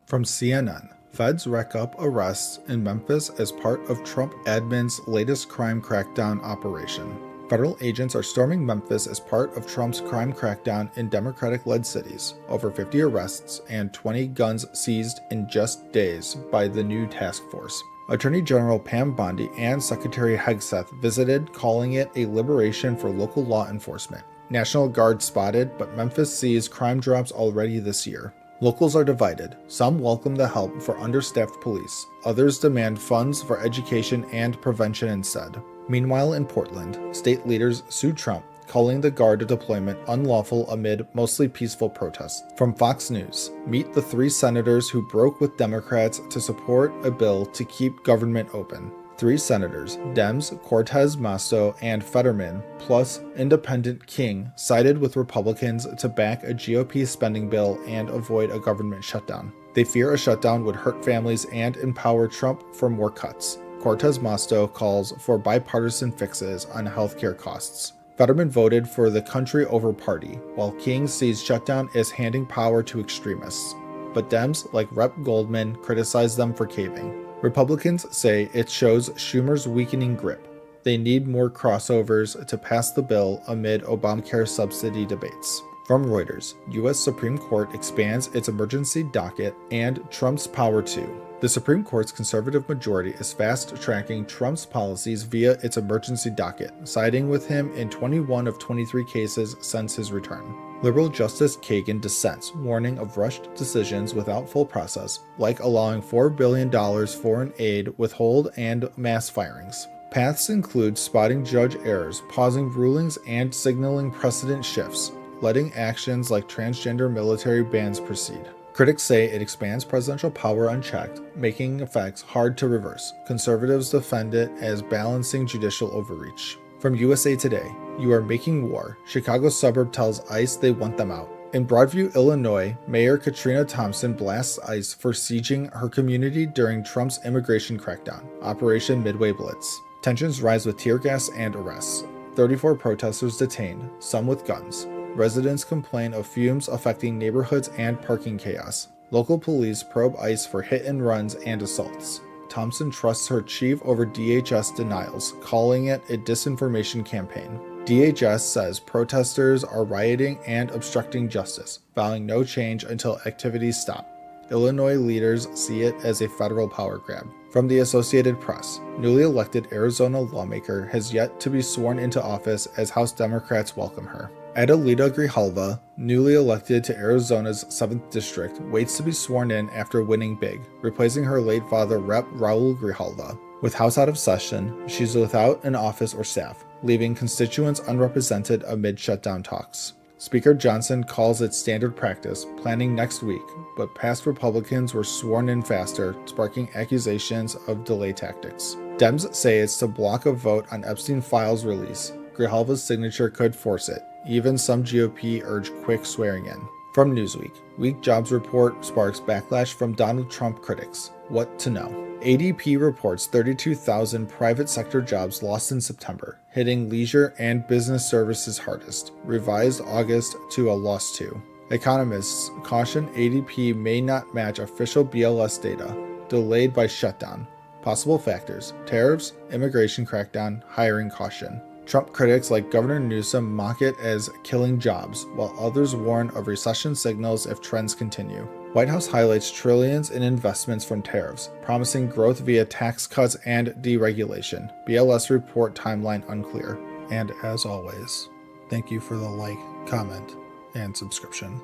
From CNN, feds rack up arrests in Memphis as part of Trump admin's latest crime crackdown operation. Federal agents are storming Memphis as part of Trump's crime crackdown in Democratic-led cities. Over 50 arrests and 20 guns seized in just days by the new task force. Attorney General Pam Bondi and Secretary Hegseth visited, calling it a liberation for local law enforcement. National Guard spotted, but Memphis sees crime drops already this year. Locals are divided. Some welcome the help for understaffed police. Others demand funds for education and prevention instead. Meanwhile, in Portland, state leaders sued Trump, calling the Guard deployment unlawful amid mostly peaceful protests. From Fox News, meet the 3 senators who broke with Democrats to support a bill to keep government open. 3 senators, Dems, Cortez Masto, and Fetterman, plus independent King, sided with Republicans to back a GOP spending bill and avoid a government shutdown. They fear a shutdown would hurt families and empower Trump for more cuts. Cortez Masto calls for bipartisan fixes on healthcare costs. Fetterman voted for the country over party, while King sees shutdown as handing power to extremists. But Dems, like Rep. Goldman, criticize them for caving. Republicans say it shows Schumer's weakening grip. They need more crossovers to pass the bill amid Obamacare subsidy debates. From Reuters, U.S. Supreme Court expands its emergency docket and Trump's power too. The Supreme Court's conservative majority is fast-tracking Trump's policies via its emergency docket, siding with him in 21 of 23 cases since his return. Liberal Justice Kagan dissents, warning of rushed decisions without full process, like allowing $4 billion foreign aid withhold and mass firings. Paths include spotting judge errors, pausing rulings, and signaling precedent shifts, letting actions like transgender military bans proceed. Critics say it expands presidential power unchecked, making effects hard to reverse. Conservatives defend it as balancing judicial overreach. From USA Today, you are making war. Chicago suburb tells ICE they want them out. In Broadview, Illinois, Mayor Katrina Thompson blasts ICE for sieging her community during Trump's immigration crackdown, Operation Midway Blitz. Tensions rise with tear gas and arrests. 34 protesters detained, some with guns. Residents complain of fumes affecting neighborhoods and parking chaos. Local police probe ICE for hit and runs and assaults. Thompson trusts her chief over DHS denials, calling it a disinformation campaign. DHS says protesters are rioting and obstructing justice, vowing no change until activities stop. Illinois leaders see it as a federal power grab. From the Associated Press, newly elected Arizona lawmaker has yet to be sworn into office as House Democrats welcome her. Adelita Grijalva, newly elected to Arizona's 7th District, waits to be sworn in after winning big, replacing her late father Rep. Raul Grijalva. With House out of session, she's without an office or staff, leaving constituents unrepresented amid shutdown talks. Speaker Johnson calls it standard practice, planning next week, but past Republicans were sworn in faster, sparking accusations of delay tactics. Dems say it's to block a vote on Epstein files release. Grijalva's signature could force it. Even some GOP urge quick swearing in. From Newsweek, weak jobs report sparks backlash from Donald Trump critics. What to know? ADP reports 32,000 private sector jobs lost in September, hitting leisure and business services hardest, revised August to a loss too. Economists caution ADP may not match official BLS data, delayed by shutdown. Possible factors: tariffs, immigration crackdown, hiring caution. Trump critics like Governor Newsom mock it as killing jobs, while others warn of recession signals if trends continue. White House highlights trillions in investments from tariffs, promising growth via tax cuts and deregulation. BLS report timeline unclear. And as always, thank you for the like, comment, and subscription.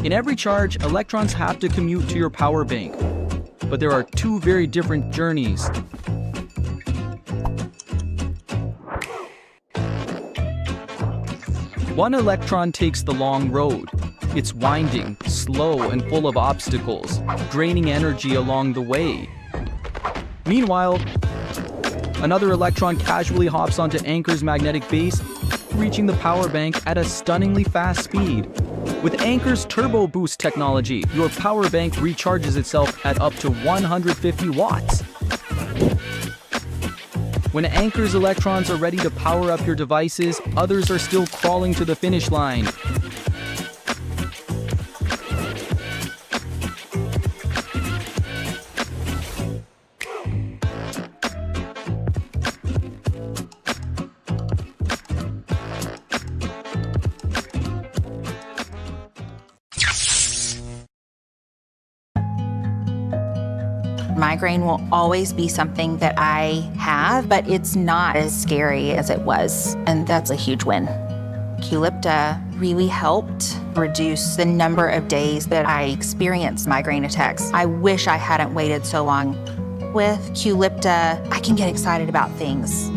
In every charge, electrons have to commute to your power bank. But there are 2 very different journeys. One electron takes the long road. It's winding, slow, and full of obstacles, draining energy along the way. Meanwhile, another electron casually hops onto Anchor's magnetic base, reaching the power bank at a stunningly fast speed. With Anchor's Turbo Boost technology, your power bank recharges itself at up to 150 watts. When Anchor's electrons are ready to power up your devices, others are still crawling to the finish line. Migraine will always be something that I have, but it's not as scary as it was, and that's a huge win. Qulipta really helped reduce the number of days that I experienced migraine attacks. I wish I hadn't waited so long. With Qulipta, I can get excited about things.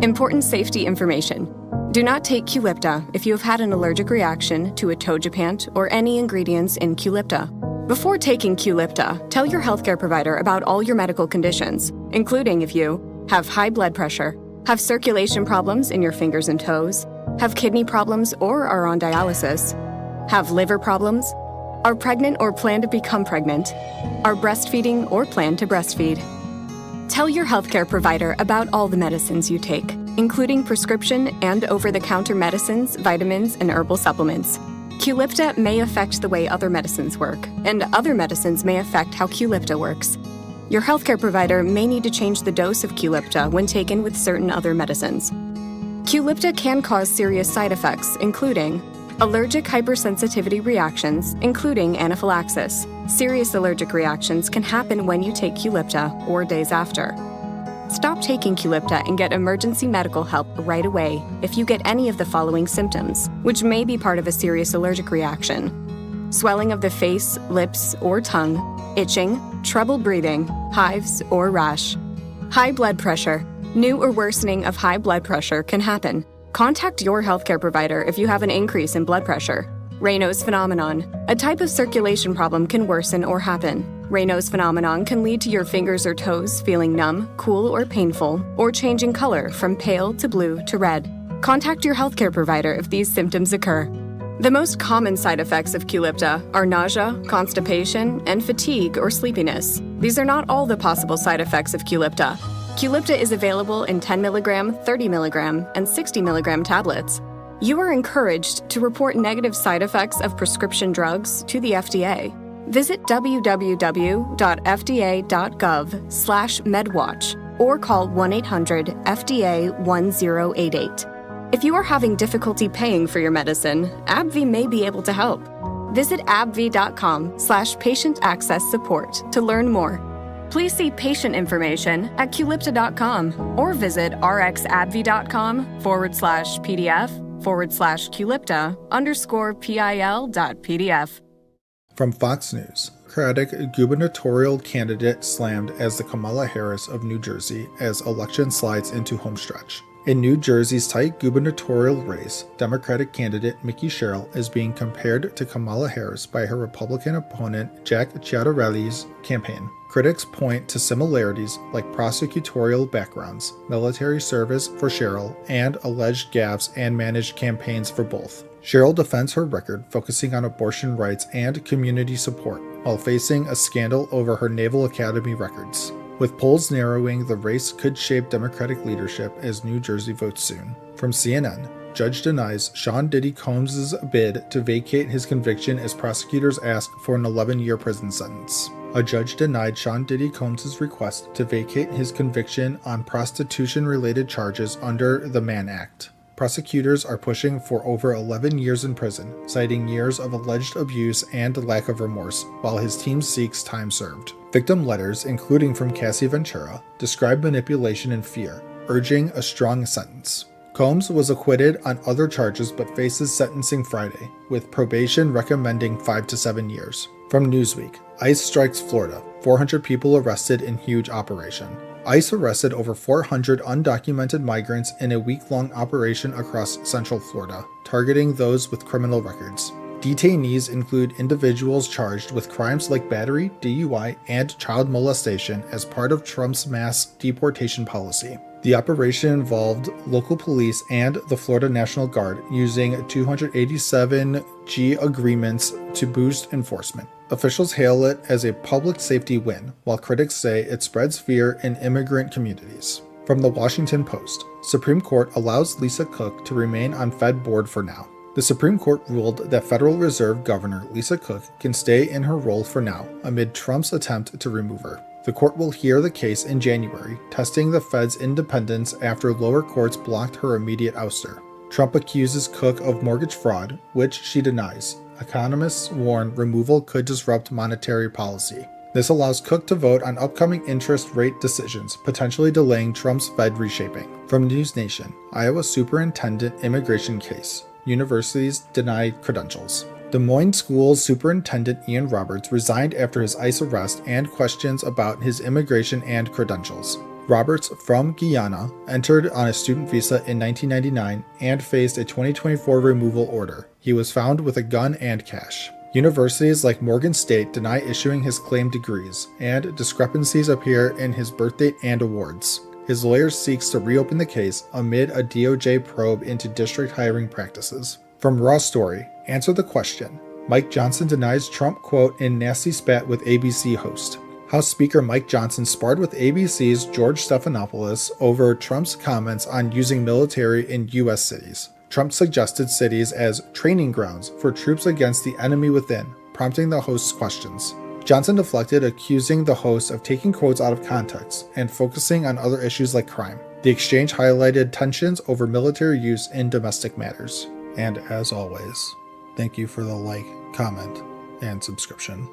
Important safety information. Do not take Qulipta if you have had an allergic reaction to atogepant or any ingredients in Qulipta. Before taking Qulipta, tell your healthcare provider about all your medical conditions, including if you have high blood pressure, have circulation problems in your fingers and toes, have kidney problems or are on dialysis, have liver problems, are pregnant or plan to become pregnant, are breastfeeding or plan to breastfeed. Tell your healthcare provider about all the medicines you take, including prescription and over-the-counter medicines, vitamins, and herbal supplements. Qulipta may affect the way other medicines work, and other medicines may affect how Qulipta works. Your healthcare provider may need to change the dose of Qulipta when taken with certain other medicines. Qulipta can cause serious side effects, including allergic hypersensitivity reactions, including anaphylaxis. Serious allergic reactions can happen when you take Qulipta or days after. Stop taking Qulipta and get emergency medical help right away if you get any of the following symptoms, which may be part of a serious allergic reaction: swelling of the face, lips, or tongue, itching, trouble breathing, hives, or rash. High blood pressure. New or worsening of high blood pressure can happen. Contact your healthcare provider if you have an increase in blood pressure. Raynaud's phenomenon. A type of circulation problem can worsen or happen. Raynaud's phenomenon can lead to your fingers or toes feeling numb, cool, or painful, or changing color from pale to blue to red. Contact your healthcare provider if these symptoms occur. The most common side effects of Qulipta are nausea, constipation, and fatigue or sleepiness. These are not all the possible side effects of Qulipta. Qulipta is available in 10 mg, 30 mg, and 60 mg tablets. You are encouraged to report negative side effects of prescription drugs to the FDA. Visit www.fda.gov/medwatch or call 1-800-FDA-1088. If you are having difficulty paying for your medicine, AbbVie may be able to help. Visit abbvie.com/patient access support to learn more. Please see patient information at qulipta.com or visit rxabbvie.com/pdf/Qulipta_PIL.pdf. From Fox News, Democratic gubernatorial candidate slammed as the Kamala Harris of New Jersey as election slides into homestretch. In New Jersey's tight gubernatorial race, Democratic candidate Mickey Sherrill is being compared to Kamala Harris by her Republican opponent Jack Ciattarelli's campaign. Critics point to similarities like prosecutorial backgrounds, military service for Sherrill, and alleged gaffes and managed campaigns for both. Sherrill defends her record, focusing on abortion rights and community support, while facing a scandal over her Naval Academy records. With polls narrowing, the race could shape Democratic leadership as New Jersey votes soon. From CNN, judge denies Sean Diddy Combs' bid to vacate his conviction as prosecutors ask for an 11-year prison sentence. A judge denied Sean Diddy Combs' request to vacate his conviction on prostitution-related charges under the Mann Act. Prosecutors are pushing for over 11 years in prison, citing years of alleged abuse and lack of remorse, while his team seeks time served. Victim letters, including from Cassie Ventura, describe manipulation and fear, urging a strong sentence. Combs was acquitted on other charges but faces sentencing Friday, with probation recommending 5 to 7 years. From Newsweek, ICE strikes Florida, 400 people arrested in huge operation. ICE arrested over 400 undocumented migrants in a week-long operation across Central Florida, targeting those with criminal records. Detainees include individuals charged with crimes like battery, DUI, and child molestation as part of Trump's mass deportation policy. The operation involved local police and the Florida National Guard using 287G agreements to boost enforcement. Officials hail it as a public safety win, while critics say it spreads fear in immigrant communities. From the Washington Post, Supreme Court allows Lisa Cook to remain on Fed board for now. The Supreme Court ruled that Federal Reserve Governor Lisa Cook can stay in her role for now, amid Trump's attempt to remove her. The court will hear the case in January, testing the Fed's independence after lower courts blocked her immediate ouster. Trump accuses Cook of mortgage fraud, which she denies. Economists warn removal could disrupt monetary policy. This allows Cook to vote on upcoming interest rate decisions, potentially delaying Trump's Fed reshaping. From News Nation, Iowa Superintendent Immigration Case. Universities deny credentials. Des Moines School's Superintendent Ian Roberts resigned after his ICE arrest and questions about his immigration and credentials. Roberts, from Guyana, entered on a student visa in 1999 and faced a 2024 removal order. He was found with a gun and cash. Universities like Morgan State deny issuing his claimed degrees, and discrepancies appear in his birthdate and awards. His lawyer seeks to reopen the case amid a DOJ probe into district hiring practices. From Raw Story, answer the question. Mike Johnson denies Trump quote in nasty spat with ABC host. House Speaker Mike Johnson sparred with ABC's George Stephanopoulos over Trump's comments on using military in U.S. cities. Trump suggested cities as training grounds for troops against the enemy within, prompting the host's questions. Johnson deflected, accusing the host of taking quotes out of context and focusing on other issues like crime. The exchange highlighted tensions over military use in domestic matters. And as always, thank you for the like, comment, and subscription.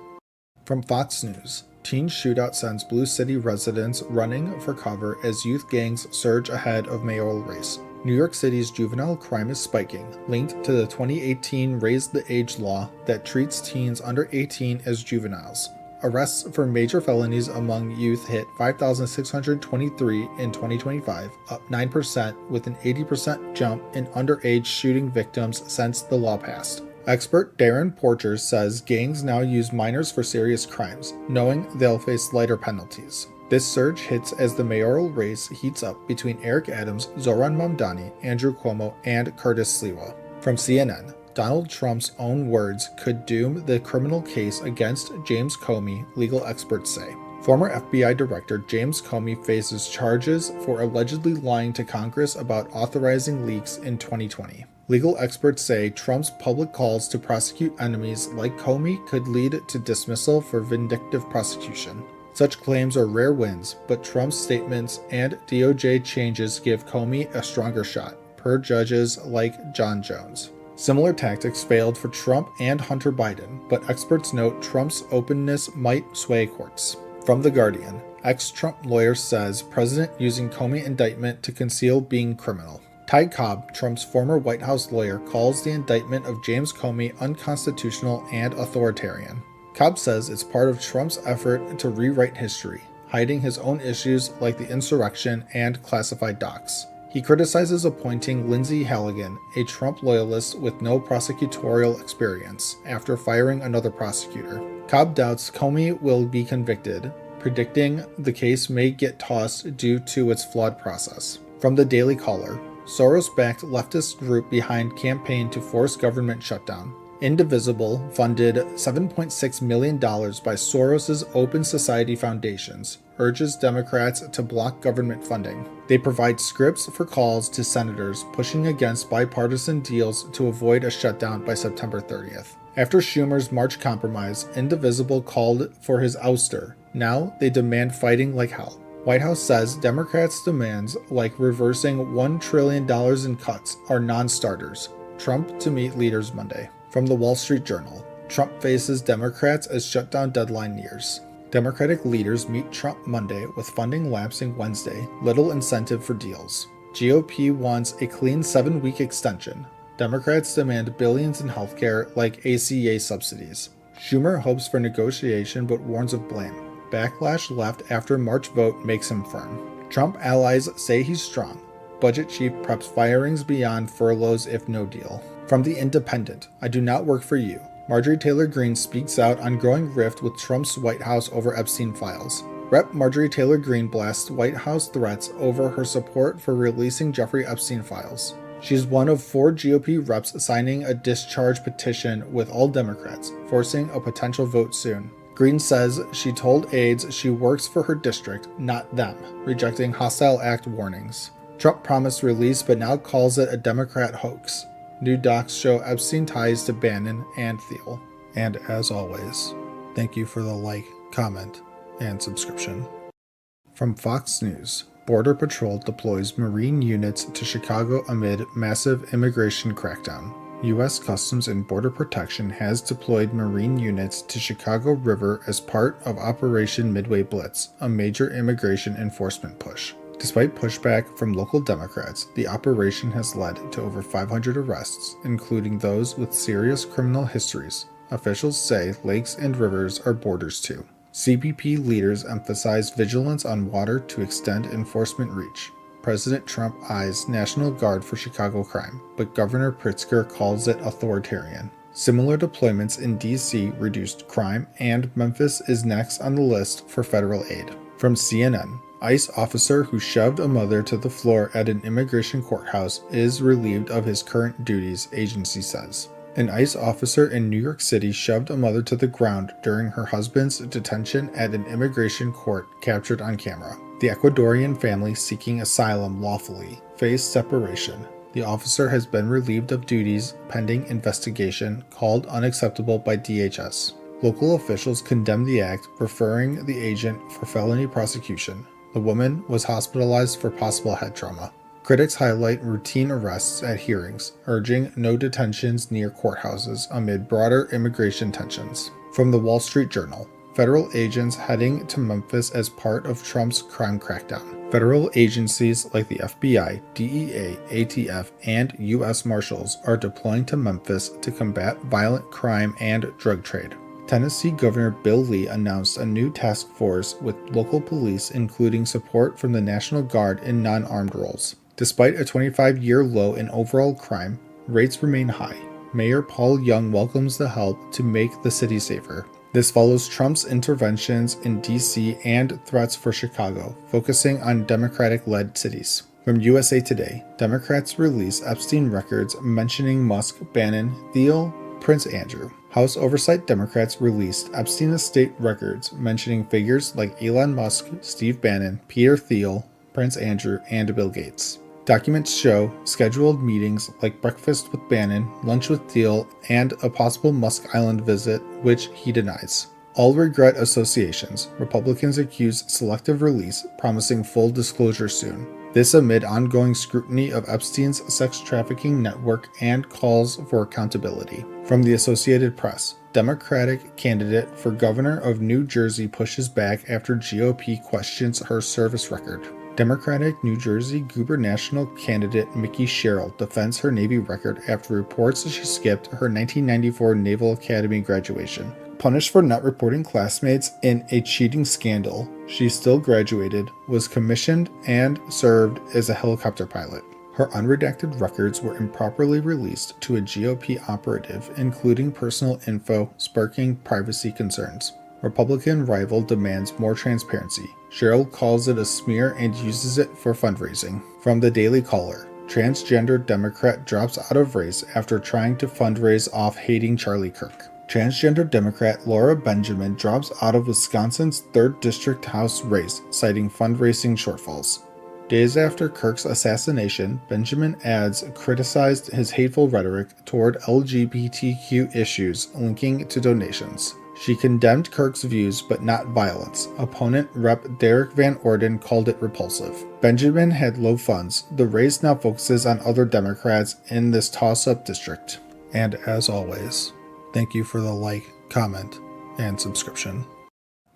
From Fox News, teen shootout sends Blue City residents running for cover as youth gangs surge ahead of mayoral race. New York City's juvenile crime is spiking, linked to the 2018 Raise the Age law that treats teens under 18 as juveniles. Arrests for major felonies among youth hit 5,623 in 2025, up 9%, with an 80% jump in underage shooting victims since the law passed. Expert Darren Porcher says gangs now use minors for serious crimes, knowing they'll face lighter penalties. This surge hits as the mayoral race heats up between Eric Adams, Zohran Mamdani, Andrew Cuomo, and Curtis Sliwa. From CNN, Donald Trump's own words could doom the criminal case against James Comey, legal experts say. Former FBI Director James Comey faces charges for allegedly lying to Congress about authorizing leaks in 2020. Legal experts say Trump's public calls to prosecute enemies like Comey could lead to dismissal for vindictive prosecution. Such claims are rare wins, but Trump's statements and DOJ changes give Comey a stronger shot, per judges like John Jones. Similar tactics failed for Trump and Hunter Biden, but experts note Trump's openness might sway courts. From The Guardian, ex-Trump lawyer says president using Comey indictment to conceal being criminal. Ty Cobb, Trump's former White House lawyer, calls the indictment of James Comey unconstitutional and authoritarian. Cobb says it's part of Trump's effort to rewrite history, hiding his own issues like the insurrection and classified docs. He criticizes appointing Lindsey Halligan, a Trump loyalist with no prosecutorial experience, after firing another prosecutor. Cobb doubts Comey will be convicted, predicting the case may get tossed due to its flawed process. From the Daily Caller, Soros-backed leftist group behind campaign to force government shutdown. Indivisible funded $7.6 million by Soros's Open Society Foundations, urges Democrats to block government funding. They provide scripts for calls to senators pushing against bipartisan deals to avoid a shutdown by September 30th. After Schumer's March compromise, Indivisible called for his ouster. Now they demand fighting like hell. White House says Democrats' demands, like reversing $1 trillion in cuts, are non-starters. Trump to meet leaders Monday. From the Wall Street Journal, Trump faces Democrats as shutdown deadline nears. Democratic leaders meet Trump Monday with funding lapsing Wednesday, little incentive for deals. GOP wants a clean 7-week extension. Democrats demand billions in healthcare like ACA subsidies. Schumer hopes for negotiation but warns of blame. Backlash left after March vote makes him firm. Trump allies say he's strong. Budget chief preps firings beyond furloughs if no deal. From The Independent, I do not work for you. Marjorie Taylor Greene speaks out on growing rift with Trump's White House over Epstein files. Rep. Marjorie Taylor Greene blasts White House threats over her support for releasing Jeffrey Epstein files. She's one of 4 GOP reps signing a discharge petition with all Democrats, forcing a potential vote soon. Greene says she told aides she works for her district, not them, rejecting hostile act warnings. Trump promised release but now calls it a Democrat hoax. New docs show Epstein ties to Bannon and Thiel. And as always, thank you for the like, comment, and subscription. From Fox News, Border Patrol deploys Marine units to Chicago amid massive immigration crackdown. U.S. Customs and Border Protection has deployed Marine units to Chicago River as part of Operation Midway Blitz, a major immigration enforcement push. Despite pushback from local Democrats, the operation has led to over 500 arrests, including those with serious criminal histories. Officials say lakes and rivers are borders too. CBP leaders emphasize vigilance on water to extend enforcement reach. President Trump eyes National Guard for Chicago crime, but Governor Pritzker calls it authoritarian. Similar deployments in D.C. reduced crime, and Memphis is next on the list for federal aid. From CNN, ICE officer who shoved a mother to the floor at an immigration courthouse is relieved of his current duties, agency says. An ICE officer in New York City shoved a mother to the ground during her husband's detention at an immigration court captured on camera. The Ecuadorian family seeking asylum lawfully faced separation. The officer has been relieved of duties pending investigation, called unacceptable by DHS. Local officials condemned the act, referring the agent for felony prosecution. The woman was hospitalized for possible head trauma. Critics highlight routine arrests at hearings, urging no detentions near courthouses amid broader immigration tensions. From the Wall Street Journal, federal agents heading to Memphis as part of Trump's crime crackdown. Federal agencies like the FBI, DEA, ATF, and U.S. Marshals are deploying to Memphis to combat violent crime and drug trade. Tennessee Governor Bill Lee announced a new task force with local police, including support from the National Guard in non-armed roles. Despite a 25-year low in overall crime, rates remain high. Mayor Paul Young welcomes the help to make the city safer. This follows Trump's interventions in D.C. and threats for Chicago, focusing on Democratic-led cities. From USA Today, Democrats release Epstein records mentioning Musk, Bannon, Thiel, Prince Andrew. House Oversight Democrats released Epstein estate records mentioning figures like Elon Musk, Steve Bannon, Peter Thiel, Prince Andrew, and Bill Gates. Documents show scheduled meetings like breakfast with Bannon, lunch with Thiel, and a possible Musk Island visit, which he denies. All regret associations. Republicans accuse selective release, promising full disclosure soon. This amid ongoing scrutiny of Epstein's sex trafficking network and calls for accountability. From the Associated Press, Democratic candidate for governor of New Jersey pushes back after GOP questions her service record. Democratic New Jersey gubernatorial candidate Mickey Sherrill defends her Navy record after reports she skipped her 1994 Naval Academy graduation. Punished for not reporting classmates in a cheating scandal, she still graduated, was commissioned, and served as a helicopter pilot. Her unredacted records were improperly released to a GOP operative, including personal info, sparking privacy concerns. Republican rival demands more transparency. Cheryl calls it a smear and uses it for fundraising. From the Daily Caller, transgender Democrat drops out of race after trying to fundraise off hating Charlie Kirk. Transgender Democrat Laura Benjamin drops out of Wisconsin's 3rd District House race, citing fundraising shortfalls. Days after Kirk's assassination, Benjamin adds criticized his hateful rhetoric toward LGBTQ issues linking to donations. She condemned Kirk's views but not violence. Opponent Rep. Derek Van Orden called it repulsive. Benjamin had low funds. The race now focuses on other Democrats in this toss-up district. And as always, thank you for the like, comment, and subscription.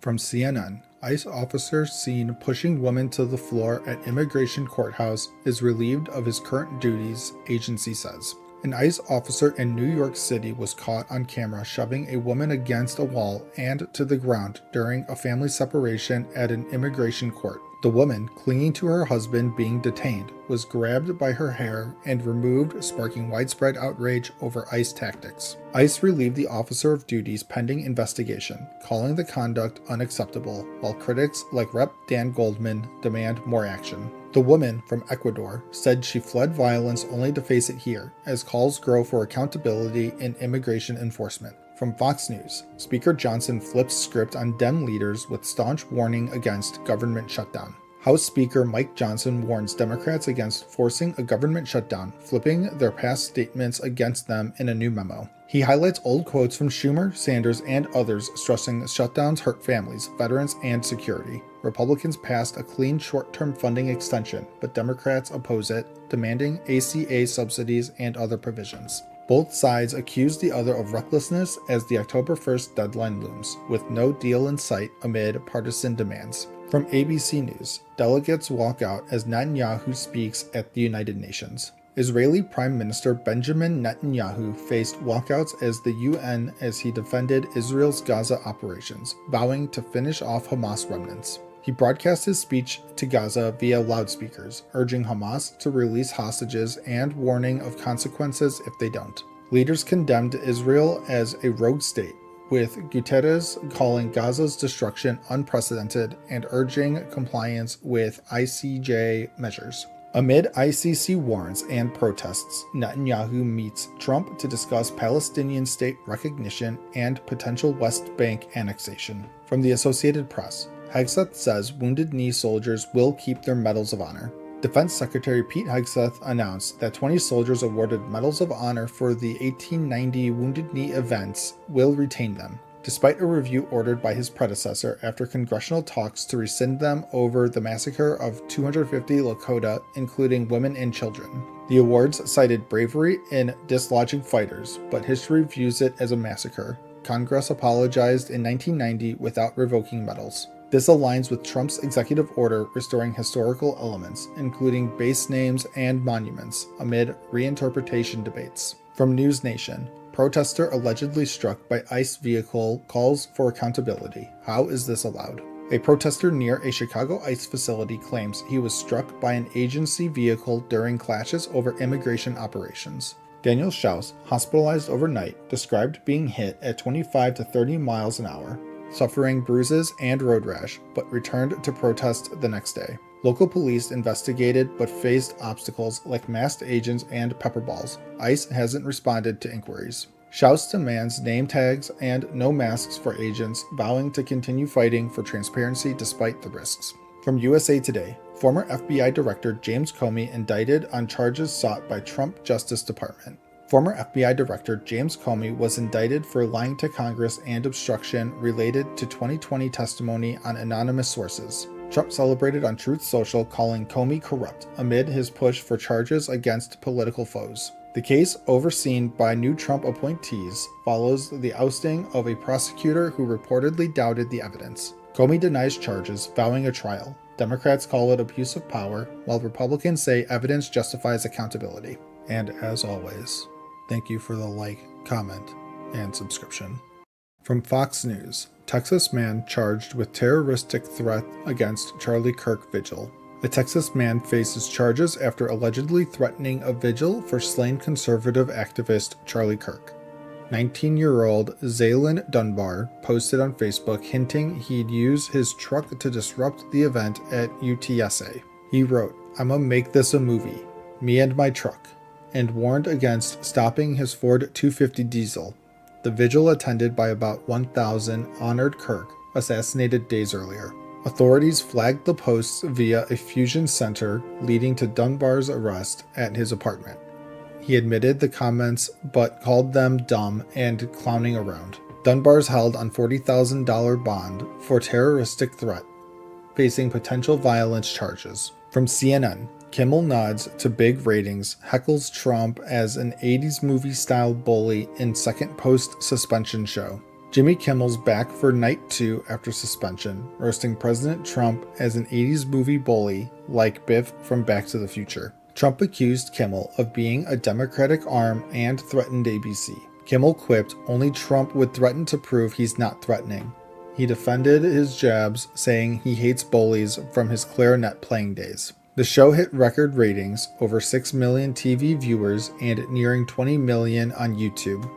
From CNN, ICE officer seen pushing woman to the floor at immigration courthouse is relieved of his current duties, agency says. An ICE officer in New York City was caught on camera shoving a woman against a wall and to the ground during a family separation at an immigration court. The woman, clinging to her husband being detained, was grabbed by her hair and removed, sparking widespread outrage over ICE tactics. ICE relieved the officer of duties pending investigation, calling the conduct unacceptable, while critics like Rep. Dan Goldman demand more action. The woman from Ecuador said she fled violence only to face it here, as calls grow for accountability in immigration enforcement. From Fox News, Speaker Johnson flips script on Dem leaders with staunch warning against government shutdown. House Speaker Mike Johnson warns Democrats against forcing a government shutdown, flipping their past statements against them in a new memo. He highlights old quotes from Schumer, Sanders, and others stressing shutdowns hurt families, veterans, and security. Republicans passed a clean short-term funding extension, but Democrats oppose it, demanding ACA subsidies and other provisions. Both sides accuse the other of recklessness as the October 1st deadline looms, with no deal in sight amid partisan demands. From ABC News, delegates walk out as Netanyahu speaks at the United Nations. Israeli Prime Minister Benjamin Netanyahu faced walkouts as the UN as he defended Israel's Gaza operations, vowing to finish off Hamas remnants. He broadcast his speech to Gaza via loudspeakers, urging Hamas to release hostages and warning of consequences if they don't. Leaders condemned Israel as a rogue state, with Guterres calling Gaza's destruction unprecedented and urging compliance with ICJ measures. Amid ICC warrants and protests, Netanyahu meets Trump to discuss Palestinian state recognition and potential West Bank annexation. From the Associated Press, Hegseth says Wounded Knee soldiers will keep their Medals of Honor. Defense Secretary Pete Hegseth announced that 20 soldiers awarded Medals of Honor for the 1890 Wounded Knee events will retain them, despite a review ordered by his predecessor after congressional talks to rescind them over the massacre of 250 Lakota, including women and children. The awards cited bravery in dislodging fighters, but history views it as a massacre. Congress apologized in 1990 without revoking medals. This aligns with Trump's executive order restoring historical elements, including base names and monuments, amid reinterpretation debates. From News Nation, protester allegedly struck by ICE vehicle calls for accountability. How is this allowed? A protester near a Chicago ICE facility claims he was struck by an agency vehicle during clashes over immigration operations. Daniel Schaus, hospitalized overnight, described being hit at 25 to 30 miles an hour, suffering bruises and road rash, but returned to protest the next day. Local police investigated but faced obstacles like masked agents and pepper balls. ICE hasn't responded to inquiries. Schaus demands name tags and no masks for agents, vowing to continue fighting for transparency despite the risks. From USA Today, former FBI Director James Comey indicted on charges sought by Trump Justice Department. Former FBI Director James Comey was indicted for lying to Congress and obstruction related to 2020 testimony on anonymous sources. Trump celebrated on Truth Social, calling Comey corrupt amid his push for charges against political foes. The case, overseen by new Trump appointees, follows the ousting of a prosecutor who reportedly doubted the evidence. Comey denies charges, vowing a trial. Democrats call it abuse of power, while Republicans say evidence justifies accountability. And as always, thank you for the like, comment, and subscription. From Fox News, Texas man charged with terroristic threat against Charlie Kirk vigil. A Texas man faces charges after allegedly threatening a vigil for slain conservative activist Charlie Kirk. 19-year-old Zaylin Dunbar posted on Facebook hinting he'd use his truck to disrupt the event at UTSA. He wrote, "I'ma make this a movie, me and my truck," and warned against stopping his Ford 250 diesel. The vigil, attended by about 1,000, honored Kirk, assassinated days earlier. Authorities flagged the posts via a fusion center, leading to Dunbar's arrest at his apartment. He admitted the comments but called them dumb and clowning around. Dunbar's held on $40,000 bond for terroristic threat, facing potential violence charges. From CNN, Kimmel nods to big ratings, heckles Trump as an 80s movie-style bully in second post-suspension show. Jimmy Kimmel's back for night 2 after suspension, roasting President Trump as an 80s movie bully like Biff from Back to the Future. Trump accused Kimmel of being a Democratic arm and threatened ABC. Kimmel quipped only Trump would threaten to prove he's not threatening. He defended his jabs, saying he hates bullies from his clarinet playing days. The show hit record ratings, over 6 million TV viewers and nearing 20 million on YouTube.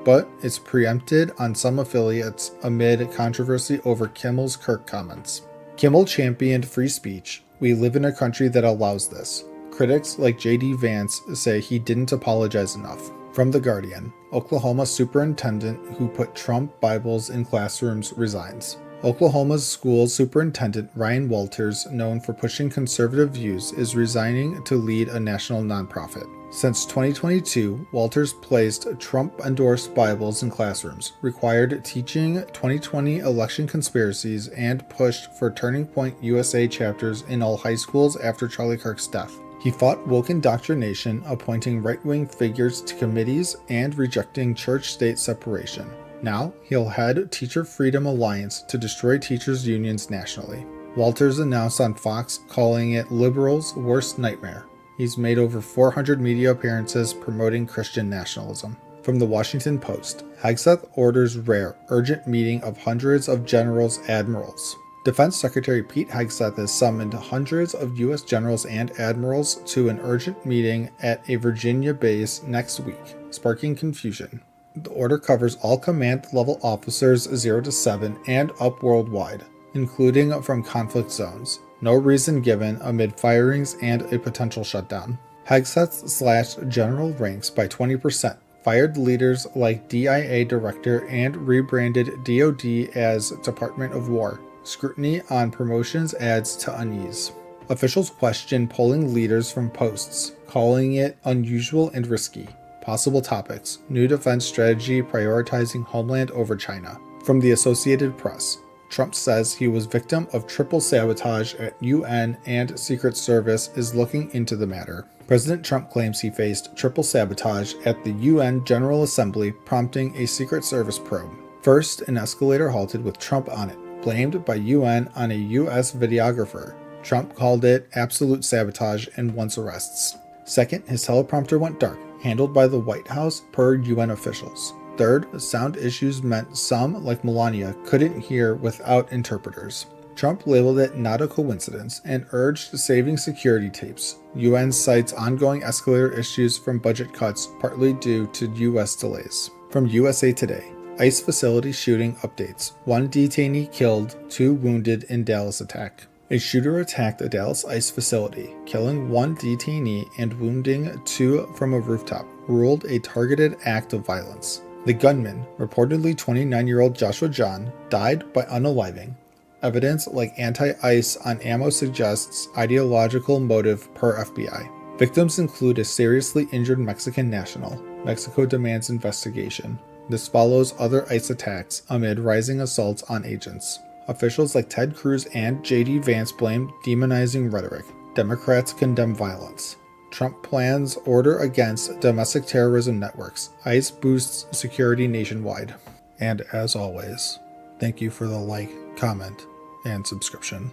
But it's preempted on some affiliates amid controversy over Kimmel's Kirk comments. Kimmel championed free speech. "We live in a country that allows this." Critics like J.D. Vance say he didn't apologize enough. From The Guardian, Oklahoma superintendent who put Trump Bibles in classrooms resigns. Oklahoma's school superintendent Ryan Walters, known for pushing conservative views, is resigning to lead a national nonprofit. Since 2022, Walters placed Trump-endorsed Bibles in classrooms, required teaching 2020 election conspiracies, and pushed for Turning Point USA chapters in all high schools after Charlie Kirk's death. He fought woke indoctrination, appointing right-wing figures to committees and rejecting church-state separation. Now, he'll head Teacher Freedom Alliance to destroy teachers' unions nationally. Walters announced on Fox, calling it liberals' worst nightmare. He's made over 400 media appearances promoting Christian nationalism. From the Washington Post, Hegseth orders rare, urgent meeting of hundreds of generals, admirals. Defense Secretary Pete Hegseth has summoned hundreds of U.S. generals and admirals to an urgent meeting at a Virginia base next week, sparking confusion. The order covers all command-level officers 0 to 7 and up worldwide, including from conflict zones. No reason given amid firings and a potential shutdown. Hegseth slashed general ranks by 20%, fired leaders like DIA director, and rebranded DoD as Department of War. Scrutiny on promotions adds to unease. Officials question polling leaders from posts, calling it unusual and risky. Possible topics: new defense strategy prioritizing homeland over China. From the Associated Press, Trump says he was victim of triple sabotage at UN and Secret Service is looking into the matter. President Trump claims he faced triple sabotage at the UN General Assembly, prompting a Secret Service probe. First, an escalator halted with Trump on it, blamed by UN on a US videographer. Trump called it absolute sabotage and wants arrests. Second, his teleprompter went dark, handled by the White House per UN officials. Third, sound issues meant some, like Melania, couldn't hear without interpreters. Trump labeled it not a coincidence and urged saving security tapes. UN cites ongoing escalator issues from budget cuts, partly due to US delays. From USA Today, ICE facility shooting updates. 1 detainee killed, 2 wounded in Dallas attack. A shooter attacked a Dallas ICE facility, killing 1 detainee and wounding 2 from a rooftop, ruled a targeted act of violence. The gunman, reportedly 29-year-old Joshua John, died by unaliving. Evidence like anti-ICE on ammo suggests ideological motive per FBI. Victims include a seriously injured Mexican national. Mexico demands investigation. This follows other ICE attacks amid rising assaults on agents. Officials like Ted Cruz and J.D. Vance blame demonizing rhetoric. Democrats condemn violence. Trump plans order against domestic terrorism networks. ICE boosts security nationwide. And as always, thank you for the like, comment, and subscription.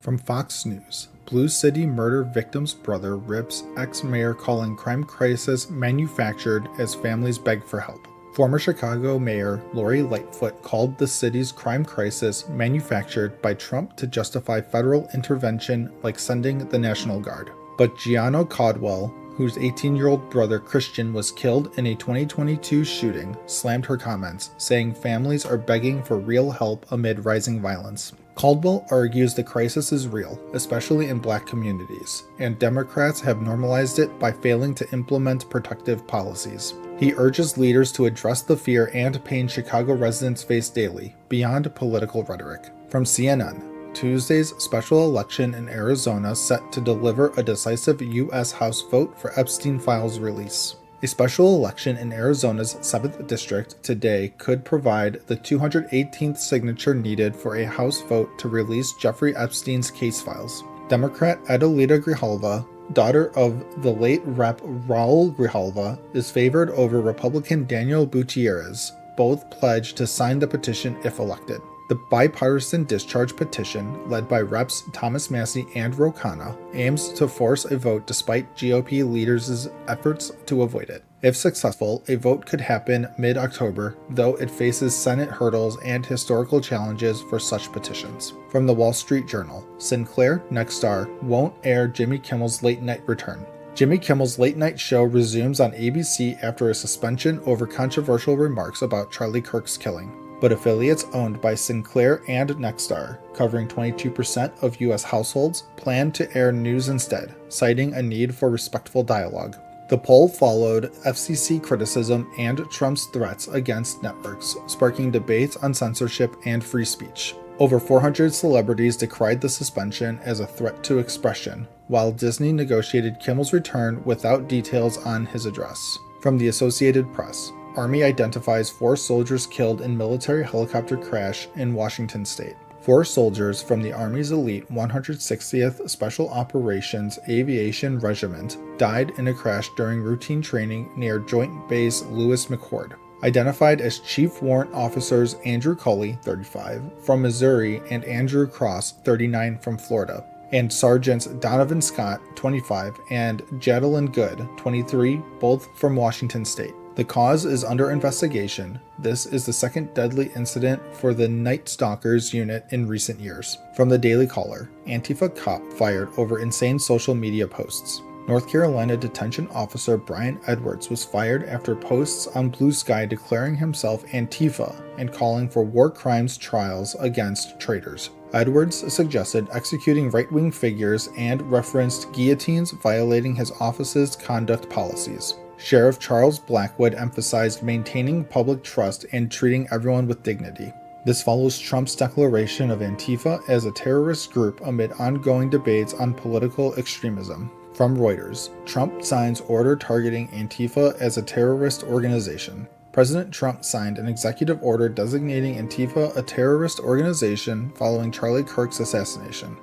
From Fox News, Blue City murder victim's brother rips ex-mayor, calling crime crisis manufactured as families beg for help. Former Chicago Mayor Lori Lightfoot called the city's crime crisis manufactured by Trump to justify federal intervention like sending the National Guard. But Gianno Caldwell, whose 18-year-old brother Christian was killed in a 2022 shooting, slammed her comments, saying families are begging for real help amid rising violence. Caldwell argues the crisis is real, especially in Black communities, and Democrats have normalized it by failing to implement protective policies. He urges leaders to address the fear and pain Chicago residents face daily, beyond political rhetoric. From CNN, Tuesday's special election in Arizona set to deliver a decisive U.S. House vote for Epstein files release. A special election in Arizona's 7th district today could provide the 218th signature needed for a House vote to release Jeffrey Epstein's case files. Democrat Adelita Grijalva, daughter of the late Rep. Raul Grijalva, is favored over Republican Daniel Gutierrez. Both pledged to sign the petition if elected. The bipartisan discharge petition, led by Reps. Thomas Massey and Ro Khanna, aims to force a vote despite GOP leaders' efforts to avoid it. If successful, a vote could happen mid-October, though it faces Senate hurdles and historical challenges for such petitions. From the Wall Street Journal, Sinclair Nexstar won't air Jimmy Kimmel's Late Night return. Jimmy Kimmel's Late Night show resumes on ABC after a suspension over controversial remarks about Charlie Kirk's killing. But affiliates owned by Sinclair and Nexstar, covering 22% of U.S. households, plan to air news instead, citing a need for respectful dialogue. The poll followed FCC criticism and Trump's threats against networks, sparking debates on censorship and free speech. Over 400 celebrities decried the suspension as a threat to expression, while Disney negotiated Kimmel's return without details on his address. From the Associated Press, Army identifies 4 soldiers killed in military helicopter crash in Washington state. 4 soldiers from the Army's elite 160th Special Operations Aviation Regiment died in a crash during routine training near Joint Base Lewis McChord. Identified as Chief Warrant Officers Andrew Cully, 35, from Missouri, and Andrew Cross, 39, from Florida, and Sergeants Donovan Scott, 25, and Jadalyn Good, 23, both from Washington state. The cause is under investigation. This is the second deadly incident for the Night Stalkers unit in recent years. From the Daily Caller, Antifa cop fired over insane social media posts. North Carolina detention officer Brian Edwards was fired after posts on Blue Sky declaring himself Antifa and calling for war crimes trials against traitors. Edwards suggested executing right-wing figures and referenced guillotines violating his office's conduct policies. Sheriff Charles Blackwood emphasized maintaining public trust and treating everyone with dignity. This follows Trump's declaration of Antifa as a terrorist group amid ongoing debates on political extremism. From Reuters, Trump signs order targeting Antifa as a terrorist organization. President Trump signed an executive order designating Antifa a terrorist organization following Charlie Kirk's assassination.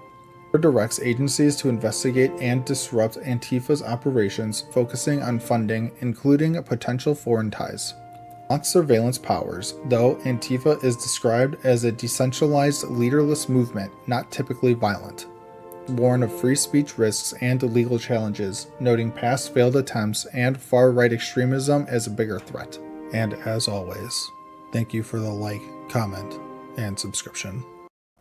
It directs agencies to investigate and disrupt Antifa's operations, focusing on funding, including potential foreign ties. Unlocks surveillance powers, though Antifa is described as a decentralized, leaderless movement, not typically violent. Warn of free speech risks and legal challenges, noting past failed attempts and far-right extremism as a bigger threat. And as always, thank you for the like, comment, and subscription.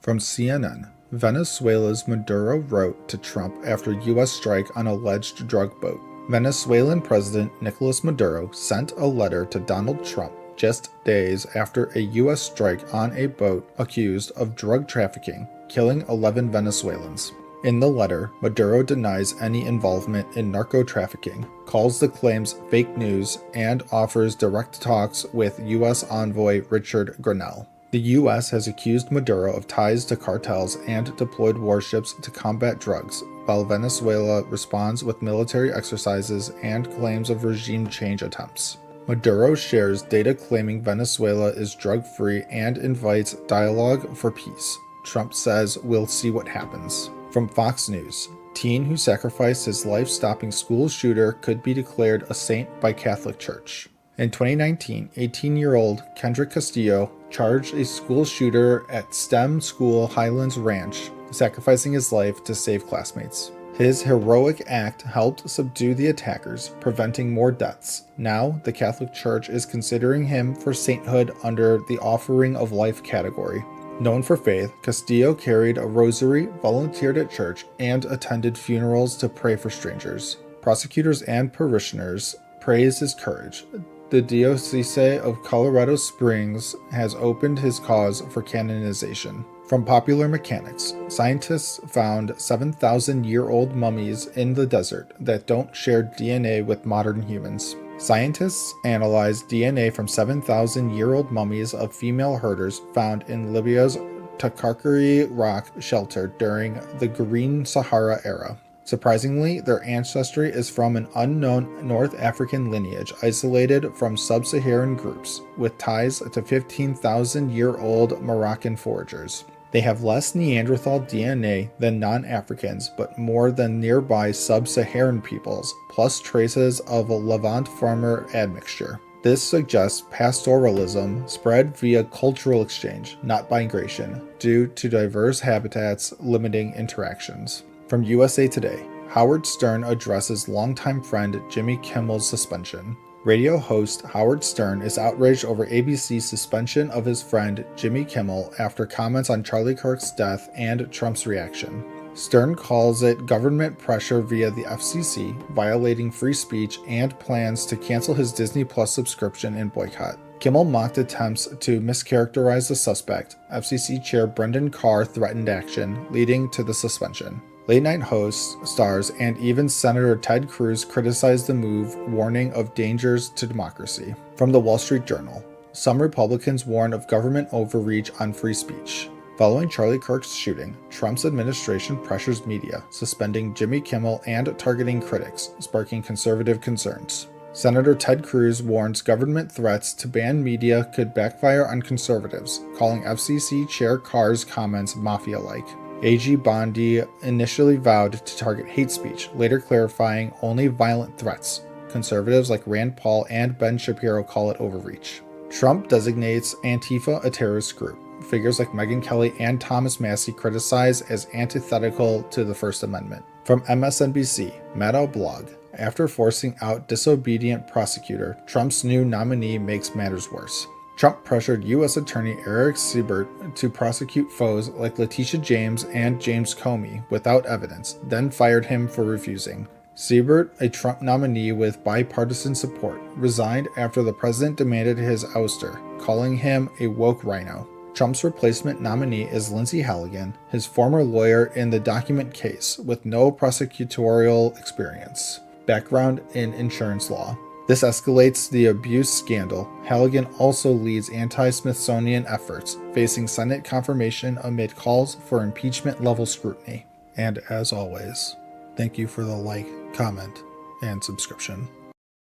From CNN, Venezuela's Maduro wrote to Trump after U.S. strike on alleged drug boat. Venezuelan President Nicolas Maduro sent a letter to Donald Trump just days after a U.S. strike on a boat accused of drug trafficking, killing 11 Venezuelans. In the letter, Maduro denies any involvement in narco-trafficking, calls the claims fake news, and offers direct talks with U.S. envoy Richard Grenell. The U.S. has accused Maduro of ties to cartels and deployed warships to combat drugs, while Venezuela responds with military exercises and claims of regime change attempts. Maduro shares data claiming Venezuela is drug-free and invites dialogue for peace. Trump says, "We'll see what happens." From Fox News, teen who sacrificed his life stopping school shooter could be declared a saint by Catholic Church. In 2019, 18-year-old Kendrick Castillo charged a school shooter at STEM school Highlands Ranch, sacrificing his life to save classmates. His heroic act helped subdue the attackers, preventing more deaths. Now, the Catholic Church is considering him for sainthood under the Offering of Life category. Known for faith, Castillo carried a rosary, volunteered at church, and attended funerals to pray for strangers. Prosecutors and parishioners praised his courage. The Diocese of Colorado Springs has opened his cause for canonization. From Popular Mechanics, scientists found 7,000-year-old mummies in the desert that don't share DNA with modern humans. Scientists analyzed DNA from 7,000-year-old mummies of female herders found in Libya's Takarkari rock shelter during the Green Sahara era. Surprisingly, their ancestry is from an unknown North African lineage isolated from sub-Saharan groups, with ties to 15,000-year-old Moroccan foragers. They have less Neanderthal DNA than non-Africans, but more than nearby sub-Saharan peoples, plus traces of a Levant farmer admixture. This suggests pastoralism spread via cultural exchange, not migration, due to diverse habitats limiting interactions. From USA Today, Howard Stern addresses longtime friend Jimmy Kimmel's suspension. Radio host Howard Stern is outraged over ABC's suspension of his friend Jimmy Kimmel after comments on Charlie Kirk's death and Trump's reaction. Stern calls it government pressure via the FCC, violating free speech, and plans to cancel his Disney Plus subscription and boycott. Kimmel mocked attempts to mischaracterize the suspect. FCC Chair Brendan Carr threatened action, leading to the suspension. Late-night hosts, stars, and even Senator Ted Cruz criticized the move, warning of dangers to democracy. From the Wall Street Journal, some Republicans warn of government overreach on free speech. Following Charlie Kirk's shooting, Trump's administration pressures media, suspending Jimmy Kimmel and targeting critics, sparking conservative concerns. Senator Ted Cruz warns government threats to ban media could backfire on conservatives, calling FCC Chair Carr's comments mafia-like. AG Bondi initially vowed to target hate speech, later clarifying only violent threats. Conservatives like Rand Paul and Ben Shapiro call it overreach. Trump designates Antifa a terrorist group. Figures like Megyn Kelly and Thomas Massie criticize as antithetical to the First Amendment. From MSNBC, Maddow blog. After forcing out disobedient prosecutor, Trump's new nominee makes matters worse. Trump pressured U.S. Attorney Eric Siebert to prosecute foes like Letitia James and James Comey without evidence, then fired him for refusing. Siebert, a Trump nominee with bipartisan support, resigned after the president demanded his ouster, calling him a woke rhino. Trump's replacement nominee is Lindsey Halligan, his former lawyer in the document case, with no prosecutorial experience. Background in insurance law. This escalates the abuse scandal. Halligan also leads anti-Smithsonian efforts, facing Senate confirmation amid calls for impeachment-level scrutiny. And as always, thank you for the like, comment, and subscription.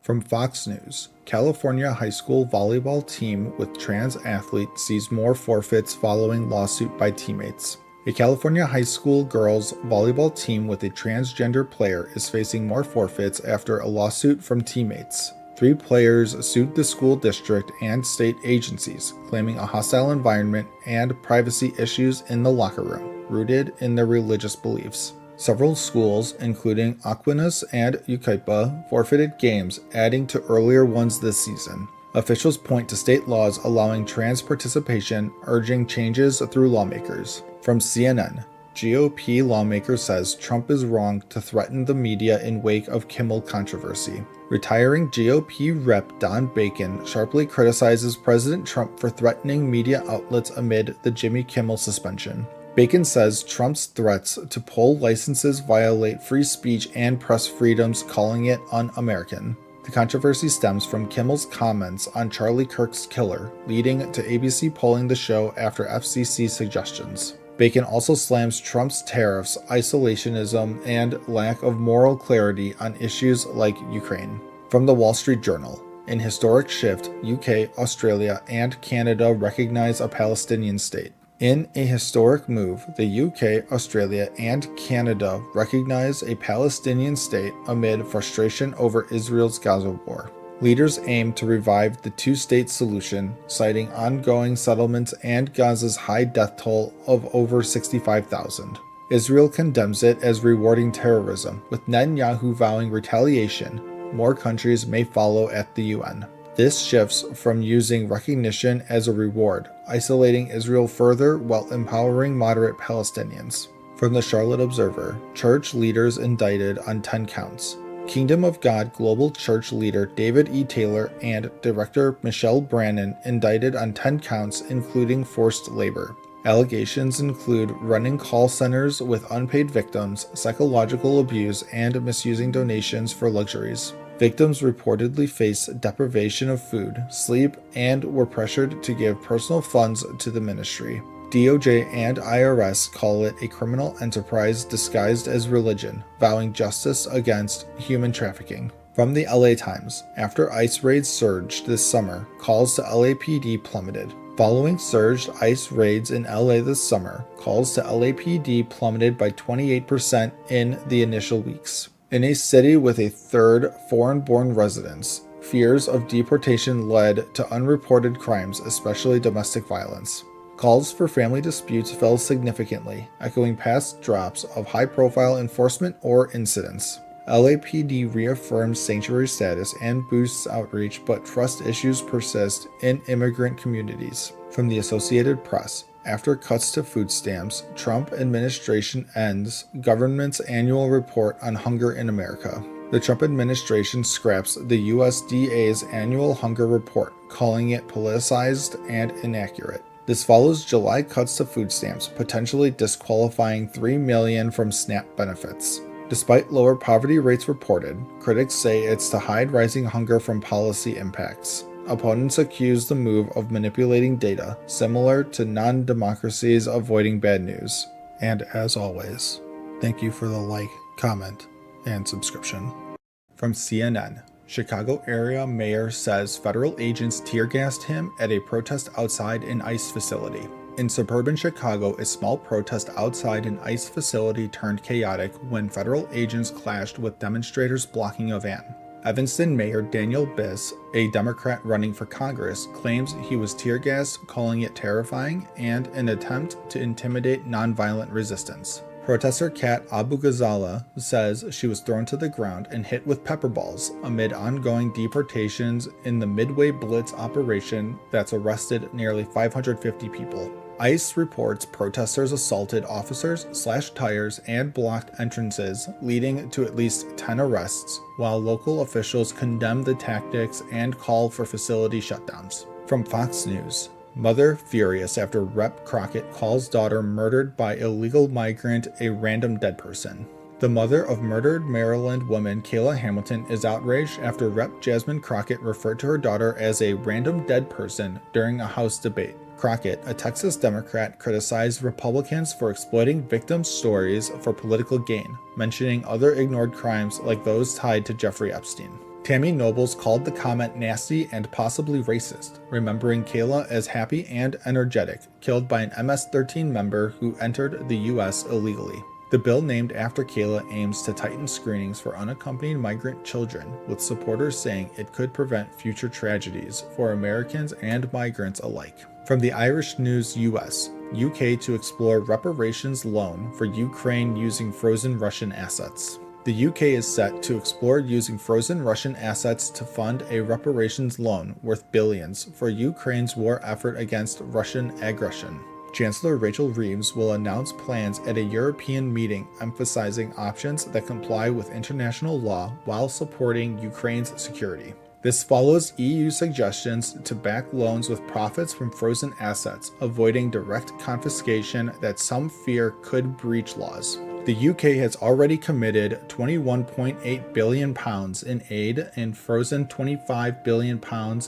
From Fox News, California high school volleyball team with trans athlete sees more forfeits following lawsuit by teammates. A California high school girls volleyball team with a transgender player is facing more forfeits after a lawsuit from teammates. 3 players sued the school district and state agencies, claiming a hostile environment and privacy issues in the locker room, rooted in their religious beliefs. Several schools, including Aquinas and Yucaipa, forfeited games, adding to earlier ones this season. Officials point to state laws allowing trans participation, urging changes through lawmakers. From CNN, GOP lawmaker says Trump is wrong to threaten the media in wake of Kimmel controversy. Retiring GOP Rep Don Bacon sharply criticizes President Trump for threatening media outlets amid the Jimmy Kimmel suspension. Bacon says Trump's threats to poll licenses violate free speech and press freedoms, calling it un-American. The controversy stems from Kimmel's comments on Charlie Kirk's killer, leading to ABC pulling the show after FCC suggestions. Bacon also slams Trump's tariffs, isolationism, and lack of moral clarity on issues like Ukraine. From the Wall Street Journal, in historic shift, UK, Australia, and Canada recognize a Palestinian state. In a historic move, the UK, Australia, and Canada recognize a Palestinian state amid frustration over Israel's Gaza war. Leaders aim to revive the two-state solution, citing ongoing settlements and Gaza's high death toll of over 65,000. Israel condemns it as rewarding terrorism, with Netanyahu vowing retaliation. More countries may follow at the UN. This shifts from using recognition as a reward, isolating Israel further while empowering moderate Palestinians. From the Charlotte Observer, church leaders indicted on 10 counts. Kingdom of God Global Church leader David E. Taylor and director Michelle Brannon indicted on 10 counts, including forced labor. Allegations include running call centers with unpaid victims, psychological abuse, and misusing donations for luxuries. Victims reportedly face deprivation of food, sleep, and were pressured to give personal funds to the ministry. DOJ and IRS call it a criminal enterprise disguised as religion, vowing justice against human trafficking. From the LA Times, after ICE raids surged this summer, calls to LAPD plummeted. Following surged ICE raids in LA this summer, calls to LAPD plummeted by 28% in the initial weeks. In a city with a third foreign-born residents, fears of deportation led to unreported crimes, especially domestic violence. Calls for family disputes fell significantly, echoing past drops of high-profile enforcement or incidents. LAPD reaffirms sanctuary status and boosts outreach, but trust issues persist in immigrant communities. From the Associated Press, after cuts to food stamps, Trump administration ends government's annual report on hunger in America. The Trump administration scraps the USDA's annual hunger report, calling it politicized and inaccurate. This follows July cuts to food stamps, potentially disqualifying 3 million from SNAP benefits. Despite lower poverty rates reported, critics say it's to hide rising hunger from policy impacts. Opponents accuse the move of manipulating data, similar to non-democracies avoiding bad news. And as always, thank you for the like, comment, and subscription. From CNN, Chicago area mayor says federal agents tear-gassed him at a protest outside an ICE facility. In suburban Chicago, a small protest outside an ICE facility turned chaotic when federal agents clashed with demonstrators blocking a van. Evanston Mayor Daniel Biss, a Democrat running for Congress, claims he was tear-gassed, calling it terrifying and an attempt to intimidate nonviolent resistance. Protester Kat Abu-Ghazala says she was thrown to the ground and hit with pepper balls amid ongoing deportations in the Midway Blitz operation that's arrested nearly 550 people. ICE reports protesters assaulted officers, slashed tires, and blocked entrances, leading to at least 10 arrests, while local officials condemned the tactics and called for facility shutdowns. From Fox News, mother furious after Rep. Crockett calls daughter murdered by illegal migrant a random dead person. The mother of murdered Maryland woman Kayla Hamilton is outraged after Rep. Jasmine Crockett referred to her daughter as a random dead person during a House debate. Crockett, a Texas Democrat, criticized Republicans for exploiting victims' stories for political gain, mentioning other ignored crimes like those tied to Jeffrey Epstein. Tammy Nobles called the comment nasty and possibly racist, remembering Kayla as happy and energetic, killed by an MS-13 member who entered the U.S. illegally. The bill named after Kayla aims to tighten screenings for unaccompanied migrant children, with supporters saying it could prevent future tragedies for Americans and migrants alike. From the Irish News US, UK to explore reparations loan for Ukraine using frozen Russian assets. The UK is set to explore using frozen Russian assets to fund a reparations loan worth billions for Ukraine's war effort against Russian aggression. Chancellor Rachel Reeves will announce plans at a European meeting emphasizing options that comply with international law while supporting Ukraine's security. This follows EU suggestions to back loans with profits from frozen assets, avoiding direct confiscation that some fear could breach laws. The UK has already committed £21.8 billion in aid and frozen £25 billion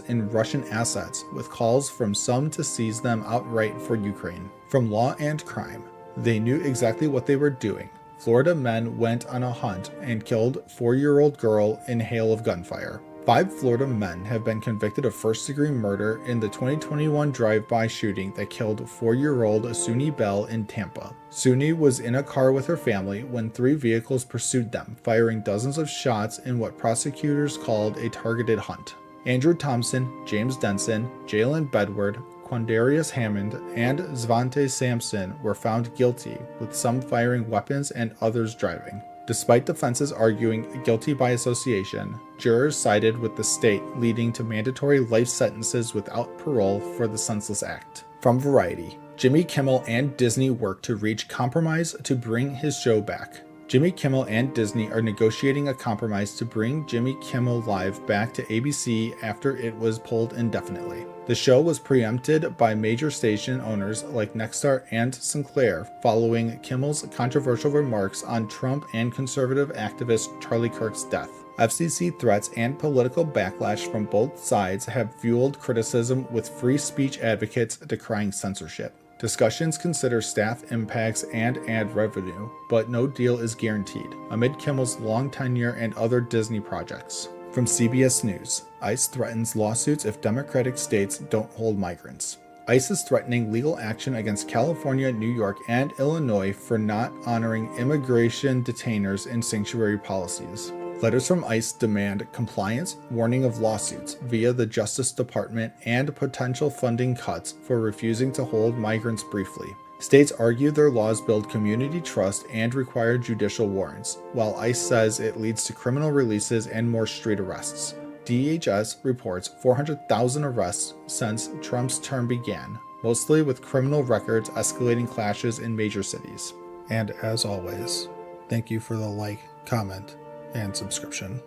in Russian assets, with calls from some to seize them outright for Ukraine. From Law and Crime, they knew exactly what they were doing. Florida men went on a hunt and killed 4-year-old girl in hail of gunfire. 5 Florida men have been convicted of first-degree murder in the 2021 drive-by shooting that killed 4-year-old Suni Bell in Tampa. Suni was in a car with her family when 3 vehicles pursued them, firing dozens of shots in what prosecutors called a targeted hunt. Andrew Thompson, James Denson, Jalen Bedward, Quandarius Hammond, and Zvante Sampson were found guilty, with some firing weapons and others driving. Despite defenses arguing guilty by association, jurors sided with the state, leading to mandatory life sentences without parole for the senseless act. From Variety, Jimmy Kimmel and Disney work to reach compromise to bring his show back. Jimmy Kimmel and Disney are negotiating a compromise to bring Jimmy Kimmel Live back to ABC after it was pulled indefinitely. The show was preempted by major station owners like Nexstar and Sinclair following Kimmel's controversial remarks on Trump and conservative activist Charlie Kirk's death. FCC threats and political backlash from both sides have fueled criticism, with free speech advocates decrying censorship. Discussions consider staff impacts and ad revenue, but no deal is guaranteed, amid Kimmel's long tenure and other Disney projects. From CBS News, ICE threatens lawsuits if Democratic states don't hold migrants. ICE is threatening legal action against California, New York, and Illinois for not honoring immigration detainers and sanctuary policies. Letters from ICE demand compliance, warning of lawsuits via the Justice Department, and potential funding cuts for refusing to hold migrants briefly. States argue their laws build community trust and require judicial warrants, while ICE says it leads to criminal releases and more street arrests. DHS reports 400,000 arrests since Trump's term began, mostly with criminal records escalating clashes in major cities. And as always, thank you for the like, comment, and subscription.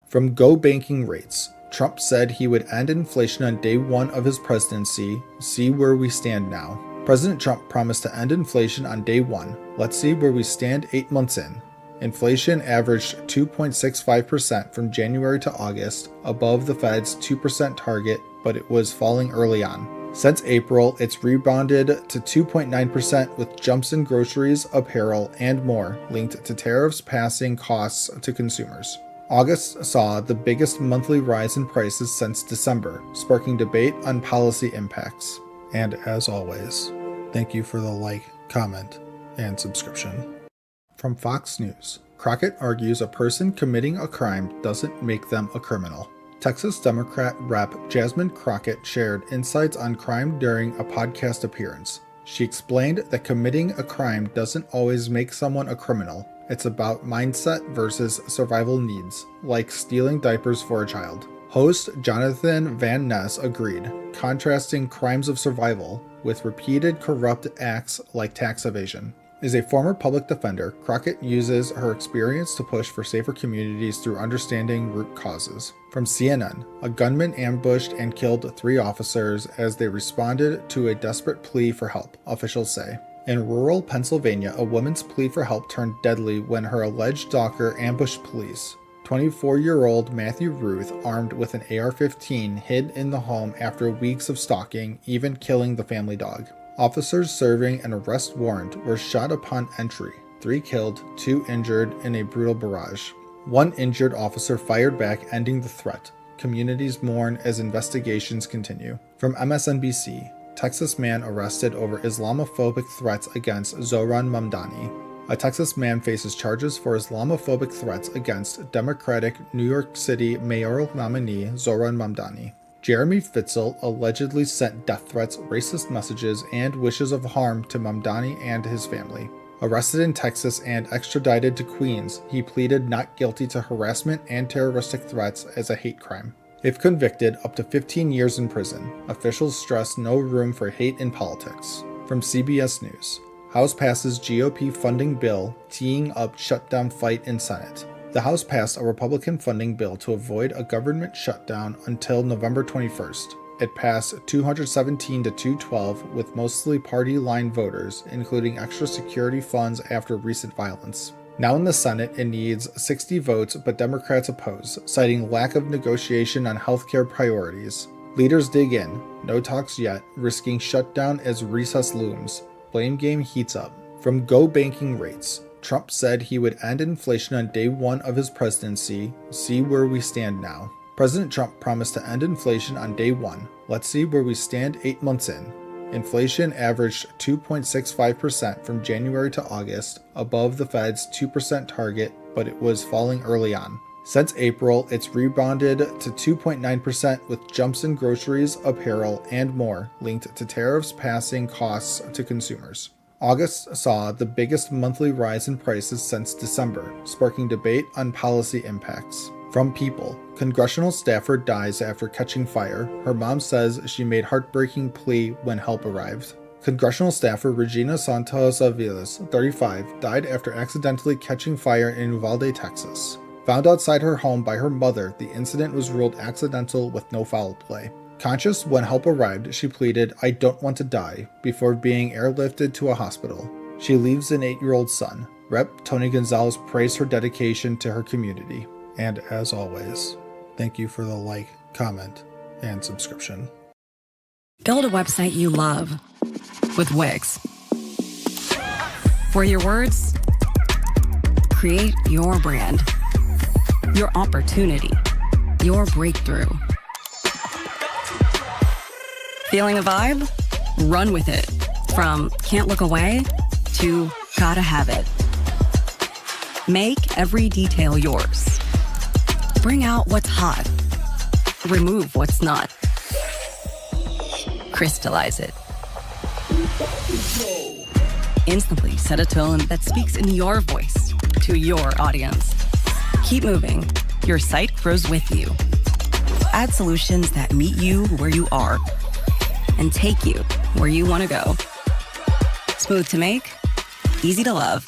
From Go Banking Rates, Trump said he would end inflation on day 1 of his presidency. See where we stand now. President Trump promised to end inflation on day 1. Let's see where we stand 8 months in. Inflation averaged 2.65% from January to August, above the Fed's 2% target, but it was falling early on. Since April, it's rebounded to 2.9% with jumps in groceries, apparel, and more, linked to tariffs passing costs to consumers. August saw the biggest monthly rise in prices since December, sparking debate on policy impacts. And as always, thank you for the like, comment, and subscription. From Fox News, Crockett argues a person committing a crime doesn't make them a criminal. Texas Democrat Rep. Jasmine Crockett shared insights on crime during a podcast appearance. She explained that committing a crime doesn't always make someone a criminal. It's about mindset versus survival needs, like stealing diapers for a child. Host Jonathan Van Ness agreed, contrasting crimes of survival with repeated corrupt acts like tax evasion. As a former public defender, Crockett uses her experience to push for safer communities through understanding root causes. From CNN, a gunman ambushed and killed 3 officers as they responded to a desperate plea for help, officials say. In rural Pennsylvania, a woman's plea for help turned deadly when her alleged stalker ambushed police. 24-year-old Matthew Ruth, armed with an AR-15, hid in the home after weeks of stalking, even killing the family dog. Officers serving an arrest warrant were shot upon entry, 3 killed, 2 injured in a brutal barrage. 1 injured officer fired back, ending the threat. Communities mourn as investigations continue. From MSNBC, Texas man arrested over Islamophobic threats against Zohran Mamdani. A Texas man faces charges for Islamophobic threats against Democratic New York City mayoral nominee Zohran Mamdani. Jeremy Fitzel allegedly sent death threats, racist messages, and wishes of harm to Mamdani and his family. Arrested in Texas and extradited to Queens, he pleaded not guilty to harassment and terroristic threats as a hate crime. If convicted, up to 15 years in prison. Officials stress no room for hate in politics. From CBS News, House passes GOP funding bill, teeing up shutdown fight in Senate. The House passed a Republican funding bill to avoid a government shutdown until November 21st. It passed 217 to 212 with mostly party-line voters, including extra security funds after recent violence. Now in the Senate, it needs 60 votes, but Democrats oppose, citing lack of negotiation on healthcare priorities. Leaders dig in, no talks yet, risking shutdown as recess looms. Blame game heats up. From Go Banking Rates, Trump said he would end inflation on day 1 of his presidency. See where we stand now. President Trump promised to end inflation on day 1. Let's see where we stand 8 months in. Inflation averaged 2.65% from January to August, above the Fed's 2% target, but it was falling early on. Since April, it's rebounded to 2.9% with jumps in groceries, apparel, and more, linked to tariffs passing costs to consumers. August saw the biggest monthly rise in prices since December, sparking debate on policy impacts. From People, congressional staffer dies after catching fire. Her mom says she made heartbreaking plea when help arrived. Congressional staffer Regina Santos Aviles, 35, died after accidentally catching fire in Uvalde, Texas. Found outside her home by her mother, the incident was ruled accidental with no foul play. Conscious when help arrived, she pleaded, "I don't want to die," before being airlifted to a hospital. She leaves an 8-year-old son. Rep. Tony Gonzalez praised her dedication to her community. And as always, thank you for the like, comment, and subscription. Build a website you love with Wix. For your words, create your brand, your opportunity, your breakthrough. Feeling a vibe? Run with it. From can't look away to gotta have it. Make every detail yours. Bring out what's hot. Remove what's not. Crystallize it. Instantly set a tone that speaks in your voice to your audience. Keep moving. Your site grows with you. Add solutions that meet you where you are and take you where you want to go. Smooth to make, easy to love.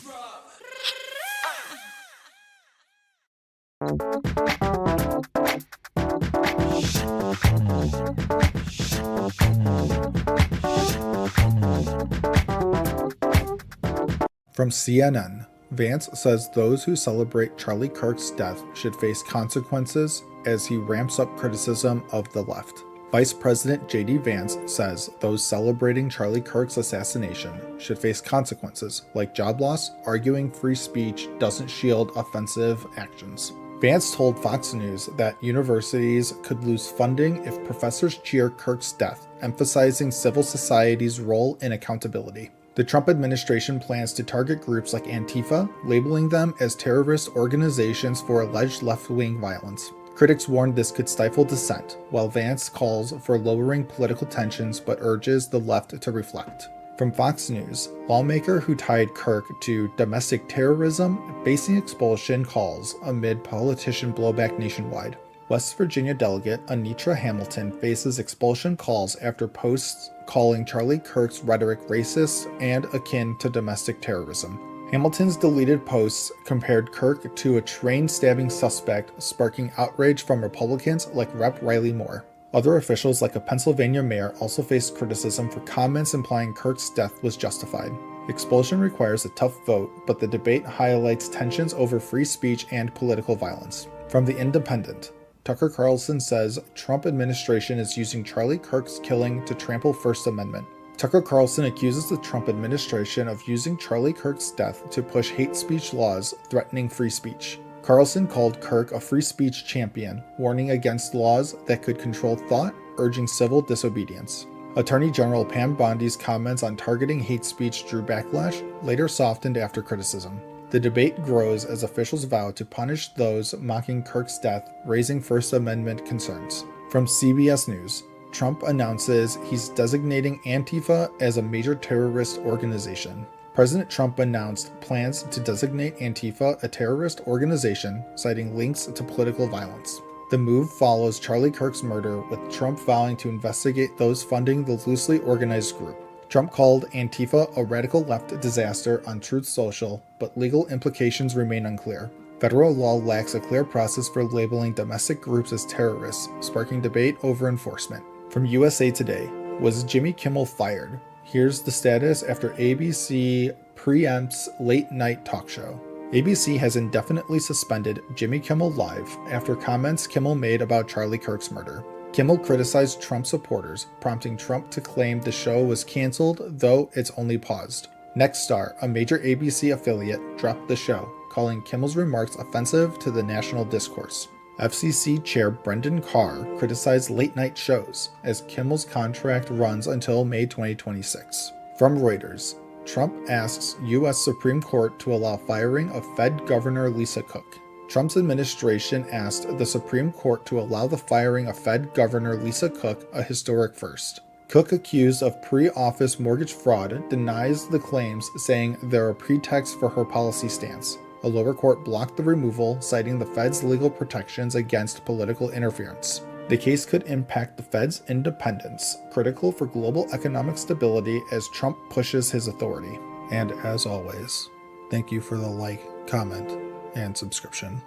From CNN, Vance says those who celebrate Charlie Kirk's death should face consequences as he ramps up criticism of the left. Vice President J.D. Vance says those celebrating Charlie Kirk's assassination should face consequences like job loss, arguing free speech doesn't shield offensive actions. Vance told Fox News that universities could lose funding if professors cheer Kirk's death, emphasizing civil society's role in accountability. The Trump administration plans to target groups like Antifa, labeling them as terrorist organizations for alleged left-wing violence. Critics warned this could stifle dissent, while Vance calls for lowering political tensions but urges the left to reflect. From Fox News, lawmaker who tied Kirk to domestic terrorism facing expulsion calls amid politician blowback nationwide. West Virginia delegate Anitra Hamilton faces expulsion calls after posts calling Charlie Kirk's rhetoric racist and akin to domestic terrorism. Hamilton's deleted posts compared Kirk to a train-stabbing suspect, sparking outrage from Republicans like Rep. Riley Moore. Other officials like a Pennsylvania mayor also faced criticism for comments implying Kirk's death was justified. Expulsion requires a tough vote, but the debate highlights tensions over free speech and political violence. From The Independent, Tucker Carlson says Trump administration is using Charlie Kirk's killing to trample First Amendment. Tucker Carlson accuses the Trump administration of using Charlie Kirk's death to push hate speech laws threatening free speech. Carlson called Kirk a free speech champion, warning against laws that could control thought, urging civil disobedience. Attorney General Pam Bondi's comments on targeting hate speech drew backlash, later softened after criticism. The debate grows as officials vow to punish those mocking Kirk's death, raising First Amendment concerns. From CBS News, Trump announces he's designating Antifa as a major terrorist organization. President Trump announced plans to designate Antifa a terrorist organization, citing links to political violence. The move follows Charlie Kirk's murder, with Trump vowing to investigate those funding the loosely organized group. Trump called Antifa a radical left disaster on Truth Social, but legal implications remain unclear. Federal law lacks a clear process for labeling domestic groups as terrorists, sparking debate over enforcement. From USA Today, was Jimmy Kimmel fired? Here's the status after ABC preempts late-night talk show. ABC has indefinitely suspended Jimmy Kimmel Live after comments Kimmel made about Charlie Kirk's murder. Kimmel criticized Trump supporters, prompting Trump to claim the show was canceled, though it's only paused. Nexstar, a major ABC affiliate, dropped the show, calling Kimmel's remarks offensive to the national discourse. FCC Chair Brendan Carr criticized late-night shows, as Kimmel's contract runs until May 2026. From Reuters, Trump asks U.S. Supreme Court to allow firing of Fed Governor Lisa Cook. Trump's administration asked the Supreme Court to allow the firing of Fed Governor Lisa Cook, a historic first. Cook, accused of pre-office mortgage fraud, denies the claims, saying they're a pretext for her policy stance. A lower court blocked the removal, citing the Fed's legal protections against political interference. The case could impact the Fed's independence, critical for global economic stability as Trump pushes his authority. And as always, thank you for the like, comment, and subscription.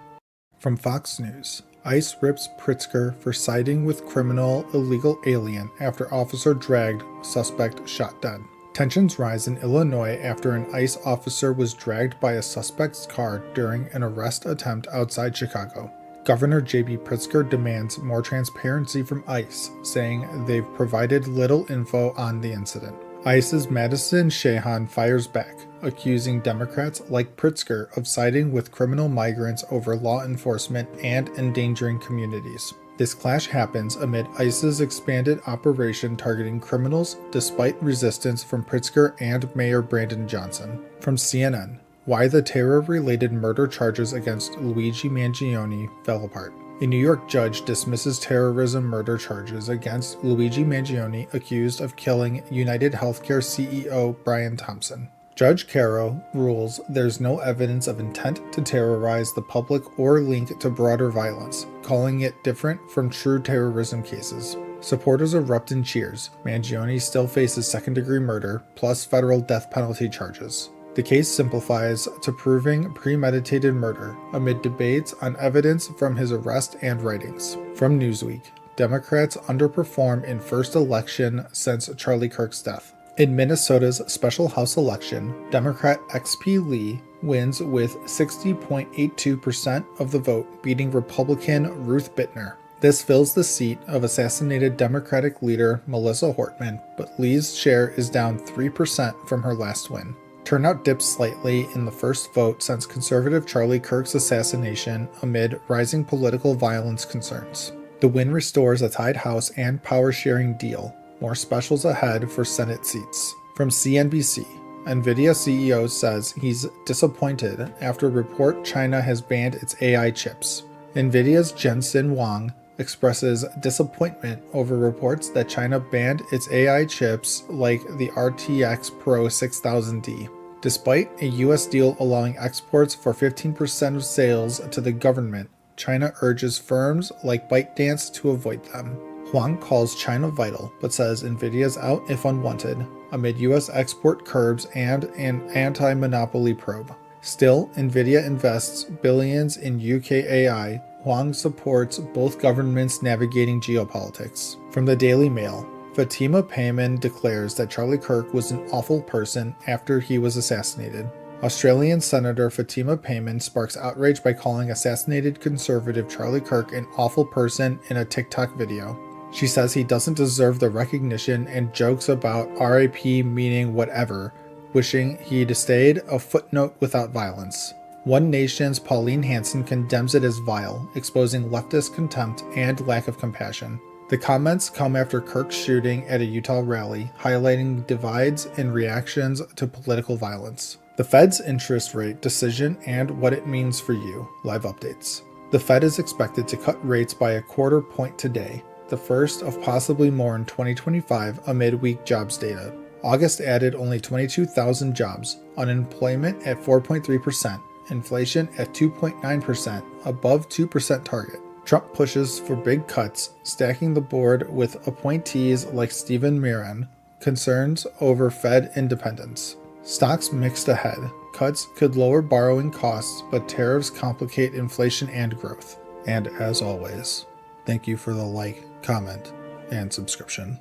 From Fox News, ICE rips Pritzker for siding with criminal illegal alien after officer dragged suspect shot dead. Tensions rise in Illinois after an ICE officer was dragged by a suspect's car during an arrest attempt outside Chicago. Governor J.B. Pritzker demands more transparency from ICE, saying they've provided little info on the incident. ICE's Madison Sheehan fires back, accusing Democrats like Pritzker of siding with criminal migrants over law enforcement and endangering communities. This clash happens amid ICE's expanded operation targeting criminals despite resistance from Pritzker and Mayor Brandon Johnson. From CNN, why the terror-related murder charges against Luigi Mangione fell apart. A New York judge dismisses terrorism murder charges against Luigi Mangione, accused of killing United Healthcare CEO Brian Thompson. Judge Caro rules there's no evidence of intent to terrorize the public or link to broader violence, calling it different from true terrorism cases. Supporters erupt in cheers. Mangione still faces second-degree murder, plus federal death penalty charges. The case simplifies to proving premeditated murder, amid debates on evidence from his arrest and writings. From Newsweek, Democrats underperform in first election since Charlie Kirk's death. In Minnesota's special House election, Democrat XP Lee wins with 60.82% of the vote, beating Republican Ruth Bittner. This fills the seat of assassinated Democratic leader Melissa Hortman, but Lee's share is down 3% from her last win. Turnout dipped slightly in the first vote since conservative Charlie Kirk's assassination amid rising political violence concerns. The win restores a tied House and power-sharing deal. More specials ahead for Senate seats. From CNBC, NVIDIA CEO says he's disappointed after report China has banned its AI chips. NVIDIA's Jensen Huang expresses disappointment over reports that China banned its AI chips like the RTX Pro 6000D. Despite a U.S. deal allowing exports for 15% of sales to the government, China urges firms like ByteDance to avoid them. Huang calls China vital, but says NVIDIA's out if unwanted, amid U.S. export curbs and an anti-monopoly probe. Still, NVIDIA invests billions in UK AI. Huang supports both governments navigating geopolitics. From the Daily Mail, Fatima Payman declares that Charlie Kirk was an awful person after he was assassinated. Australian Senator Fatima Payman sparks outrage by calling assassinated conservative Charlie Kirk an awful person in a TikTok video. She says he doesn't deserve the recognition and jokes about RIP meaning whatever, wishing he'd stayed a footnote without violence. One Nation's Pauline Hanson condemns it as vile, exposing leftist contempt and lack of compassion. The comments come after Kirk's shooting at a Utah rally, highlighting divides in reactions to political violence. The Fed's interest rate decision and what it means for you. Live updates. The Fed is expected to cut rates by a quarter point today, the first of possibly more in 2025 amid weak jobs data. August added only 22,000 jobs, unemployment at 4.3%, inflation at 2.9%, above 2% target. Trump pushes for big cuts, stacking the board with appointees like Stephen Miran, concerns over Fed independence. Stocks mixed ahead. Cuts could lower borrowing costs, but tariffs complicate inflation and growth. And as always, thank you for the like, comment, and subscription.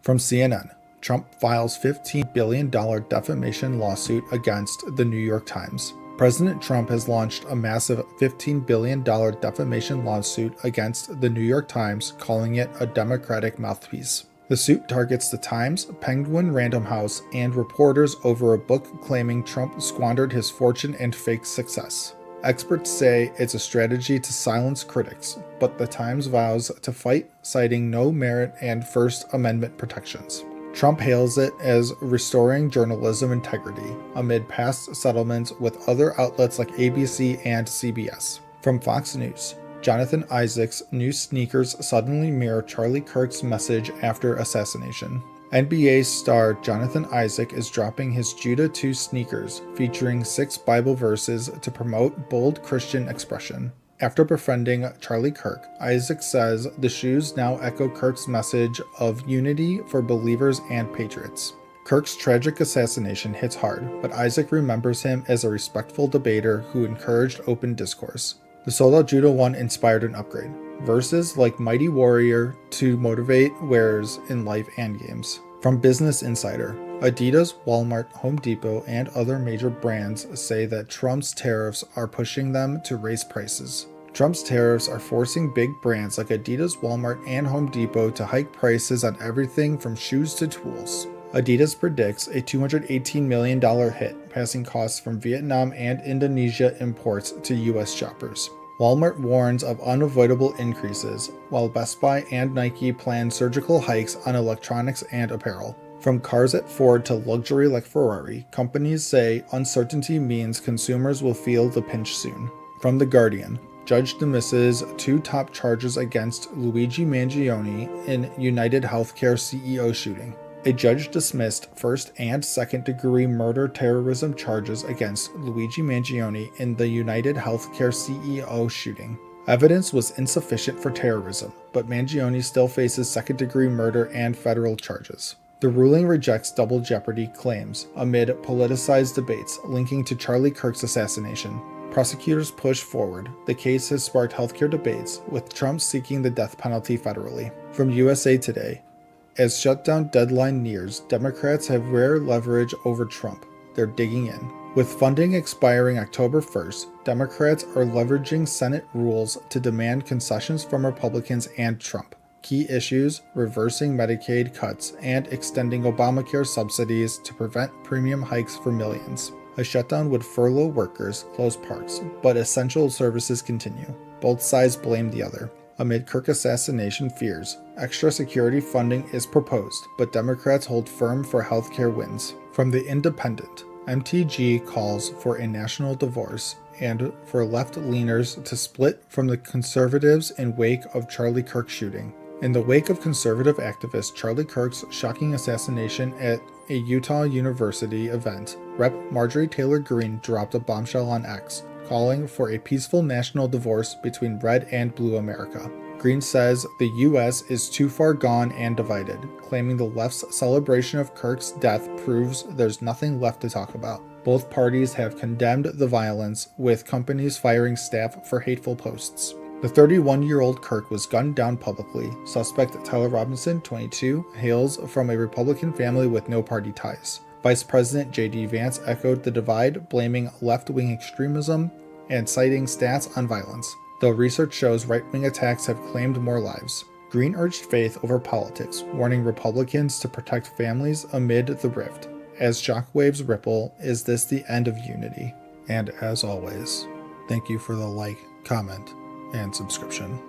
From CNN, Trump files $15 billion defamation lawsuit against the New York Times. President Trump has launched a massive $15 billion defamation lawsuit against the New York Times, calling it a Democratic mouthpiece. The suit targets the Times, Penguin Random House, and reporters over a book claiming Trump squandered his fortune and fake success. Experts say it's a strategy to silence critics, but the Times vows to fight, citing no merit and First Amendment protections. Trump hails it as restoring journalism integrity amid past settlements with other outlets like ABC and CBS. From Fox News, Jonathan Isaac's new sneakers suddenly mirror Charlie Kirk's message after assassination. NBA star Jonathan Isaac is dropping his Judah 2 sneakers, featuring 6 Bible verses to promote bold Christian expression. After befriending Charlie Kirk, Isaac says the shoes now echo Kirk's message of unity for believers and patriots. Kirk's tragic assassination hits hard, but Isaac remembers him as a respectful debater who encouraged open discourse. The sold-out Judah 1 inspired an upgrade. Verses like Mighty Warrior to motivate wearers in life and games. From Business Insider, Adidas, Walmart, Home Depot, and other major brands say that Trump's tariffs are pushing them to raise prices. Trump's tariffs are forcing big brands like Adidas, Walmart, and Home Depot to hike prices on everything from shoes to tools. Adidas predicts a $218 million hit, passing costs from Vietnam and Indonesia imports to U.S. shoppers. Walmart warns of unavoidable increases, while Best Buy and Nike plan surgical hikes on electronics and apparel. From cars at Ford to luxury like Ferrari, companies say uncertainty means consumers will feel the pinch soon. From The Guardian, judge dismisses 2 top charges against Luigi Mangione in United Healthcare CEO shooting. A judge dismissed first and second degree murder-terrorism charges against Luigi Mangione in the United Healthcare CEO shooting. Evidence was insufficient for terrorism, but Mangione still faces second-degree murder and federal charges. The ruling rejects double jeopardy claims amid politicized debates linking to Charlie Kirk's assassination. Prosecutors push forward. The case has sparked healthcare debates, with Trump seeking the death penalty federally. From USA Today, As shutdown deadline nears, Democrats have rare leverage over Trump. They're digging in. With funding expiring October 1st, Democrats are leveraging Senate rules to demand concessions from Republicans and Trump. Key issues: reversing Medicaid cuts and extending Obamacare subsidies to prevent premium hikes for millions. A shutdown would furlough workers, close parks, but essential services continue. Both sides blame the other. Amid Kirk assassination fears, extra security funding is proposed, but Democrats hold firm for healthcare wins. From The Independent, MTG calls for a national divorce and for left-leaners to split from the conservatives in wake of Charlie Kirk shooting. In the wake of conservative activist Charlie Kirk's shocking assassination at a Utah University event, Rep. Marjorie Taylor Greene dropped a bombshell on X, calling for a peaceful national divorce between red and blue America. Greene says the U.S. is too far gone and divided, claiming the left's celebration of Kirk's death proves there's nothing left to talk about. Both parties have condemned the violence, with companies firing staff for hateful posts. The 31-year-old Kirk was gunned down publicly. Suspect Tyler Robinson, 22, hails from a Republican family with no party ties. Vice President J.D. Vance echoed the divide, blaming left-wing extremism and citing stats on violence, though research shows right-wing attacks have claimed more lives. Greene urged faith over politics, warning Republicans to protect families amid the rift. As shockwaves ripple, is this the end of unity? And as always, thank you for the like, comment, and subscription.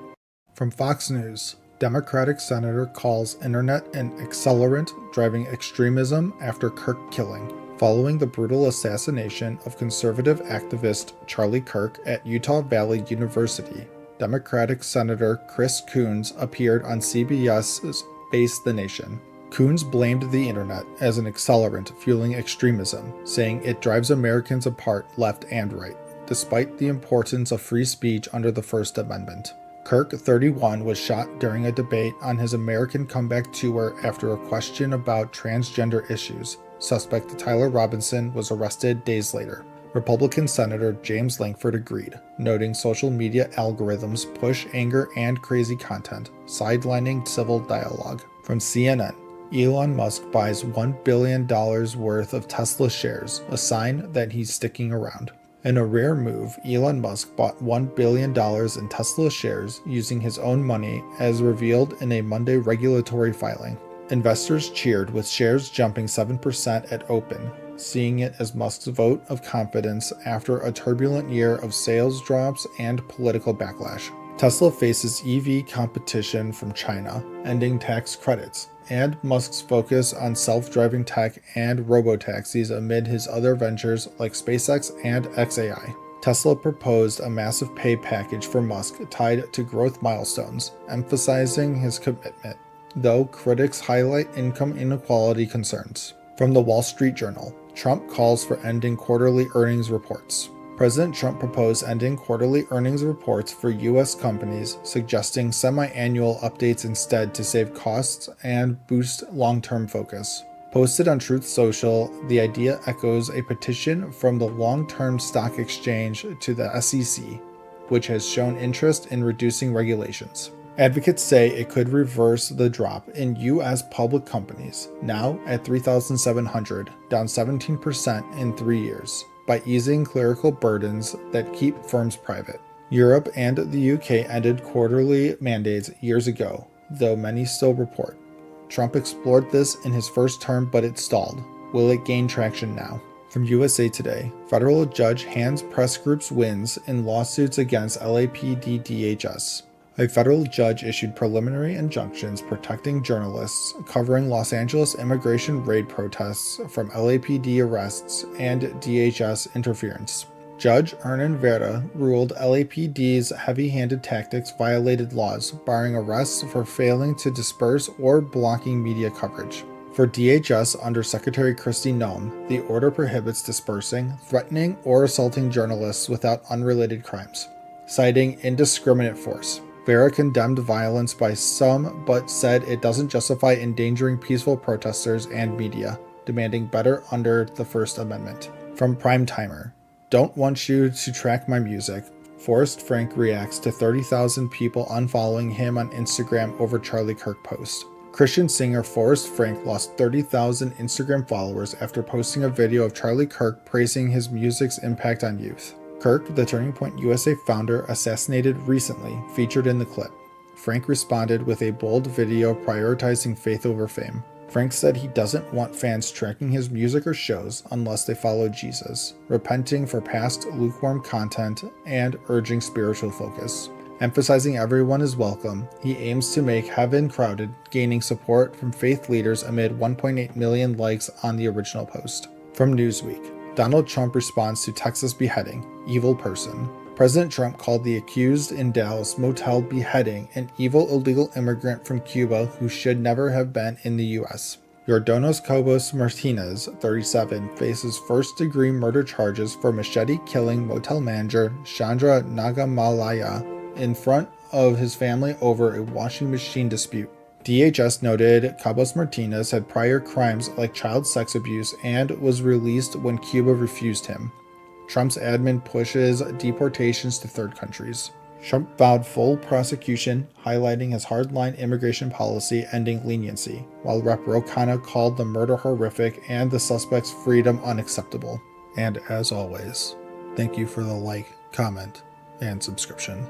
From Fox News, Democratic senator calls internet an accelerant driving extremism after Kirk killing. Following the brutal assassination of conservative activist Charlie Kirk at Utah Valley University, Democratic Senator Chris Coons appeared on CBS's Face the Nation. Coons blamed the internet as an accelerant fueling extremism, saying it drives Americans apart left and right, despite the importance of free speech under the First Amendment. Kirk, 31, was shot during a debate on his American Comeback Tour after a question about transgender issues. Suspect Tyler Robinson was arrested days later. Republican Senator James Lankford agreed, noting social media algorithms push anger and crazy content, sidelining civil dialogue. From CNN, Elon Musk buys $1 billion worth of Tesla shares, a sign that he's sticking around. In a rare move, Elon Musk bought $1 billion in Tesla shares using his own money, as revealed in a Monday regulatory filing. Investors cheered, with shares jumping 7% at open, seeing it as Musk's vote of confidence after a turbulent year of sales drops and political backlash. Tesla faces EV competition from China, ending tax credits, and Musk's focus on self-driving tech and robotaxis amid his other ventures like SpaceX and XAI. Tesla proposed a massive pay package for Musk tied to growth milestones, emphasizing his commitment, though critics highlight income inequality concerns. From the Wall Street Journal, Trump calls for ending quarterly earnings reports. President Trump proposed ending quarterly earnings reports for U.S. companies, suggesting semi-annual updates instead to save costs and boost long-term focus. Posted on Truth Social, the idea echoes a petition from the Long-Term Stock Exchange to the SEC, which has shown interest in reducing regulations. Advocates say it could reverse the drop in U.S. public companies, now at 3,700, down 17% in 3 years, by easing clerical burdens that keep firms private. Europe and the UK ended quarterly mandates years ago, though many still report. Trump explored this in his first term, but it stalled. Will it gain traction now? From USA Today, federal judge hands press groups wins in lawsuits against LAPD DHS. A federal judge issued preliminary injunctions protecting journalists covering Los Angeles immigration raid protests from LAPD arrests and DHS interference. Judge Hernan Vera ruled LAPD's heavy-handed tactics violated laws, barring arrests for failing to disperse or blocking media coverage. For DHS under Secretary Kristi Noem, the order prohibits dispersing, threatening, or assaulting journalists without unrelated crimes, citing indiscriminate force. Vera condemned violence by some, but said it doesn't justify endangering peaceful protesters and media, demanding better under the First Amendment. From Primetimer, don't want you to track my music. Forrest Frank reacts to 30,000 people unfollowing him on Instagram over Charlie Kirk post. Christian singer Forrest Frank lost 30,000 Instagram followers after posting a video of Charlie Kirk praising his music's impact on youth. Kirk, the Turning Point USA founder assassinated recently, featured in the clip. Frank responded with a bold video prioritizing faith over fame. Frank said he doesn't want fans tracking his music or shows unless they follow Jesus, repenting for past lukewarm content and urging spiritual focus. Emphasizing everyone is welcome, he aims to make heaven crowded, gaining support from faith leaders amid 1.8 million likes on the original post. From Newsweek, Donald Trump responds to Texas beheading, evil person. President Trump called the accused in Dallas motel beheading an evil illegal immigrant from Cuba who should never have been in the U.S. Yordanos Cobos Martinez, 37, faces first-degree murder charges for machete killing motel manager Chandra Nagamalaya in front of his family over a washing machine dispute. DHS noted Cobos Martinez had prior crimes like child sex abuse and was released when Cuba refused him. Trump's admin pushes deportations to third countries. Trump vowed full prosecution, highlighting his hardline immigration policy ending leniency, while Rep. Ro Khanna called the murder horrific and the suspect's freedom unacceptable. And as always, thank you for the like, comment, and subscription.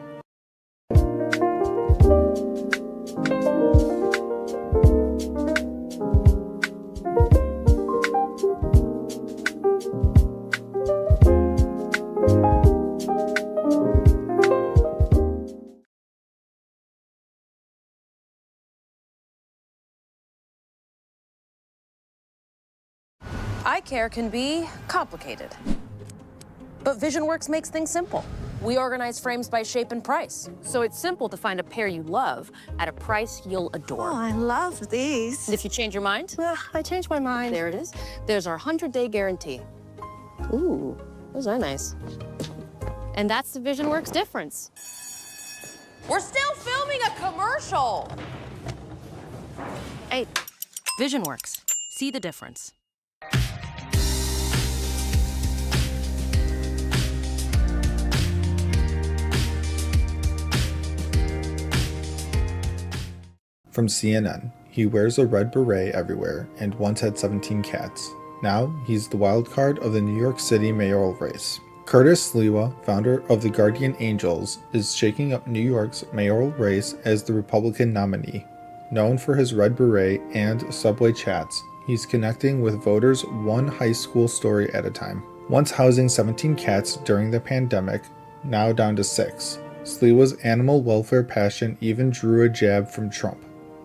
Eye care can be complicated, but VisionWorks makes things simple. We organize frames by shape and price, so it's simple to find a pair you love at a price you'll adore. Oh, I love these. And if you change your mind, I changed my mind. there it is. There's our 100-day guarantee. Ooh, those are nice. And that's the VisionWorks difference. We're still filming a commercial. Hey, VisionWorks. See the difference. From CNN, he wears a red beret everywhere and once had 17 cats. Now, he's the wild card of the New York City mayoral race. Curtis Sliwa, founder of the Guardian Angels, is shaking up New York's mayoral race as the Republican nominee. Known for his red beret and subway chats, he's connecting with voters one high school story at a time. Once housing 17 cats during the pandemic, now down to 6. Sliwa's animal welfare passion even drew a jab from Trump.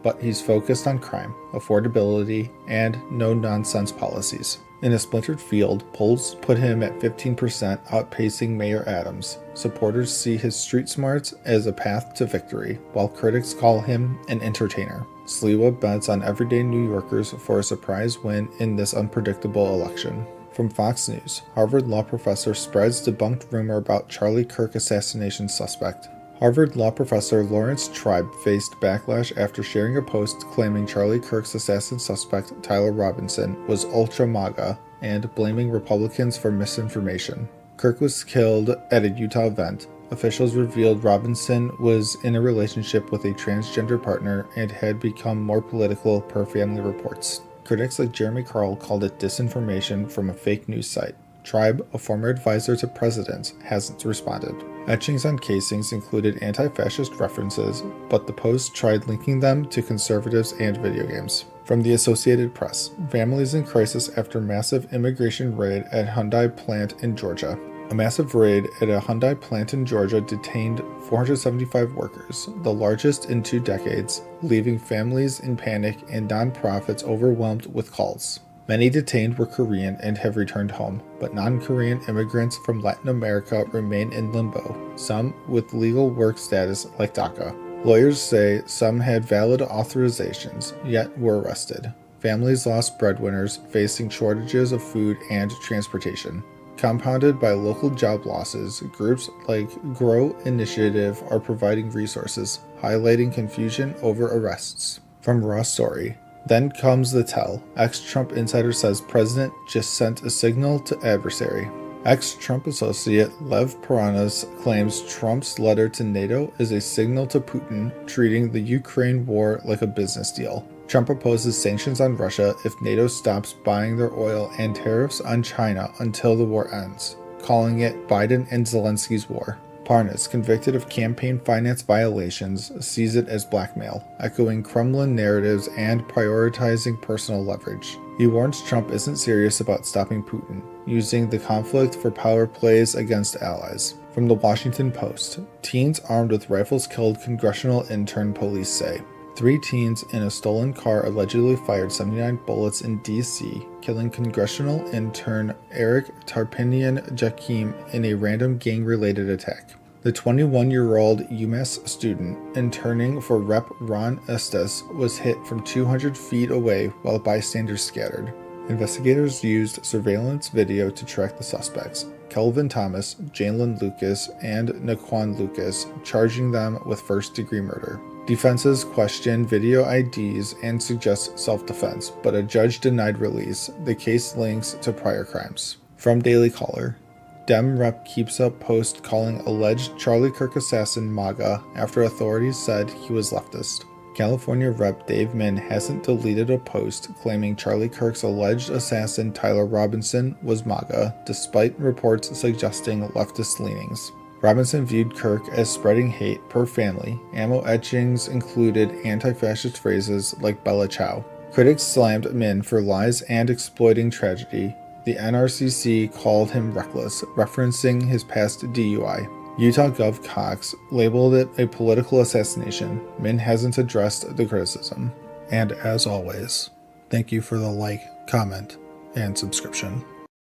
But he's focused on crime, affordability, and no-nonsense policies. In a splintered field, polls put him at 15%, outpacing Mayor Adams. Supporters see his street smarts as a path to victory, while critics call him an entertainer. Sliwa bets on everyday New Yorkers for a surprise win in this unpredictable election. From Fox News, Harvard law professor spreads debunked rumor about Charlie Kirk assassination suspect. Harvard law professor Lawrence Tribe faced backlash after sharing a post claiming Charlie Kirk's assassin suspect Tyler Robinson was ultra-MAGA and blaming Republicans for misinformation. Kirk was killed at a Utah event. Officials revealed Robinson was in a relationship with a transgender partner and had become more political per family reports. Critics like Jeremy Carl called it disinformation from a fake news site. Tribe, a former advisor to presidents, hasn't responded. Etchings on casings included anti-fascist references, but the post tried linking them to conservatives and video games. From the Associated Press, families in crisis after massive immigration raid at Hyundai plant in Georgia. A massive raid at a Hyundai plant in Georgia detained 475 workers, the largest in 2 decades, leaving families in panic and nonprofits overwhelmed with calls. Many detained were Korean and have returned home, but non-Korean immigrants from Latin America remain in limbo, some with legal work status like DACA. Lawyers say some had valid authorizations, yet were arrested. Families lost breadwinners, facing shortages of food and transportation. Compounded by local job losses, groups like Grow Initiative are providing resources, highlighting confusion over arrests. From Raw Story. Then comes the tell. Ex-Trump insider says president just sent a signal to adversary. Ex-Trump associate Lev Paranas claims Trump's letter to NATO is a signal to Putin, treating the Ukraine war like a business deal. Trump opposes sanctions on Russia if NATO stops buying their oil and tariffs on China until the war ends, calling it Biden and Zelensky's war. Parnas, convicted of campaign finance violations, sees it as blackmail, echoing Kremlin narratives and prioritizing personal leverage. He warns Trump isn't serious about stopping Putin, using the conflict for power plays against allies. From the Washington Post, teens armed with rifles killed congressional intern, police say. 3 teens in a stolen car allegedly fired 79 bullets in D.C., killing congressional intern Eric Tarpinian-Jakim in a random gang-related attack. The 21-year-old UMass student interning for Rep. Ron Estes was hit from 200 feet away while bystanders scattered. Investigators used surveillance video to track the suspects, Kelvin Thomas, Jalen Lucas, and Naquan Lucas, charging them with first-degree murder. Defenses question video IDs and suggest self-defense, but a judge denied release. The case links to prior crimes. From Daily Caller, Dem rep keeps up post calling alleged Charlie Kirk assassin MAGA after authorities said he was leftist. California Rep. Dave Min hasn't deleted a post claiming Charlie Kirk's alleged assassin Tyler Robinson was MAGA, despite reports suggesting leftist leanings. Robinson viewed Kirk as spreading hate per family. Ammo etchings included anti-fascist phrases like Bella Ciao. Critics slammed Min for lies and exploiting tragedy. The NRCC called him reckless, referencing his past DUI. Utah Gov Cox labeled it a political assassination. Min hasn't addressed the criticism. And as always, thank you for the like, comment, and subscription.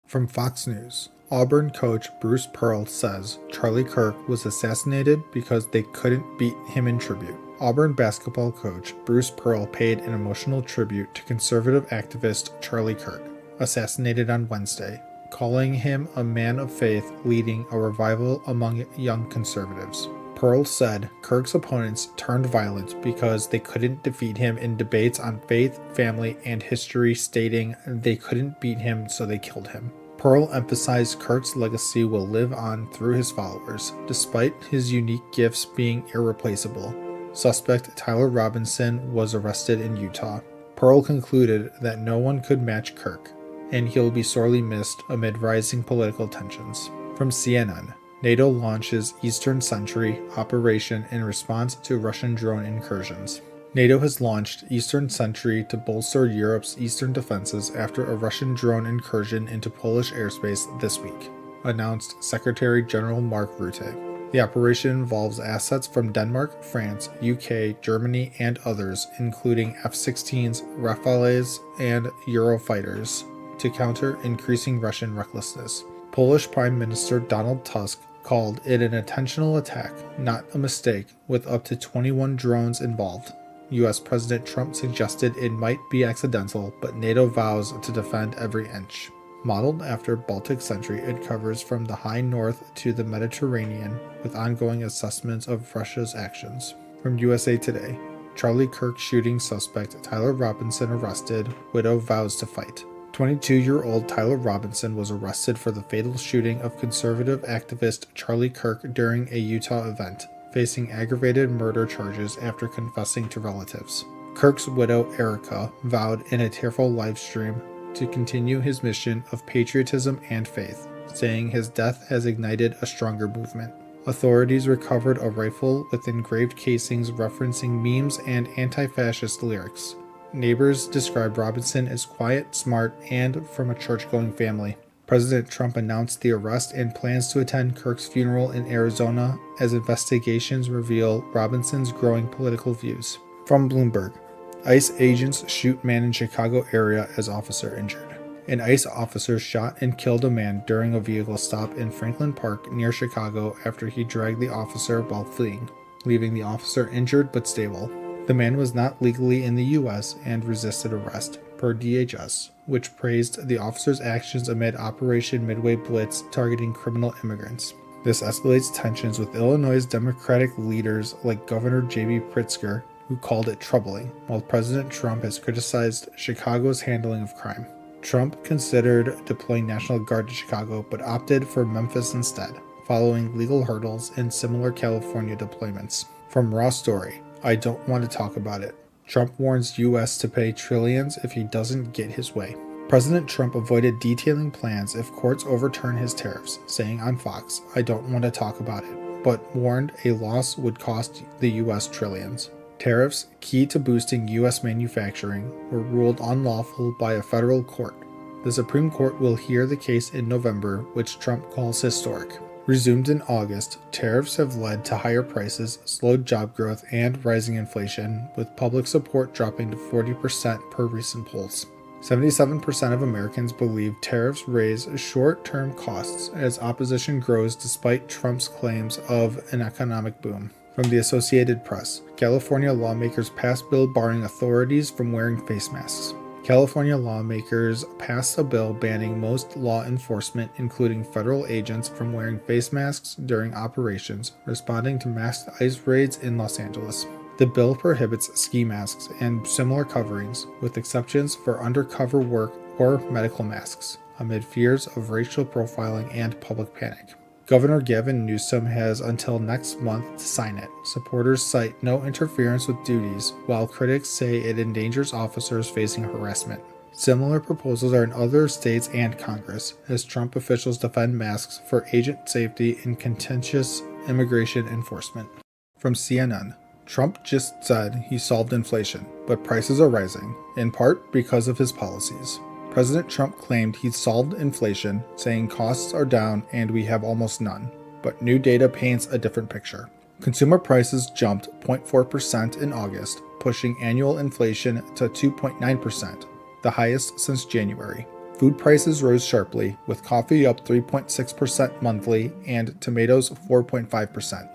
From Fox News, Auburn coach Bruce Pearl says Charlie Kirk was assassinated because they couldn't beat him in tribute. Auburn basketball coach Bruce Pearl paid an emotional tribute to conservative activist Charlie Kirk, assassinated on Wednesday, calling him a man of faith leading a revival among young conservatives. Pearl said Kirk's opponents turned violent because they couldn't defeat him in debates on faith, family, and history, stating they couldn't beat him, so they killed him. Pearl emphasized Kirk's legacy will live on through his followers, despite his unique gifts being irreplaceable. Suspect Tyler Robinson was arrested in Utah. Pearl concluded that no one could match Kirk, and he'll be sorely missed amid rising political tensions. From CNN, NATO launches Eastern Sentry operation in response to Russian drone incursions. NATO has launched Eastern Sentry to bolster Europe's eastern defenses after a Russian drone incursion into Polish airspace this week, announced Secretary General Mark Rutte. The operation involves assets from Denmark, France, UK, Germany, and others, including F-16s, Rafales, and Eurofighters, to counter increasing Russian recklessness. Polish Prime Minister Donald Tusk called it an intentional attack, not a mistake, with up to 21 drones involved. US President Trump suggested it might be accidental, but NATO vows to defend every inch. Modeled after Baltic Sentry, it covers from the high north to the Mediterranean, with ongoing assessments of Russia's actions. From USA Today, Charlie Kirk shooting suspect Tyler Robinson arrested, widow vows to fight. 22-year-old Tyler Robinson was arrested for the fatal shooting of conservative activist Charlie Kirk during a Utah event, facing aggravated murder charges after confessing to relatives. Kirk's widow, Erica, vowed in a tearful livestream to continue his mission of patriotism and faith, saying his death has ignited a stronger movement. Authorities recovered a rifle with engraved casings referencing memes and anti-fascist lyrics. Neighbors described Robinson as quiet, smart, and from a church-going family. President Trump announced the arrest and plans to attend Kirk's funeral in Arizona as investigations reveal Robinson's growing political views. From Bloomberg, ICE agents shoot man in Chicago area as officer injured. An ICE officer shot and killed a man during a vehicle stop in Franklin Park near Chicago after he dragged the officer while fleeing, leaving the officer injured but stable. The man was not legally in the U.S. and resisted arrest, per DHS, which praised the officer's actions amid Operation Midway Blitz targeting criminal immigrants. This escalates tensions with Illinois' Democratic leaders like Governor J.B. Pritzker, who called it troubling, while President Trump has criticized Chicago's handling of crime. Trump considered deploying National Guard to Chicago, but opted for Memphis instead, following legal hurdles and similar California deployments. From Raw Story, I don't want to talk about it. Trump warns U.S. to pay trillions if he doesn't get his way. President Trump avoided detailing plans if courts overturn his tariffs, saying on Fox, "I don't want to talk about it," but warned a loss would cost the U.S. trillions. Tariffs, key to boosting U.S. manufacturing, were ruled unlawful by a federal court. The Supreme Court will hear the case in November, which Trump calls historic. Resumed in August, tariffs have led to higher prices, slowed job growth, and rising inflation, with public support dropping to 40% per recent polls. 77% of Americans believe tariffs raise short-term costs as opposition grows despite Trump's claims of an economic boom. From the Associated Press, California lawmakers passed bill barring authorities from wearing face masks. California lawmakers passed a bill banning most law enforcement, including federal agents, from wearing face masks during operations, responding to masked ICE raids in Los Angeles. The bill prohibits ski masks and similar coverings, with exceptions for undercover work or medical masks, amid fears of racial profiling and public panic. Governor Gavin Newsom has until next month to sign it. Supporters cite no interference with duties, while critics say it endangers officers facing harassment. Similar proposals are in other states and Congress, as Trump officials defend masks for agent safety in contentious immigration enforcement. From CNN, Trump just said he solved inflation, but prices are rising, in part because of his policies. President Trump claimed he'd solved inflation, saying costs are down and we have almost none. But new data paints a different picture. Consumer prices jumped 0.4% in August, pushing annual inflation to 2.9%, the highest since January. Food prices rose sharply, with coffee up 3.6% monthly and tomatoes 4.5%,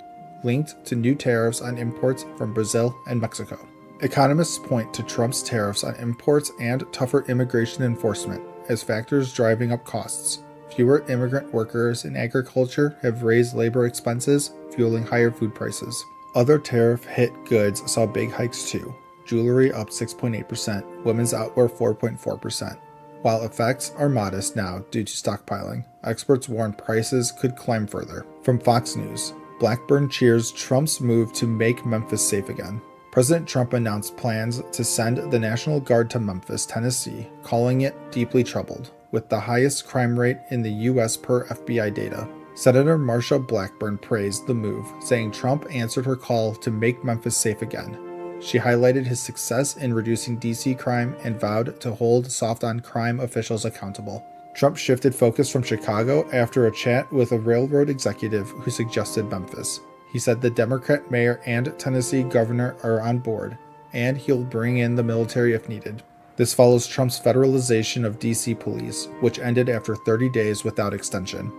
linked to new tariffs on imports from Brazil and Mexico. Economists point to Trump's tariffs on imports and tougher immigration enforcement as factors driving up costs. Fewer immigrant workers in agriculture have raised labor expenses, fueling higher food prices. Other tariff-hit goods saw big hikes too. Jewelry up 6.8%, women's outwear 4.4%. While effects are modest now due to stockpiling, experts warn prices could climb further. From Fox News, Blackburn cheers Trump's move to make Memphis safe again. President Trump announced plans to send the National Guard to Memphis, Tennessee, calling it deeply troubled, with the highest crime rate in the U.S. per FBI data. Senator Marsha Blackburn praised the move, saying Trump answered her call to make Memphis safe again. She highlighted his success in reducing D.C. crime and vowed to hold soft-on-crime officials accountable. Trump shifted focus from Chicago after a chat with a railroad executive who suggested Memphis. He said the Democrat mayor and Tennessee governor are on board, and he'll bring in the military if needed. This follows Trump's federalization of D.C. police, which ended after 30 days without extension.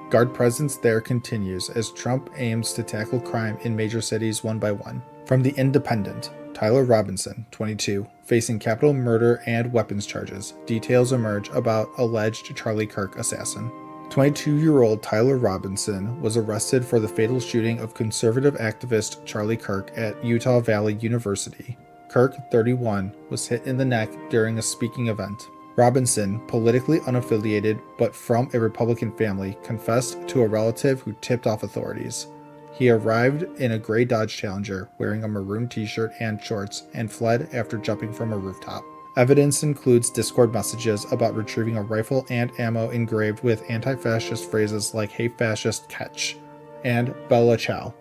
Guard presence there continues as Trump aims to tackle crime in major cities one by one. From The Independent, Tyler Robinson, 22, facing capital murder and weapons charges. Details emerge about alleged Charlie Kirk assassin. 22-year-old Tyler Robinson was arrested for the fatal shooting of conservative activist Charlie Kirk at Utah Valley University. Kirk, 31, was hit in the neck during a speaking event. Robinson, politically unaffiliated but from a Republican family, confessed to a relative who tipped off authorities. He arrived in a gray Dodge Challenger, wearing a maroon t-shirt and shorts, and fled after jumping from a rooftop. Evidence includes Discord messages about retrieving a rifle and ammo engraved with anti-fascist phrases like "Hey fascist, catch" and "Bella Ciao."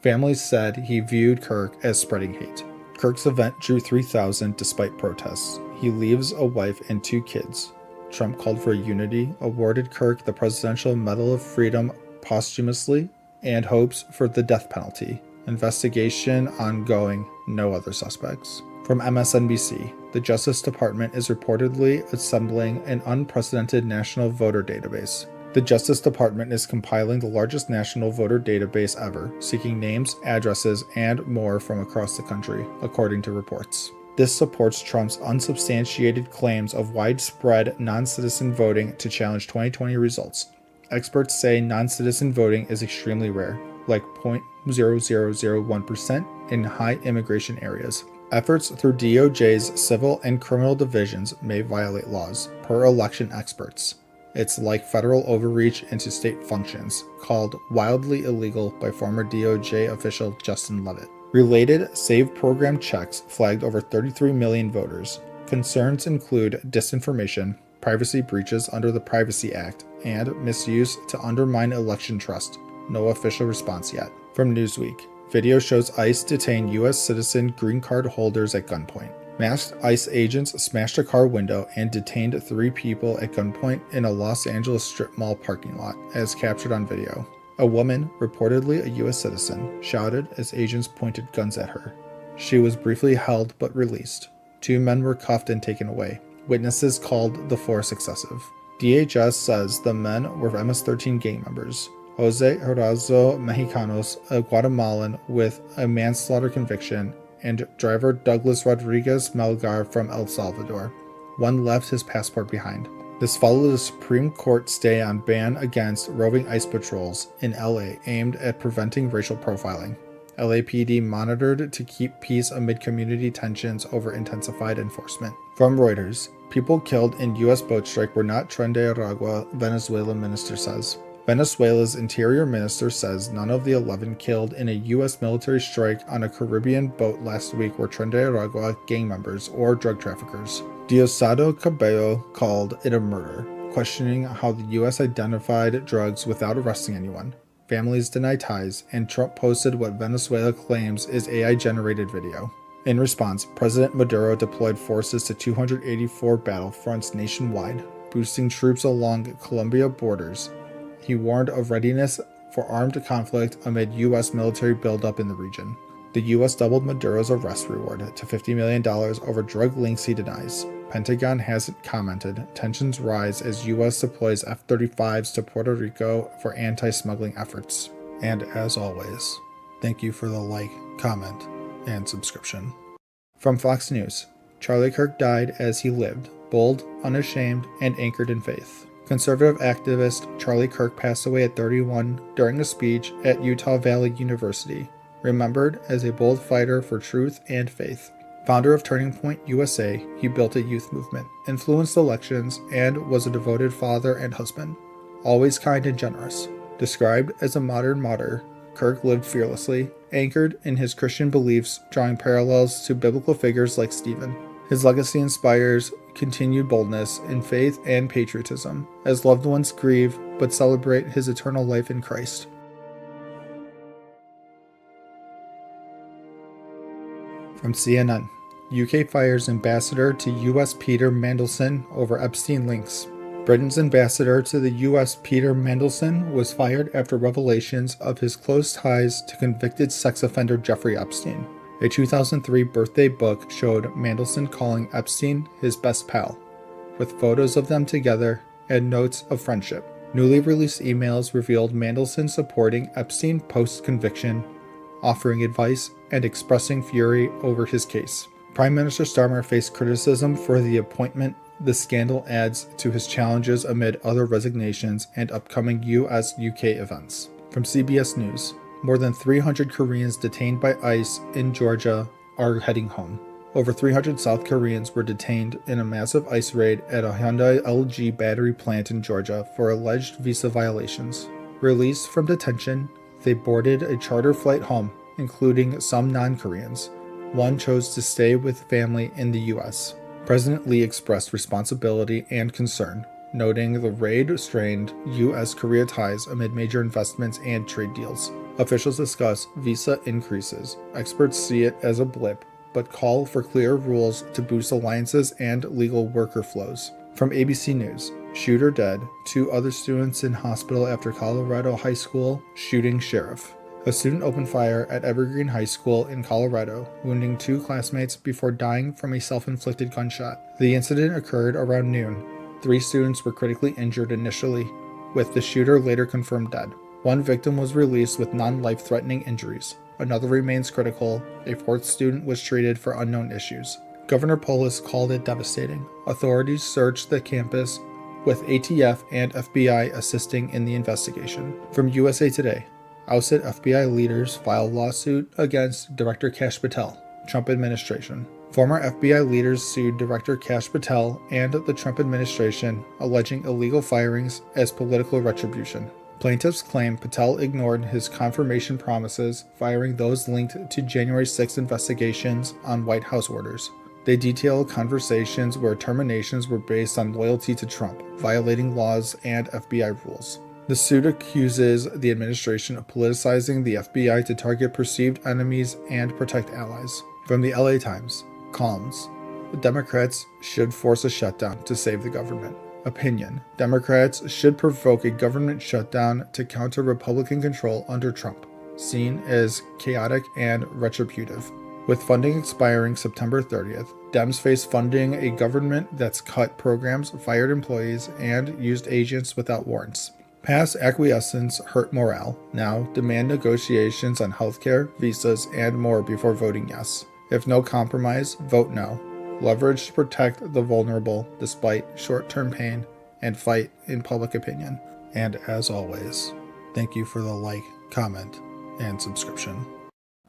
Families said he viewed Kirk as spreading hate. Kirk's event drew 3,000 despite protests. He leaves a wife and 2 kids. Trump called for unity, awarded Kirk the Presidential Medal of Freedom posthumously, and hopes for the death penalty. Investigation ongoing, no other suspects. From MSNBC, the Justice Department is reportedly assembling an unprecedented national voter database. The Justice Department is compiling the largest national voter database ever, seeking names, addresses, and more from across the country, according to reports. This supports Trump's unsubstantiated claims of widespread non-citizen voting to challenge 2020 results. Experts say non-citizen voting is extremely rare, like 0.0001% in high immigration areas. Efforts through DOJ's civil and criminal divisions may violate laws, per election experts. It's like federal overreach into state functions, called wildly illegal by former DOJ official Justin Levitt. Related Save Program checks flagged over 33 million voters. Concerns include disinformation, privacy breaches under the Privacy Act, and misuse to undermine election trust. No official response yet. From Newsweek, video shows ICE detain U.S. citizen green card holders at gunpoint. Masked ICE agents smashed a car window and detained 3 people at gunpoint in a Los Angeles strip mall parking lot, as captured on video. A woman, reportedly a U.S. citizen, shouted as agents pointed guns at her. She was briefly held but released. 2 men were cuffed and taken away. Witnesses called the force excessive. DHS says the men were MS-13 gang members. Jose Horacio Mexicanos, a Guatemalan with a manslaughter conviction, and driver Douglas Rodriguez Melgar from El Salvador. One left his passport behind. This followed a Supreme Court stay on ban against roving ICE patrols in LA aimed at preventing racial profiling. LAPD monitored to keep peace amid community tensions over intensified enforcement. From Reuters, people killed in U.S. boat strike were not Tren de Aragua, Venezuela minister says. Venezuela's interior minister says none of the 11 killed in a U.S. military strike on a Caribbean boat last week were Tren de Aragua gang members or drug traffickers. Diosdado Cabello called it a murder, questioning how the U.S. identified drugs without arresting anyone. Families deny ties, and Trump posted what Venezuela claims is AI-generated video. In response, President Maduro deployed forces to 284 battlefronts nationwide, boosting troops along Colombia borders. He warned of readiness for armed conflict amid U.S. military buildup in the region. The U.S. doubled Maduro's arrest reward to $50 million over drug links he denies. Pentagon hasn't commented. Tensions rise as U.S. deploys F-35s to Puerto Rico for anti-smuggling efforts. And as always, thank you for the like, comment, and subscription. From Fox News, Charlie Kirk died as he lived, bold, unashamed, and anchored in faith. Conservative activist Charlie Kirk passed away at 31 during a speech at Utah Valley University, remembered as a bold fighter for truth and faith. Founder of Turning Point USA, he built a youth movement, influenced elections, and was a devoted father and husband. Always kind and generous. Described as a modern martyr, Kirk lived fearlessly, anchored in his Christian beliefs, drawing parallels to biblical figures like Stephen. His legacy inspires continued boldness in faith and patriotism, as loved ones grieve but celebrate his eternal life in Christ. From CNN, UK fires ambassador to US Peter Mandelson over Epstein links. Britain's ambassador to the US Peter Mandelson was fired after revelations of his close ties to convicted sex offender Jeffrey Epstein. A 2003 birthday book showed Mandelson calling Epstein his best pal, with photos of them together and notes of friendship. Newly released emails revealed Mandelson supporting Epstein post-conviction, offering advice, and expressing fury over his case. Prime Minister Starmer faced criticism for the appointment. The scandal adds to his challenges amid other resignations and upcoming US-UK events. From CBS News, more than 300 Koreans detained by ICE in Georgia are heading home. Over 300 South Koreans were detained in a massive ICE raid at a Hyundai LG battery plant in Georgia for alleged visa violations. Released from detention, they boarded a charter flight home, including some non-Koreans. One chose to stay with family in the U.S. President Lee expressed responsibility and concern, noting the raid strained U.S.-Korea ties amid major investments and trade deals. Officials discuss visa increases. Experts see it as a blip, but call for clear rules to boost alliances and legal worker flows. From ABC News, shooter dead, 2 other students in hospital after Colorado high school shooting sheriff. A student opened fire at Evergreen High School in Colorado, wounding 2 classmates before dying from a self-inflicted gunshot. The incident occurred around noon. 3 students were critically injured initially, with the shooter later confirmed dead. 1 victim was released with non-life-threatening injuries. Another remains critical. A 4th student was treated for unknown issues. Governor Polis called it devastating. Authorities searched the campus, with ATF and FBI assisting in the investigation. From USA Today, ousted FBI leaders file lawsuit against Director Kash Patel, Trump administration. Former FBI leaders sued Director Kash Patel and the Trump administration, alleging illegal firings as political retribution. Plaintiffs claim Patel ignored his confirmation promises, firing those linked to January 6 investigations on White House orders. They detail conversations where terminations were based on loyalty to Trump, violating laws and FBI rules. The suit accuses the administration of politicizing the FBI to target perceived enemies and protect allies. From the LA Times, Calms. The Democrats should force a shutdown to save the government. Opinion. Democrats should provoke a government shutdown to counter Republican control under Trump, seen as chaotic and retributive. With funding expiring September 30th, Dems face funding a government that's cut programs, fired employees, and used agents without warrants. Past acquiescence hurt morale. Now demand negotiations on healthcare, visas, and more before voting yes. If no compromise, vote no. Leverage to protect the vulnerable despite short-term pain, and fight in public opinion. And as always, thank you for the like, comment, and subscription.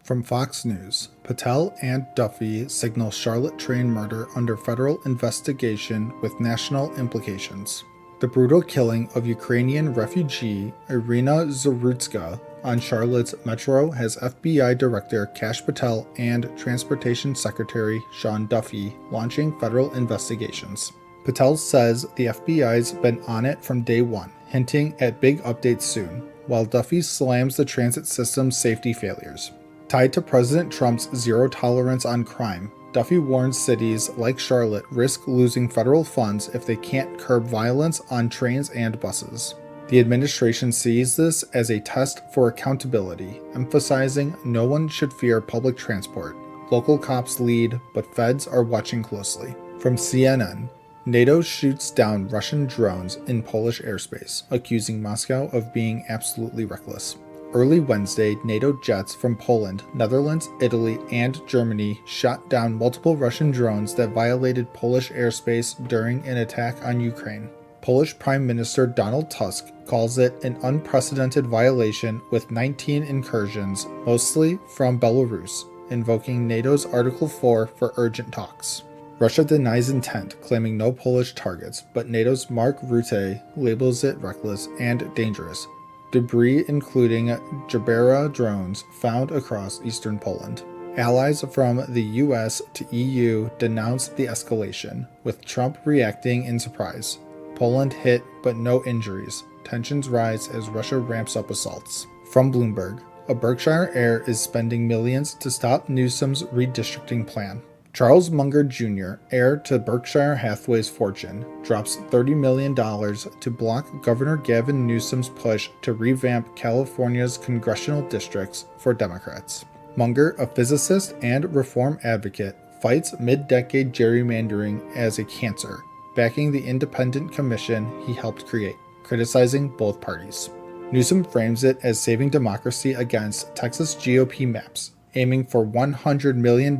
From Fox News, Patel and Duffy signal Charlotte train murder under federal investigation with national implications. The brutal killing of Ukrainian refugee Irina Zarutska on Charlotte's metro has FBI Director Kash Patel and Transportation Secretary Sean Duffy launching federal investigations. Patel says the FBI's been on it from day one, hinting at big updates soon, while Duffy slams the transit system's safety failures. Tied to President Trump's zero tolerance on crime, Duffy warns cities like Charlotte risk losing federal funds if they can't curb violence on trains and buses. The administration sees this as a test for accountability, emphasizing no one should fear public transport. Local cops lead, but feds are watching closely. From CNN, NATO shoots down Russian drones in Polish airspace, accusing Moscow of being absolutely reckless. Early Wednesday, NATO jets from Poland, Netherlands, Italy, and Germany shot down multiple Russian drones that violated Polish airspace during an attack on Ukraine. Polish Prime Minister Donald Tusk calls it an unprecedented violation with 19 incursions, mostly from Belarus, invoking NATO's Article 4 for urgent talks. Russia denies intent, claiming no Polish targets, but NATO's Mark Rutte labels it reckless and dangerous. Debris including Jabera drones found across eastern Poland. Allies from the US to EU denounced the escalation, with Trump reacting in surprise. Poland hit, but no injuries. Tensions rise as Russia ramps up assaults. From Bloomberg, a Berkshire heir is spending millions to stop Newsom's redistricting plan. Charles Munger Jr., heir to Berkshire Hathaway's fortune, drops $30 million to block Governor Gavin Newsom's push to revamp California's congressional districts for Democrats. Munger, a physicist and reform advocate, fights mid-decade gerrymandering as a cancer, backing the independent commission he helped create, criticizing both parties. Newsom frames it as saving democracy against Texas GOP maps, aiming for $100 million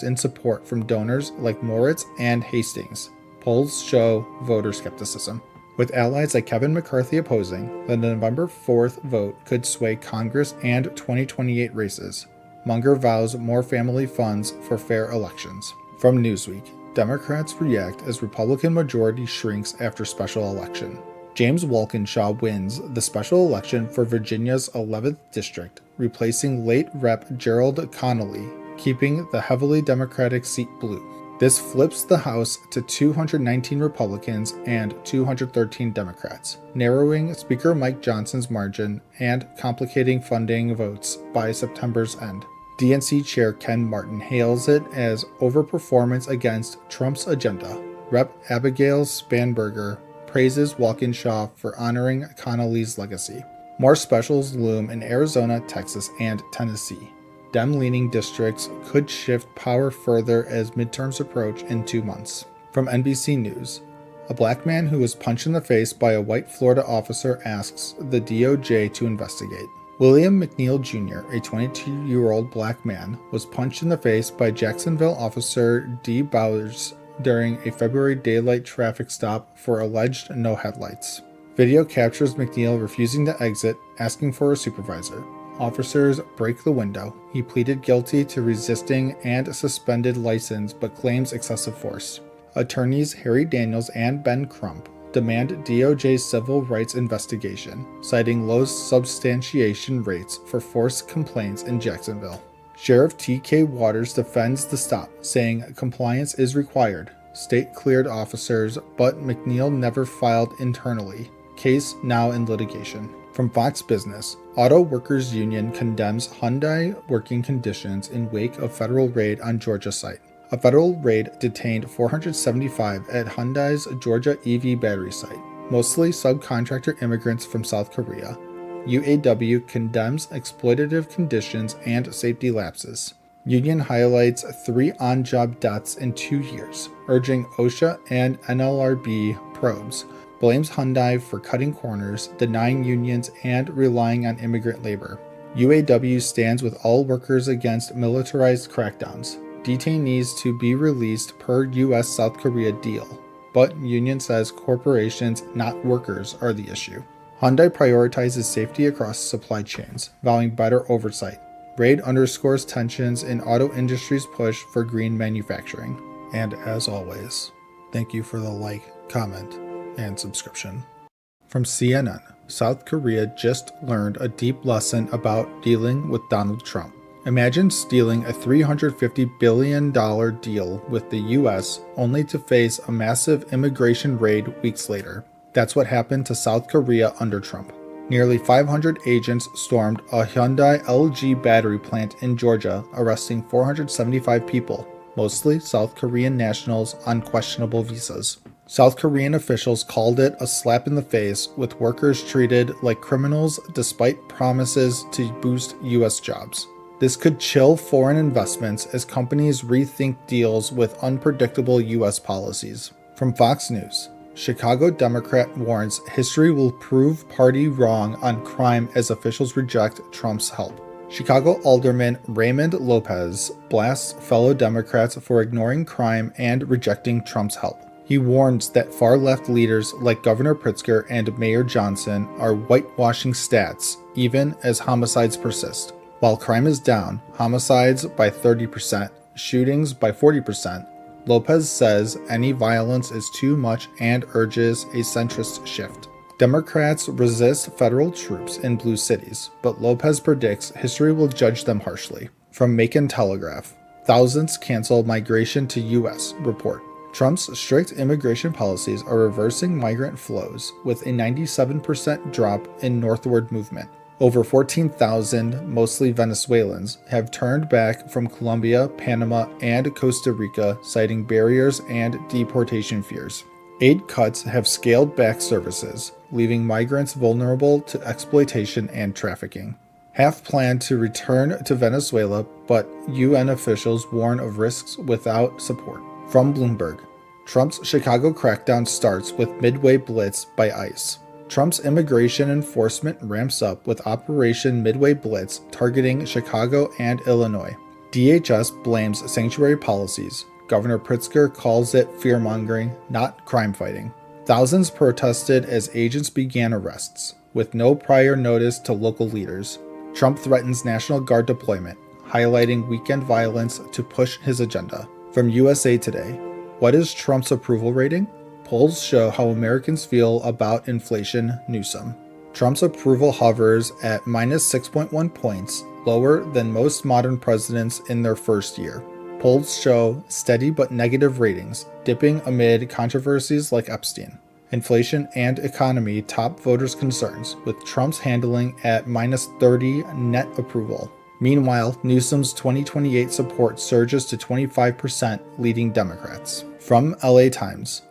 in support from donors like Moritz and Hastings. Polls show voter skepticism. With allies like Kevin McCarthy opposing, the November 4th vote could sway Congress and 2028 races. Munger vows more family funds for fair elections. From Newsweek, Democrats react as Republican majority shrinks after special election. James Walkinshaw wins the special election for Virginia's 11th district, replacing late Rep. Gerald Connolly, keeping the heavily Democratic seat blue. This flips the House to 219 Republicans and 213 Democrats, narrowing Speaker Mike Johnson's margin and complicating funding votes by September's end. DNC Chair Ken Martin hails it as overperformance against Trump's agenda. Rep. Abigail Spanberger praises Walkinshaw for honoring Connolly's legacy. More specials loom in Arizona, Texas, and Tennessee. Dem-leaning districts could shift power further as midterms approach in 2 months. From NBC News, a black man who was punched in the face by a white Florida officer asks the DOJ to investigate. William McNeil Jr., a 22-year-old black man, was punched in the face by Jacksonville officer D. Bowers during a February daylight traffic stop for alleged no headlights. Video captures McNeil refusing to exit, asking for a supervisor. Officers break the window. He pleaded guilty to resisting and suspended license but claims excessive force. Attorneys Harry Daniels and Ben Crump demand DOJ civil rights investigation, citing low substantiation rates for forced complaints in Jacksonville. Sheriff T.K. Waters defends the stop, saying compliance is required. State cleared officers, but McNeil never filed internally. Case now in litigation. From Fox Business, Auto Workers Union condemns Hyundai working conditions in wake of federal raid on Georgia site. A federal raid detained 475 at Hyundai's Georgia EV battery site, mostly subcontractor immigrants from South Korea. UAW condemns exploitative conditions and safety lapses. Union highlights 3 on-job deaths in 2 years, urging OSHA and NLRB probes. Blames Hyundai for cutting corners, denying unions, and relying on immigrant labor. UAW stands with all workers against militarized crackdowns. Detainees to be released per U.S.-South Korea deal. But union says corporations, not workers, are the issue. Hyundai prioritizes safety across supply chains, vowing better oversight. Raid underscores tensions in auto industry's push for green manufacturing. And as always, thank you for the like, comment, and subscription. From CNN, South Korea just learned a deep lesson about dealing with Donald Trump. Imagine stealing a $350 billion deal with the US only to face a massive immigration raid weeks later. That's what happened to South Korea under Trump. Nearly 500 agents stormed a Hyundai LG battery plant in Georgia, arresting 475 people, mostly South Korean nationals on questionable visas. South Korean officials called it a slap in the face, with workers treated like criminals despite promises to boost US jobs. This could chill foreign investments as companies rethink deals with unpredictable US policies. From Fox News, Chicago Democrat warns history will prove party wrong on crime as officials reject Trump's help. Chicago Alderman Raymond Lopez blasts fellow Democrats for ignoring crime and rejecting Trump's help. He warns that far-left leaders like Governor Pritzker and Mayor Johnson are whitewashing stats, even as homicides persist. While crime is down, homicides by 30%, shootings by 40%, Lopez says any violence is too much and urges a centrist shift. Democrats resist federal troops in blue cities, but Lopez predicts history will judge them harshly. From Macon Telegraph, thousands cancel migration to U.S. report. Trump's strict immigration policies are reversing migrant flows, with a 97% drop in northward movement. Over 14,000, mostly Venezuelans, have turned back from Colombia, Panama, and Costa Rica, citing barriers and deportation fears. Aid cuts have scaled back services, leaving migrants vulnerable to exploitation and trafficking. Half plan to return to Venezuela, but UN officials warn of risks without support. From Bloomberg, Trump's Chicago crackdown starts with Midway Blitz by ICE. Trump's immigration enforcement ramps up with Operation Midway Blitz targeting Chicago and Illinois. DHS blames sanctuary policies. Governor Pritzker calls it fear-mongering, not crime-fighting. Thousands protested as agents began arrests, with no prior notice to local leaders. Trump threatens National Guard deployment, highlighting weekend violence to push his agenda. From USA Today, what is Trump's approval rating? Polls show how Americans feel about inflation. Newsom. Trump's approval hovers at minus 6.1 points, lower than most modern presidents in their first year. Polls show steady but negative ratings, dipping amid controversies like Epstein. Inflation and economy top voters' concerns, with Trump's handling at minus 30 net approval. Meanwhile, Newsom's 2028 support surges to 25%, leading Democrats. From LA Times,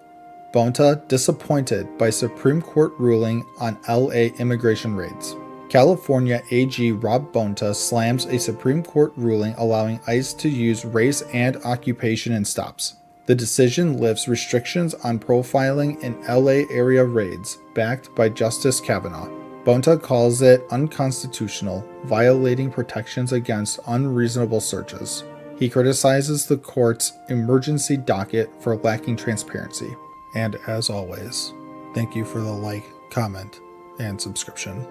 Bonta disappointed by Supreme Court ruling on LA immigration raids. California AG Rob Bonta slams a Supreme Court ruling allowing ICE to use race and occupation in stops. The decision lifts restrictions on profiling in LA area raids, backed by Justice Kavanaugh. Bonta calls it unconstitutional, violating protections against unreasonable searches. He criticizes the court's emergency docket for lacking transparency. And as always, thank you for the like, comment, and subscription.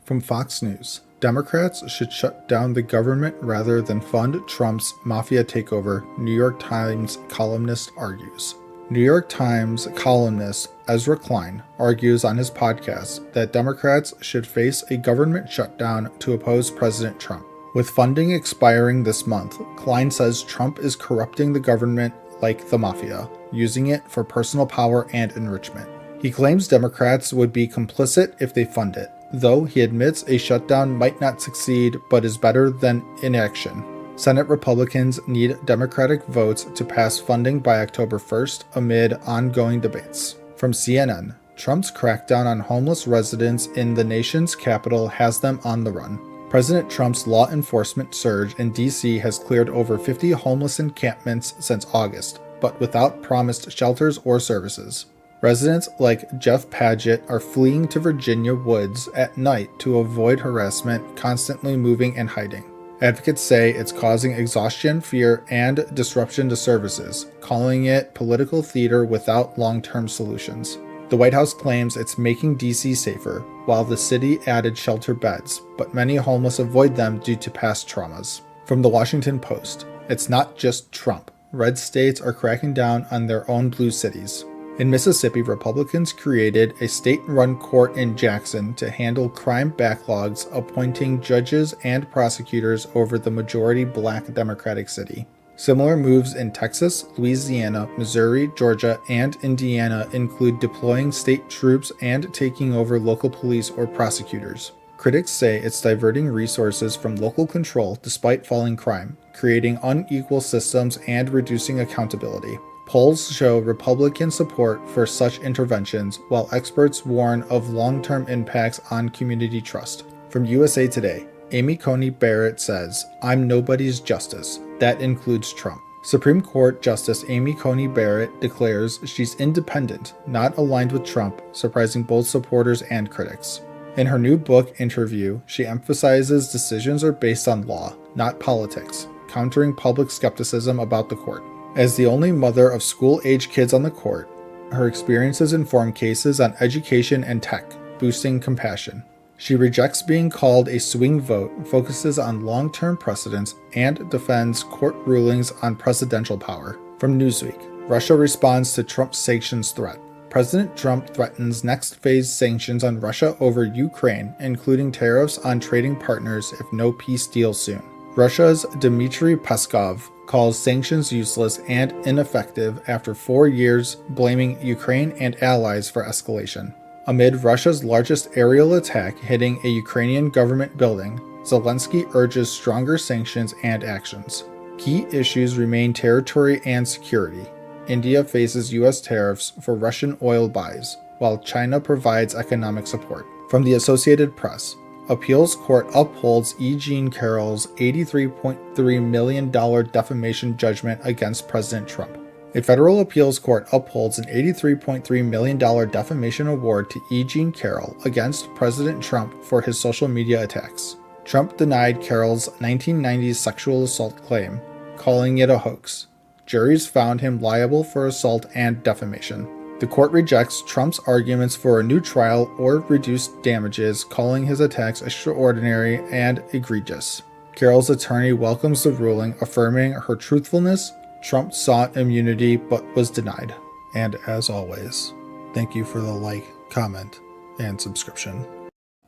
From Fox News, Democrats should shut down the government rather than fund Trump's mafia takeover, New York Times columnist argues. New York Times columnist Ezra Klein argues on his podcast that Democrats should face a government shutdown to oppose President Trump. With funding expiring this month, Klein says Trump is corrupting the government like the mafia, using it for personal power and enrichment. He claims Democrats would be complicit if they fund it, though he admits a shutdown might not succeed but is better than inaction. Senate Republicans need Democratic votes to pass funding by October 1st amid ongoing debates. From CNN, Trump's crackdown on homeless residents in the nation's capital has them on the run. President Trump's law enforcement surge in D.C. has cleared over 50 homeless encampments since August, but without promised shelters or services. Residents like Jeff Paget are fleeing to Virginia woods at night to avoid harassment, constantly moving and hiding. Advocates say it's causing exhaustion, fear, and disruption to services, calling it political theater without long-term solutions. The White House claims it's making D.C. safer, while the city added shelter beds, but many homeless avoid them due to past traumas. From the Washington Post, it's not just Trump. Red states are cracking down on their own blue cities. In Mississippi, Republicans created a state-run court in Jackson to handle crime backlogs, appointing judges and prosecutors over the majority black Democratic city. Similar moves in Texas, Louisiana, Missouri, Georgia, and Indiana include deploying state troops and taking over local police or prosecutors. Critics say it's diverting resources from local control despite falling crime, creating unequal systems and reducing accountability. Polls show Republican support for such interventions, while experts warn of long-term impacts on community trust. From USA Today, Amy Coney Barrett says, "I'm nobody's justice." That includes Trump. Supreme Court Justice Amy Coney Barrett declares she's independent, not aligned with Trump, surprising both supporters and critics. In her new book, Interview, she emphasizes decisions are based on law, not politics, countering public skepticism about the court. As the only mother of school-age kids on the court, her experiences inform cases on education and tech, boosting compassion. She rejects being called a swing vote, focuses on long-term precedents, and defends court rulings on presidential power. From Newsweek, Russia responds to Trump's sanctions threat. President Trump threatens next phase sanctions on Russia over Ukraine, including tariffs on trading partners if no peace deal soon. Russia's Dmitry Peskov calls sanctions useless and ineffective after 4 years, blaming Ukraine and allies for escalation. Amid Russia's largest aerial attack hitting a Ukrainian government building, Zelensky urges stronger sanctions and actions. Key issues remain territory and security. India faces U.S. tariffs for Russian oil buys, while China provides economic support. From the Associated Press, Appeals Court upholds E. Jean Carroll's $83.3 million defamation judgment against President Trump. A federal appeals court upholds an $83.3 million defamation award to E. Jean Carroll against President Trump for his social media attacks. Trump denied Carroll's 1990s sexual assault claim, calling it a hoax. Juries found him liable for assault and defamation. The court rejects Trump's arguments for a new trial or reduced damages, calling his attacks extraordinary and egregious. Carroll's attorney welcomes the ruling, affirming her truthfulness. Trump sought immunity but was denied. And as always, thank you for the like, comment, and subscription.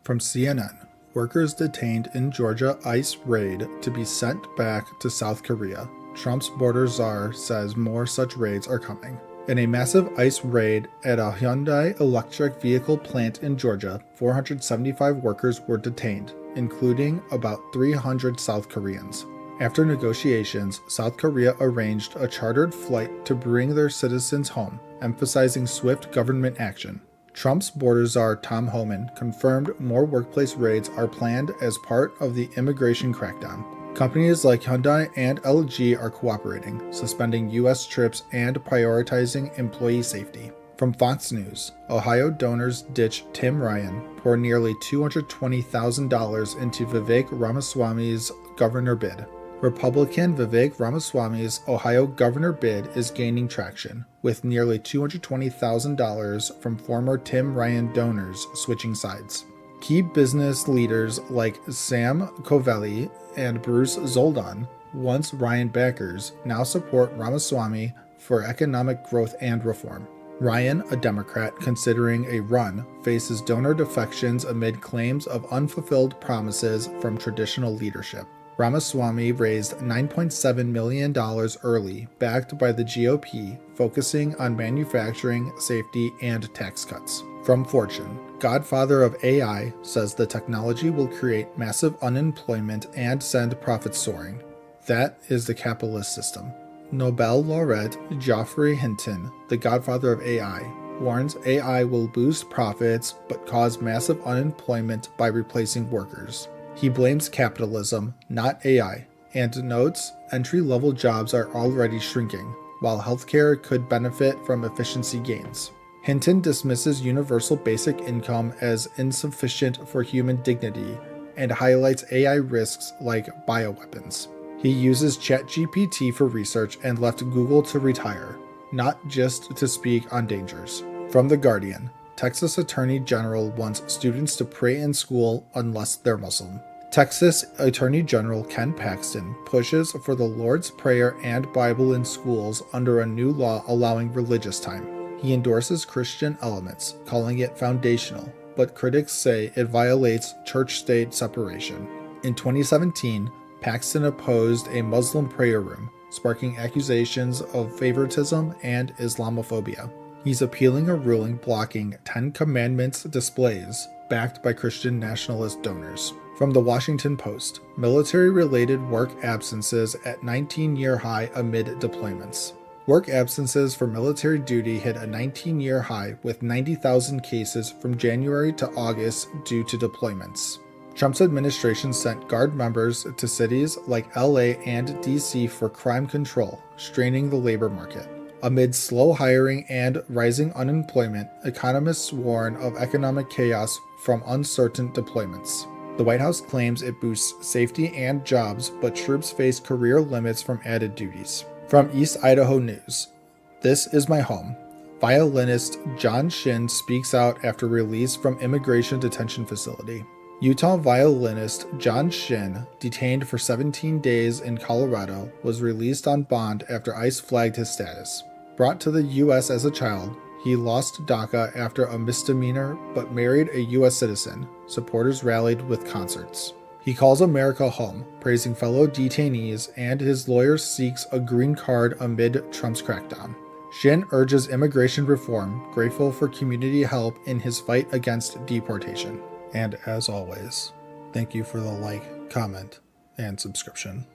From CNN, workers detained in Georgia ICE raid to be sent back to South Korea. Trump's border czar says more such raids are coming. In a massive ICE raid at a Hyundai electric vehicle plant in Georgia, 475 workers were detained, including about 300 South Koreans. After negotiations, South Korea arranged a chartered flight to bring their citizens home, emphasizing swift government action. Trump's border czar Tom Homan confirmed more workplace raids are planned as part of the immigration crackdown. Companies like Hyundai and LG are cooperating, suspending U.S. trips and prioritizing employee safety. From Fox News, Ohio donors ditch Tim Ryan, pour nearly $220,000 into Vivek Ramaswamy's governor bid. Republican Vivek Ramaswamy's Ohio governor bid is gaining traction, with nearly $220,000 from former Tim Ryan donors switching sides. Key business leaders like Sam Covelli and Bruce Zoldan, once Ryan backers, now support Ramaswamy, for economic growth and reform. Ryan, a Democrat considering a run, faces donor defections amid claims of unfulfilled promises from traditional leadership. Ramaswamy raised $9.7 million early, backed by the GOP, focusing on manufacturing, safety, and tax cuts. From Fortune, godfather of AI, says the technology will create massive unemployment and send profits soaring. That is the capitalist system. Nobel laureate Geoffrey Hinton, the godfather of AI, warns AI will boost profits but cause massive unemployment by replacing workers. He blames capitalism, not AI, and notes entry-level jobs are already shrinking, while healthcare could benefit from efficiency gains. Hinton dismisses universal basic income as insufficient for human dignity and highlights AI risks like bioweapons. He uses ChatGPT for research and left Google to retire, not just to speak on dangers. From The Guardian, Texas Attorney General wants students to pray in school unless they're Muslim. Texas Attorney General Ken Paxton pushes for the Lord's Prayer and Bible in schools under a new law allowing religious time. He endorses Christian elements, calling it foundational, but critics say it violates church-state separation. In 2017, Paxton opposed a Muslim prayer room, sparking accusations of favoritism and Islamophobia. He's appealing a ruling blocking 10 Commandments displays backed by Christian nationalist donors. From the Washington Post, military-related work absences at 19-year high amid deployments. Work absences for military duty hit a 19-year high with 90,000 cases from January to August due to deployments. Trump's administration sent Guard members to cities like LA and DC for crime control, straining the labor market. Amid slow hiring and rising unemployment, economists warn of economic chaos from uncertain deployments. The White House claims it boosts safety and jobs, but troops face career limits from added duties. From East Idaho News, this is my home. Violinist John Shin speaks out after release from immigration detention facility. Utah violinist John Shin, detained for 17 days in Colorado, was released on bond after ICE flagged his status. Brought to the U.S. as a child, he lost DACA after a misdemeanor but married a U.S. citizen. Supporters rallied with concerts. He calls America home, praising fellow detainees, and his lawyer seeks a green card amid Trump's crackdown. Shin urges immigration reform, grateful for community help in his fight against deportation. And as always, thank you for the like, comment, and subscription.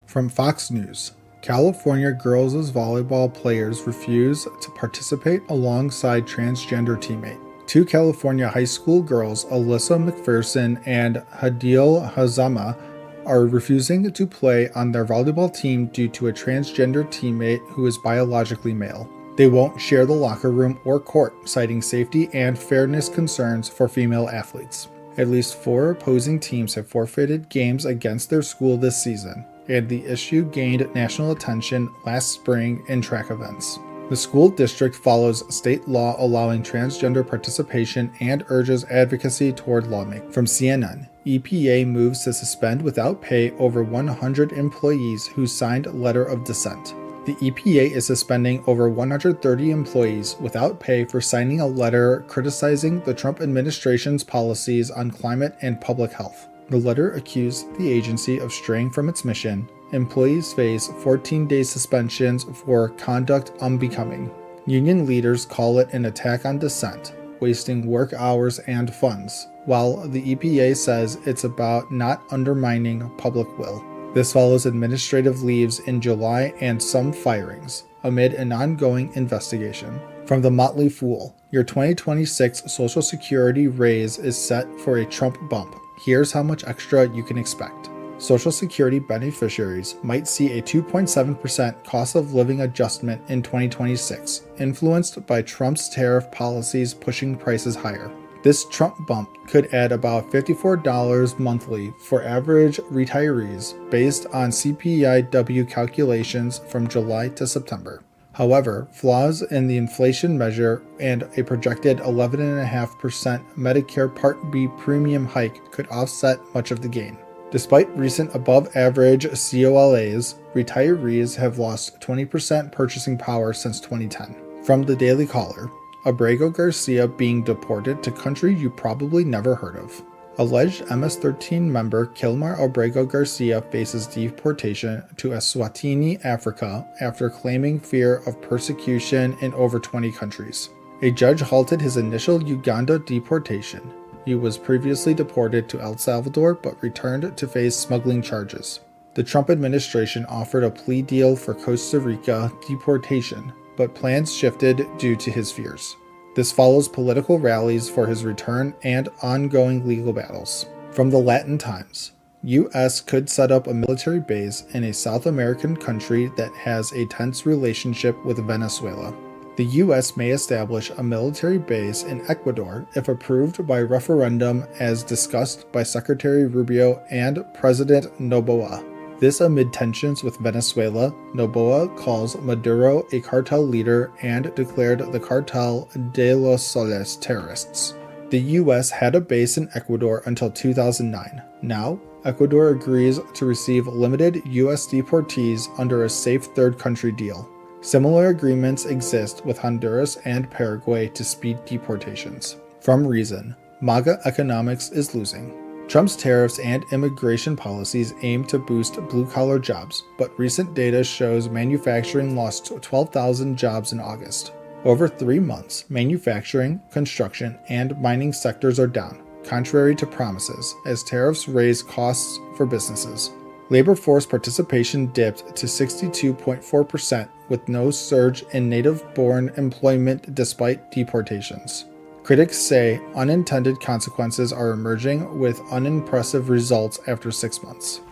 From Fox News, California girls' volleyball players refuse to participate alongside transgender teammate. Two California high school girls, Alyssa McPherson and Hadil Hazama, are refusing to play on their volleyball team due to a transgender teammate who is biologically male. They won't share the locker room or court, citing safety and fairness concerns for female athletes. At least 4 opposing teams have forfeited games against their school this season, and the issue gained national attention last spring in track events. The school district follows state law allowing transgender participation and urges advocacy toward lawmaking. From CNN, EPA moves to suspend without pay over 100 employees who signed a letter of dissent. The EPA is suspending over 130 employees without pay for signing a letter criticizing the Trump administration's policies on climate and public health. The letter accused the agency of straying from its mission. Employees face 14-day suspensions for conduct unbecoming. Union leaders call it an attack on dissent, wasting work hours and funds, while the EPA says it's about not undermining public will. This follows administrative leaves in July and some firings, amid an ongoing investigation. From The Motley Fool, your 2026 Social Security raise is set for a Trump bump. Here's how much extra you can expect. Social Security beneficiaries might see a 2.7% cost of living adjustment in 2026, influenced by Trump's tariff policies pushing prices higher. This Trump bump could add about $54 monthly for average retirees based on CPIW calculations from July to September. However, flaws in the inflation measure and a projected 11.5% Medicare Part B premium hike could offset much of the gain. Despite recent above-average COLAs, retirees have lost 20% purchasing power since 2010. From the Daily Caller, Abrego Garcia being deported to country you probably never heard of. Alleged MS-13 member Kilmar Abrego Garcia faces deportation to Eswatini, Africa, after claiming fear of persecution in over 20 countries. A judge halted his initial Uganda deportation. He was previously deported to El Salvador but returned to face smuggling charges. The Trump administration offered a plea deal for Costa Rica deportation, but plans shifted due to his fears. This follows political rallies for his return and ongoing legal battles. From the Latin Times, U.S. could set up a military base in a South American country that has a tense relationship with Venezuela. The U.S. may establish a military base in Ecuador if approved by referendum as discussed by Secretary Rubio and President Noboa. This amid tensions with Venezuela. Noboa calls Maduro a cartel leader and declared the Cartel de los Soles terrorists. The U.S. had a base in Ecuador until 2009. Now, Ecuador agrees to receive limited U.S. deportees under a safe third country deal. Similar agreements exist with Honduras and Paraguay to speed deportations. From Reason, MAGA economics is losing. Trump's tariffs and immigration policies aim to boost blue-collar jobs, but recent data shows manufacturing lost 12,000 jobs in August. Over 3 months, manufacturing, construction, and mining sectors are down, contrary to promises, as tariffs raise costs for businesses. Labor force participation dipped to 62.4%, with no surge in native-born employment despite deportations. Critics say unintended consequences are emerging with unimpressive results after 6 months.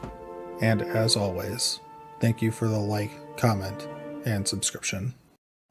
And as always, thank you for the like, comment, and subscription.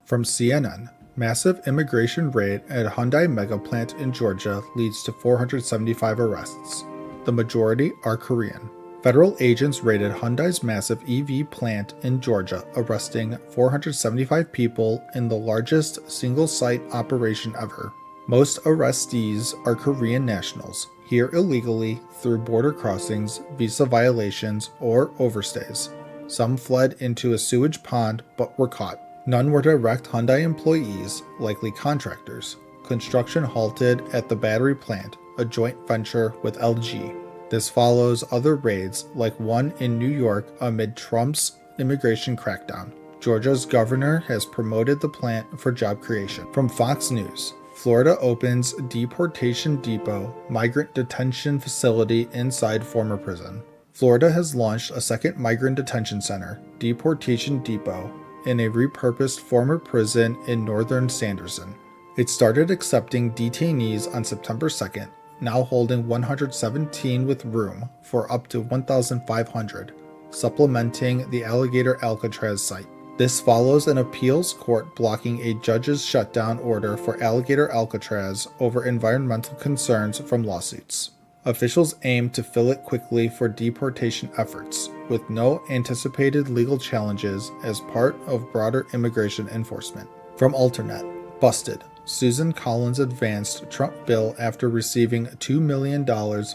From CNN, massive immigration raid at Hyundai mega plant in Georgia leads to 475 arrests. The majority are Korean. Federal agents raided Hyundai's massive EV plant in Georgia, arresting 475 people in the largest single-site operation ever. Most arrestees are Korean nationals, here illegally through border crossings, visa violations, or overstays. Some fled into a sewage pond but were caught. None were direct Hyundai employees, likely contractors. Construction halted at the battery plant, a joint venture with LG. This follows other raids, like one in New York amid Trump's immigration crackdown. Georgia's governor has promoted the plant for job creation. From Fox News, Florida opens deportation depot, migrant detention facility inside former prison. Florida has launched a second migrant detention center, deportation depot, in a repurposed former prison in northern Sanderson. It started accepting detainees on September 2nd, now holding 117 with room for up to 1,500, supplementing the Alligator Alcatraz site. This follows an appeals court blocking a judge's shutdown order for Alligator Alcatraz over environmental concerns from lawsuits. Officials aim to fill it quickly for deportation efforts, with no anticipated legal challenges as part of broader immigration enforcement. From Alternet, busted. Susan Collins advanced Trump bill after receiving $2 million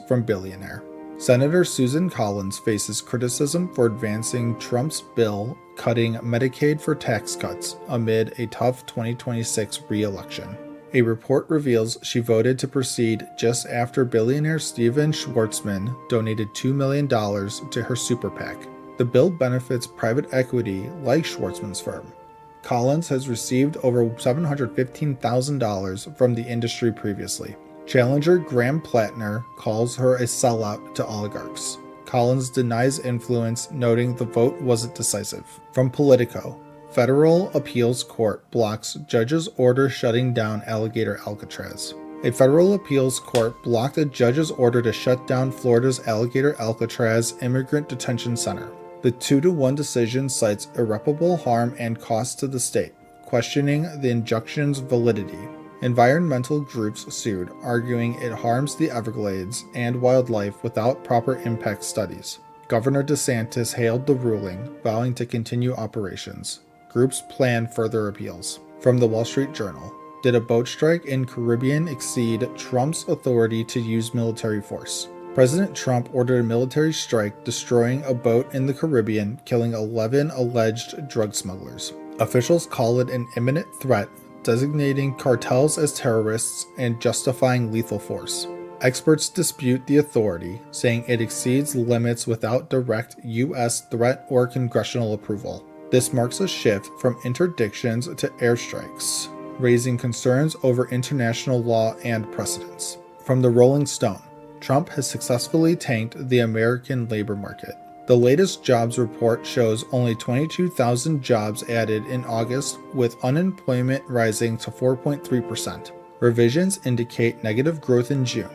from billionaire. Senator Susan Collins faces criticism for advancing Trump's bill cutting Medicaid for tax cuts amid a tough 2026 re-election. A report reveals she voted to proceed just after billionaire Steven Schwartzman donated $2 million to her super PAC. The bill benefits private equity like Schwartzman's firm. Collins has received over $715,000 from the industry previously. Challenger Graham Plattner calls her a sellout to oligarchs. Collins denies influence, noting the vote wasn't decisive. From Politico, Federal Appeals Court blocks judge's order shutting down Alligator Alcatraz. A federal appeals court blocked a judge's order to shut down Florida's Alligator Alcatraz Immigrant Detention Center. The 2-1 decision cites irreparable harm and cost to the state, questioning the injunction's validity. Environmental groups sued, arguing it harms the Everglades and wildlife without proper impact studies. Governor DeSantis hailed the ruling, vowing to continue operations. Groups plan further appeals. From the Wall Street Journal, did a boat strike in Caribbean exceed Trump's authority to use military force? President Trump ordered a military strike, destroying a boat in the Caribbean, killing 11 alleged drug smugglers. Officials call it an imminent threat, designating cartels as terrorists and justifying lethal force. Experts dispute the authority, saying it exceeds limits without direct U.S. threat or congressional approval. This marks a shift from interdictions to airstrikes, raising concerns over international law and precedents. From the Rolling Stone, Trump has successfully tanked the American labor market. The latest jobs report shows only 22,000 jobs added in August, with unemployment rising to 4.3%. Revisions indicate negative growth in June.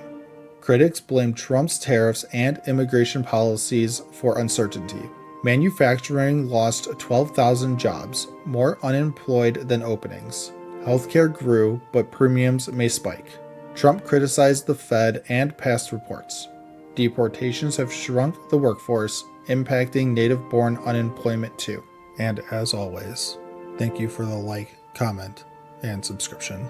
Critics blame Trump's tariffs and immigration policies for uncertainty. Manufacturing lost 12,000 jobs, more unemployed than openings. Healthcare grew, but premiums may spike. Trump criticized the Fed and past reports. Deportations have shrunk the workforce, impacting native-born unemployment too. And as always, thank you for the like, comment, and subscription.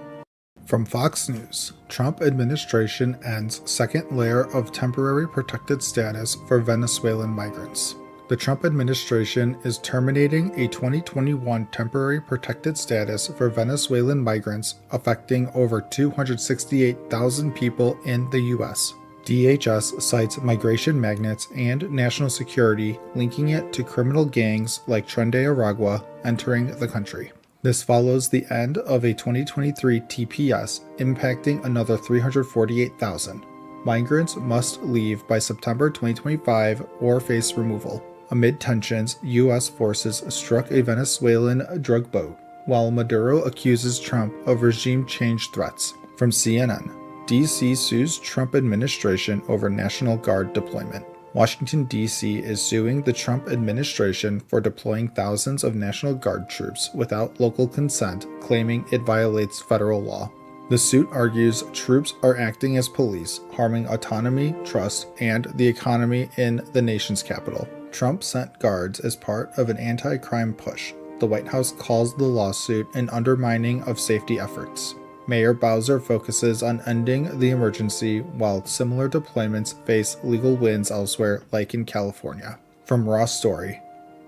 From Fox News, Trump administration ends second layer of temporary protected status for Venezuelan migrants. The Trump administration is terminating a 2021 temporary protected status for Venezuelan migrants affecting over 268,000 people in the U.S. DHS cites migration magnets and national security, linking it to criminal gangs like Tren de Aragua entering the country. This follows the end of a 2023 TPS impacting another 348,000. Migrants must leave by September 2025 or face removal. Amid tensions, U.S. forces struck a Venezuelan drug boat, while Maduro accuses Trump of regime change threats. From CNN, D.C. sues Trump administration over National Guard deployment. Washington, D.C. is suing the Trump administration for deploying thousands of National Guard troops without local consent, claiming it violates federal law. The suit argues troops are acting as police, harming autonomy, trust, and the economy in the nation's capital. Trump sent guards as part of an anti-crime push. The White House calls the lawsuit an undermining of safety efforts. Mayor Bowser focuses on ending the emergency, while similar deployments face legal wins elsewhere, like in California. From Raw Story,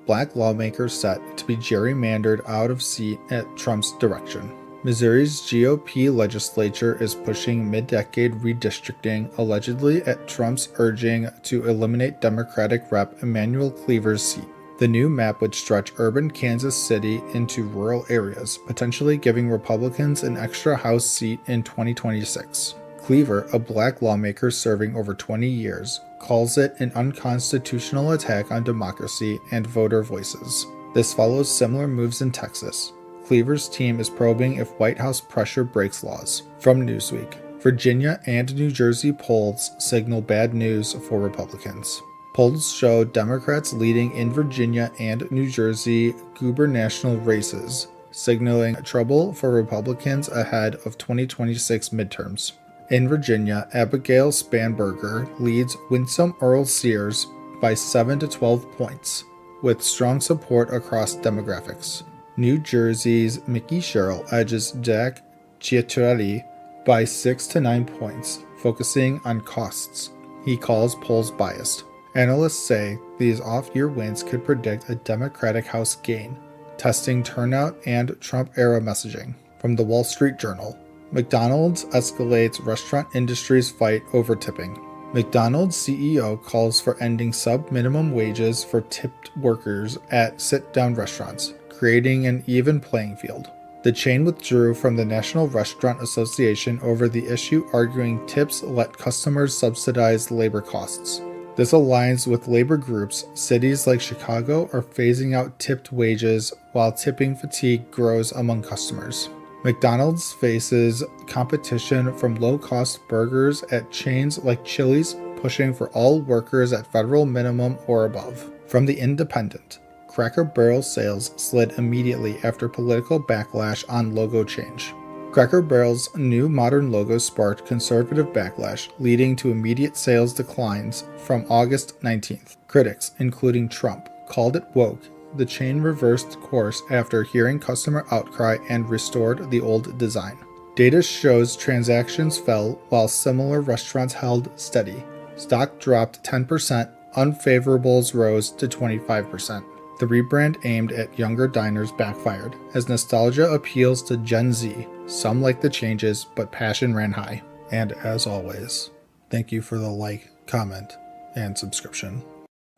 Black lawmakers set to be gerrymandered out of seat at Trump's direction. Missouri's GOP legislature is pushing mid-decade redistricting, allegedly at Trump's urging, to eliminate Democratic Rep. Emmanuel Cleaver's seat. The new map would stretch urban Kansas City into rural areas, potentially giving Republicans an extra House seat in 2026. Cleaver, a black lawmaker serving over 20 years, calls it an unconstitutional attack on democracy and voter voices. This follows similar moves in Texas. Cleaver's team is probing if White House pressure breaks laws. From Newsweek, Virginia and New Jersey polls signal bad news for Republicans. Polls show Democrats leading in Virginia and New Jersey gubernatorial races, signaling trouble for Republicans ahead of 2026 midterms. In Virginia, Abigail Spanberger leads Winsome Earl Sears by 7 to 12 points, with strong support across demographics. New Jersey's Mickey Sherrill edges Jack Ciattarelli by 6 to 9 points, focusing on costs. He calls polls biased. Analysts say these off-year wins could predict a Democratic House gain, testing turnout and Trump-era messaging. From the Wall Street Journal, McDonald's escalates restaurant industry's fight over tipping. McDonald's CEO calls for ending sub-minimum wages for tipped workers at sit-down restaurants, creating an even playing field. The chain withdrew from the National Restaurant Association over the issue, arguing tips let customers subsidize labor costs. This aligns with labor groups. Cities like Chicago are phasing out tipped wages, while tipping fatigue grows among customers. McDonald's faces competition from low-cost burgers at chains like Chili's, pushing for all workers at federal minimum or above. From The Independent, Cracker Barrel sales slid immediately after political backlash on logo change. Cracker Barrel's new modern logo sparked conservative backlash, leading to immediate sales declines from August 19th. Critics, including Trump, called it woke. The chain reversed course after hearing customer outcry and restored the old design. Data shows transactions fell while similar restaurants held steady. Stock dropped 10%, unfavorables rose to 25%. The rebrand aimed at younger diners backfired, as nostalgia appeals to Gen Z. Some like the changes, but passion ran high. And as always, thank you for the like, comment, and subscription.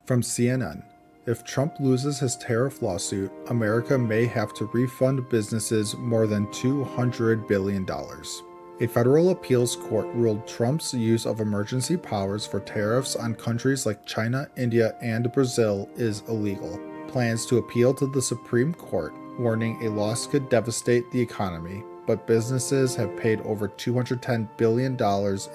From CNN, if Trump loses his tariff lawsuit, America may have to refund businesses more than $200 billion. A federal appeals court ruled Trump's use of emergency powers for tariffs on countries like China, India, and Brazil is illegal. Plans to appeal to the Supreme Court, warning a loss could devastate the economy, but businesses have paid over $210 billion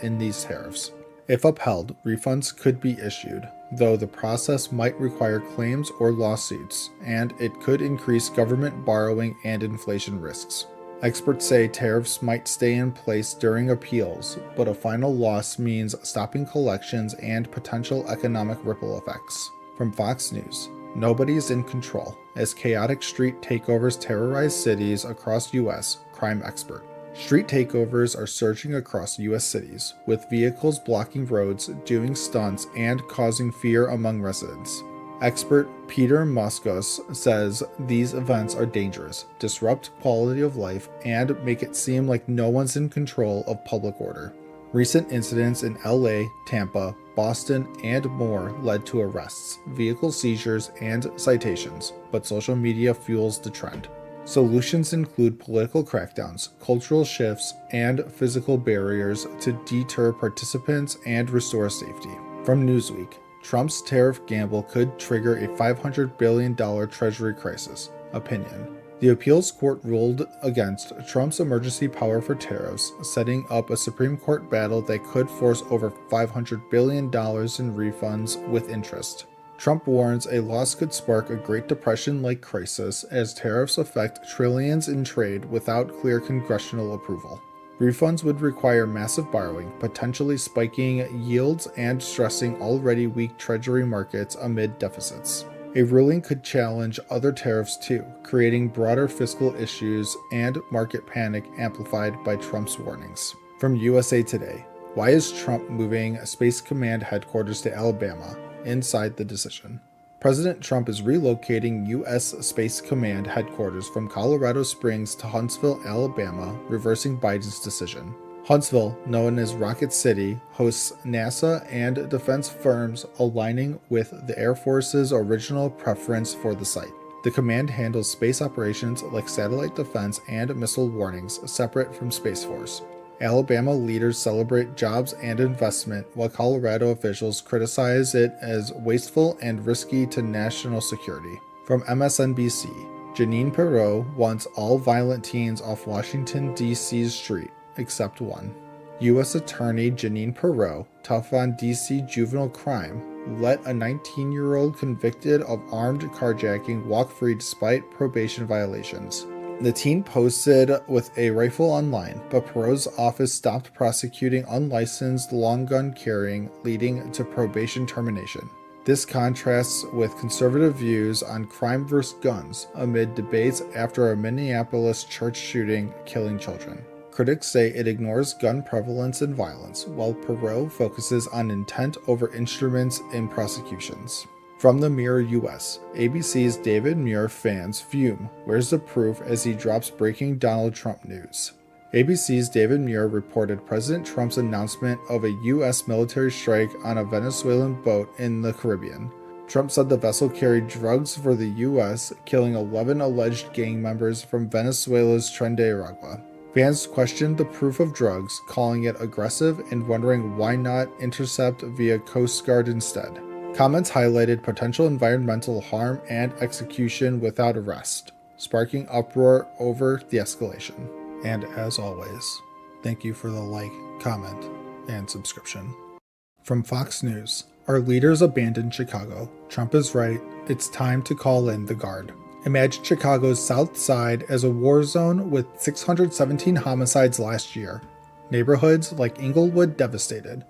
in these tariffs. If upheld, refunds could be issued, though the process might require claims or lawsuits, and it could increase government borrowing and inflation risks. Experts say tariffs might stay in place during appeals, but a final loss means stopping collections and potential economic ripple effects. From Fox News, nobody's in control, as chaotic street takeovers terrorize cities across U.S., crime expert. Street takeovers are surging across U.S. cities, with vehicles blocking roads, doing stunts, and causing fear among residents. Expert Peter Moskos says these events are dangerous, disrupt quality of life, and make it seem like no one's in control of public order. Recent incidents in LA, Tampa, Boston, and more led to arrests, vehicle seizures, and citations, but social media fuels the trend. Solutions include political crackdowns, cultural shifts, and physical barriers to deter participants and restore safety. From Newsweek, Trump's tariff gamble could trigger a $500 billion Treasury crisis. Opinion. The appeals court ruled against Trump's emergency power for tariffs, setting up a Supreme Court battle that could force over $500 billion in refunds with interest. Trump warns a loss could spark a Great Depression-like crisis as tariffs affect trillions in trade without clear congressional approval. Refunds would require massive borrowing, potentially spiking yields and stressing already weak Treasury markets amid deficits. A ruling could challenge other tariffs too, creating broader fiscal issues and market panic amplified by Trump's warnings. From USA Today, why is Trump moving Space Command headquarters to Alabama? Inside the decision. President Trump is relocating U.S. Space Command headquarters from Colorado Springs to Huntsville, Alabama, reversing Biden's decision. Huntsville, known as Rocket City, hosts NASA and defense firms, aligning with the Air Force's original preference for the site. The command handles space operations like satellite defense and missile warnings, separate from Space Force. Alabama leaders celebrate jobs and investment, while Colorado officials criticize it as wasteful and risky to national security. From MSNBC, Jeanine Pirro wants all violent teens off Washington, D.C.'s street, except one. U.S. Attorney Jeanine Pirro, tough on D.C. juvenile crime, let a 19-year-old convicted of armed carjacking walk free despite probation violations. The teen posted with a rifle online, but Pirro's office stopped prosecuting unlicensed long gun carrying, leading to probation termination. This contrasts with conservative views on crime versus guns amid debates after a Minneapolis church shooting killing children. Critics say it ignores gun prevalence and violence, while Pirro focuses on intent over instruments in prosecutions. From the Mirror US, ABC's David Muir fans fume. Where's the proof as he drops breaking Donald Trump news? ABC's David Muir reported President Trump's announcement of a U.S. military strike on a Venezuelan boat in the Caribbean. Trump said the vessel carried drugs for the U.S., killing 11 alleged gang members from Venezuela's Tren de Aragua. Fans questioned the proof of drugs, calling it aggressive and wondering why not intercept via Coast Guard instead. Comments highlighted potential environmental harm and execution without arrest, sparking uproar over the escalation. And as always, thank you for the like, comment, and subscription. From Fox News, our leaders abandoned Chicago. Trump is right. It's time to call in the guard. Imagine Chicago's South Side as a war zone with 617 homicides last year. Neighborhoods like Inglewood devastated.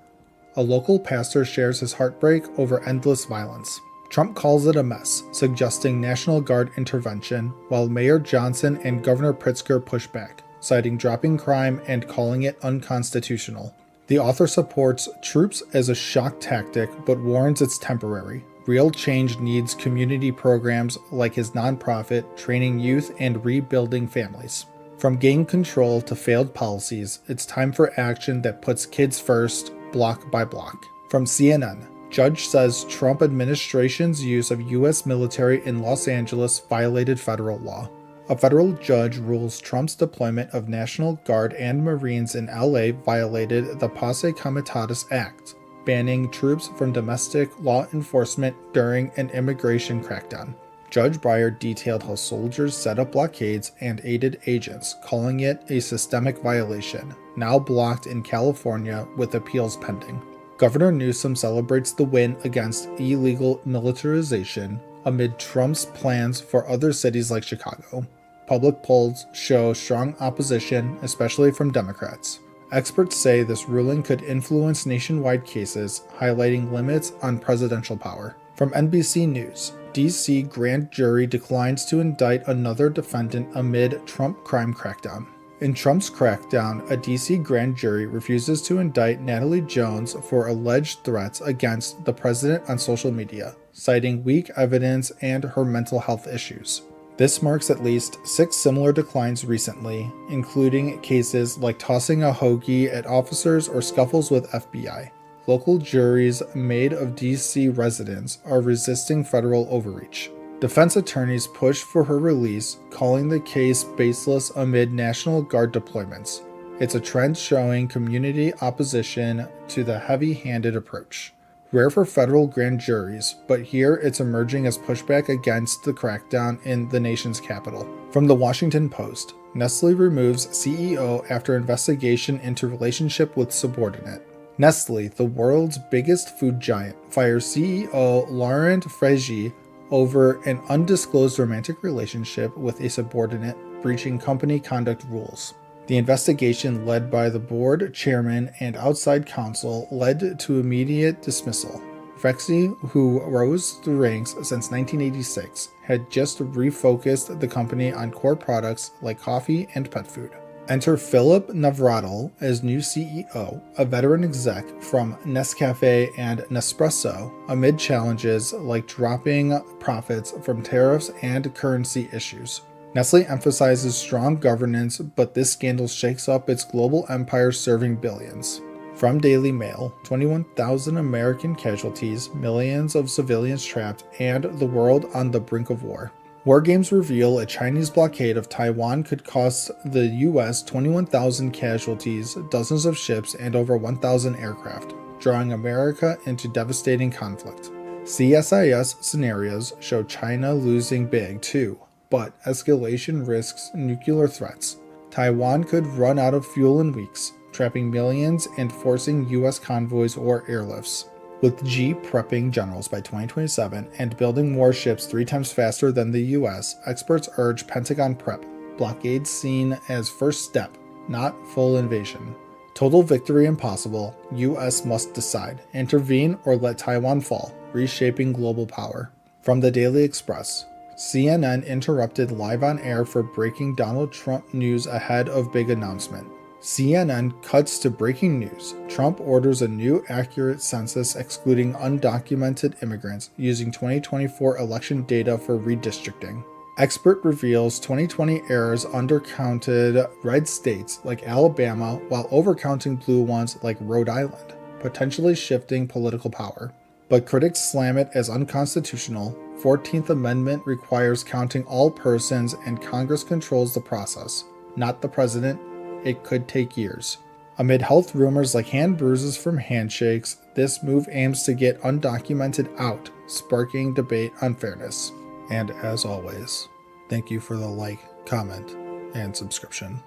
A local pastor shares his heartbreak over endless violence. Trump calls it a mess, suggesting National Guard intervention, while Mayor Johnson and Governor Pritzker push back, citing dropping crime and calling it unconstitutional. The author supports troops as a shock tactic but warns it's temporary. Real change needs community programs like his nonprofit, training youth and rebuilding families. From gang control to failed policies, it's time for action that puts kids first, block by block. From CNN, judge says Trump administration's use of U.S. military in Los Angeles violated federal law. A federal judge rules Trump's deployment of National Guard and Marines in LA violated the Posse Comitatus Act, banning troops from domestic law enforcement during an immigration crackdown. Judge Breyer detailed how soldiers set up blockades and aided agents, calling it a systemic violation, now blocked in California with appeals pending. Governor Newsom celebrates the win against illegal militarization amid Trump's plans for other cities like Chicago. Public polls show strong opposition, especially from Democrats. Experts say this ruling could influence nationwide cases, highlighting limits on presidential power. From NBC News, D.C. grand jury declines to indict another defendant amid Trump crime crackdown. In Trump's crackdown, a D.C. grand jury refuses to indict Natalie Jones for alleged threats against the president on social media, citing weak evidence and her mental health issues. This marks at least 6 similar declines recently, including cases like tossing a hoagie at officers or scuffles with FBI. Local juries made of D.C. residents are resisting federal overreach. Defense attorneys push for her release, calling the case baseless amid National Guard deployments. It's a trend showing community opposition to the heavy-handed approach. Rare for federal grand juries, but here it's emerging as pushback against the crackdown in the nation's capital. From the Washington Post, Nestle removes CEO after investigation into relationship with subordinate. Nestle, the world's biggest food giant, fires CEO Laurent Frégy over an undisclosed romantic relationship with a subordinate, breaching company conduct rules. The investigation, led by the board chairman and outside counsel, led to immediate dismissal. Frégy, who rose through ranks since 1986, had just refocused the company on core products like coffee and pet food. Enter Philip Navratil as new CEO, a veteran exec from Nescafé and Nespresso, amid challenges like dropping profits from tariffs and currency issues. Nestle emphasizes strong governance, but this scandal shakes up its global empire serving billions. From Daily Mail, 21,000 American casualties, millions of civilians trapped, and the world on the brink of war. War games reveal a Chinese blockade of Taiwan could cost the U.S. 21,000 casualties, dozens of ships, and over 1,000 aircraft, drawing America into devastating conflict. CSIS scenarios show China losing big too, but escalation risks nuclear threats. Taiwan could run out of fuel in weeks, trapping millions and forcing U.S. convoys or airlifts. With Xi prepping generals by 2027 and building warships 3 times faster than the U.S., experts urge Pentagon prep, blockades seen as first step, not full invasion. Total victory impossible, U.S. must decide, intervene or let Taiwan fall, reshaping global power. From the Daily Express, CNN interrupted live on air for breaking Donald Trump news ahead of big announcement. CNN cuts to breaking news. Trump orders a new accurate census excluding undocumented immigrants using 2024 election data for redistricting. Expert reveals 2020 errors undercounted red states like Alabama while overcounting blue ones like Rhode Island, potentially shifting political power. But critics slam it as unconstitutional. 14th Amendment requires counting all persons and Congress controls the process, not the president. It could take years. Amid health rumors like hand bruises from handshakes, this move aims to get undocumented out, sparking debate on fairness. And as always, thank you for the like, comment, and subscription.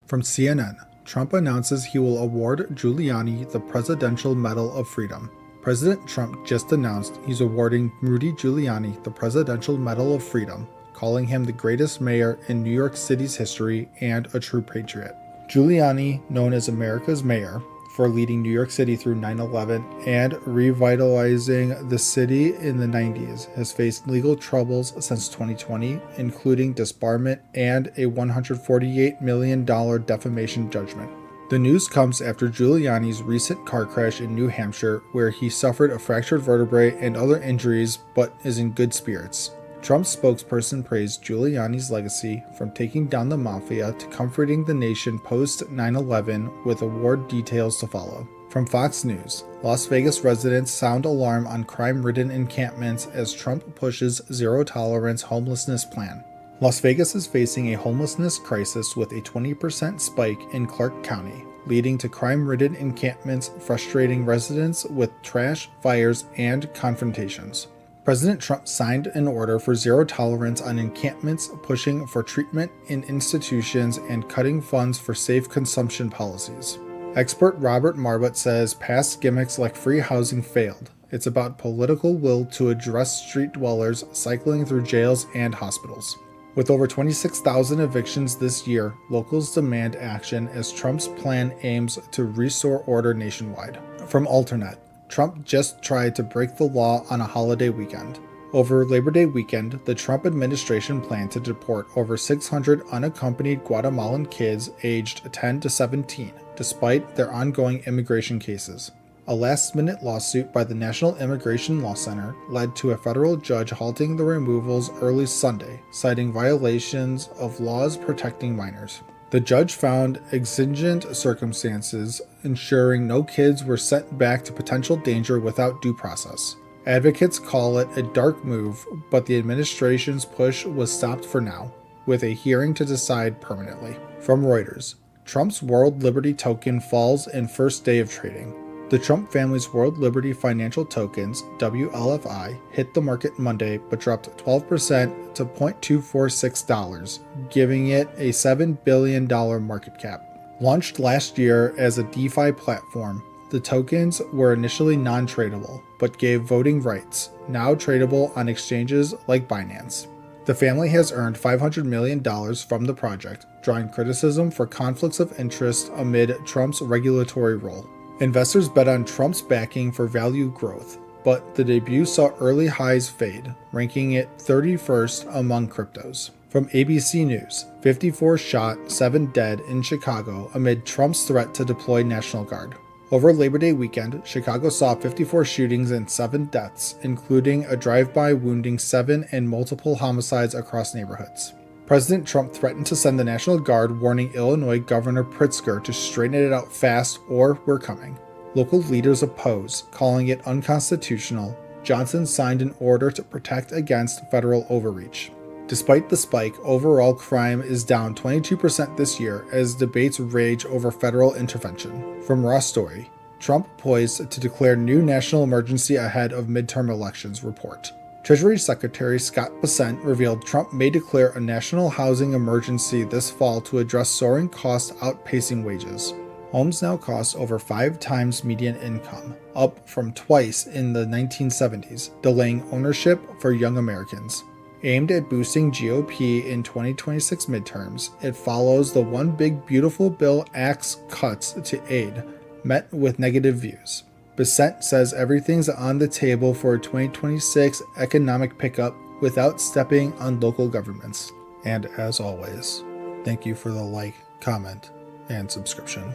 From CNN, Trump announces he will award Giuliani the Presidential Medal of Freedom. President Trump just announced he's awarding Rudy Giuliani the Presidential Medal of Freedom, calling him the greatest mayor in New York City's history and a true patriot. Giuliani, known as America's mayor for leading New York City through 9/11 and revitalizing the city in the 90s, has faced legal troubles since 2020, including disbarment and a $148 million defamation judgment. The news comes after Giuliani's recent car crash in New Hampshire, where he suffered a fractured vertebrae and other injuries but is in good spirits. Trump's spokesperson praised Giuliani's legacy, from taking down the mafia to comforting the nation post 9/11, with award details to follow. From Fox News, Las Vegas residents sound alarm on crime-ridden encampments as Trump pushes zero-tolerance homelessness plan. Las Vegas is facing a homelessness crisis with a 20% spike in Clark County, leading to crime-ridden encampments frustrating residents with trash, fires, and confrontations. President Trump signed an order for zero tolerance on encampments, pushing for treatment in institutions and cutting funds for safe consumption policies. Expert Robert Marbut says past gimmicks like free housing failed. It's about political will to address street dwellers cycling through jails and hospitals. With over 26,000 evictions this year, locals demand action as Trump's plan aims to restore order nationwide. From Alternet, Trump just tried to break the law on a holiday weekend. Over Labor Day weekend, the Trump administration planned to deport over 600 unaccompanied Guatemalan kids aged 10 to 17, despite their ongoing immigration cases. A last-minute lawsuit by the National Immigration Law Center led to a federal judge halting the removals early Sunday, citing violations of laws protecting minors. The judge found exigent circumstances, ensuring no kids were sent back to potential danger without due process. Advocates call it a dark move, but the administration's push was stopped for now, with a hearing to decide permanently. From Reuters, Trump's World Liberty Token falls in first day of trading. The Trump family's World Liberty Financial Tokens, WLFI, hit the market Monday but dropped 12% to $0.246, giving it a $7 billion market cap. Launched last year as a DeFi platform, the tokens were initially non-tradable, but gave voting rights, now tradable on exchanges like Binance. The family has earned $500 million from the project, drawing criticism for conflicts of interest amid Trump's regulatory role. Investors bet on Trump's backing for value growth, but the debut saw early highs fade, ranking it 31st among cryptos. From ABC News, 54 shot, 7 dead in Chicago amid Trump's threat to deploy National Guard. Over Labor Day weekend, Chicago saw 54 shootings and 7 deaths, including a drive-by wounding 7 and multiple homicides across neighborhoods. President Trump threatened to send the National Guard, warning Illinois Governor Pritzker to straighten it out fast or we're coming. Local leaders oppose, calling it unconstitutional. Johnson signed an order to protect against federal overreach. Despite the spike, overall crime is down 22% this year as debates rage over federal intervention. From Raw Story, Trump poised to declare new national emergency ahead of midterm elections report. Treasury Secretary Scott Bessent revealed Trump may declare a national housing emergency this fall to address soaring costs outpacing wages. Homes now cost over 5 times median income, up from twice in the 1970s, delaying ownership for young Americans. Aimed at boosting GOP in 2026 midterms, it follows the One Big Beautiful Bill Act's cuts to aid, met with negative views. Bessent says everything's on the table for a 2026 economic pickup without stepping on local governments. And as always, thank you for the like, comment, and subscription.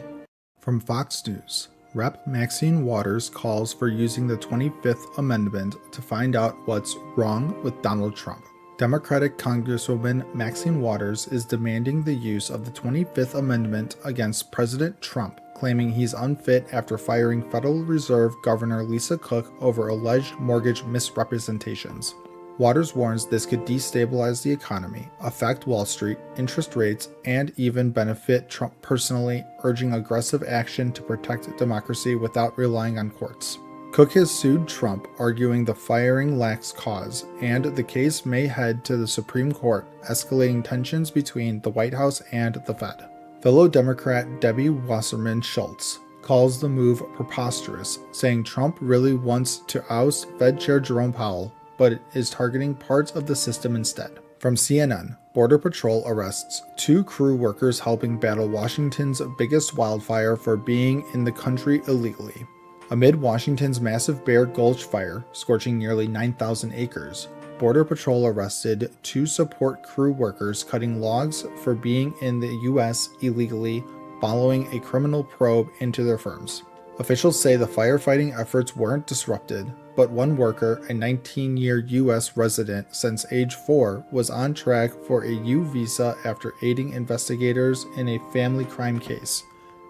From Fox News, Rep. Maxine Waters calls for using the 25th Amendment to find out what's wrong with Donald Trump. Democratic Congresswoman Maxine Waters is demanding the use of the 25th Amendment against President Trump, claiming he's unfit after firing Federal Reserve Governor Lisa Cook over alleged mortgage misrepresentations. Waters warns this could destabilize the economy, affect Wall Street, interest rates, and even benefit Trump personally, urging aggressive action to protect democracy without relying on courts. Cook has sued Trump, arguing the firing lacks cause, and the case may head to the Supreme Court, escalating tensions between the White House and the Fed. Fellow Democrat Debbie Wasserman Schultz calls the move preposterous, saying Trump really wants to oust Fed Chair Jerome Powell, but is targeting parts of the system instead. From CNN, Border Patrol arrests 2 crew workers helping battle Washington's biggest wildfire for being in the country illegally. Amid Washington's massive Bear Gulch fire, scorching nearly 9,000 acres, Border Patrol arrested 2 support crew workers cutting logs for being in the U.S. illegally following a criminal probe into their firms. Officials say the firefighting efforts weren't disrupted, but one worker, a 19-year U.S. resident since age 4, was on track for a U visa after aiding investigators in a family crime case.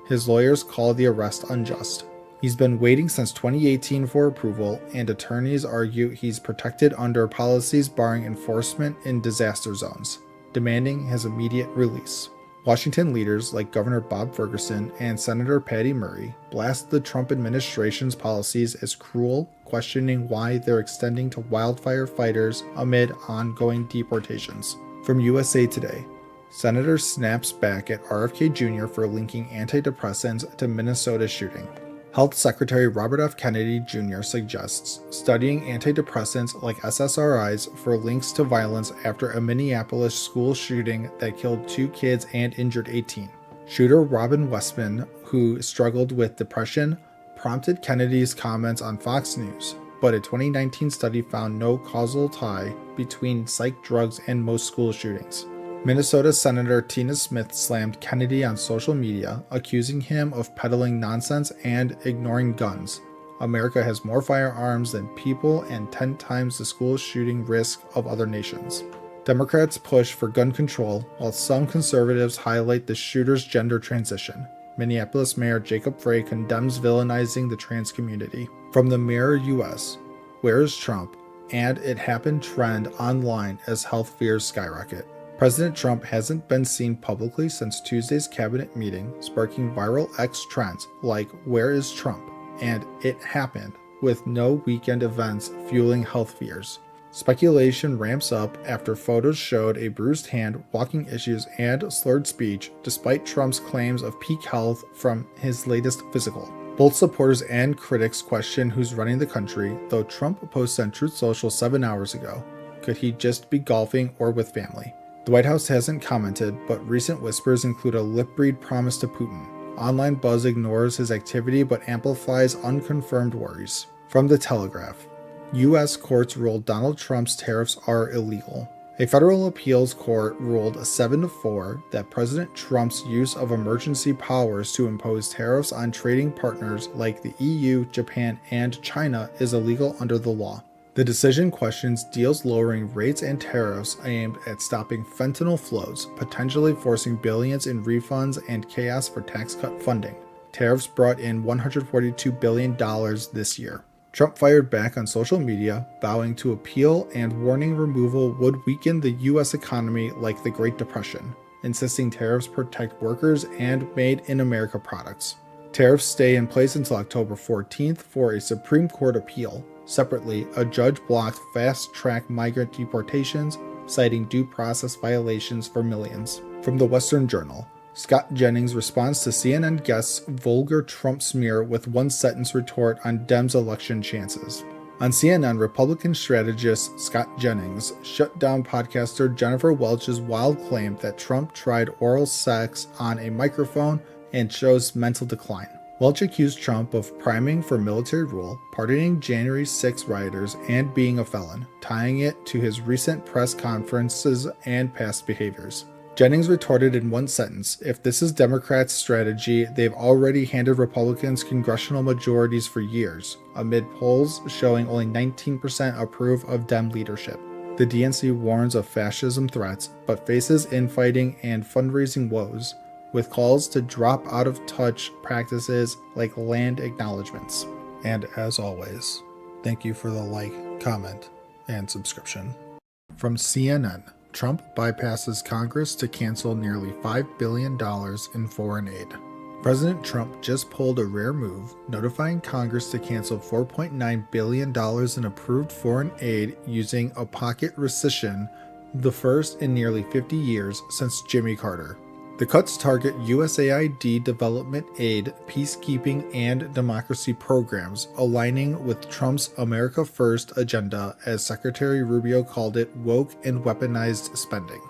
His lawyers call the arrest unjust. He's been waiting since 2018 for approval, and attorneys argue he's protected under policies barring enforcement in disaster zones, demanding his immediate release. Washington leaders like Governor Bob Ferguson and Senator Patty Murray blast the Trump administration's policies as cruel, questioning why they're extending to wildfire fighters amid ongoing deportations. From USA Today, Senator snaps back at RFK Jr. for linking antidepressants to Minnesota shooting. Health Secretary Robert F. Kennedy Jr. suggests studying antidepressants like SSRIs for links to violence after a Minneapolis school shooting that killed 2 kids and injured 18. Shooter Robin Westman, who struggled with depression, prompted Kennedy's comments on Fox News, but a 2019 study found no causal tie between psych drugs and most school shootings. Minnesota Senator Tina Smith slammed Kennedy on social media, accusing him of peddling nonsense and ignoring guns. America has more firearms than people and 10 times the school shooting risk of other nations. Democrats push for gun control, while some conservatives highlight the shooter's gender transition. Minneapolis Mayor Jacob Frey condemns villainizing the trans community. From the Mirror US, where is Trump? And it happened trend online as health fears skyrocket. President Trump hasn't been seen publicly since Tuesday's cabinet meeting, sparking viral X trends like "Where is Trump?" and "It happened," with no weekend events fueling health fears. Speculation ramps up after photos showed a bruised hand, walking issues, and slurred speech, despite Trump's claims of peak health from his latest physical. Both supporters and critics question who's running the country, though Trump posted on Truth Social 7 hours ago. Could he just be golfing or with family? The White House hasn't commented, but recent whispers include a lip-read promise to Putin. Online buzz ignores his activity but amplifies unconfirmed worries. From The Telegraph, U.S. courts ruled Donald Trump's tariffs are illegal. A federal appeals court ruled 7-4 that President Trump's use of emergency powers to impose tariffs on trading partners like the EU, Japan, and China is illegal under the law. The decision questions deals lowering rates and tariffs aimed at stopping fentanyl flows, potentially forcing billions in refunds and chaos for tax cut funding. Tariffs brought in $142 billion this year. Trump fired back on social media, vowing to appeal and warning removal would weaken the U.S. economy like the Great Depression, insisting tariffs protect workers and made-in-America products. Tariffs stay in place until October 14th for a Supreme Court appeal. Separately, a judge blocked fast-track migrant deportations, citing due process violations for millions. From the Western Journal, Scott Jennings responds to CNN guest's vulgar Trump smear with one-sentence retort on Dems' election chances. On CNN, Republican strategist Scott Jennings shut down podcaster Jennifer Welch's wild claim that Trump tried oral sex on a microphone and shows mental decline. Welch accused Trump of priming for military rule, pardoning January 6 rioters, and being a felon, tying it to his recent press conferences and past behaviors. Jennings retorted in one sentence, "If this is Democrats' strategy, they've already handed Republicans congressional majorities for years," amid polls showing only 19% approve of Dem leadership. The DNC warns of fascism threats, but faces infighting and fundraising woes, with calls to drop out of touch practices like land acknowledgements. And as always, thank you for the like, comment, and subscription. From CNN, Trump bypasses Congress to cancel nearly $5 billion in foreign aid. President Trump just pulled a rare move, notifying Congress to cancel $4.9 billion in approved foreign aid using a pocket rescission, the first in nearly 50 years since Jimmy Carter. The cuts target USAID development aid, peacekeeping, and democracy programs, aligning with Trump's America First agenda, as Secretary Rubio called it, woke and weaponized spending.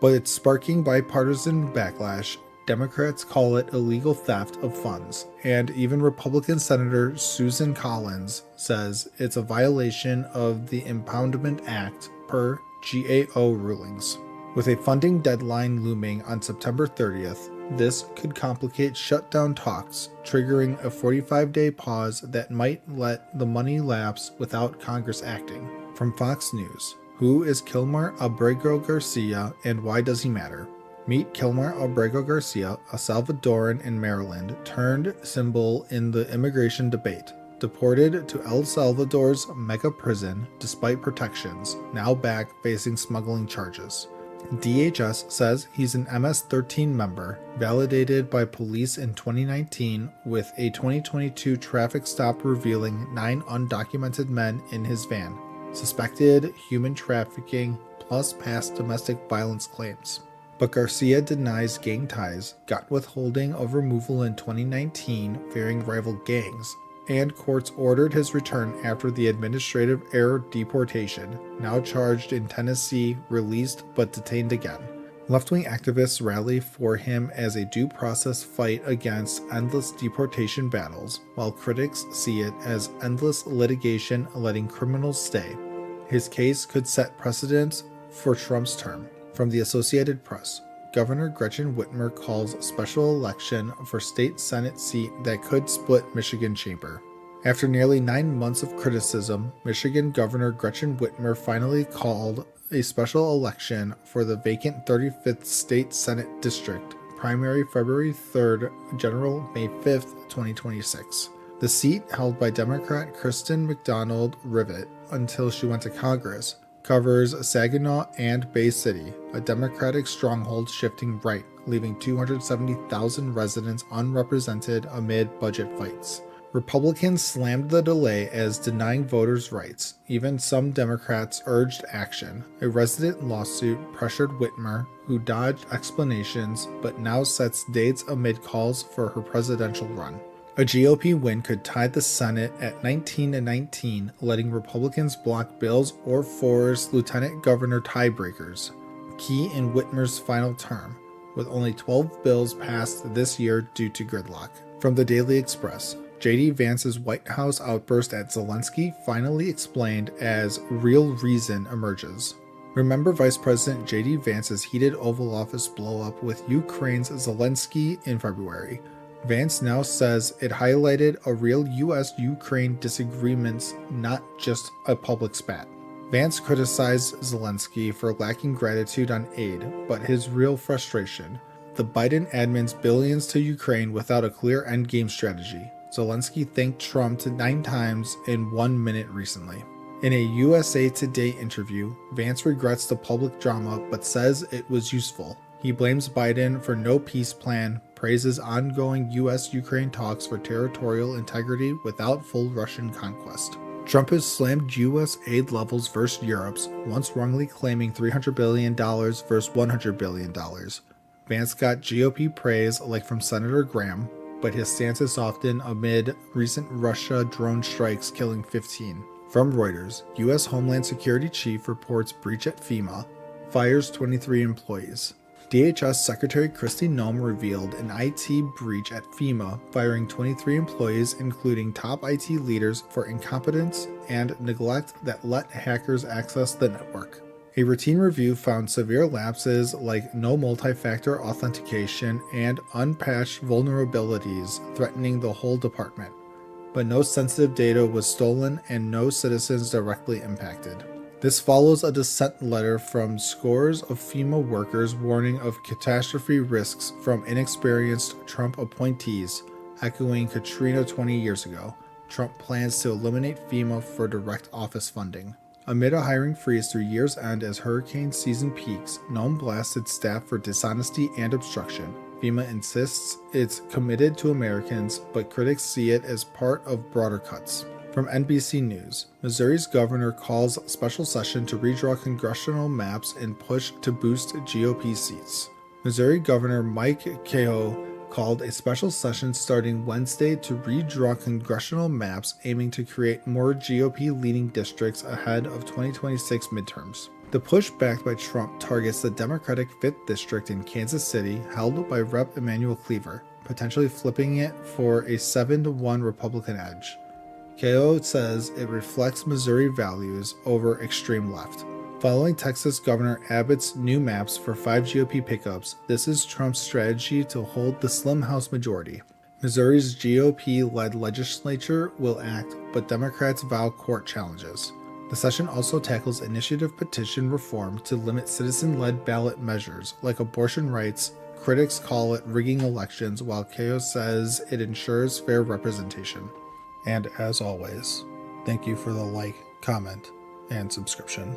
But it's sparking bipartisan backlash. Democrats call it illegal theft of funds, and even Republican Senator Susan Collins says it's a violation of the Impoundment Act per GAO rulings. With a funding deadline looming on September 30th, This could complicate shutdown talks, triggering a 45-day pause that might let the money lapse without Congress acting. From Fox News, who is Kilmar Abrego Garcia and why does he matter? Meet Kilmar Abrego Garcia, a Salvadoran in Maryland turned symbol in the immigration debate. Deported to El Salvador's mega prison despite protections, now back facing smuggling charges. DHS says he's an MS-13 member, validated by police in 2019 with a 2022 traffic stop revealing 9 undocumented men in his van, suspected human trafficking plus past domestic violence claims. But Garcia denies gang ties, got withholding of removal in 2019 fearing rival gangs, and courts ordered his return after the administrative error deportation, now charged in Tennessee, released but detained again. Left-wing activists rally for him as a due process fight against endless deportation battles, while critics see it as endless litigation letting criminals stay. His case could set precedents for Trump's term. From the Associated Press, Governor Gretchen Whitmer calls special election for state Senate seat that could split Michigan chamber. After nearly 9 months of criticism, Michigan Governor Gretchen Whitmer finally called a special election for the vacant 35th State Senate District, primary February 3rd, general May 5th, 2026. The seat, held by Democrat Kristen McDonald Rivet until she went to Congress, covers Saginaw and Bay City, a Democratic stronghold shifting right, leaving 270,000 residents unrepresented amid budget fights. Republicans slammed the delay as denying voters' rights. Even some Democrats urged action. A resident lawsuit pressured Whitmer, who dodged explanations but now sets dates amid calls for her presidential run. A GOP win could tie the Senate at 19-19, letting Republicans block bills or force lieutenant governor tiebreakers, key in Whitmer's final term, with only 12 bills passed this year due to gridlock. From the Daily Express, J.D. Vance's White House outburst at Zelensky finally explained as real reason emerges. Remember Vice President J.D. Vance's heated Oval Office blow-up with Ukraine's Zelensky in February. Vance now says it highlighted a real U.S.-Ukraine disagreements, not just a public spat. Vance criticized Zelensky for lacking gratitude on aid, but his real frustration: the Biden admin's billions to Ukraine without a clear endgame strategy. Zelensky thanked Trump 9 times in 1 minute recently. In a USA Today interview, Vance regrets the public drama but says it was useful. He blames Biden for no peace plan, praises ongoing U.S.-Ukraine talks for territorial integrity without full Russian conquest. Trump has slammed U.S. aid levels versus Europe's, once wrongly claiming $300 billion versus $100 billion. Vance got GOP praise like from Senator Graham, but his stance is softened amid recent Russia drone strikes killing 15. From Reuters, U.S. Homeland Security Chief reports breach at FEMA, fires 23 employees. DHS Secretary Kristi Noem revealed an IT breach at FEMA, firing 23 employees, including top IT leaders, for incompetence and neglect that let hackers access the network. A routine review found severe lapses like no multi-factor authentication and unpatched vulnerabilities threatening the whole department. But no sensitive data was stolen and no citizens directly impacted. This follows a dissent letter from scores of FEMA workers warning of catastrophe risks from inexperienced Trump appointees, echoing Katrina 20 years ago. Trump plans to eliminate FEMA for direct office funding. Amid a hiring freeze through year's end as hurricane season peaks, Noem blasted staff for dishonesty and obstruction. FEMA insists it's committed to Americans, but critics see it as part of broader cuts. From NBC News, Missouri's governor calls special session to redraw congressional maps and push to boost GOP seats. Missouri Governor Mike Kehoe called a special session starting Wednesday to redraw congressional maps aiming to create more GOP-leaning districts ahead of 2026 midterms. The push backed by Trump targets the Democratic 5th District in Kansas City, held by Rep. Emanuel Cleaver, potentially flipping it for a 7-1 Republican edge. Kehoe says it reflects Missouri values over extreme left. Following Texas Governor Abbott's new maps for 5 GOP pickups, this is Trump's strategy to hold the slim House majority. Missouri's GOP-led legislature will act, but Democrats vow court challenges. The session also tackles initiative petition reform to limit citizen-led ballot measures like abortion rights. Critics call it rigging elections, while Chaos says it ensures fair representation. And as always, thank you for the like, comment, and subscription.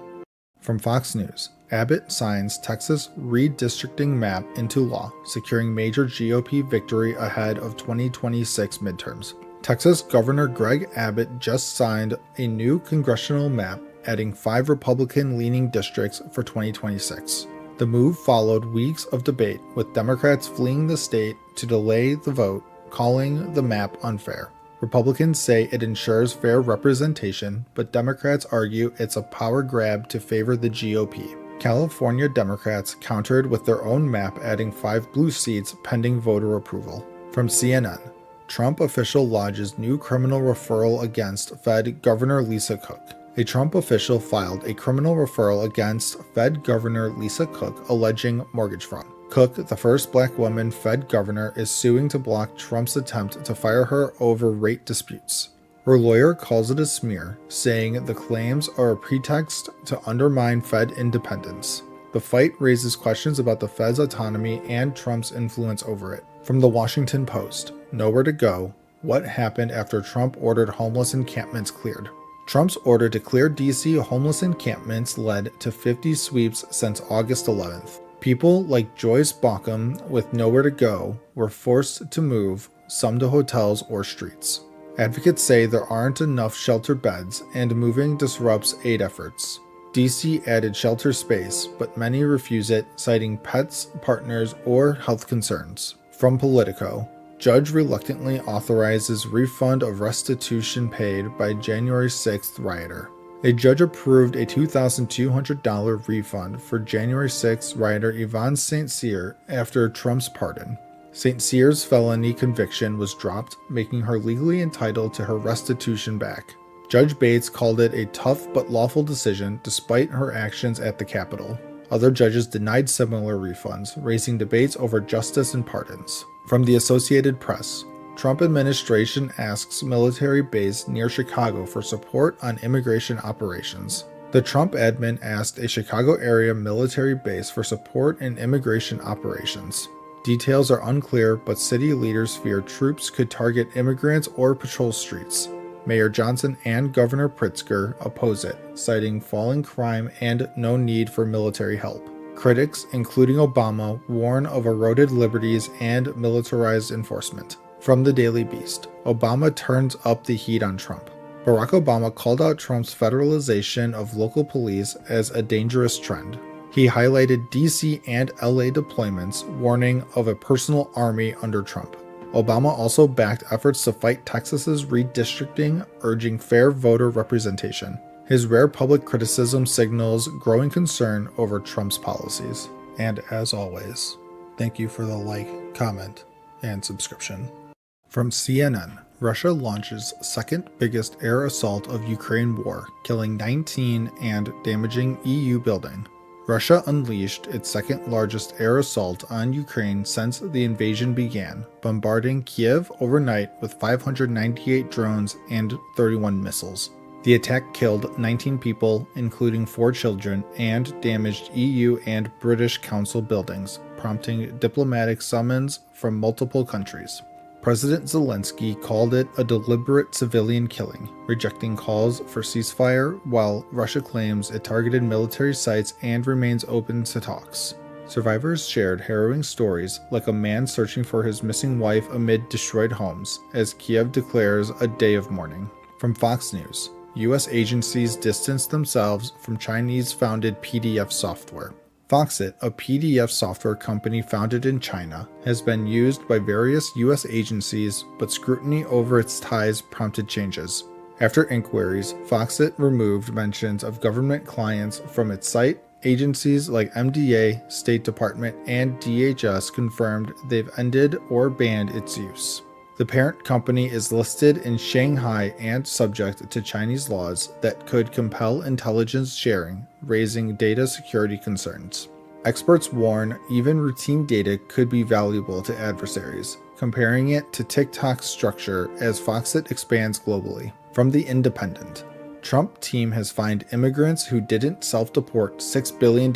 From Fox News, Abbott signs Texas redistricting map into law, securing major GOP victory ahead of 2026 midterms. Texas Governor Greg Abbott just signed a new congressional map, adding 5 Republican-leaning districts for 2026. The move followed weeks of debate, with Democrats fleeing the state to delay the vote, calling the map unfair. Republicans say it ensures fair representation, but Democrats argue it's a power grab to favor the GOP. California Democrats countered with their own map, adding 5 blue seats pending voter approval. From CNN, Trump official lodges new criminal referral against Fed Governor Lisa Cook. A Trump official filed a criminal referral against Fed Governor Lisa Cook alleging mortgage fraud. Cook, the first black woman Fed governor, is suing to block Trump's attempt to fire her over rate disputes. Her lawyer calls it a smear, saying the claims are a pretext to undermine Fed independence. The fight raises questions about the Fed's autonomy and Trump's influence over it. From the Washington Post, nowhere to go. What happened after Trump ordered homeless encampments cleared? Trump's order to clear D.C. homeless encampments led to 50 sweeps since August 11th. People like Joyce Bauckham, with nowhere to go, were forced to move, some to hotels or streets. Advocates say there aren't enough shelter beds, and moving disrupts aid efforts. DC added shelter space, but many refuse it, citing pets, partners, or health concerns. From Politico, judge reluctantly authorizes refund of restitution paid by January 6th rioter. A judge approved a $2,200 refund for January 6 rioter Yvonne St. Cyr after Trump's pardon. St. Cyr's felony conviction was dropped, making her legally entitled to her restitution back. Judge Bates called it a tough but lawful decision despite her actions at the Capitol. Other judges denied similar refunds, raising debates over justice and pardons. From the Associated Press, Trump administration asks military base near Chicago for support on immigration operations. The Trump admin asked a Chicago area military base for support in immigration operations. Details are unclear, but city leaders fear troops could target immigrants or patrol streets. Mayor Johnson and Governor Pritzker oppose it, citing falling crime and no need for military help. Critics, including Obama, warn of eroded liberties and militarized enforcement. From the Daily Beast, Obama turns up the heat on Trump. Barack Obama called out Trump's federalization of local police as a dangerous trend. He highlighted DC and LA deployments, warning of a personal army under Trump. Obama also backed efforts to fight Texas's redistricting, urging fair voter representation. His rare public criticism signals growing concern over Trump's policies. And as always, thank you for the like, comment, and subscription. From CNN, Russia launches second biggest air assault of Ukraine war, killing 19 and damaging EU building. Russia unleashed its second largest air assault on Ukraine since the invasion began, bombarding Kiev overnight with 598 drones and 31 missiles. The attack killed 19 people, including 4 children, and damaged EU and British Council buildings, prompting diplomatic summons from multiple countries. President Zelensky called it a deliberate civilian killing, rejecting calls for ceasefire, while Russia claims it targeted military sites and remains open to talks. Survivors shared harrowing stories, like a man searching for his missing wife amid destroyed homes, as Kiev declares a day of mourning. From Fox News, U.S. agencies distance themselves from Chinese-founded PDF software. Foxit, a PDF software company founded in China, has been used by various U.S. agencies, but scrutiny over its ties prompted changes. After inquiries, Foxit removed mentions of government clients from its site. Agencies like MDA, State Department, and DHS confirmed they've ended or banned its use. The parent company is listed in Shanghai and subject to Chinese laws that could compel intelligence sharing, raising data security concerns. Experts warn even routine data could be valuable to adversaries, comparing it to TikTok's structure as Foxit expands globally. From The Independent, Trump team has fined immigrants who didn't self-deport $6 billion,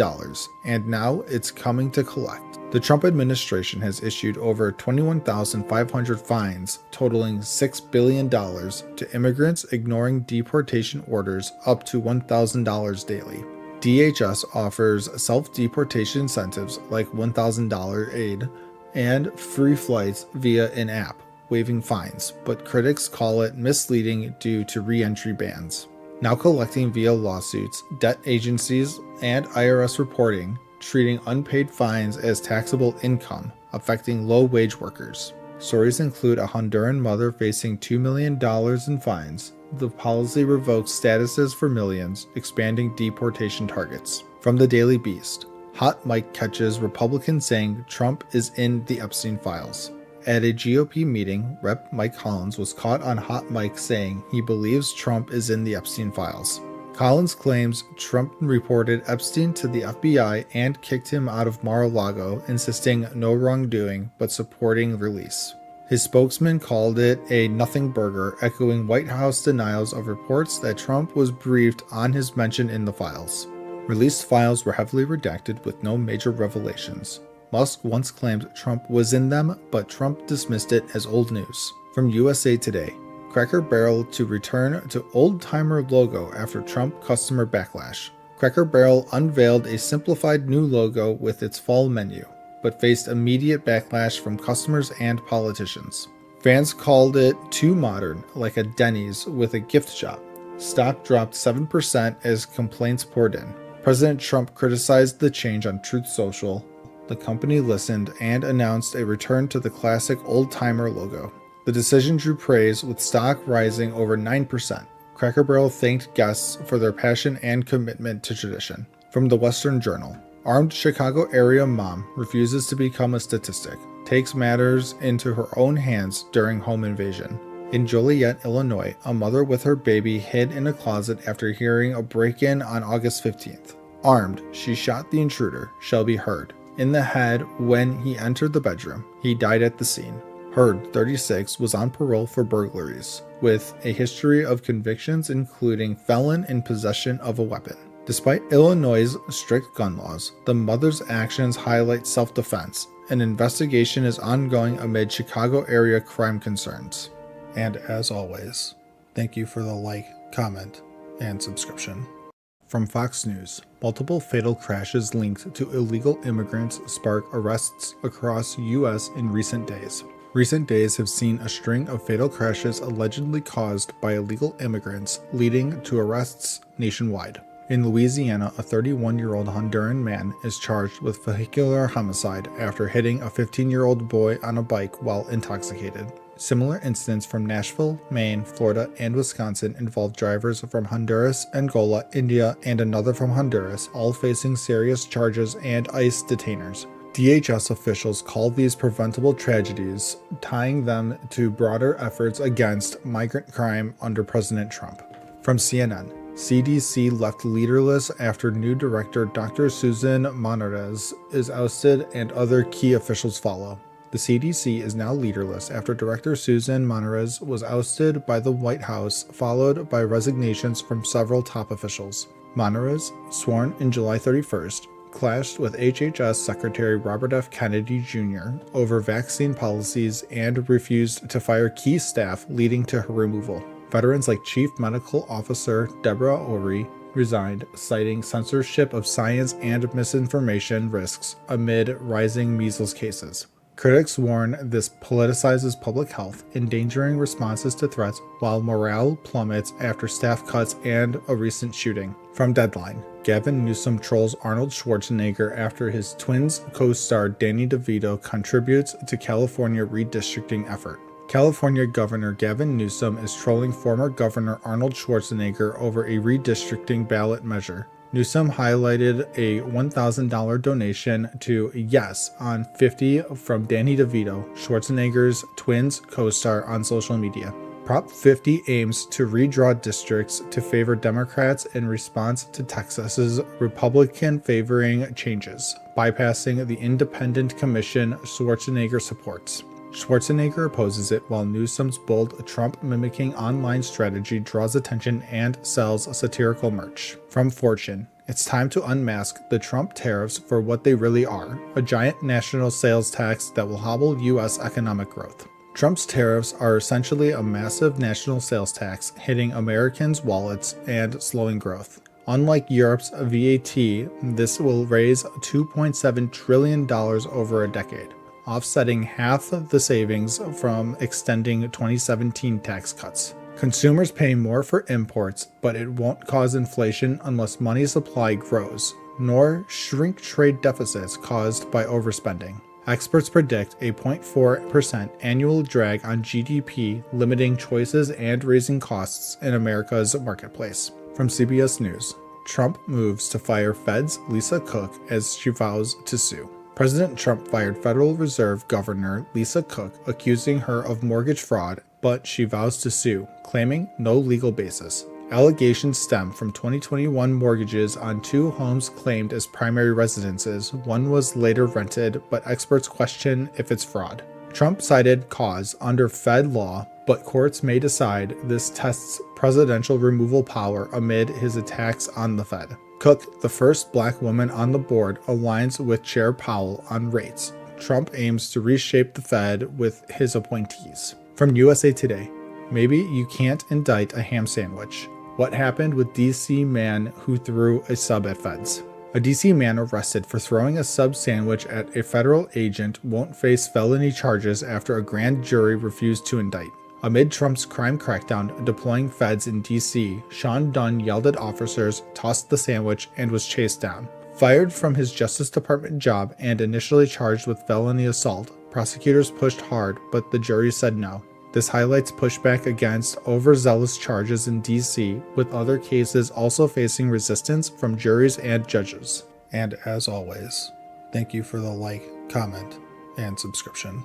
and now it's coming to collect. The Trump administration has issued over 21,500 fines totaling $6 billion to immigrants ignoring deportation orders up to $1,000 daily. DHS offers self-deportation incentives like $1,000 aid and free flights via an app, waiving fines, but critics call it misleading due to re-entry bans. Now collecting via lawsuits, debt agencies, and IRS reporting, treating unpaid fines as taxable income, affecting low-wage workers. Stories include a Honduran mother facing $2 million in fines. The policy revokes statuses for millions, expanding deportation targets. From the Daily Beast, hot mic catches Republicans saying Trump is in the Epstein files. At a GOP meeting, Rep. Mike Collins was caught on hot mic saying he believes Trump is in the Epstein files. Collins claims Trump reported Epstein to the FBI and kicked him out of Mar-a-Lago, insisting no wrongdoing but supporting release. His spokesman called it a nothing burger, echoing White House denials of reports that Trump was briefed on his mention in the files. Released files were heavily redacted with no major revelations. Musk once claimed Trump was in them, but Trump dismissed it as old news. From USA Today, Cracker Barrel to return to old-timer logo after Trump customer backlash. Cracker Barrel unveiled a simplified new logo with its fall menu, but faced immediate backlash from customers and politicians. Fans called it too modern, like a Denny's with a gift shop. Stock dropped 7% as complaints poured in. President Trump criticized the change on Truth Social. The company listened and announced a return to the classic old-timer logo. The decision drew praise, with stock rising over 9%. Cracker Barrel thanked guests for their passion and commitment to tradition. From the Western Journal, armed Chicago area mom refuses to become a statistic, takes matters into her own hands during home invasion. In Joliet, Illinois, a mother with her baby hid in a closet after hearing a break-in on August 15th. Armed, she shot the intruder, Shelby Hurd, in the head when he entered the bedroom. He died at the scene. Hurd, 36, was on parole for burglaries, with a history of convictions including felon in possession of a weapon. Despite Illinois' strict gun laws, the mother's actions highlight self-defense. An investigation is ongoing amid Chicago area crime concerns. And as always, thank you for the like, comment, and subscription. From Fox News, multiple fatal crashes linked to illegal immigrants spark arrests across U.S. in recent days. Recent days have seen a string of fatal crashes allegedly caused by illegal immigrants, leading to arrests nationwide. In Louisiana, a 31-year-old Honduran man is charged with vehicular homicide after hitting a 15-year-old boy on a bike while intoxicated. Similar incidents from Nashville, Maine, Florida, and Wisconsin involve drivers from Honduras, Angola, India, and another from Honduras, all facing serious charges and ICE detainers. DHS officials call these preventable tragedies, tying them to broader efforts against migrant crime under President Trump. From CNN, CDC left leaderless after new director Dr. Susan Monarez is ousted and other key officials follow. The CDC is now leaderless after Director Susan Monarez was ousted by the White House, followed by resignations from several top officials. Monarez, sworn in July 31st, clashed with HHS Secretary Robert F. Kennedy Jr. over vaccine policies and refused to fire key staff, leading to her removal. Veterans like Chief Medical Officer Deborah Ori resigned, citing censorship of science and misinformation risks amid rising measles cases. Critics warn this politicizes public health, endangering responses to threats, while morale plummets after staff cuts and a recent shooting. From Deadline, Gavin Newsom trolls Arnold Schwarzenegger after his Twins co-star Danny DeVito contributes to California redistricting effort. California Governor Gavin Newsom is trolling former Governor Arnold Schwarzenegger over a redistricting ballot measure. Newsom highlighted a $1,000 donation to Yes on 50 from Danny DeVito, Schwarzenegger's twins co-star, on social media. Prop 50 aims to redraw districts to favor Democrats in response to Texas's Republican-favoring changes, bypassing the independent commission Schwarzenegger supports. Schwarzenegger opposes it, while Newsom's bold Trump-mimicking online strategy draws attention and sells satirical merch. From Fortune, it's time to unmask the Trump tariffs for what they really are: a giant national sales tax that will hobble U.S. economic growth. Trump's tariffs are essentially a massive national sales tax hitting Americans' wallets and slowing growth. Unlike Europe's VAT, this will raise $2.7 trillion over a decade, offsetting half of the savings from extending 2017 tax cuts. Consumers pay more for imports, but it won't cause inflation unless money supply grows, nor shrink trade deficits caused by overspending. Experts predict a 0.4% annual drag on GDP, limiting choices and raising costs in America's marketplace. From CBS News, Trump moves to fire Fed's Lisa Cook as she vows to sue. President Trump fired Federal Reserve Governor Lisa Cook, accusing her of mortgage fraud, but she vows to sue, claiming no legal basis. Allegations stem from 2021 mortgages on two homes claimed as primary residences. One was later rented, but experts question if it's fraud. Trump cited cause under Fed law, but courts may decide this tests presidential removal power amid his attacks on the Fed. Cook, the first black woman on the board, aligns with Chair Powell on rates. Trump aims to reshape the Fed with his appointees. From USA Today, maybe you can't indict a ham sandwich. What happened with DC man who threw a sub at feds? A DC man arrested for throwing a sub sandwich at a federal agent won't face felony charges after a grand jury refused to indict. Amid Trump's crime crackdown deploying feds in DC, Sean Dunn yelled at officers, tossed the sandwich, and was chased down. Fired from his Justice Department job and initially charged with felony assault, prosecutors pushed hard, but the jury said no. This highlights pushback against overzealous charges in DC, with other cases also facing resistance from juries and judges. And as always, thank you for the like, comment, and subscription.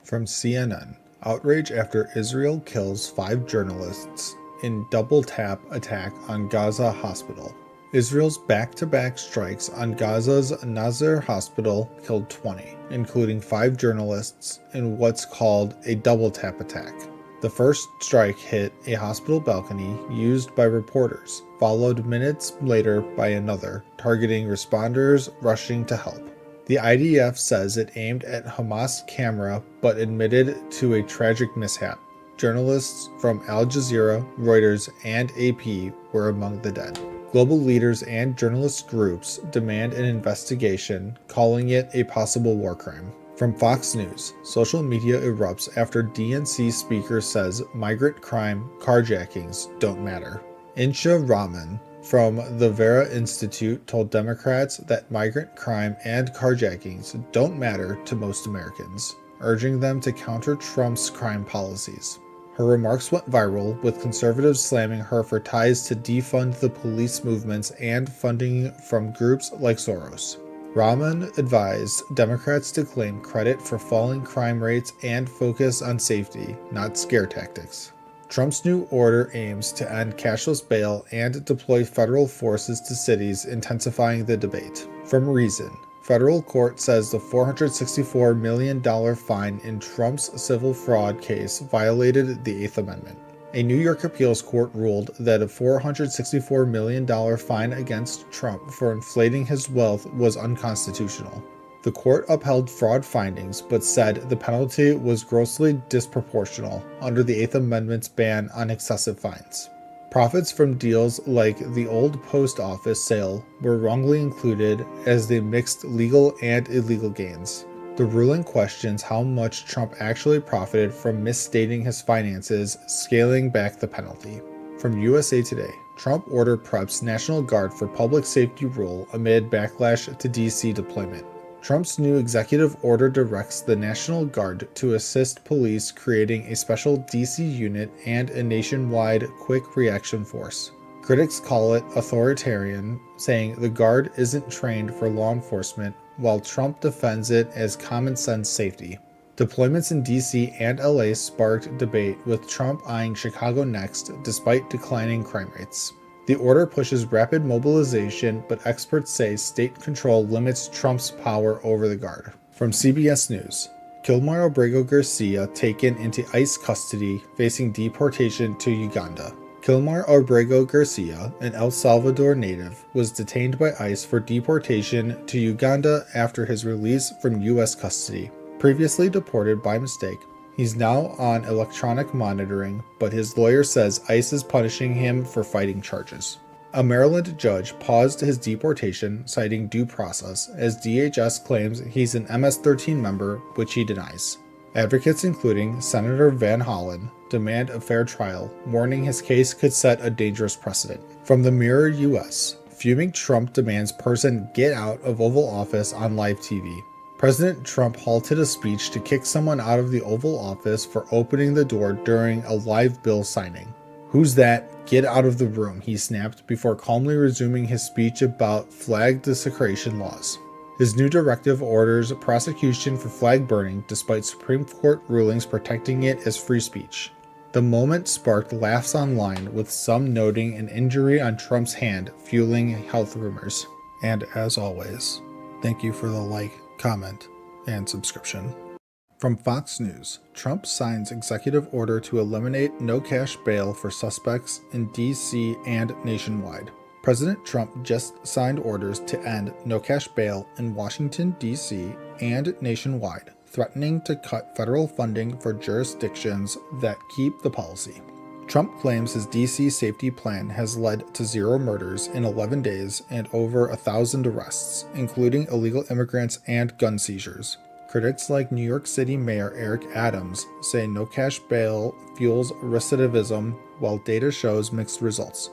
From CNN, outrage after Israel kills 5 journalists in double-tap attack on Gaza hospital. Israel's back-to-back strikes on Gaza's Nasser hospital killed 20, including 5 journalists, in what's called a double-tap attack. The first strike hit a hospital balcony used by reporters, followed minutes later by another, targeting responders rushing to help. The IDF says it aimed at Hamas camera, but admitted to a tragic mishap. Journalists from Al Jazeera, Reuters, and AP were among the dead. Global leaders and journalist groups demand an investigation, calling it a possible war crime. From Fox News, social media erupts after DNC speaker says migrant crime, carjackings don't matter. Insha Rahman from the Vera Institute told Democrats that migrant crime and carjackings don't matter to most Americans, urging them to counter Trump's crime policies. Her remarks went viral, with conservatives slamming her for ties to defund the police movements and funding from groups like Soros. Rahman advised Democrats to claim credit for falling crime rates and focus on safety, not scare tactics. Trump's new order aims to end cashless bail and deploy federal forces to cities, intensifying the debate. From Reason, federal court says the $464 million fine in Trump's civil fraud case violated the Eighth Amendment. A New York appeals court ruled that a $464 million fine against Trump for inflating his wealth was unconstitutional. The court upheld fraud findings, but said the penalty was grossly disproportional under the Eighth Amendment's ban on excessive fines. Profits from deals like the old post office sale were wrongly included as they mixed legal and illegal gains. The ruling questions how much Trump actually profited from misstating his finances, scaling back the penalty. From USA Today, Trump order preps National Guard for public safety rule amid backlash to DC deployment. Trump's new executive order directs the National Guard to assist police, creating a special DC unit and a nationwide quick reaction force. Critics call it authoritarian, saying the Guard isn't trained for law enforcement, while Trump defends it as common sense safety. Deployments in DC and LA sparked debate, with Trump eyeing Chicago next despite declining crime rates. The order pushes rapid mobilization, but experts say state control limits Trump's power over the Guard. From CBS News, Kilmar Abrego Garcia taken into ICE custody, facing deportation to Uganda. Kilmar Abrego Garcia, an El Salvador native, was detained by ICE for deportation to Uganda after his release from U.S. custody. Previously deported by mistake, he's now on electronic monitoring, but his lawyer says ICE is punishing him for fighting charges. A Maryland judge paused his deportation, citing due process, as DHS claims he's an MS-13 member, which he denies. Advocates, including Senator Van Hollen, demand a fair trial, warning his case could set a dangerous precedent. From the Mirror US, fuming Trump demands person get out of Oval Office on live TV. President Trump halted a speech to kick someone out of the Oval Office for opening the door during a live bill signing. "Who's that? Get out of the room," he snapped before calmly resuming his speech about flag desecration laws. His new directive orders prosecution for flag burning despite Supreme Court rulings protecting it as free speech. The moment sparked laughs online, with some noting an injury on Trump's hand, fueling health rumors. And as always, thank you for the like, comment, and subscription. From Fox News, Trump signs executive order to eliminate no cash bail for suspects in D.C. and nationwide. President Trump just signed orders to end no cash bail in Washington, D.C. and nationwide, threatening to cut federal funding for jurisdictions that keep the policy. Trump claims his D.C. safety plan has led to 0 murders in 11 days and over 1,000 arrests, including illegal immigrants and gun seizures. Critics like New York City Mayor Eric Adams say no cash bail fuels recidivism, while data shows mixed results.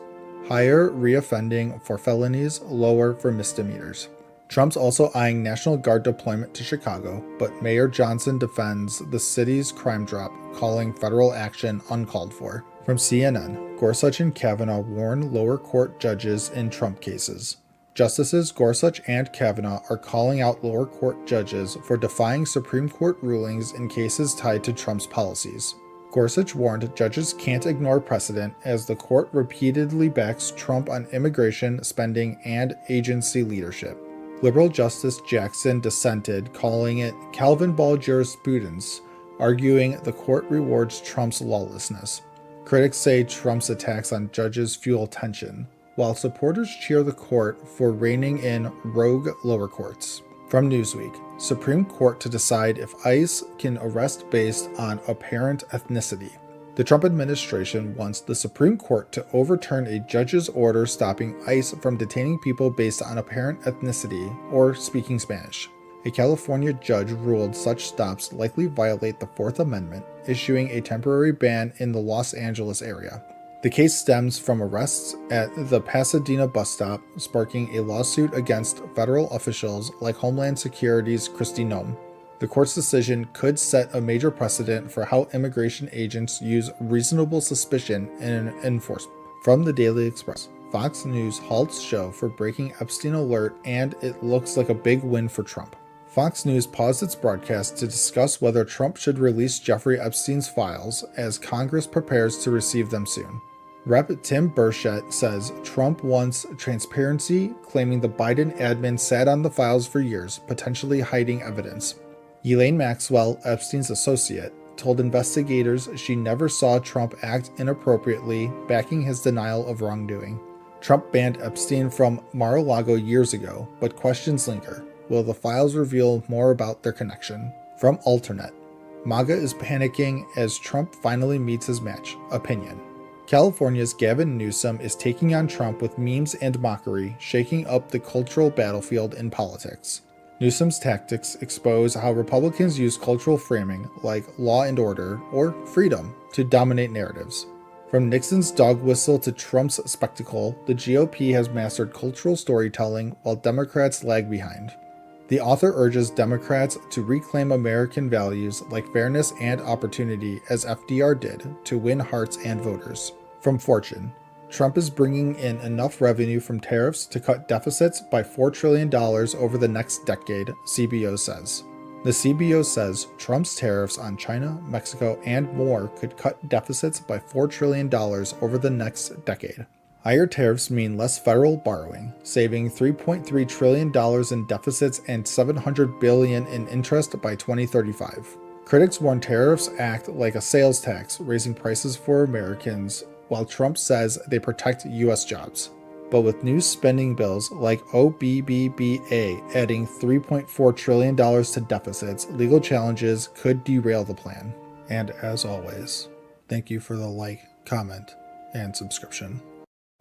Higher reoffending for felonies, lower for misdemeanors. Trump's also eyeing National Guard deployment to Chicago, but Mayor Johnson defends the city's crime drop, calling federal action uncalled for. From CNN, Gorsuch and Kavanaugh warn lower court judges in Trump cases. Justices Gorsuch and Kavanaugh are calling out lower court judges for defying Supreme Court rulings in cases tied to Trump's policies. Gorsuch warned judges can't ignore precedent, as the court repeatedly backs Trump on immigration, spending, and agency leadership. Liberal Justice Jackson dissented, calling it Calvin Ball jurisprudence, arguing the court rewards Trump's lawlessness. Critics say Trump's attacks on judges fuel tension, while supporters cheer the court for reining in rogue lower courts. From Newsweek, Supreme Court to decide if ICE can arrest based on apparent ethnicity. The Trump administration wants the Supreme Court to overturn a judge's order stopping ICE from detaining people based on apparent ethnicity or speaking Spanish. A California judge ruled such stops likely violate the Fourth Amendment, issuing a temporary ban in the Los Angeles area. The case stems from arrests at the Pasadena bus stop, sparking a lawsuit against federal officials like Homeland Security's Kristi Noem. The court's decision could set a major precedent for how immigration agents use reasonable suspicion in enforcement. From the Daily Express, Fox News halts show for breaking Epstein alert, and it looks like a big win for Trump. Fox News paused its broadcast to discuss whether Trump should release Jeffrey Epstein's files, as Congress prepares to receive them soon. Rep. Tim Burchett says Trump wants transparency, claiming the Biden admin sat on the files for years, potentially hiding evidence. Ghislaine Maxwell, Epstein's associate, told investigators she never saw Trump act inappropriately, backing his denial of wrongdoing. Trump banned Epstein from Mar-a-Lago years ago, but questions linger. Will the files reveal more about their connection? From Alternate, MAGA is panicking as Trump finally meets his match. Opinion. California's Gavin Newsom is taking on Trump with memes and mockery, shaking up the cultural battlefield in politics. Newsom's tactics expose how Republicans use cultural framing, like law and order or freedom, to dominate narratives. From Nixon's dog whistle to Trump's spectacle, the GOP has mastered cultural storytelling while Democrats lag behind. The author urges Democrats to reclaim American values like fairness and opportunity, as FDR did, to win hearts and voters. From Fortune, Trump is bringing in enough revenue from tariffs to cut deficits by $4 trillion over the next decade, CBO says. The CBO says Trump's tariffs on China, Mexico, and more could cut deficits by $4 trillion over the next decade. Higher tariffs mean less federal borrowing, saving $3.3 trillion in deficits and $700 billion in interest by 2035. Critics warn tariffs act like a sales tax, raising prices for Americans, while Trump says they protect U.S. jobs. But with new spending bills like OBBBA adding $3.4 trillion to deficits, legal challenges could derail the plan. And as always, thank you for the like, comment, and subscription.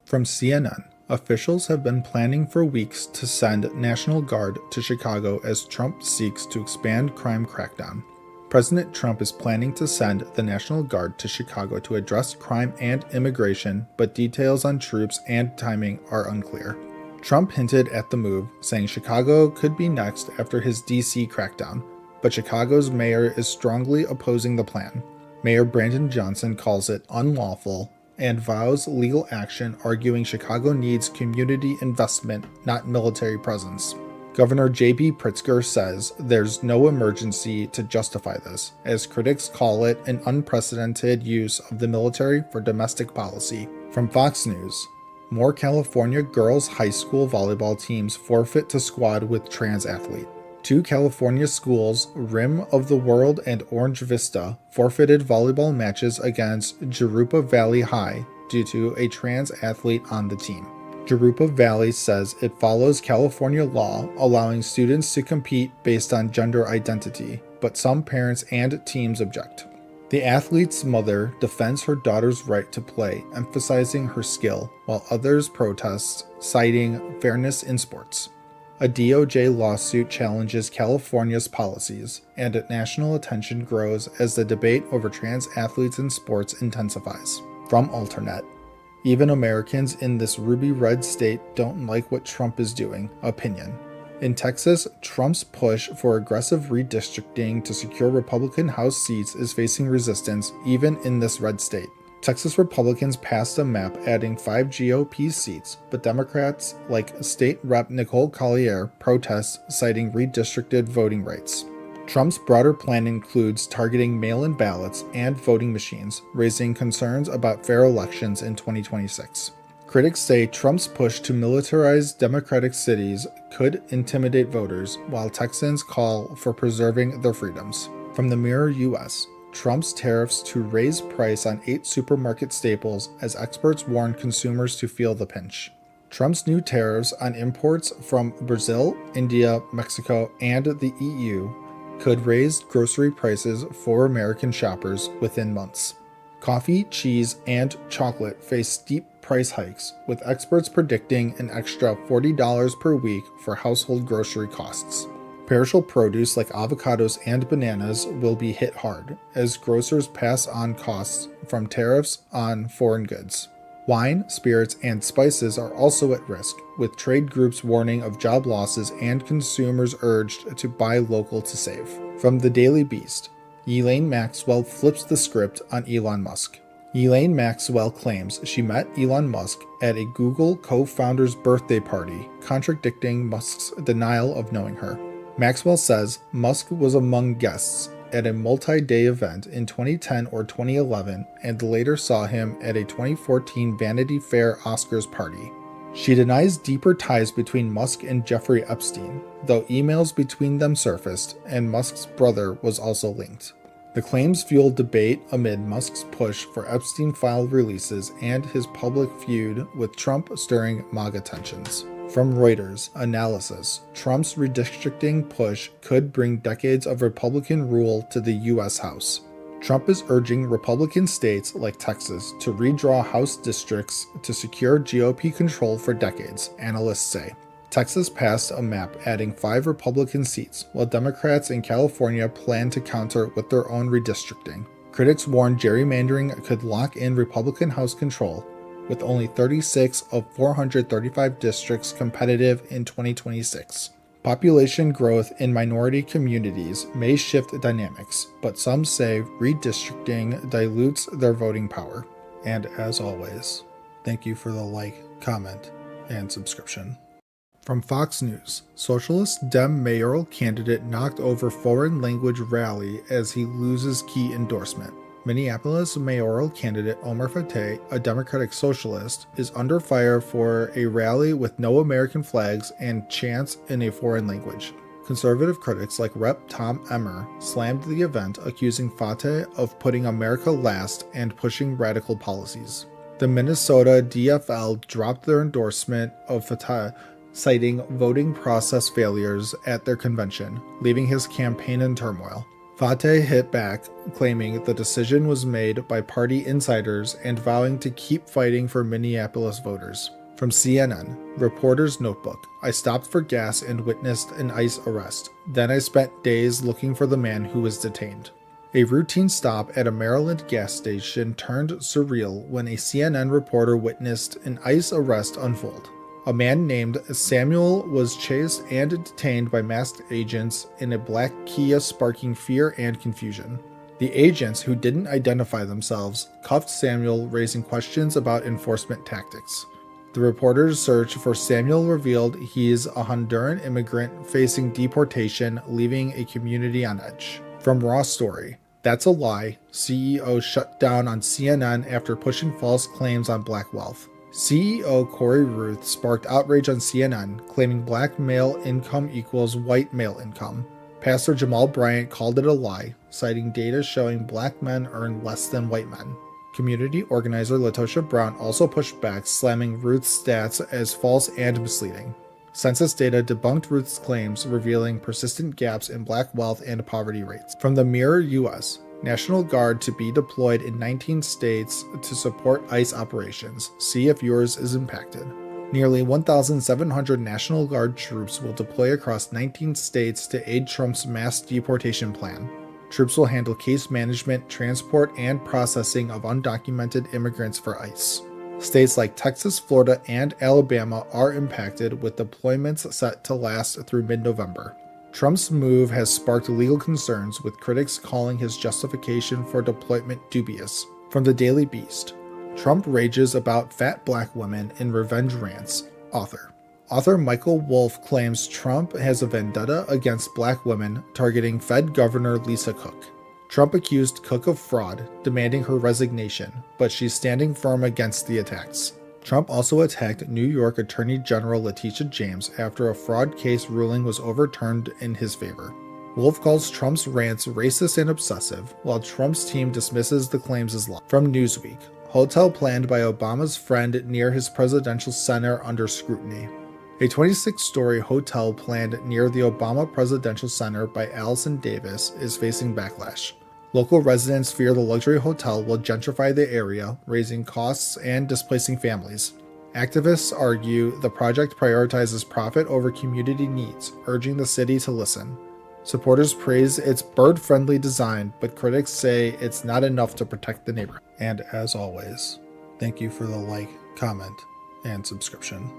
From CNN, officials have been planning for weeks to send National Guard to Chicago as Trump seeks to expand crime crackdown. President Trump is planning to send the National Guard to Chicago to address crime and immigration, but details on troops and timing are unclear. Trump hinted at the move, saying Chicago could be next after his D.C. crackdown, but Chicago's mayor is strongly opposing the plan. Mayor Brandon Johnson calls it unlawful and vows legal action, arguing Chicago needs community investment, not military presence. Governor J.B. Pritzker says there's no emergency to justify this, as critics call it an unprecedented use of the military for domestic policy. From Fox News, more California girls' high school volleyball teams forfeit to squad with trans athlete. Two California schools, Rim of the World and Orange Vista, forfeited volleyball matches against Jurupa Valley High due to a trans athlete on the team. Jurupa Valley says it follows California law allowing students to compete based on gender identity, but some parents and teams object. The athlete's mother defends her daughter's right to play, emphasizing her skill, while others protest, citing fairness in sports. A DOJ lawsuit challenges California's policies, and national attention grows as the debate over trans athletes in sports intensifies. From Alternet, even Americans in this ruby red state don't like what Trump is doing. Opinion. In Texas, Trump's push for aggressive redistricting to secure Republican House seats is facing resistance even in this red state. Texas Republicans passed a map adding 5 GOP seats, but Democrats like State Rep Nicole Collier protest, citing redistricted voting rights. Trump's broader plan includes targeting mail-in ballots and voting machines, raising concerns about fair elections in 2026. Critics say Trump's push to militarize Democratic cities could intimidate voters, while Texans call for preserving their freedoms. From the Mirror US, Trump's tariffs to raise price on 8 supermarket staples as experts warn consumers to feel the pinch. Trump's new tariffs on imports from Brazil, India, Mexico, and the EU could raise grocery prices for American shoppers within months. Coffee, cheese, and chocolate face steep price hikes, with experts predicting an extra $40 per week for household grocery costs. Perishable produce like avocados and bananas will be hit hard, as grocers pass on costs from tariffs on foreign goods. Wine, spirits, and spices are also at risk, with trade groups warning of job losses and consumers urged to buy local to save. From the Daily Beast, Ghislaine Maxwell flips the script on Elon Musk. Ghislaine Maxwell claims she met Elon Musk at a Google co-founder's birthday party, contradicting Musk's denial of knowing her. Maxwell says Musk was among guests at a multi-day event in 2010 or 2011 and later saw him at a 2014 Vanity Fair Oscars party. She denies deeper ties between Musk and Jeffrey Epstein, though emails between them surfaced, and Musk's brother was also linked. The claims fueled debate amid Musk's push for Epstein file releases and his public feud with Trump, stirring MAGA tensions. From Reuters, analysis: Trump's redistricting push could bring decades of Republican rule to the U.S. House. Trump is urging Republican states like Texas to redraw House districts to secure GOP control for decades, analysts say. Texas passed a map adding 5 Republican seats, while Democrats in California plan to counter with their own redistricting. Critics warn gerrymandering could lock in Republican House control, with only 36 of 435 districts competitive in 2026. Population growth in minority communities may shift dynamics, but some say redistricting dilutes their voting power. And as always, Thank you for the like, comment, and subscription. From Fox News, Socialist Dem mayoral candidate knocked over foreign language rally as he loses key endorsement. Minneapolis mayoral candidate Omar Fateh, a Democratic socialist, is under fire for a rally with no American flags and chants in a foreign language. Conservative critics like Rep. Tom Emmer slammed the event, accusing Fateh of putting America last and pushing radical policies. The Minnesota DFL dropped their endorsement of Fateh, citing voting process failures at their convention, leaving his campaign in turmoil. Fateh hit back, claiming the decision was made by party insiders and vowing to keep fighting for Minneapolis voters. From CNN, reporter's notebook, I stopped for gas and witnessed an ICE arrest. Then I spent days looking for the man who was detained. A routine stop at a Maryland gas station turned surreal when a CNN reporter witnessed an ICE arrest unfold. A man named Samuel was chased and detained by masked agents in a black Kia, sparking fear and confusion. The agents, who didn't identify themselves, cuffed Samuel, raising questions about enforcement tactics. The reporter's search for Samuel revealed he's a Honduran immigrant facing deportation, leaving a community on edge. From Raw Story, that's a lie. CEO shut down on CNN after pushing false claims on black wealth. CEO Corey Ruth sparked outrage on CNN, claiming black male income equals white male income. Pastor Jamal Bryant called it a lie, citing data showing black men earn less than white men. Community organizer Latosha Brown also pushed back, slamming Ruth's stats as false and misleading. Census data debunked Ruth's claims, revealing persistent gaps in black wealth and poverty rates. From the Mirror US, National Guard to be deployed in 19 states to support ICE operations. See if yours is impacted. Nearly 1,700 National Guard troops will deploy across 19 states to aid Trump's mass deportation plan. Troops will handle case management, transport, and processing of undocumented immigrants for ICE. States like Texas, Florida, and Alabama are impacted, with deployments set to last through mid-November. Trump's move has sparked legal concerns, with critics calling his justification for deployment dubious. From the Daily Beast, Trump rages about fat black women in revenge rants. Author Michael Wolff claims Trump has a vendetta against black women, targeting Fed Governor Lisa Cook. Trump accused Cook of fraud, demanding her resignation, but she's standing firm against the attacks. Trump also attacked New York Attorney General Letitia James after a fraud case ruling was overturned in his favor. Wolf calls Trump's rants racist and obsessive, while Trump's team dismisses the claims as lie. From Newsweek, hotel planned by Obama's friend near his presidential center under scrutiny. A 26-story hotel planned near the Obama Presidential Center by Allison Davis is facing backlash. Local residents fear the luxury hotel will gentrify the area, raising costs and displacing families. Activists argue the project prioritizes profit over community needs, urging the city to listen. Supporters praise its bird-friendly design, but critics say it's not enough to protect the neighborhood. And as always, thank you for the like, comment, and subscription.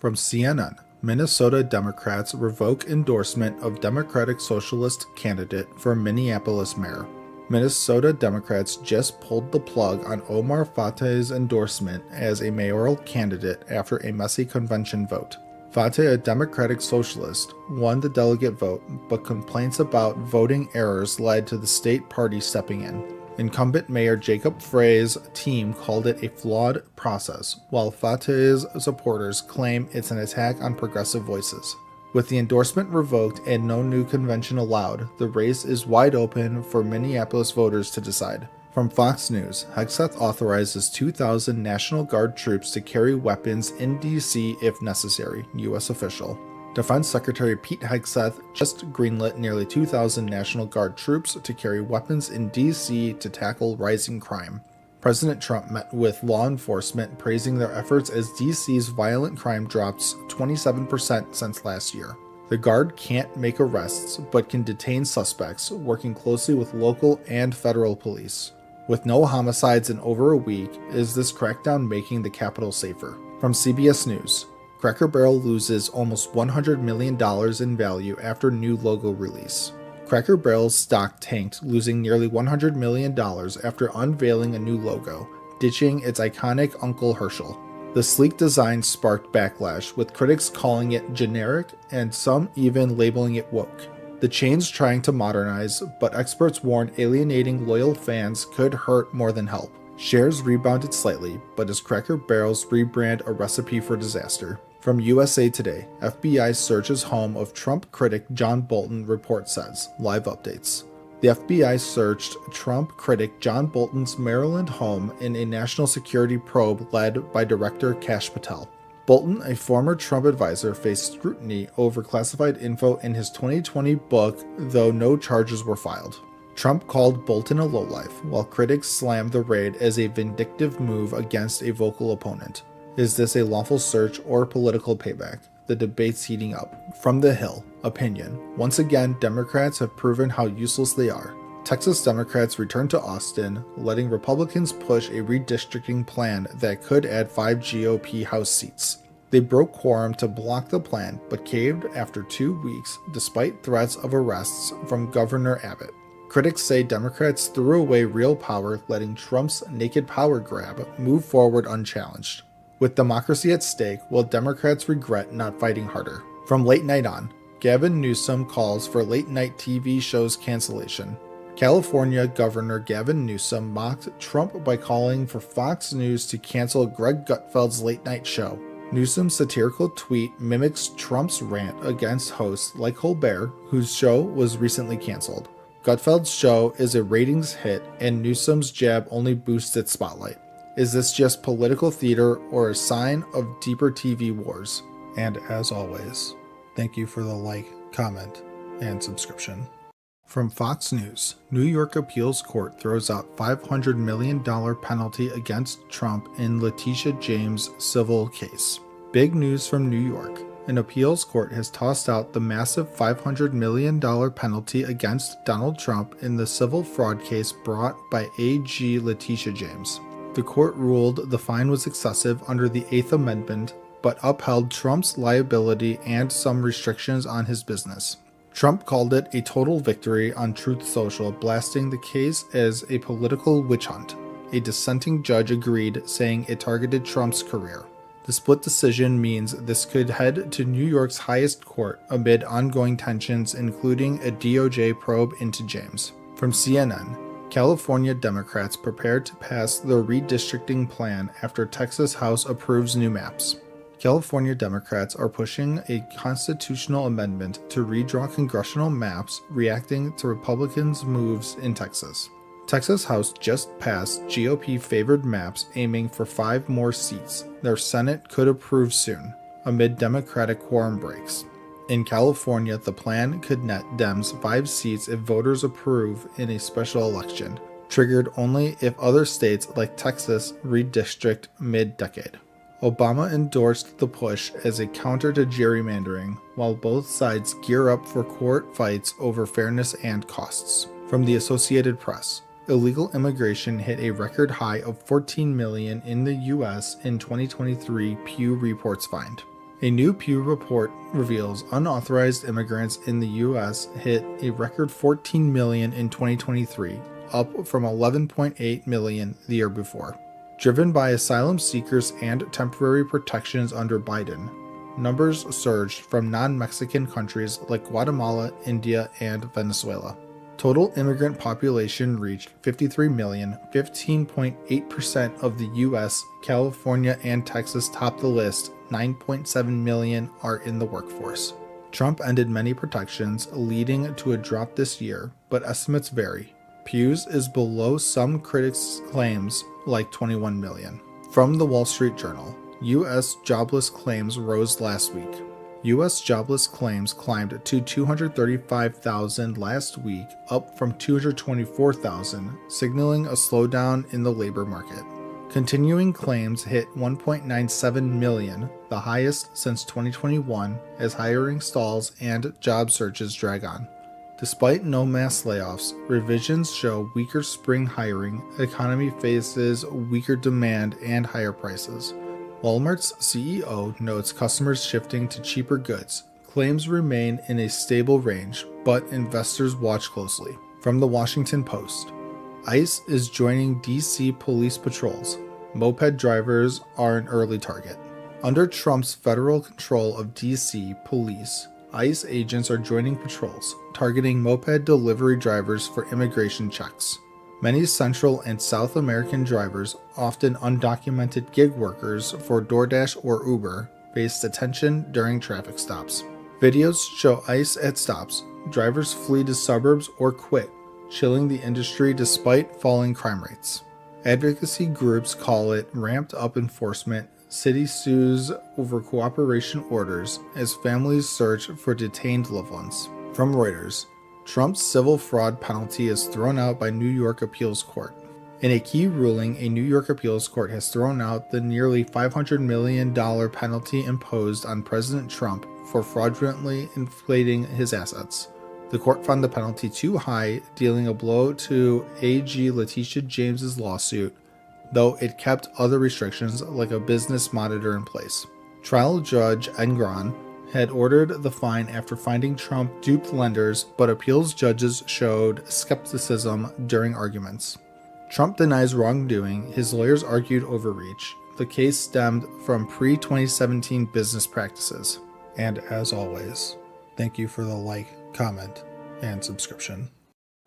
From CNN, Minnesota Democrats revoke endorsement of Democratic Socialist candidate for Minneapolis mayor. Minnesota Democrats just pulled the plug on Omar Fateh's endorsement as a mayoral candidate after a messy convention vote. Fateh, a Democratic Socialist, won the delegate vote, but complaints about voting errors led to the state party stepping in. Incumbent Mayor Jacob Frey's team called it a flawed process, while Fateh's supporters claim it's an attack on progressive voices. With the endorsement revoked and no new convention allowed, the race is wide open for Minneapolis voters to decide. From Fox News, Hegseth authorizes 2,000 National Guard troops to carry weapons in D.C. if necessary, U.S. official. Defense Secretary Pete Hegseth just greenlit nearly 2,000 National Guard troops to carry weapons in D.C. to tackle rising crime. President Trump met with law enforcement, praising their efforts as D.C.'s violent crime drops 27% since last year. The Guard can't make arrests, but can detain suspects, working closely with local and federal police. With no homicides in over a week, is this crackdown making the Capitol safer? From CBS News, Cracker Barrel loses almost $100 million in value after new logo release. Cracker Barrel's stock tanked, losing nearly $100 million after unveiling a new logo, ditching its iconic Uncle Herschel. The sleek design sparked backlash, with critics calling it generic and some even labeling it woke. The chain's trying to modernize, but experts warned alienating loyal fans could hurt more than help. Shares rebounded slightly, but as Cracker Barrel's rebrand a recipe for disaster. From USA Today, FBI searches home of Trump critic John Bolton, report says. Live updates. The FBI searched Trump critic John Bolton's Maryland home in a national security probe led by Director Kash Patel. Bolton, a former Trump advisor, faced scrutiny over classified info in his 2020 book, though no charges were filed. Trump called Bolton a lowlife, while critics slammed the raid as a vindictive move against a vocal opponent. Is this a lawful search or political payback? The debate's heating up. From the Hill, opinion. Once again, Democrats have proven how useless they are. Texas Democrats returned to Austin, letting Republicans push a redistricting plan that could add 5 GOP House seats. They broke quorum to block the plan, but caved after 2 weeks, despite threats of arrests from Governor Abbott. Critics say Democrats threw away real power, letting Trump's naked power grab move forward unchallenged. With democracy at stake, will Democrats regret not fighting harder? From late night on, Gavin Newsom calls for late-night TV shows cancellation. California Governor Gavin Newsom mocked Trump by calling for Fox News to cancel Greg Gutfeld's late-night show. Newsom's satirical tweet mimics Trump's rant against hosts like Colbert, whose show was recently canceled. Gutfeld's show is a ratings hit, and Newsom's jab only boosts its spotlight. Is this just political theater or a sign of deeper TV wars? And as always, thank you for the like, comment, and subscription. From Fox News, New York appeals court throws out $500 million penalty against Trump in Letitia James' civil case. Big news from New York. An appeals court has tossed out the massive $500 million penalty against Donald Trump in the civil fraud case brought by AG Letitia James. The court ruled the fine was excessive under the Eighth Amendment, but upheld Trump's liability and some restrictions on his business. Trump called it a total victory on Truth Social, blasting the case as a political witch hunt. A dissenting judge agreed, saying it targeted Trump's career. The split decision means this could head to New York's highest court amid ongoing tensions, including a DOJ probe into James. From CNN, California Democrats prepare to pass the redistricting plan after Texas House approves new maps. California Democrats are pushing a constitutional amendment to redraw congressional maps, reacting to Republicans' moves in Texas. Texas House just passed GOP-favored maps aiming for 5 more seats. Their Senate could approve soon, amid Democratic quorum breaks. In California, the plan could net Dems 5 seats if voters approve in a special election, triggered only if other states like Texas redistrict mid-decade. Obama endorsed the push as a counter to gerrymandering, while both sides gear up for court fights over fairness and costs. From the Associated Press, illegal immigration hit a record high of 14 million in the U.S. in 2023, Pew Reports find. A new Pew report reveals unauthorized immigrants in the U.S. hit a record 14 million in 2023, up from 11.8 million the year before. Driven by asylum seekers and temporary protections under Biden, numbers surged from non-Mexican countries like Guatemala, India, and Venezuela. Total immigrant population reached 53 million, 15.8% of the U.S., California, and Texas top the list. 9.7 million are in the workforce. Trump ended many protections, leading to a drop this year, but estimates vary. Pew's is below some critics' claims, like 21 million. From the Wall Street Journal, U.S. jobless claims rose last week. U.S. jobless claims climbed to 235,000 last week, up from 224,000, signaling a slowdown in the labor market. Continuing claims hit 1.97 million, the highest since 2021, as hiring stalls and job searches drag on. Despite no mass layoffs, revisions show weaker spring hiring, economy faces weaker demand and higher prices. Walmart's CEO notes customers shifting to cheaper goods. Claims remain in a stable range, but investors watch closely. From the Washington Post, ICE is joining DC police patrols. Moped drivers are an early target. Under Trump's federal control of DC police, ICE agents are joining patrols, targeting moped delivery drivers for immigration checks. Many Central and South American drivers, often undocumented gig workers for DoorDash or Uber, face detention during traffic stops. Videos show ICE at stops. Drivers flee to suburbs or quit, chilling the industry despite falling crime rates. Advocacy groups call it ramped up enforcement. City sues over cooperation orders as families search for detained loved ones. From Reuters, Trump's civil fraud penalty is thrown out by New York Appeals Court. In a key ruling, a New York appeals court has thrown out the nearly $500 million penalty imposed on President Trump for fraudulently inflating his assets. The court found the penalty too high, dealing a blow to AG Letitia James's lawsuit, though it kept other restrictions like a business monitor in place. Trial Judge Engron had ordered the fine after finding Trump duped lenders, but appeals judges showed skepticism during arguments. Trump denies wrongdoing. His lawyers argued overreach. The case stemmed from pre-2017 business practices. And as always, thank you for the like, comment, and subscription.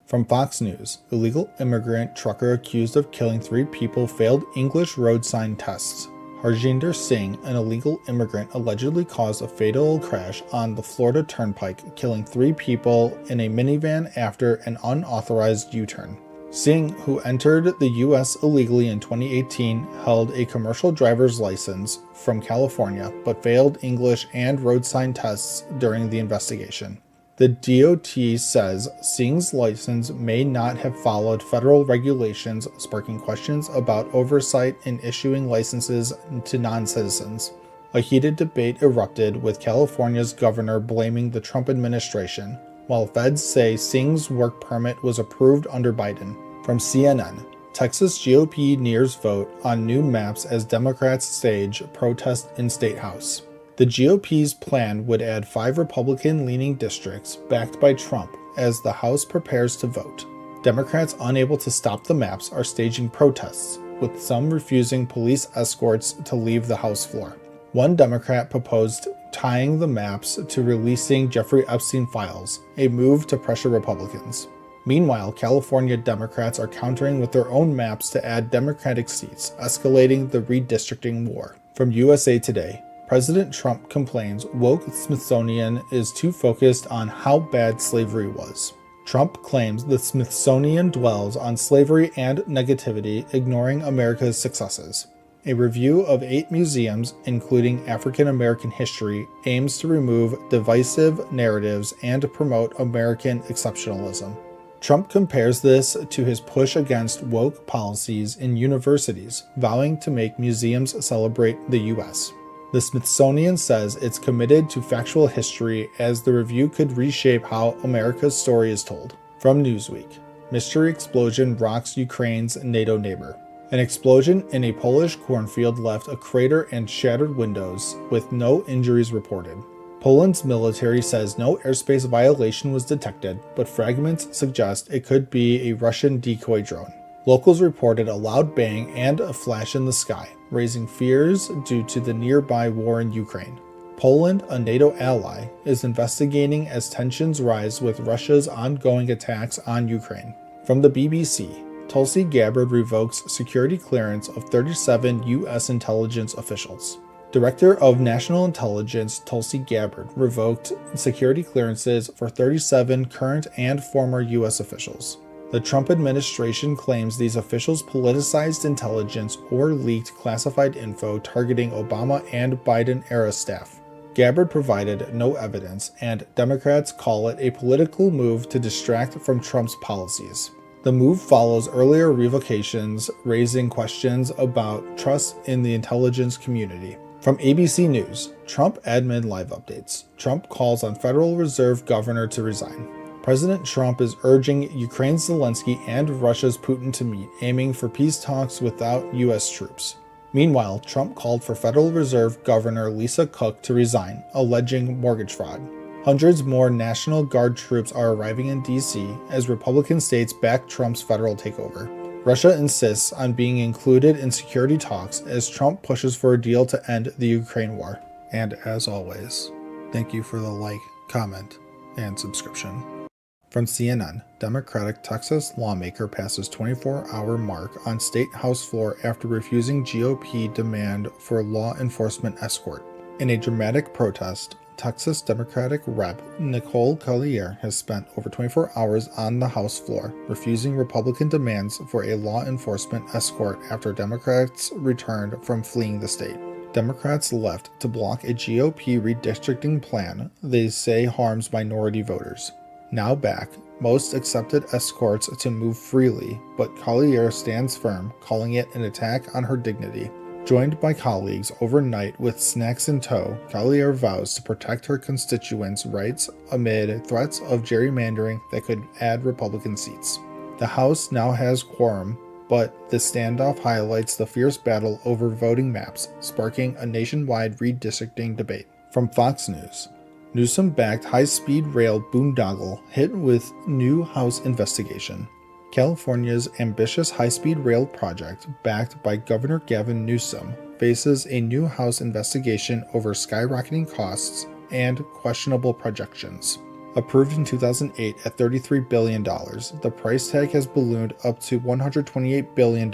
From Fox News, illegal immigrant trucker accused of killing 3 people failed English road sign tests. Harjinder Singh, an illegal immigrant, allegedly caused a fatal crash on the Florida Turnpike, killing 3 people in a minivan after an unauthorized U-turn. Singh, who entered the U.S. illegally in 2018, held a commercial driver's license from California, but failed English and road sign tests during the investigation. The DOT says Singh's license may not have followed federal regulations, sparking questions about oversight in issuing licenses to non-citizens. A heated debate erupted, with California's governor blaming the Trump administration, while feds say Singh's work permit was approved under Biden. From CNN, Texas GOP nears vote on new maps as Democrats stage protest in State House. The GOP's plan would add 5 Republican-leaning districts backed by Trump as the House prepares to vote. Democrats unable to stop the maps are staging protests, with some refusing police escorts to leave the House floor. One Democrat proposed tying the maps to releasing Jeffrey Epstein files, a move to pressure Republicans. Meanwhile, California Democrats are countering with their own maps to add Democratic seats, escalating the redistricting war. From USA Today, President Trump complains woke Smithsonian is too focused on how bad slavery was. Trump claims the Smithsonian dwells on slavery and negativity, ignoring America's successes. A review of 8 museums, including African American history, aims to remove divisive narratives and promote American exceptionalism. Trump compares this to his push against woke policies in universities, vowing to make museums celebrate the U.S. The Smithsonian says it's committed to factual history, as the review could reshape how America's story is told. From Newsweek, mystery explosion rocks Ukraine's NATO neighbor. An explosion in a Polish cornfield left a crater and shattered windows, with no injuries reported. Poland's military says no airspace violation was detected, but fragments suggest it could be a Russian decoy drone. Locals reported a loud bang and a flash in the sky, raising fears due to the nearby war in Ukraine. Poland, a NATO ally, is investigating as tensions rise with Russia's ongoing attacks on Ukraine. From the BBC, Tulsi Gabbard revokes security clearance of 37 U.S. intelligence officials. Director of National Intelligence Tulsi Gabbard revoked security clearances for 37 current and former U.S. officials. The Trump administration claims these officials politicized intelligence or leaked classified info targeting Obama and Biden-era staff. Gabbard provided no evidence, and Democrats call it a political move to distract from Trump's policies. The move follows earlier revocations, raising questions about trust in the intelligence community. From ABC News, Trump admin live updates. Trump calls on Federal Reserve Governor to resign. President Trump is urging Ukraine's Zelensky and Russia's Putin to meet, aiming for peace talks without U.S. troops. Meanwhile, Trump called for Federal Reserve Governor Lisa Cook to resign, alleging mortgage fraud. Hundreds more National Guard troops are arriving in D.C. as Republican states back Trump's federal takeover. Russia insists on being included in security talks as Trump pushes for a deal to end the Ukraine war. And as always, thank you for the like, comment, and subscription. From CNN, Democratic Texas lawmaker passes 24-hour mark on state House floor after refusing GOP demand for law enforcement escort. In a dramatic protest, Texas Democratic Rep. Nicole Collier has spent over 24 hours on the House floor, refusing Republican demands for a law enforcement escort after Democrats returned from fleeing the state. Democrats left to block a GOP redistricting plan they say harms minority voters. Now back, most accepted escorts to move freely, but Collier stands firm, calling it an attack on her dignity. Joined by colleagues overnight with snacks in tow, Collier vows to protect her constituents' rights amid threats of gerrymandering that could add Republican seats. The House now has quorum, but the standoff highlights the fierce battle over voting maps, sparking a nationwide redistricting debate. From Fox News, Newsom-backed high-speed rail boondoggle hit with new House investigation. California's ambitious high-speed rail project, backed by Governor Gavin Newsom, faces a new House investigation over skyrocketing costs and questionable projections. Approved in 2008 at $33 billion, the price tag has ballooned up to $128 billion,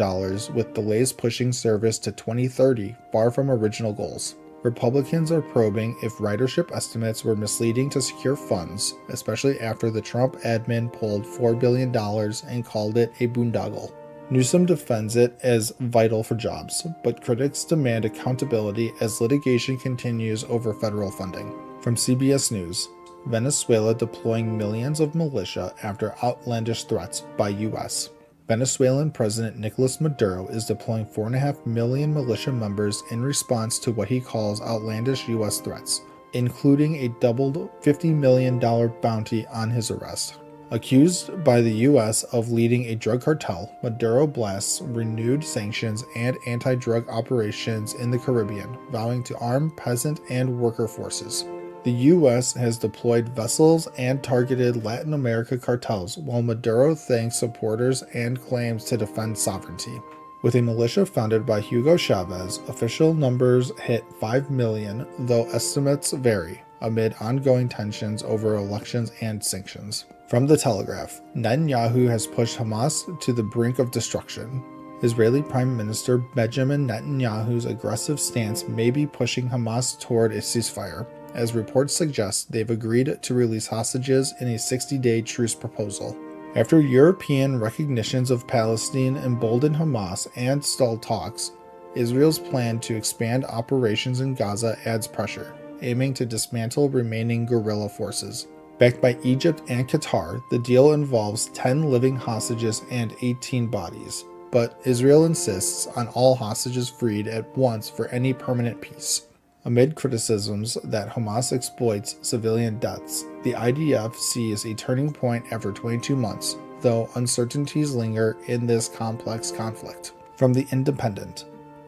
with delays pushing service to 2030, far from original goals. Republicans are probing if ridership estimates were misleading to secure funds, especially after the Trump admin pulled $4 billion and called it a boondoggle. Newsom defends it as vital for jobs, but critics demand accountability as litigation continues over federal funding. From CBS News, Venezuela deploying millions of militia after outlandish threats by U.S. Venezuelan President Nicolas Maduro is deploying 4.5 million militia members in response to what he calls outlandish U.S. threats, including a doubled $50 million bounty on his arrest. Accused by the U.S. of leading a drug cartel, Maduro blasts renewed sanctions and anti-drug operations in the Caribbean, vowing to arm peasant and worker forces. The U.S. has deployed vessels and targeted Latin America cartels, while Maduro thanks supporters and claims to defend sovereignty. With a militia founded by Hugo Chavez, official numbers hit 5 million, though estimates vary, amid ongoing tensions over elections and sanctions. From The Telegraph, Netanyahu has pushed Hamas to the brink of destruction. Israeli Prime Minister Benjamin Netanyahu's aggressive stance may be pushing Hamas toward a ceasefire, as reports suggest they've agreed to release hostages in a 60-day truce proposal. After European recognitions of Palestine emboldened Hamas and stalled talks, Israel's plan to expand operations in Gaza adds pressure, aiming to dismantle remaining guerrilla forces. Backed by Egypt and Qatar, the deal involves 10 living hostages and 18 bodies, but Israel insists on all hostages freed at once for any permanent peace. Amid criticisms that Hamas exploits civilian deaths, the IDF sees a turning point after 22 months, though uncertainties linger in this complex conflict. From The Independent,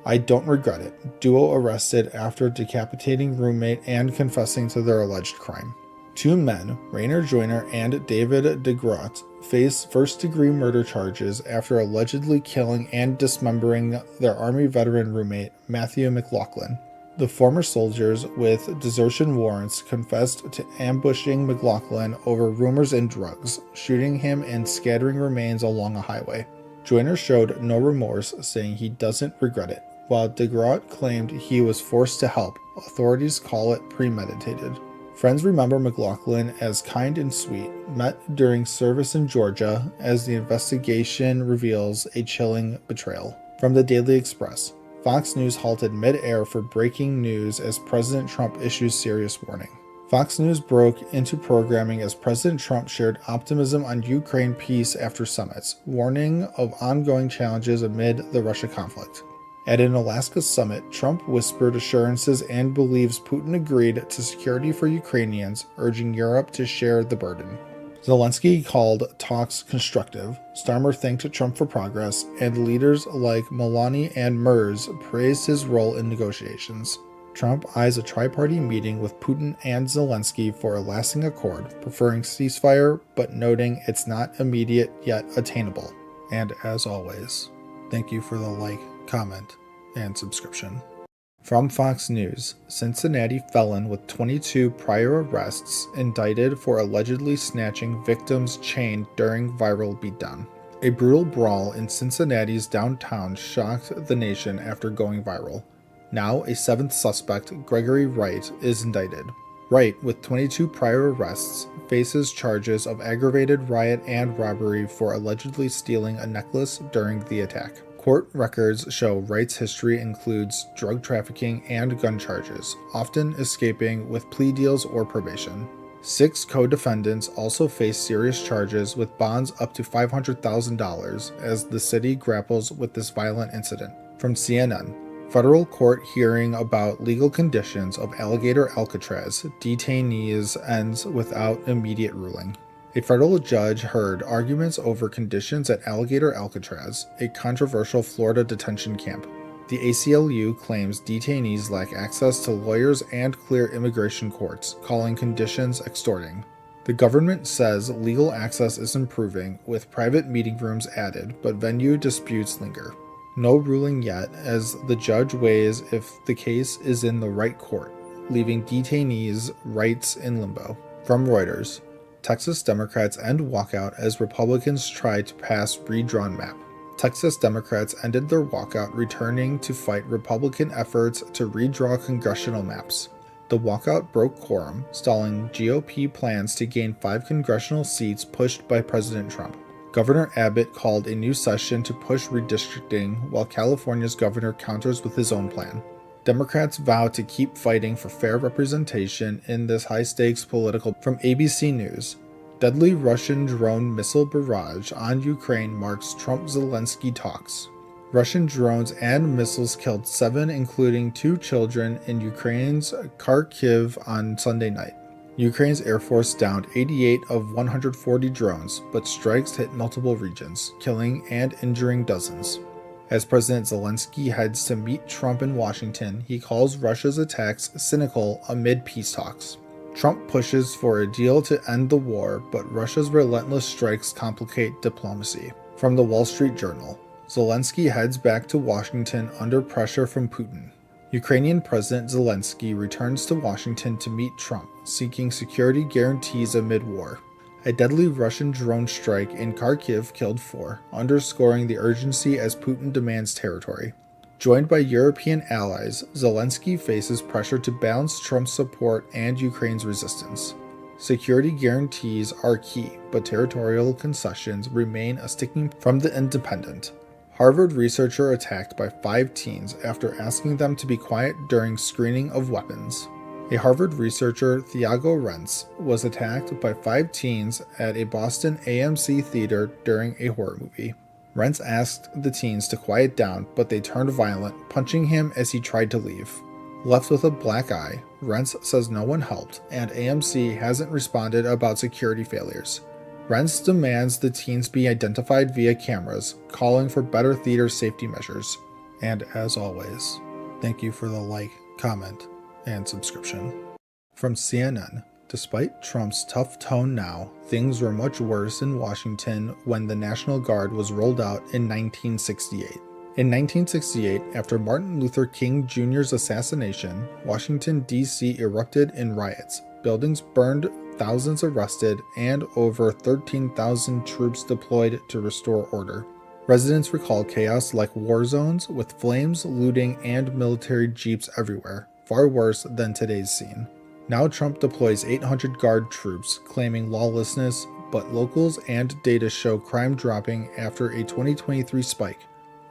I don't regret it. Duo arrested after decapitating roommate and confessing to their alleged crime. Two men, Rainer Joyner and David DeGroot, face first-degree murder charges after allegedly killing and dismembering their Army veteran roommate, Matthew McLaughlin. The former soldiers with desertion warrants confessed to ambushing McLaughlin over rumors and drugs, shooting him and scattering remains along a highway. Joyner showed no remorse, saying he doesn't regret it, while DeGroot claimed he was forced to help. Authorities call it premeditated. Friends remember McLaughlin as kind and sweet, met during service in Georgia, as the investigation reveals a chilling betrayal. From the Daily Express, Fox News halted mid-air for breaking news as President Trump issues serious warning. Fox News broke into programming as President Trump shared optimism on Ukraine peace after summits, warning of ongoing challenges amid the Russia conflict. At an Alaska summit, Trump whispered assurances and believes Putin agreed to security for Ukrainians, urging Europe to share the burden. Zelensky called talks constructive. Starmer thanked Trump for progress, and leaders like Melania and Merz praised his role in negotiations. Trump eyes a tri-party meeting with Putin and Zelensky for a lasting accord, preferring ceasefire but noting it's not immediate yet attainable. And as always, thank you for the like, comment, and subscription. From Fox News, Cincinnati felon with 22 prior arrests indicted for allegedly snatching victim's chain during viral beatdown. A brutal brawl in Cincinnati's downtown shocked the nation after going viral. Now, a seventh suspect, Gregory Wright, is indicted. Wright, with 22 prior arrests, faces charges of aggravated riot and robbery for allegedly stealing a necklace during the attack. Court records show Wright's history includes drug trafficking and gun charges, often escaping with plea deals or probation. 6 co-defendants also face serious charges with bonds up to $500,000 as the city grapples with this violent incident. From CNN, federal court hearing about legal conditions of Alligator Alcatraz detainees ends without immediate ruling. A federal judge heard arguments over conditions at Alligator Alcatraz, a controversial Florida detention camp. The ACLU claims detainees lack access to lawyers and clear immigration courts, calling conditions extorting. The government says legal access is improving, with private meeting rooms added, but venue disputes linger. No ruling yet, as the judge weighs if the case is in the right court, leaving detainees' rights in limbo. From Reuters, Texas Democrats end walkout as Republicans try to pass redrawn map. Texas Democrats ended their walkout, returning to fight Republican efforts to redraw congressional maps. The walkout broke quorum, stalling GOP plans to gain 5 congressional seats pushed by President Trump. Governor Abbott called a new session to push redistricting, while California's governor counters with his own plan. Democrats vow to keep fighting for fair representation in this high-stakes political. From ABC News, deadly Russian drone missile barrage on Ukraine marks Trump-Zelensky talks. Russian drones and missiles killed 7, including 2 children, in Ukraine's Kharkiv on Sunday night. Ukraine's Air Force downed 88 of 140 drones, but strikes hit multiple regions, killing and injuring dozens. As President Zelensky heads to meet Trump in Washington, he calls Russia's attacks cynical amid peace talks. Trump pushes for a deal to end the war, but Russia's relentless strikes complicate diplomacy. From the Wall Street Journal, Zelensky heads back to Washington under pressure from Putin. Ukrainian President Zelensky returns to Washington to meet Trump, seeking security guarantees amid war. A deadly Russian drone strike in Kharkiv killed 4, underscoring the urgency as Putin demands territory. Joined by European allies, Zelensky faces pressure to balance Trump's support and Ukraine's resistance. Security guarantees are key, but territorial concessions remain a sticking point. From The Independent, Harvard researcher attacked by 5 teens after asking them to be quiet during screening of weapons. A Harvard researcher, Thiago Rentz, was attacked by 5 teens at a Boston AMC theater during a horror movie. Rentz asked the teens to quiet down, but they turned violent, punching him as he tried to leave. Left with a black eye, Rentz says no one helped, and AMC hasn't responded about security failures. Rentz demands the teens be identified via cameras, calling for better theater safety measures. And as always, thank you for the like, comment, and subscription. From CNN, despite Trump's tough tone now, things were much worse in Washington when the National Guard was rolled out in 1968. In 1968, after Martin Luther King Jr.'s assassination, Washington, D.C. erupted in riots. Buildings burned, thousands arrested, and over 13,000 troops deployed to restore order. Residents recall chaos like war zones, with flames, looting, and military jeeps everywhere, far worse than today's scene. Now Trump deploys 800 Guard troops, claiming lawlessness, but locals and data show crime dropping after a 2023 spike,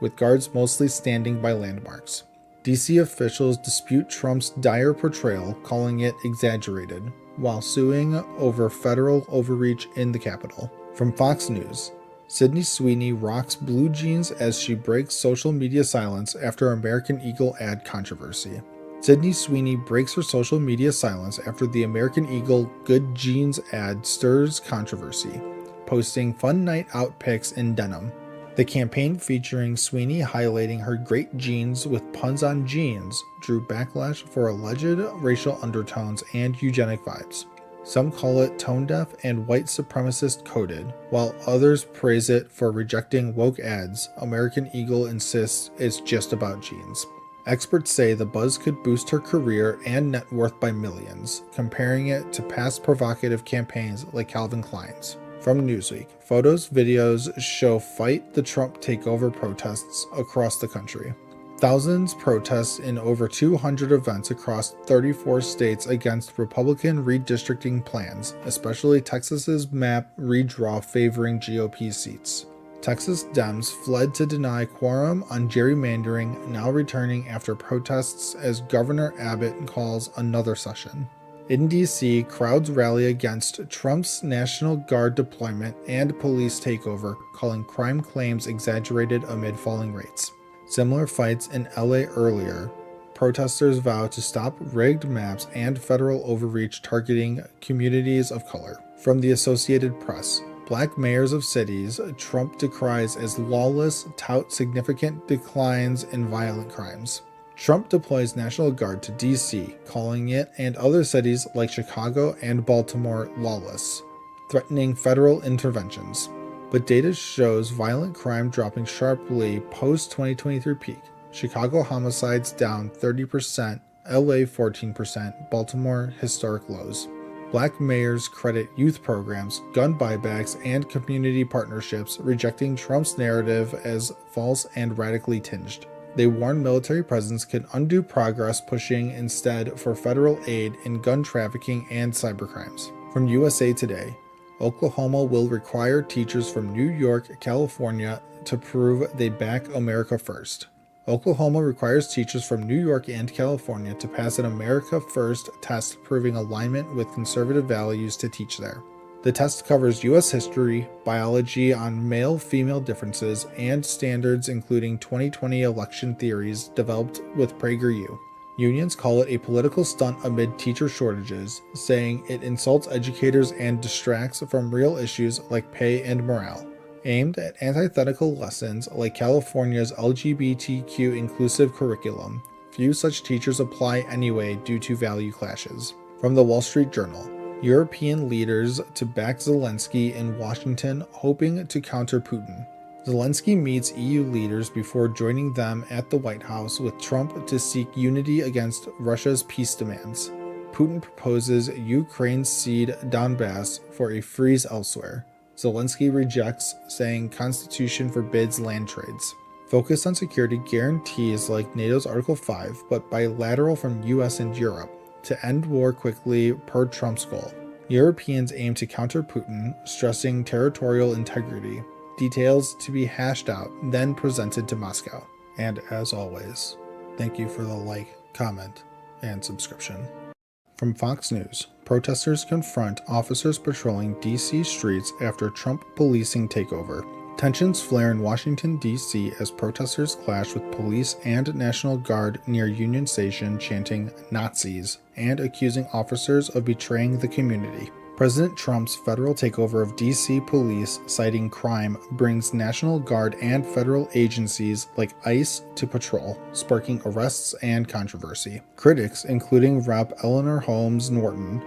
with guards mostly standing by landmarks. DC officials dispute Trump's dire portrayal, calling it exaggerated, while suing over federal overreach in the Capitol. From Fox News, Sydney Sweeney rocks blue jeans as she breaks social media silence after American Eagle ad controversy. Sydney Sweeney breaks her social media silence after the American Eagle Good Jeans ad stirs controversy, posting fun night out pics in denim. The campaign featuring Sweeney highlighting her great genes with puns on jeans drew backlash for alleged racial undertones and eugenic vibes. Some call it tone-deaf and white supremacist coded, while others praise it for rejecting woke ads. American Eagle insists it's just about genes. Experts say the buzz could boost her career and net worth by millions, comparing it to past provocative campaigns like Calvin Klein's. From Newsweek, photos, videos show Fight the Trump Takeover protests across the country. Thousands protest in over 200 events across 34 states against Republican redistricting plans, especially Texas's map redraw favoring GOP seats. Texas Dems fled to deny quorum on gerrymandering, now returning after protests as Governor Abbott calls another session. In D.C., crowds rally against Trump's National Guard deployment and police takeover, calling crime claims exaggerated amid falling rates. Similar fights in LA earlier. Protesters vow to stop rigged maps and federal overreach targeting communities of color. From the Associated Press, Black mayors of cities Trump decries as lawless tout significant declines in violent crimes. Trump deploys National Guard to D.C., calling it and other cities like Chicago and Baltimore lawless, threatening federal interventions. But data shows violent crime dropping sharply post-2023 peak. Chicago homicides down 30%, LA 14%, Baltimore historic lows. Black mayors credit youth programs, gun buybacks, and community partnerships, rejecting Trump's narrative as false and radically tinged. They warn military presence can undo progress, pushing instead for federal aid in gun trafficking and cybercrimes. From USA Today, Oklahoma will require teachers from New York, California to prove they back America First. Oklahoma requires teachers from New York and California to pass an America First test proving alignment with conservative values to teach there. The test covers U.S. history, biology on male-female differences, and standards including 2020 election theories developed with PragerU. Unions call it a political stunt amid teacher shortages, saying it insults educators and distracts from real issues like pay and morale. Aimed at antithetical lessons like California's LGBTQ inclusive curriculum, few such teachers apply anyway due to value clashes. From the Wall Street Journal, European leaders to back Zelensky in Washington, hoping to counter Putin. Zelensky meets EU leaders before joining them at the White House, with Trump to seek unity against Russia's peace demands. Putin proposes Ukraine cede Donbass for a freeze elsewhere. Zelensky rejects, saying constitution forbids land trades. Focus on security guarantees like NATO's Article 5, but bilateral from US and Europe, to end war quickly per Trump's goal. Europeans aim to counter Putin, stressing territorial integrity. Details to be hashed out, then presented to Moscow. And as always, thank you for the like, comment, and subscription. From Fox News, protesters confront officers patrolling D.C. streets after Trump policing takeover. Tensions flare in Washington, D.C. as protesters clash with police and National Guard near Union Station, chanting Nazis and accusing officers of betraying the community. President Trump's federal takeover of D.C. police, citing crime, brings National Guard and federal agencies like ICE to patrol, sparking arrests and controversy. Critics, including Rep. Eleanor Holmes Norton,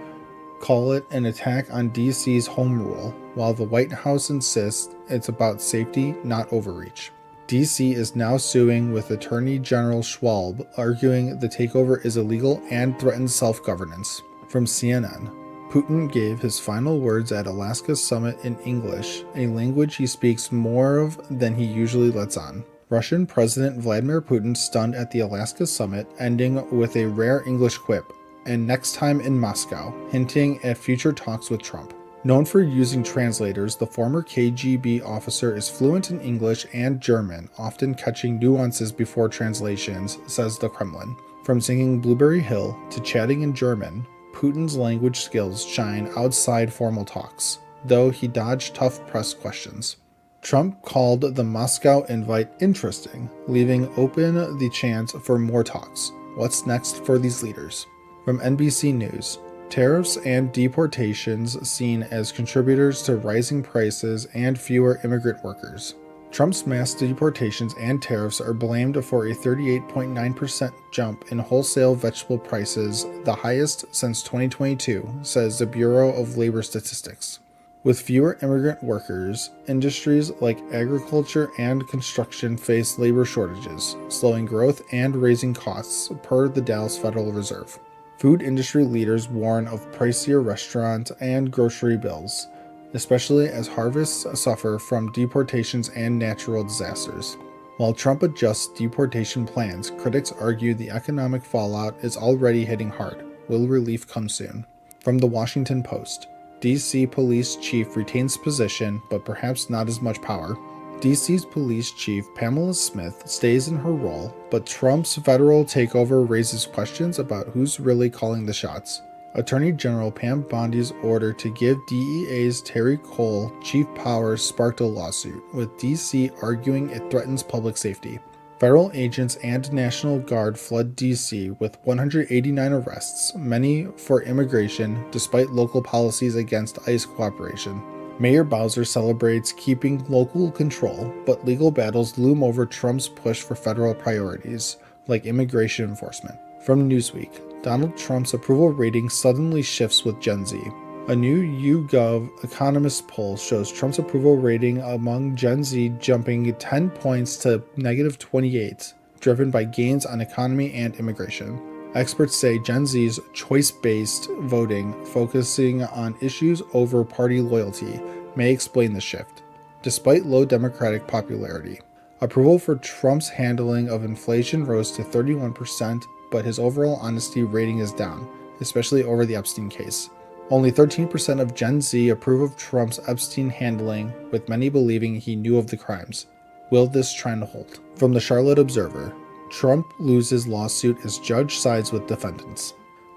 call it an attack on D.C.'s home rule, while the White House insists it's about safety, not overreach. D.C. is now suing with Attorney General Schwab, arguing the takeover is illegal and threatens self-governance. From CNN, Putin gave his final words at Alaska's summit in English, a language he speaks more of than he usually lets on. Russian President Vladimir Putin stunned at the Alaska summit, ending with a rare English quip, and next time in Moscow, hinting at future talks with Trump. Known for using translators, the former KGB officer is fluent in English and German, often catching nuances before translations, says the Kremlin. From singing Blueberry Hill to chatting in German, Putin's language skills shine outside formal talks, though he dodged tough press questions. Trump called the Moscow invite interesting, leaving open the chance for more talks. What's next for these leaders? From NBC News, tariffs and deportations seen as contributors to rising prices and fewer immigrant workers. Trump's mass deportations and tariffs are blamed for a 38.9% jump in wholesale vegetable prices, the highest since 2022, says the Bureau of Labor Statistics. With fewer immigrant workers, industries like agriculture and construction face labor shortages, slowing growth and raising costs, per the Dallas Federal Reserve. Food industry leaders warn of pricier restaurant and grocery bills, especially as harvests suffer from deportations and natural disasters. While Trump adjusts deportation plans, critics argue the economic fallout is already hitting hard. Will relief come soon? From the Washington Post, D.C. Police Chief retains position, but perhaps not as much power. D.C.'s Police Chief Pamela Smith stays in her role, but Trump's federal takeover raises questions about who's really calling the shots. Attorney General Pam Bondi's order to give DEA's Terry Cole chief powers sparked a lawsuit, with D.C. arguing it threatens public safety. Federal agents and National Guard flood D.C. with 189 arrests, many for immigration, despite local policies against ICE cooperation. Mayor Bowser celebrates keeping local control, but legal battles loom over Trump's push for federal priorities, like immigration enforcement. From Newsweek, Donald Trump's approval rating suddenly shifts with Gen Z. A new YouGov Economist poll shows Trump's approval rating among Gen Z jumping 10 points to negative 28, driven by gains on economy and immigration. Experts say Gen Z's choice-based voting, focusing on issues over party loyalty, may explain the shift. Despite low Democratic popularity, approval for Trump's handling of inflation rose to 31%, but his overall honesty rating is down, especially over the Epstein case. Only 13% of Gen Z approve of Trump's Epstein handling, with many believing he knew of the crimes. Will this trend hold? From the Charlotte Observer, Trump loses lawsuit as judge sides with defendants.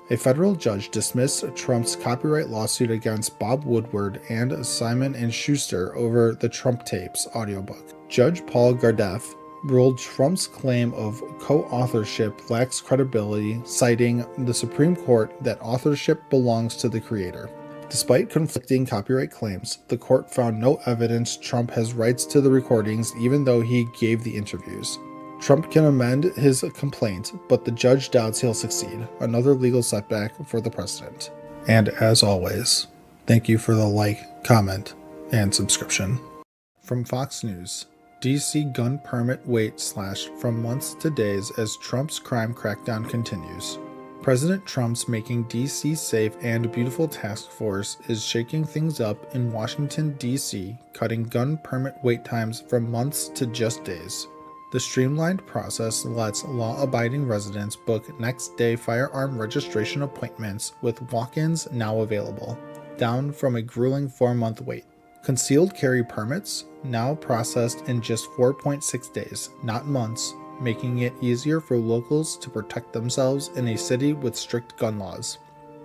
A federal judge dismissed Trump's copyright lawsuit against Bob Woodward and Simon & Schuster over the Trump Tapes audiobook. Judge Paul Gardef ruled Trump's claim of co-authorship lacks credibility, citing the Supreme Court that authorship belongs to the creator. Despite conflicting copyright claims, the court found no evidence Trump has rights to the recordings even though he gave the interviews. Trump can amend his complaint, but the judge doubts he'll succeed, another legal setback for the president. And as always, thank you for the like, comment, and subscription. From Fox News, DC gun permit wait slashed from months to days as Trump's crime crackdown continues. President Trump's Making DC Safe and Beautiful task force is shaking things up in Washington, D.C., cutting gun permit wait times from months to just days. The streamlined process lets law-abiding residents book next-day firearm registration appointments with walk-ins now available, down from a grueling 4-month wait. Concealed carry permits, now processed in just 4.6 days, not months, making it easier for locals to protect themselves in a city with strict gun laws.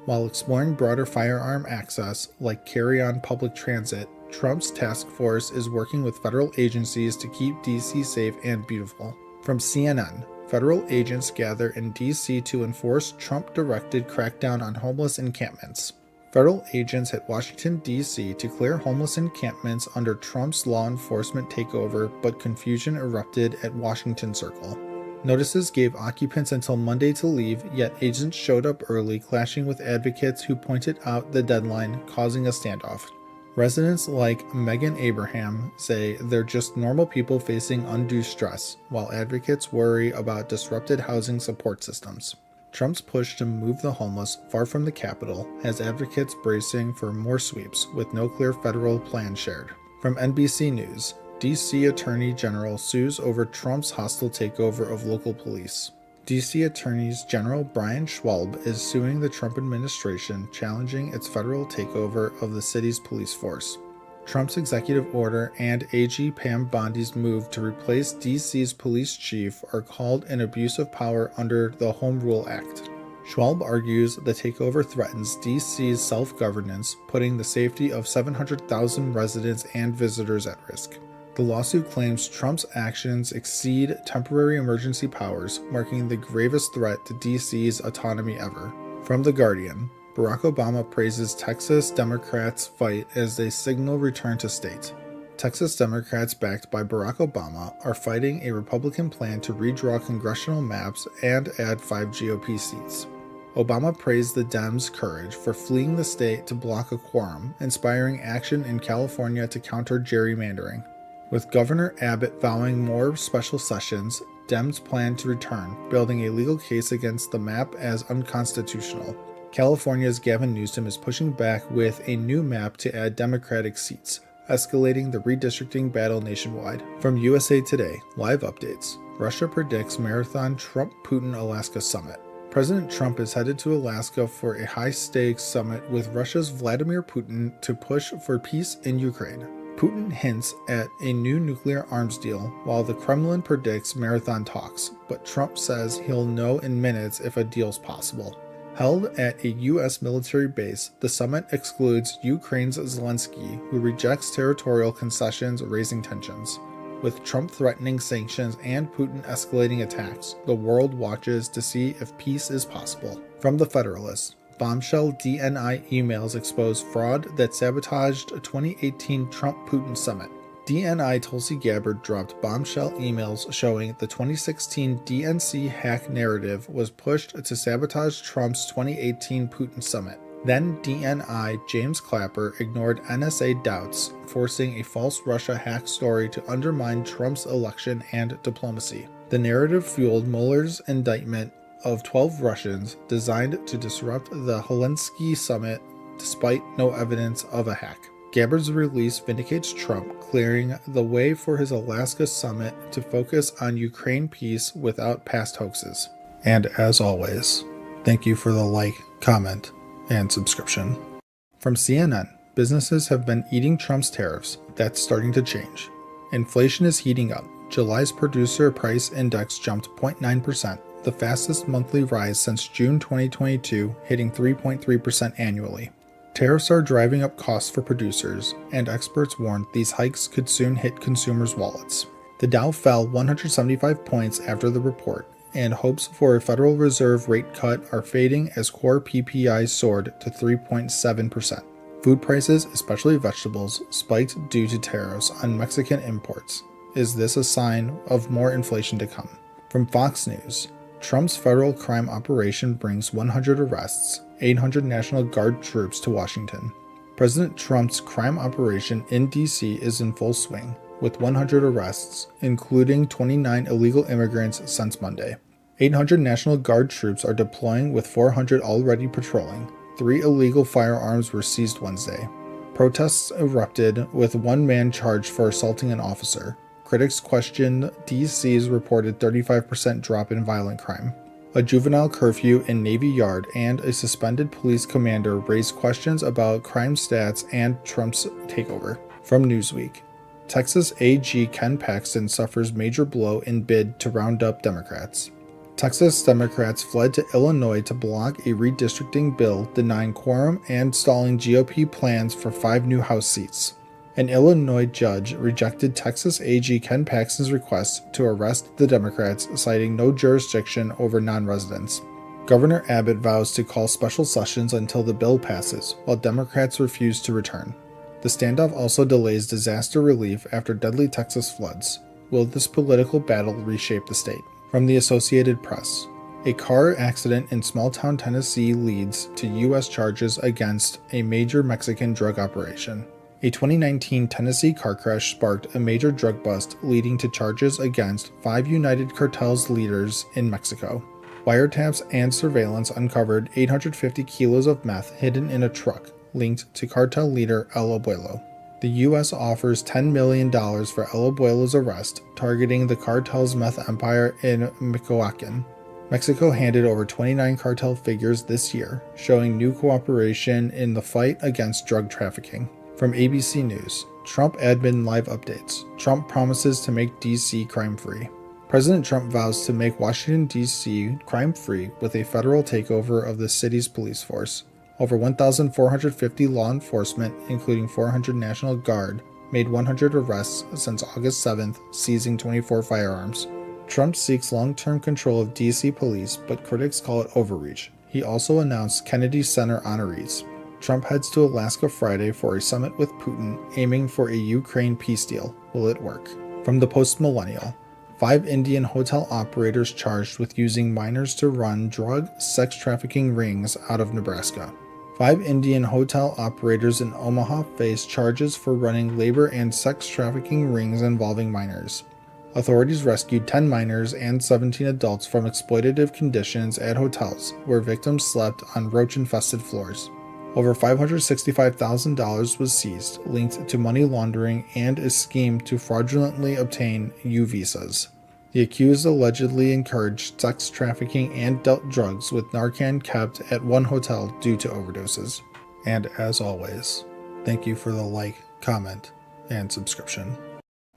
While exploring broader firearm access, like carry on public transit, Trump's task force is working with federal agencies to keep D.C. safe and beautiful. From CNN, federal agents gather in D.C. to enforce Trump-directed crackdown on homeless encampments. Federal agents hit Washington, D.C. to clear homeless encampments under Trump's law enforcement takeover, but confusion erupted at Washington Circle. Notices gave occupants until Monday to leave, yet agents showed up early, clashing with advocates who pointed out the deadline, causing a standoff. Residents like Megan Abraham say they're just normal people facing undue stress, while advocates worry about disrupted housing support systems. Trump's push to move the homeless far from the Capitol has advocates bracing for more sweeps, with no clear federal plan shared. From NBC News, D.C. Attorney General sues over Trump's hostile takeover of local police. D.C. Attorney General Brian Schwalb is suing the Trump administration, challenging its federal takeover of the city's police force. Trump's executive order and AG Pam Bondi's move to replace D.C.'s police chief are called an abuse of power under the Home Rule Act. Schwalb argues the takeover threatens D.C.'s self-governance, putting the safety of 700,000 residents and visitors at risk. The lawsuit claims Trump's actions exceed temporary emergency powers, marking the gravest threat to D.C.'s autonomy ever. From The Guardian, Barack Obama praises Texas Democrats' fight as they signal return to state. Texas Democrats backed by Barack Obama are fighting a Republican plan to redraw congressional maps and add 5 GOP seats. Obama praised the Dems' courage for fleeing the state to block a quorum, inspiring action in California to counter gerrymandering. With Governor Abbott vowing more special sessions, Dems plan to return, building a legal case against the map as unconstitutional. California's Gavin Newsom is pushing back with a new map to add Democratic seats, escalating the redistricting battle nationwide. From USA Today, live updates. Russia predicts marathon Trump-Putin-Alaska summit. President Trump is headed to Alaska for a high-stakes summit with Russia's Vladimir Putin to push for peace in Ukraine. Putin hints at a new nuclear arms deal, while the Kremlin predicts marathon talks, but Trump says he'll know in minutes if a deal's possible. Held at a U.S. military base, the summit excludes Ukraine's Zelensky, who rejects territorial concessions, raising tensions. With Trump threatening sanctions and Putin escalating attacks, the world watches to see if peace is possible. From The Federalist, bombshell DNI emails expose fraud that sabotaged a 2018 Trump-Putin summit. DNI Tulsi Gabbard dropped bombshell emails showing the 2016 DNC hack narrative was pushed to sabotage Trump's 2018 Putin summit. Then DNI James Clapper ignored NSA doubts, forcing a false Russia hack story to undermine Trump's election and diplomacy. The narrative fueled Mueller's indictment of 12 Russians designed to disrupt the Helsinki summit despite no evidence of a hack. Gabbard's release vindicates Trump, clearing the way for his Alaska summit to focus on Ukraine peace without past hoaxes. And as always, thank you for the like, comment, and subscription. From CNN, businesses have been eating Trump's tariffs. That's starting to change. Inflation is heating up. July's producer price index jumped 0.9%, the fastest monthly rise since June 2022, hitting 3.3% annually. Tariffs are driving up costs for producers, and experts warned these hikes could soon hit consumers' wallets. The Dow fell 175 points after the report, and hopes for a Federal Reserve rate cut are fading as core PPI soared to 3.7%. Food prices, especially vegetables, spiked due to tariffs on Mexican imports. Is this a sign of more inflation to come? From Fox News, Trump's federal crime operation brings 100 arrests, 800 National Guard troops to Washington. President Trump's crime operation in D.C. is in full swing, with 100 arrests, including 29 illegal immigrants since Monday. 800 National Guard troops are deploying with 400 already patrolling. 3 illegal firearms were seized Wednesday. Protests erupted with one man charged for assaulting an officer. Critics questioned D.C.'s reported 35% drop in violent crime. A juvenile curfew in Navy Yard and a suspended police commander raised questions about crime stats and Trump's takeover. From Newsweek, Texas AG Ken Paxton suffers major blow in bid to round up Democrats. Texas Democrats fled to Illinois to block a redistricting bill denying quorum and stalling GOP plans for 5 new House seats. An Illinois judge rejected Texas AG Ken Paxton's request to arrest the Democrats, citing no jurisdiction over non-residents. Governor Abbott vows to call special sessions until the bill passes, while Democrats refuse to return. The standoff also delays disaster relief after deadly Texas floods. Will this political battle reshape the state? From the Associated Press, a car accident in small-town Tennessee leads to U.S. charges against a major Mexican drug operation. A 2019 Tennessee car crash sparked a major drug bust, leading to charges against 5 United Cartel's leaders in Mexico. Wiretaps and surveillance uncovered 850 kilos of meth hidden in a truck, linked to cartel leader El Abuelo. The U.S. offers $10 million for El Abuelo's arrest, targeting the cartel's meth empire in Michoacán. Mexico handed over 29 cartel figures this year, showing new cooperation in the fight against drug trafficking. From ABC News, Trump admin live updates. Trump promises to make D.C. crime-free. President Trump vows to make Washington, D.C. crime-free with a federal takeover of the city's police force. Over 1,450 law enforcement, including 400 National Guard, made 100 arrests since August 7th, seizing 24 firearms. Trump seeks long-term control of D.C. police, but critics call it overreach. He also announced Kennedy Center honorees. Trump heads to Alaska Friday for a summit with Putin, aiming for a Ukraine peace deal. Will it work? From the Post-Millennial, 5 Indian hotel operators charged with using minors to run drug, sex trafficking rings out of Nebraska. 5 Indian hotel operators in Omaha face charges for running labor and sex trafficking rings involving minors. Authorities rescued 10 minors and 17 adults from exploitative conditions at hotels where victims slept on roach-infested floors. Over $565,000 was seized, linked to money laundering and a scheme to fraudulently obtain U visas. The accused allegedly encouraged sex trafficking and dealt drugs with Narcan kept at one hotel due to overdoses. And as always, thank you for the like, comment, and subscription.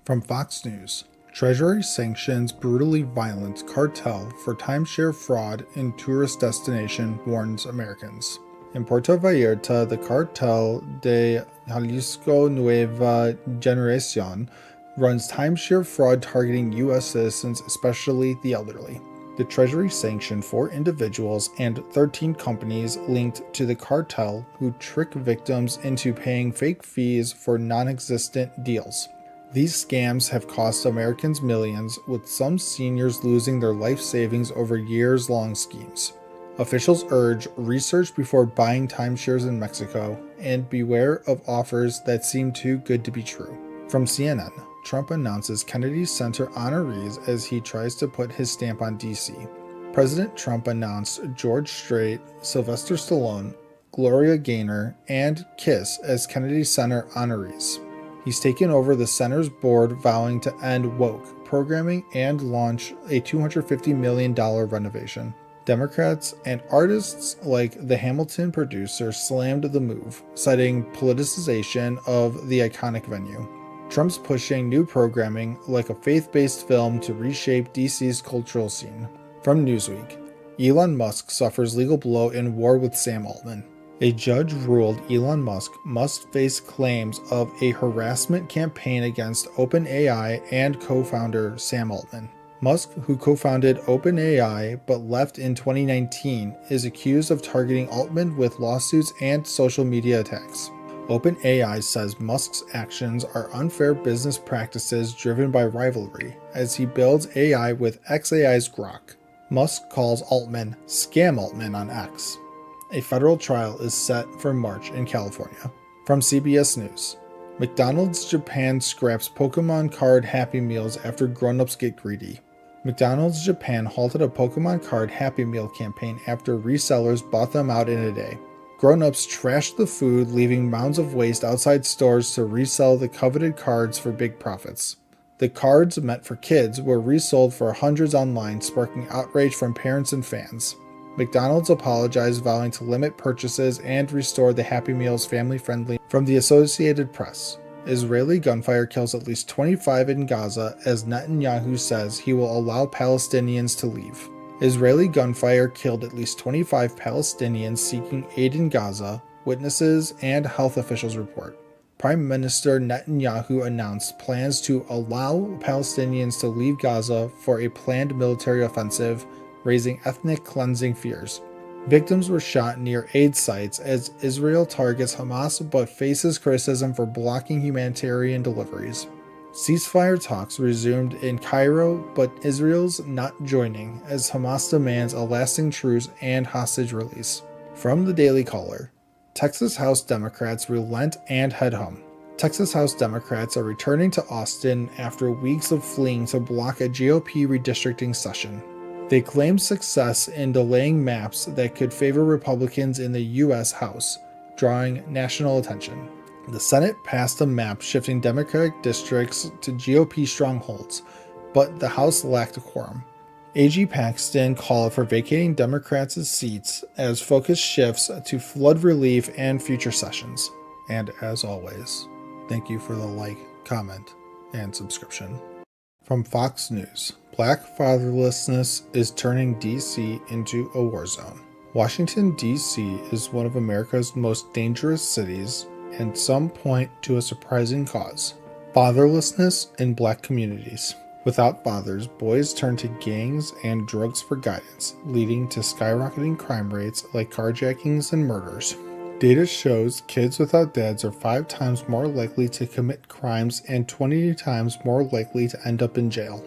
From Fox News, Treasury sanctions brutally violent cartel for timeshare fraud in tourist destination, warns Americans. In Puerto Vallarta, the Cartel de Jalisco Nueva Generación runs timeshare fraud targeting U.S. citizens, especially the elderly. The Treasury sanctioned 4 individuals and 13 companies linked to the cartel who trick victims into paying fake fees for non-existent deals. These scams have cost Americans millions, with some seniors losing their life savings over years-long schemes. Officials urge research before buying timeshares in Mexico and beware of offers that seem too good to be true. From CNN, Trump announces Kennedy Center honorees as he tries to put his stamp on D.C. President Trump announced George Strait, Sylvester Stallone, Gloria Gaynor, and Kiss as Kennedy Center honorees. He's taken over the center's board, vowing to end woke programming and launch a $250 million renovation. Democrats and artists like the Hamilton producer slammed the move, citing politicization of the iconic venue. Trump's pushing new programming like a faith-based film to reshape DC's cultural scene. From Newsweek, Elon Musk suffers legal blow in war with Sam Altman. A judge ruled Elon Musk must face claims of a harassment campaign against OpenAI and co-founder Sam Altman. Musk, who co-founded OpenAI but left in 2019, is accused of targeting Altman with lawsuits and social media attacks. OpenAI says Musk's actions are unfair business practices driven by rivalry as he builds AI with xAI's Grok. Musk calls Altman Scam Altman on X. A federal trial is set for March in California. From CBS News, McDonald's Japan scraps Pokemon card Happy Meals after grown-ups get greedy. McDonald's Japan halted a Pokemon card Happy Meal campaign after resellers bought them out in a day. Grown-ups trashed the food, leaving mounds of waste outside stores to resell the coveted cards for big profits. The cards meant for kids were resold for hundreds online, sparking outrage from parents and fans. McDonald's apologized, vowing to limit purchases and restore the Happy Meals family-friendly. From the Associated Press, Israeli gunfire kills at least 25 in Gaza as Netanyahu says he will allow Palestinians to leave. Israeli gunfire killed at least 25 Palestinians seeking aid in Gaza, witnesses and health officials report. Prime Minister Netanyahu announced plans to allow Palestinians to leave Gaza for a planned military offensive, raising ethnic cleansing fears. Victims were shot near aid sites as Israel targets Hamas but faces criticism for blocking humanitarian deliveries. Ceasefire talks resumed in Cairo, but Israel's not joining as Hamas demands a lasting truce and hostage release. From the Daily Caller, Texas House Democrats relent and head home. Texas House Democrats are returning to Austin after weeks of fleeing to block a GOP redistricting session. They claimed success in delaying maps that could favor Republicans in the U.S. House, drawing national attention. The Senate passed a map shifting Democratic districts to GOP strongholds, but the House lacked a quorum. AG Paxton called for vacating Democrats' seats as focus shifts to flood relief and future sessions. And as always, thank you for the like, comment, and subscription. From Fox News, Black fatherlessness is turning D.C. into a war zone. Washington, D.C. is one of America's most dangerous cities, and some point to a surprising cause: fatherlessness in Black communities. Without fathers, boys turn to gangs and drugs for guidance, leading to skyrocketing crime rates like carjackings and murders. Data shows kids without dads are 5 times more likely to commit crimes and 20 times more likely to end up in jail.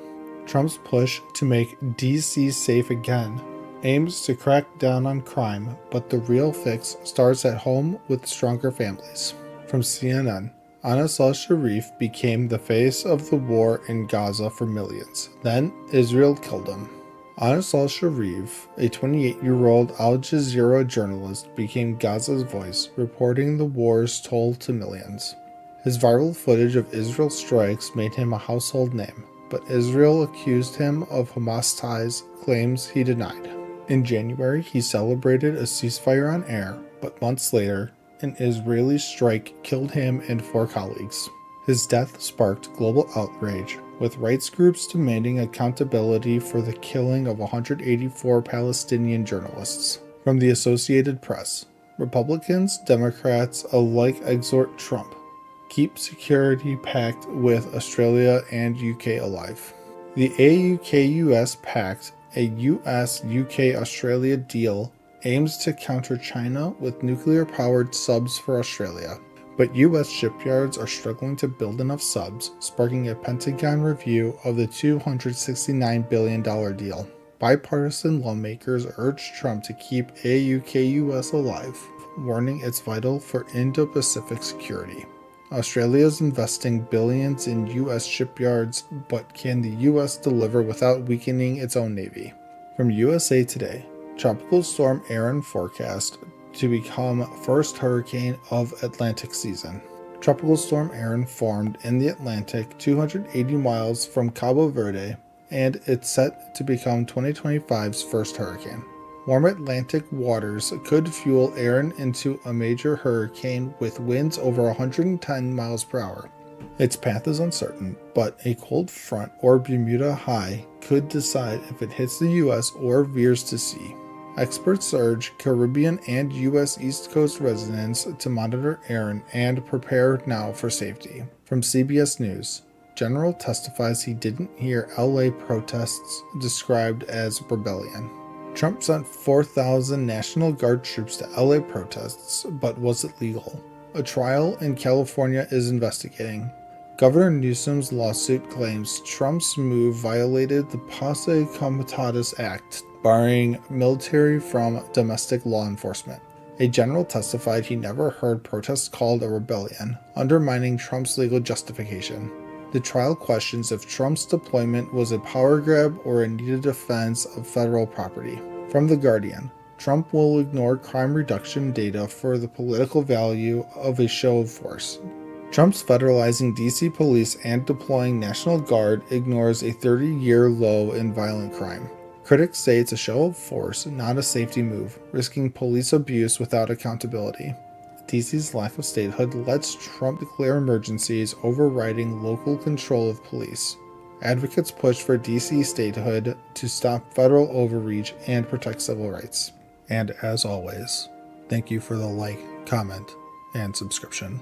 Trump's push to make DC safe again aims to crack down on crime, but the real fix starts at home with stronger families. From CNN, Anas al-Sharif became the face of the war in Gaza for millions. Then Israel killed him. Anas al-Sharif, a 28-year-old Al Jazeera journalist, became Gaza's voice, reporting the war's toll to millions. His viral footage of Israel's strikes made him a household name, but Israel accused him of Hamas ties, claims he denied. In January, he celebrated a ceasefire on air, but months later, an Israeli strike killed him and 4 colleagues. His death sparked global outrage, with rights groups demanding accountability for the killing of 184 Palestinian journalists. From the Associated Press, Republicans, Democrats alike exhort Trump, keep security pact with Australia and UK alive. The AUKUS pact, a US-UK-Australia deal, aims to counter China with nuclear-powered subs for Australia. But U.S. shipyards are struggling to build enough subs, sparking a Pentagon review of the $269 billion deal. Bipartisan lawmakers urge Trump to keep AUKUS alive, warning it's vital for Indo-Pacific security. Australia is investing billions in U.S. shipyards, but can the U.S. deliver without weakening its own navy? From USA Today, Tropical Storm Erin forecast to become first hurricane of Atlantic season. Tropical Storm Erin formed in the Atlantic 280 miles from Cabo Verde, and it's set to become 2025's first hurricane. Warm Atlantic waters could fuel Erin into a major hurricane with winds over 110 miles per hour. Its path is uncertain, but a cold front or Bermuda high could decide if it hits the U.S. or veers to sea. Experts urge Caribbean and U.S. East Coast residents to monitor Erin and prepare now for safety. From CBS News, General testifies he didn't hear LA protests described as rebellion. Trump sent 4,000 National Guard troops to LA protests, but was it legal? A trial in California is investigating. Governor Newsom's lawsuit claims Trump's move violated the Posse Comitatus Act, barring military from domestic law enforcement. A general testified he never heard protests called a rebellion, undermining Trump's legal justification. The trial questions if Trump's deployment was a power grab or a needed defense of federal property. From The Guardian, Trump will ignore crime reduction data for the political value of a show of force. Trump's federalizing DC police and deploying National Guard ignores a 30-year low in violent crime. Critics say it's a show of force, not a safety move, risking police abuse without accountability. DC's lack of statehood lets Trump declare emergencies, overriding local control of police. Advocates push for DC statehood to stop federal overreach and protect civil rights. And as always, thank you for the like, comment, and subscription.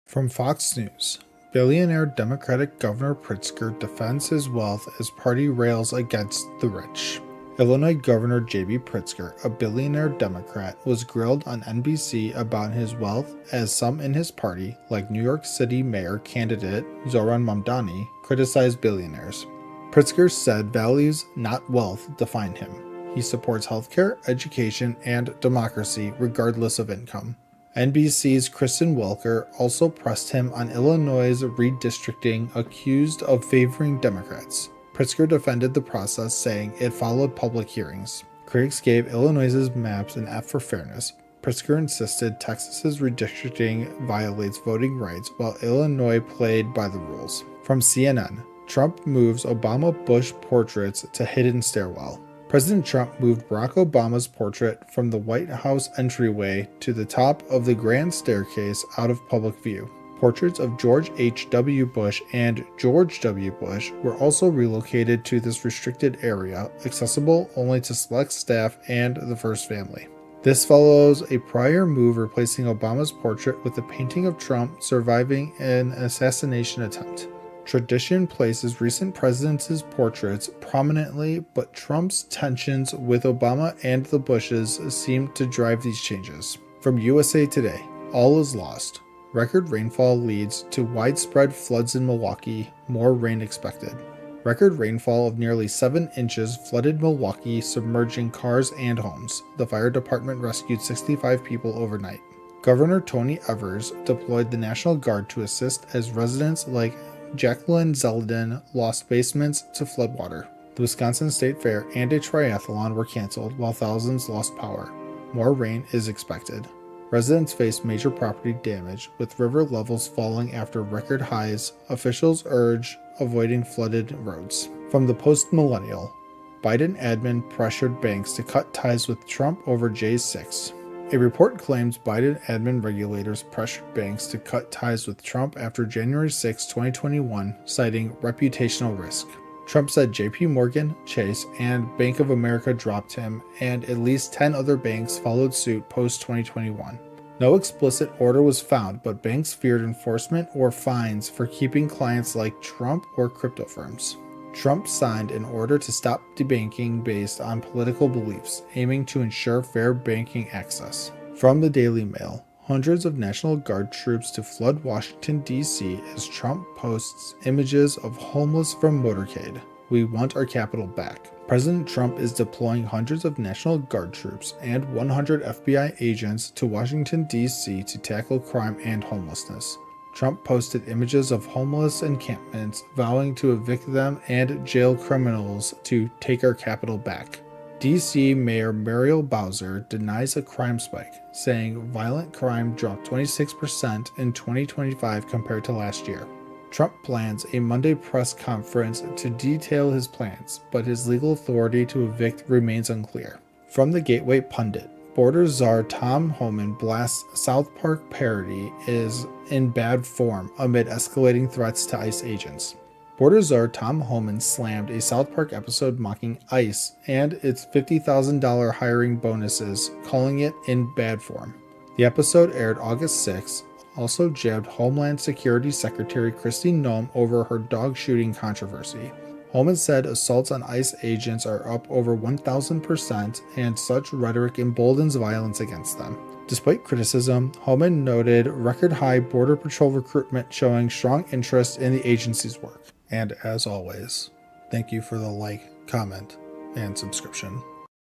From Fox News, billionaire Democratic Governor Pritzker defends his wealth as party rails against the rich. Illinois Governor J.B. Pritzker, a billionaire Democrat, was grilled on NBC about his wealth as some in his party, like New York City Mayor candidate Zohran Mamdani, criticized billionaires. Pritzker said values, not wealth, define him. He supports healthcare, education, and democracy regardless of income. NBC's Kristen Welker also pressed him on Illinois' redistricting, accused of favoring Democrats. Pritzker defended the process, saying it followed public hearings. Critics gave Illinois' maps an F for fairness. Pritzker insisted Texas's redistricting violates voting rights, while Illinois played by the rules. From CNN, Trump moves Obama-Bush portraits to hidden stairwell. President Trump moved Barack Obama's portrait from the White House entryway to the top of the grand staircase out of public view. Portraits of George H.W. Bush and George W. Bush were also relocated to this restricted area, accessible only to select staff and the first family. This follows a prior move replacing Obama's portrait with a painting of Trump surviving an assassination attempt. Tradition places recent presidents' portraits prominently, but Trump's tensions with Obama and the Bushes seem to drive these changes. From USA Today, all is lost. Record rainfall leads to widespread floods in Milwaukee, more rain expected. Record rainfall of nearly 7 inches flooded Milwaukee, submerging cars and homes. The fire department rescued 65 people overnight. Governor Tony Evers deployed the National Guard to assist as residents like Jacqueline Zeldin lost basements to floodwater. The Wisconsin State Fair and a triathlon were canceled while thousands lost power. More rain is expected. Residents face major property damage, with river levels falling after record highs. Officials urge avoiding flooded roads. From the Post-Millennial, Biden admin pressured banks to cut ties with Trump over J6. A report claims Biden admin regulators pressured banks to cut ties with Trump after January 6, 2021, citing reputational risk. Trump said JP Morgan, Chase, and Bank of America dropped him, and at least 10 other banks followed suit post-2021. No explicit order was found, but banks feared enforcement or fines for keeping clients like Trump or crypto firms. Trump signed an order to stop debanking based on political beliefs, aiming to ensure fair banking access. From the Daily Mail, hundreds of National Guard troops to flood Washington, D.C. as Trump posts images of homeless from motorcade. We want our capital back. President Trump is deploying hundreds of National Guard troops and 100 FBI agents to Washington, D.C. to tackle crime and homelessness. Trump posted images of homeless encampments, vowing to evict them and jail criminals to take our capital back. D.C. Mayor Muriel Bowser denies a crime spike, saying violent crime dropped 26% in 2025 compared to last year. Trump plans a Monday press conference to detail his plans, but his legal authority to evict remains unclear. From the Gateway Pundit, Border czar Tom Homan blasts South Park parody is in bad form amid escalating threats to ICE agents. Border czar Tom Homan slammed a South Park episode mocking ICE and its $50,000 hiring bonuses, calling it in bad form. The episode aired August 6, also jabbed Homeland Security Secretary Kristi Noem over her dog shooting controversy. Homan said assaults on ICE agents are up over 1,000%, and such rhetoric emboldens violence against them. Despite criticism, Homan noted record-high Border Patrol recruitment showing strong interest in the agency's work. And as always, thank you for the like, comment, and subscription.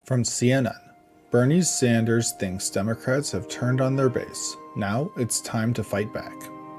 From CNN, Bernie Sanders thinks Democrats have turned on their base. Now it's time to fight back.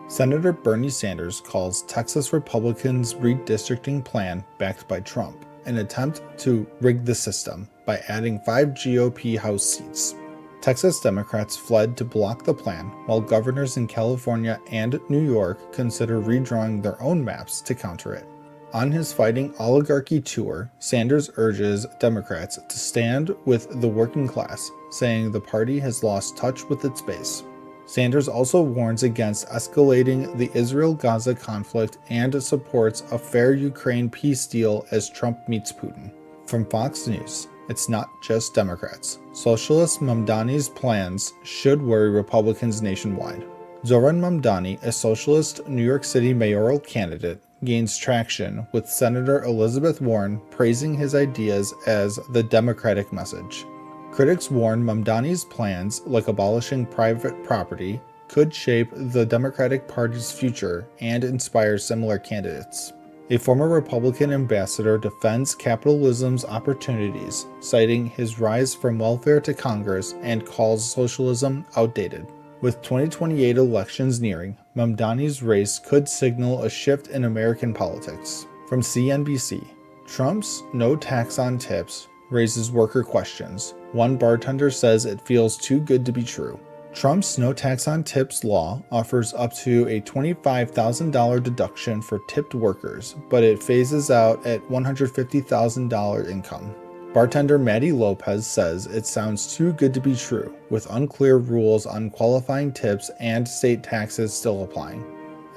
Senator Bernie Sanders calls Texas Republicans' redistricting plan, backed by Trump, an attempt to rig the system by adding 5 GOP House seats. Texas Democrats fled to block the plan, while governors in California and New York consider redrawing their own maps to counter it. On his Fighting Oligarchy tour, Sanders urges Democrats to stand with the working class, saying the party has lost touch with its base. Sanders also warns against escalating the Israel-Gaza conflict and supports a fair Ukraine peace deal as Trump meets Putin. From Fox News, it's not just Democrats. Socialist Mamdani's plans should worry Republicans nationwide. Zoran Mamdani, a socialist New York City mayoral candidate, gains traction with Senator Elizabeth Warren praising his ideas as the Democratic message. Critics warn Mamdani's plans, like abolishing private property, could shape the Democratic Party's future and inspire similar candidates. A former Republican ambassador defends capitalism's opportunities, citing his rise from welfare to Congress, and calls socialism outdated. With 2028 elections nearing, Mamdani's race could signal a shift in American politics. From CNBC, Trump's no tax on tips raises worker questions. One bartender says it feels too good to be true. Trump's no tax on tips law offers up to a $25,000 deduction for tipped workers, but it phases out at $150,000 income. Bartender Maddie Lopez says it sounds too good to be true, with unclear rules on qualifying tips and state taxes still applying.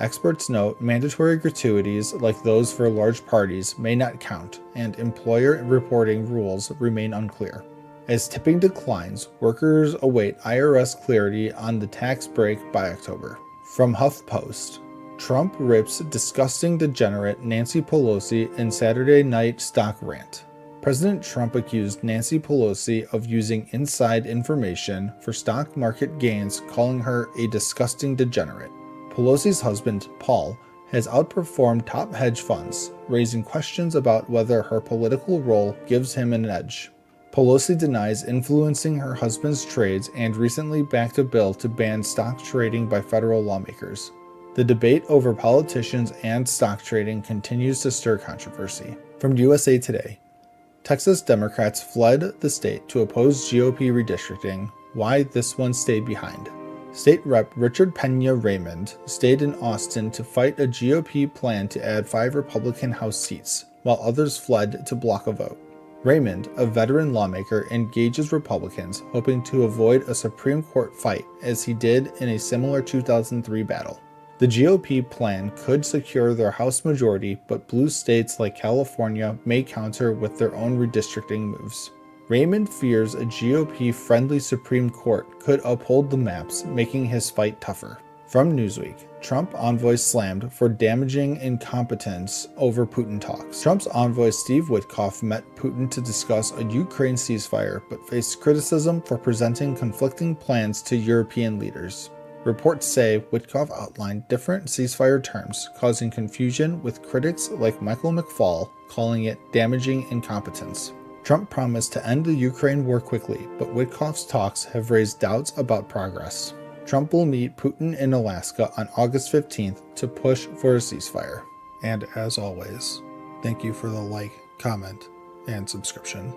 Experts note mandatory gratuities like those for large parties may not count, and employer reporting rules remain unclear. As tipping declines, workers await IRS clarity on the tax break by October. From HuffPost, Trump rips disgusting degenerate Nancy Pelosi in Saturday night stock rant. President Trump accused Nancy Pelosi of using inside information for stock market gains, calling her a disgusting degenerate. Pelosi's husband, Paul, has outperformed top hedge funds, raising questions about whether her political role gives him an edge. Pelosi denies influencing her husband's trades and recently backed a bill to ban stock trading by federal lawmakers. The debate over politicians and stock trading continues to stir controversy. From USA Today, Texas Democrats fled the state to oppose GOP redistricting. Why this one stayed behind. State Rep. Richard Pena Raymond stayed in Austin to fight a GOP plan to add 5 Republican House seats, while others fled to block a vote. Raymond, a veteran lawmaker, engages Republicans, hoping to avoid a Supreme Court fight as he did in a similar 2003 battle. The GOP plan could secure their House majority, but blue states like California may counter with their own redistricting moves. Raymond fears a GOP-friendly Supreme Court could uphold the maps, making his fight tougher. From Newsweek, Trump envoy slammed for damaging incompetence over Putin talks. Trump's envoy Steve Witkoff met Putin to discuss a Ukraine ceasefire, but faced criticism for presenting conflicting plans to European leaders. Reports say Witkoff outlined different ceasefire terms, causing confusion with critics like Michael McFaul calling it damaging incompetence. Trump promised to end the Ukraine war quickly, but Witkoff's talks have raised doubts about progress. Trump will meet Putin in Alaska on August 15th to push for a ceasefire. And as always, thank you for the like, comment, and subscription.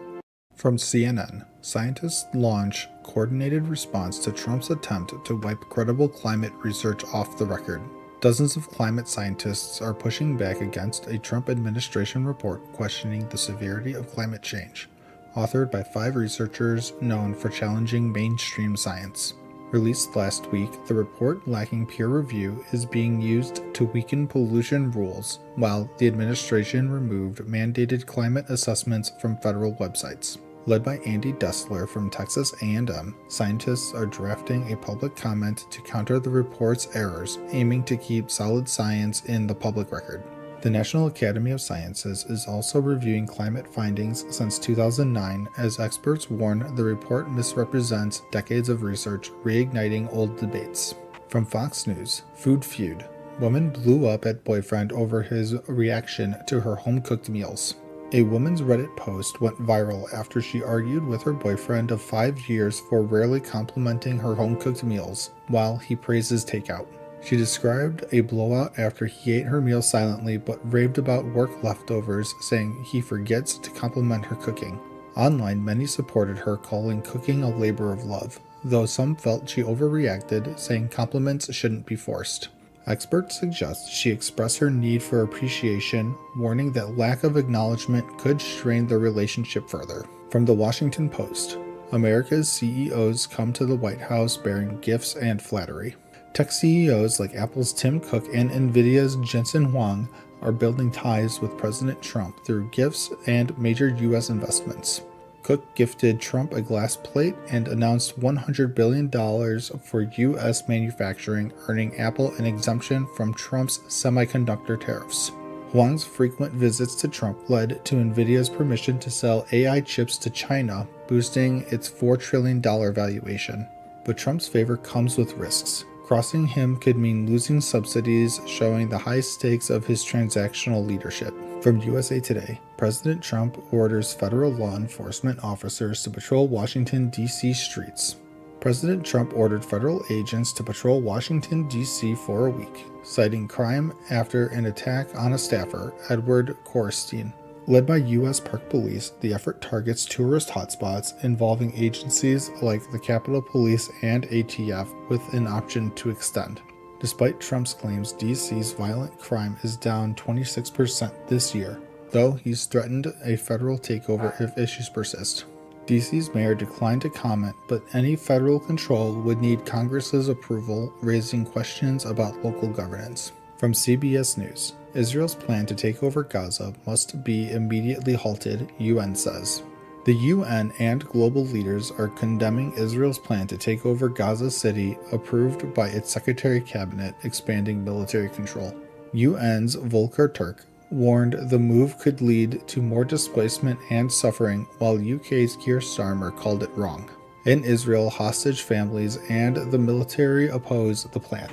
From CNN, scientists launch coordinated response to Trump's attempt to wipe credible climate research off the record. Dozens of climate scientists are pushing back against a Trump administration report questioning the severity of climate change, authored by 5 researchers known for challenging mainstream science. Released last week, the report, lacking peer review, is being used to weaken pollution rules, while the administration removed mandated climate assessments from federal websites. Led by Andy Dessler from Texas A&M, scientists are drafting a public comment to counter the report's errors, aiming to keep solid science in the public record. The National Academy of Sciences is also reviewing climate findings since 2009, as experts warn the report misrepresents decades of research, reigniting old debates. From Fox News, Food Feud. Woman blew up at boyfriend over his reaction to her home-cooked meals. A woman's Reddit post went viral after she argued with her boyfriend of 5 years for rarely complimenting her home-cooked meals, while he praises takeout. She described a blowout after he ate her meal silently but raved about work leftovers, saying he forgets to compliment her cooking. Online, many supported her, calling cooking a labor of love, though some felt she overreacted, saying compliments shouldn't be forced. Experts suggest she express her need for appreciation, warning that lack of acknowledgement could strain the relationship further. From the Washington Post, America's CEOs come to the White House bearing gifts and flattery. Tech CEOs like Apple's Tim Cook and NVIDIA's Jensen Huang are building ties with President Trump through gifts and major U.S. investments. Cook gifted Trump a glass plate and announced $100 billion for U.S. manufacturing, earning Apple an exemption from Trump's semiconductor tariffs. Huang's frequent visits to Trump led to NVIDIA's permission to sell AI chips to China, boosting its $4 trillion valuation. But Trump's favor comes with risks. Crossing him could mean losing subsidies, showing the high stakes of his transactional leadership. From USA Today, President Trump orders federal law enforcement officers to patrol Washington, D.C. streets. President Trump ordered federal agents to patrol Washington, D.C. for a week, citing crime after an attack on a staffer, Edward Korstein. Led by U.S. Park Police, the effort targets tourist hotspots involving agencies like the Capitol Police and ATF, with an option to extend. Despite Trump's claims, D.C.'s violent crime is down 26% this year, though he's threatened a federal takeover if issues persist. D.C.'s mayor declined to comment, but any federal control would need Congress's approval, raising questions about local governance. From CBS News, Israel's plan to take over Gaza must be immediately halted, UN says. The UN and global leaders are condemning Israel's plan to take over Gaza City, approved by its Secretary Cabinet, expanding military control. UN's Volker Turk warned the move could lead to more displacement and suffering, while UK's Keir Starmer called it wrong. In Israel, hostage families and the military oppose the plan,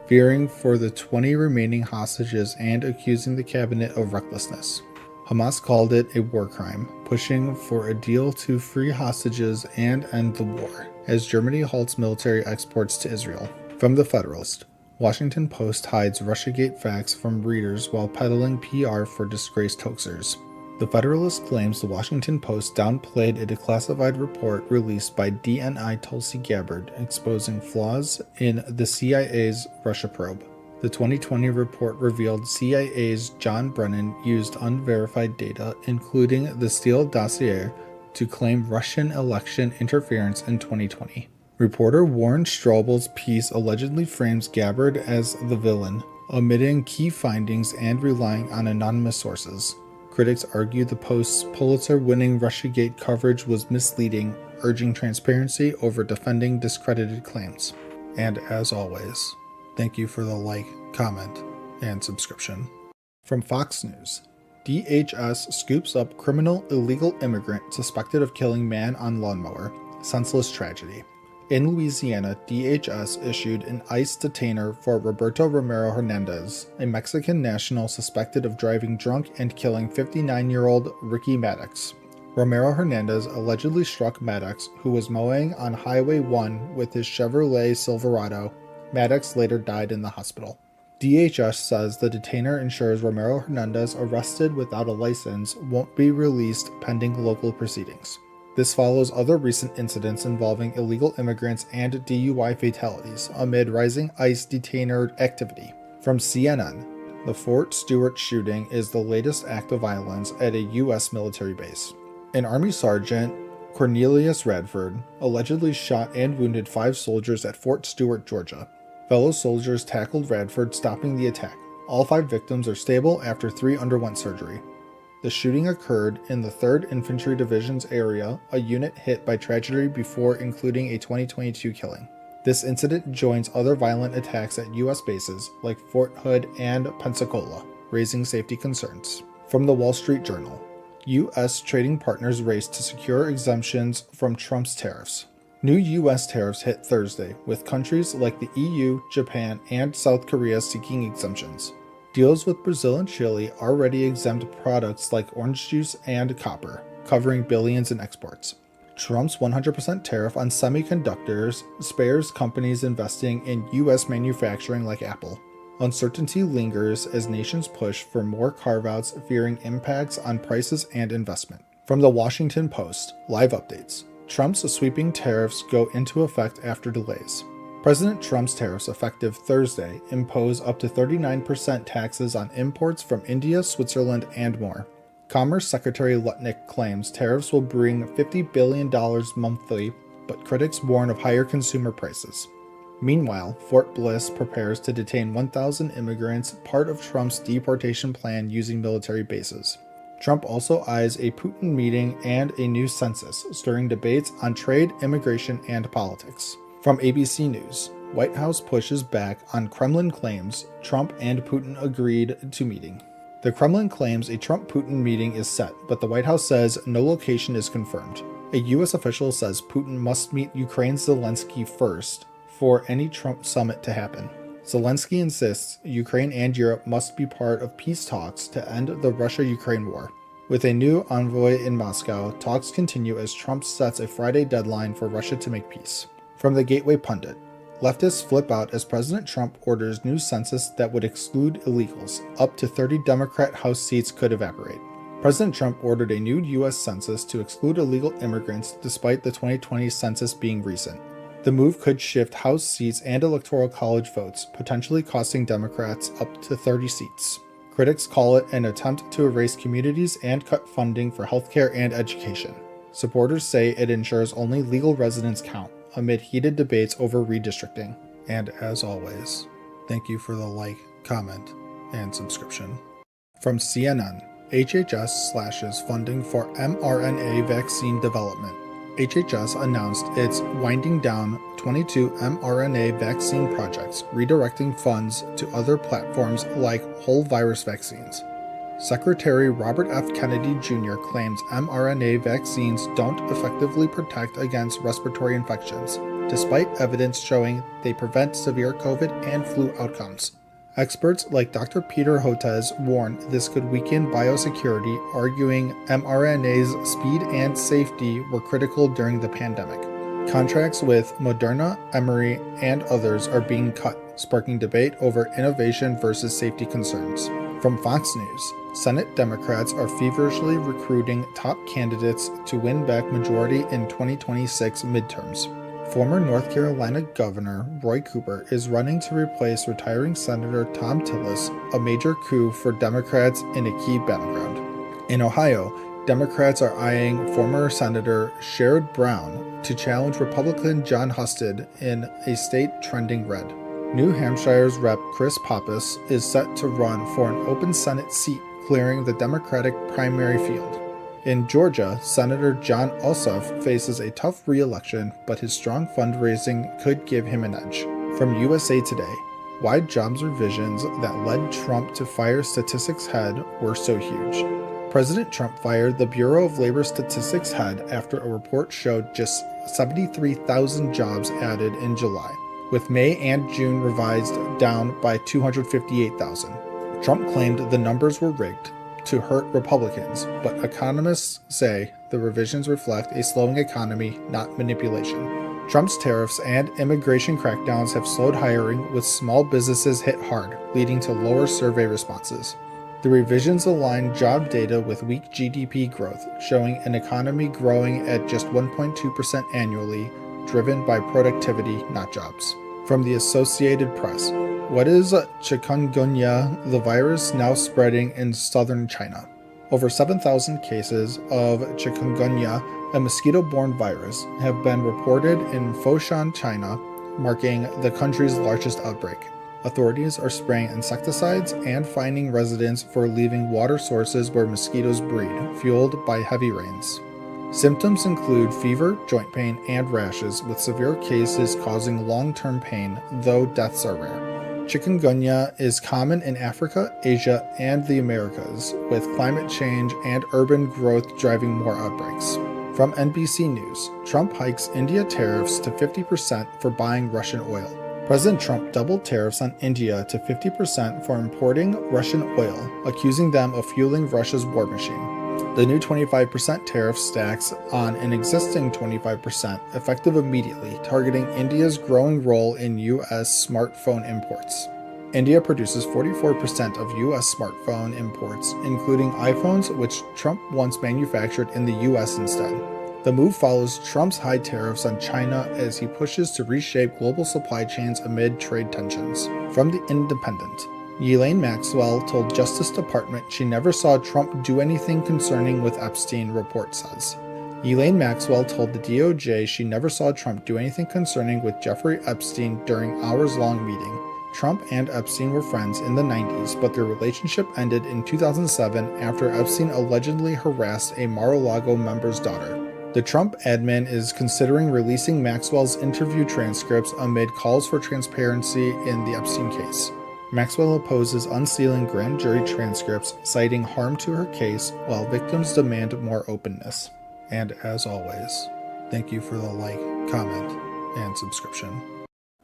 fearing for the 20 remaining hostages and accusing the cabinet of recklessness. Hamas called it a war crime, pushing for a deal to free hostages and end the war, as Germany halts military exports to Israel. From The Federalist, Washington Post hides Russiagate facts from readers while peddling PR for disgraced hoaxers. The Federalist claims the Washington Post downplayed a declassified report released by DNI Tulsi Gabbard exposing flaws in the CIA's Russia probe. The 2020 report revealed CIA's John Brennan used unverified data, including the Steele dossier, to claim Russian election interference in 2020. Reporter Warren Strobel's piece allegedly frames Gabbard as the villain, omitting key findings and relying on anonymous sources. Critics argue the Post's Pulitzer-winning Russiagate coverage was misleading, urging transparency over defending discredited claims. And as always, thank you for the like, comment, and subscription. From Fox News, DHS scoops up criminal illegal immigrant suspected of killing man on lawnmower. Senseless tragedy. In Louisiana, DHS issued an ICE detainer for Roberto Romero Hernandez, a Mexican national suspected of driving drunk and killing 59-year-old Ricky Maddox. Romero Hernandez allegedly struck Maddox, who was mowing on Highway 1 with his Chevrolet Silverado. Maddox later died in the hospital. DHS says the detainer ensures Romero Hernandez, arrested without a license, won't be released pending local proceedings. This follows other recent incidents involving illegal immigrants and DUI fatalities amid rising ICE detainer activity. From CNN, the Fort Stewart shooting is the latest act of violence at a U.S. military base. An Army Sergeant, Cornelius Radford, allegedly shot and wounded 5 soldiers at Fort Stewart, Georgia. Fellow soldiers tackled Radford, stopping the attack. All 5 victims are stable after 3 underwent surgery. The shooting occurred in the 3rd Infantry Division's area, a unit hit by tragedy before including a 2022 killing. This incident joins other violent attacks at U.S. bases like Fort Hood and Pensacola, raising safety concerns. From the Wall Street Journal, U.S. trading partners race to secure exemptions from Trump's tariffs. New U.S. tariffs hit Thursday, with countries like the EU, Japan, and South Korea seeking exemptions. Deals with Brazil and Chile already exempt products like orange juice and copper, covering billions in exports. Trump's 100% tariff on semiconductors spares companies investing in U.S. manufacturing like Apple. Uncertainty lingers as nations push for more carve-outs, fearing impacts on prices and investment. From the Washington Post, live updates. Trump's sweeping tariffs go into effect after delays. President Trump's tariffs, effective Thursday, impose up to 39% taxes on imports from India, Switzerland, and more. Commerce Secretary Lutnick claims tariffs will bring $50 billion monthly, but critics warn of higher consumer prices. Meanwhile, Fort Bliss prepares to detain 1,000 immigrants, part of Trump's deportation plan using military bases. Trump also eyes a Putin meeting and a new census, stirring debates on trade, immigration, and politics. From ABC News, White House pushes back on Kremlin claims Trump and Putin agreed to meeting. The Kremlin claims a Trump-Putin meeting is set, but the White House says no location is confirmed. A U.S. official says Putin must meet Ukraine's Zelensky first for any Trump summit to happen. Zelensky insists Ukraine and Europe must be part of peace talks to end the Russia-Ukraine war. With a new envoy in Moscow, talks continue as Trump sets a Friday deadline for Russia to make peace. From the Gateway Pundit, leftists flip out as President Trump orders new census that would exclude illegals. Up to 30 Democrat House seats could evaporate. President Trump ordered a new U.S. census to exclude illegal immigrants despite the 2020 census being recent. The move could shift House seats and Electoral College votes, potentially costing Democrats up to 30 seats. Critics call it an attempt to erase communities and cut funding for healthcare and education. Supporters say it ensures only legal residents count, amid heated debates over redistricting. And as always, thank you for the like, comment, and subscription. From CNN, HHS slashes funding for mRNA vaccine development. HHS announced it's winding down 22 mRNA vaccine projects, redirecting funds to other platforms like whole virus vaccines. Secretary Robert F. Kennedy Jr. claims mRNA vaccines don't effectively protect against respiratory infections, despite evidence showing they prevent severe COVID and flu outcomes. Experts like Dr. Peter Hotez warn this could weaken biosecurity, arguing mRNA's speed and safety were critical during the pandemic. Contracts with Moderna, Emory, and others are being cut, sparking debate over innovation versus safety concerns. From Fox News, Senate Democrats are feverishly recruiting top candidates to win back majority in 2026 midterms. Former North Carolina Governor Roy Cooper is running to replace retiring Senator Thom Tillis, a major coup for Democrats in a key battleground. In Ohio, Democrats are eyeing former Senator Sherrod Brown to challenge Republican John Husted in a state trending red. New Hampshire's Rep. Chris Pappas is set to run for an open Senate seat, clearing the Democratic primary field. In Georgia, Senator John Ossoff faces a tough re-election, but his strong fundraising could give him an edge. From USA Today, why jobs revisions that led Trump to fire statistics head were so huge. President Trump fired the Bureau of Labor Statistics head after a report showed just 73,000 jobs added in July, with May and June revised down by 258,000. Trump claimed the numbers were rigged to hurt Republicans, but economists say the revisions reflect a slowing economy, not manipulation. Trump's tariffs and immigration crackdowns have slowed hiring, with small businesses hit hard, leading to lower survey responses. The revisions align job data with weak GDP growth, showing an economy growing at just 1.2% annually, driven by productivity, not jobs. From the Associated Press, what is chikungunya, the virus now spreading in southern China? Over 7,000 cases of chikungunya, a mosquito-borne virus, have been reported in Foshan, China, marking the country's largest outbreak. Authorities are spraying insecticides and fining residents for leaving water sources where mosquitoes breed, fueled by heavy rains. Symptoms include fever, joint pain, and rashes, with severe cases causing long-term pain, though deaths are rare. Chikungunya is common in Africa, Asia, and the Americas, with climate change and urban growth driving more outbreaks. From NBC News, Trump hikes India tariffs to 50% for buying Russian oil. President Trump doubled tariffs on India to 50% for importing Russian oil, accusing them of fueling Russia's war machine. The new 25% tariff stacks on an existing 25%, effective immediately, targeting India's growing role in U.S. smartphone imports. India produces 44% of U.S. smartphone imports, including iPhones, which Trump once manufactured in the U.S. instead. The move follows Trump's high tariffs on China as he pushes to reshape global supply chains amid trade tensions. From The Independent, Ghislaine Maxwell told Justice Department she never saw Trump do anything concerning with Epstein, report says. Ghislaine Maxwell told the DOJ she never saw Trump do anything concerning with Jeffrey Epstein during hours-long meeting. Trump and Epstein were friends in the 90s, but their relationship ended in 2007 after Epstein allegedly harassed a Mar-a-Lago member's daughter. The Trump admin is considering releasing Maxwell's interview transcripts amid calls for transparency in the Epstein case. Maxwell opposes unsealing grand jury transcripts, citing harm to her case, while victims demand more openness. And as always, thank you for the like, comment, and subscription.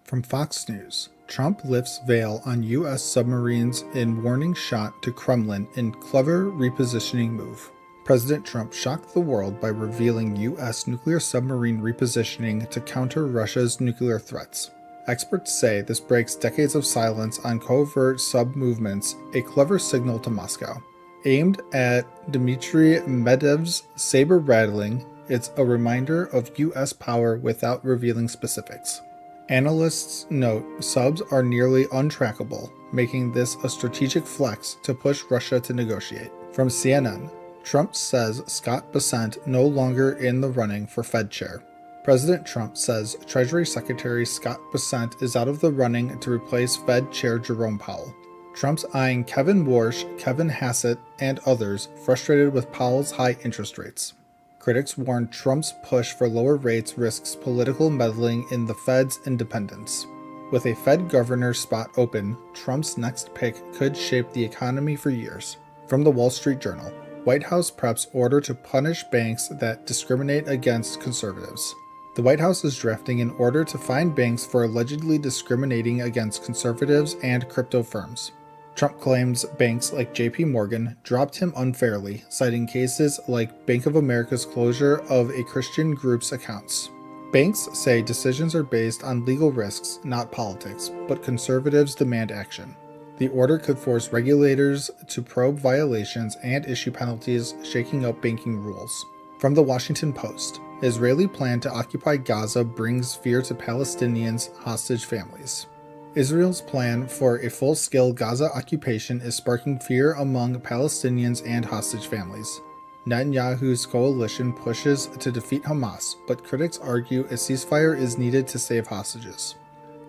From Fox News, Trump lifts veil on U.S. submarines in warning shot to Kremlin in clever repositioning move. President Trump shocked the world by revealing U.S. nuclear submarine repositioning to counter Russia's nuclear threats. Experts say this breaks decades of silence on covert sub-movements, a clever signal to Moscow. Aimed at Dmitry Medvedev's saber-rattling, it's a reminder of U.S. power without revealing specifics. Analysts note subs are nearly untrackable, making this a strategic flex to push Russia to negotiate. From CNN, Trump says Scott Bessent no longer in the running for Fed chair. President Trump says Treasury Secretary Scott Bessent is out of the running to replace Fed Chair Jerome Powell. Trump's eyeing Kevin Warsh, Kevin Hassett, and others, frustrated with Powell's high interest rates. Critics warn Trump's push for lower rates risks political meddling in the Fed's independence. With a Fed governor spot open, Trump's next pick could shape the economy for years. From the Wall Street Journal, White House preps order to punish banks that discriminate against conservatives. The White House is drafting an order to fine banks for allegedly discriminating against conservatives and crypto firms. Trump claims banks like JP Morgan dropped him unfairly, citing cases like Bank of America's closure of a Christian group's accounts. Banks say decisions are based on legal risks, not politics, but conservatives demand action. The order could force regulators to probe violations and issue penalties, shaking up banking rules. From the Washington Post, Israeli plan to occupy Gaza brings fear to Palestinians' hostage families. Israel's plan for a full-scale Gaza occupation is sparking fear among Palestinians and hostage families. Netanyahu's coalition pushes to defeat Hamas, but critics argue a ceasefire is needed to save hostages.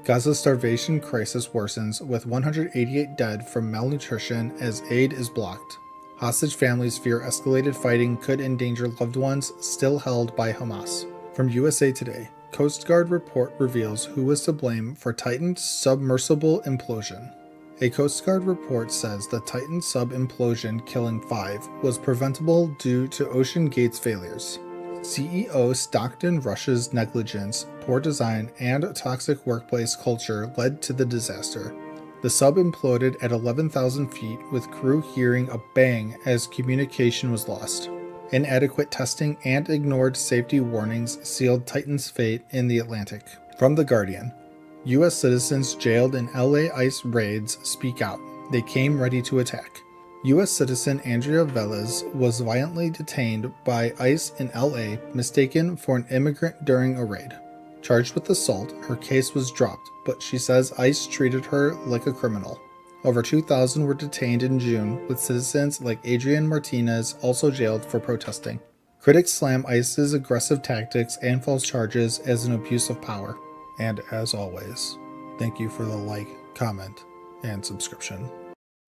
Gaza's starvation crisis worsens, with 188 dead from malnutrition as aid is blocked. Hostage families fear escalated fighting could endanger loved ones still held by Hamas. From USA Today, Coast Guard report reveals who was to blame for Titan's submersible implosion. A Coast Guard report says the Titan sub implosion killing 5 was preventable due to Ocean Gate's failures. CEO Stockton Rush's negligence, poor design, and toxic workplace culture led to the disaster. The sub imploded at 11,000 feet, with crew hearing a bang as communication was lost. Inadequate testing and ignored safety warnings sealed Titan's fate in the Atlantic. From The Guardian, U.S. citizens jailed in LA ICE raids speak out. They came ready to attack. U.S. citizen Andrea Velez was violently detained by ICE in LA, mistaken for an immigrant during a raid. Charged with assault, her case was dropped, but she says ICE treated her like a criminal. Over 2,000 were detained in June, with citizens like Adrian Martinez also jailed for protesting. Critics slam ICE's aggressive tactics and false charges as an abuse of power. And as always, thank you for the like, comment, and subscription.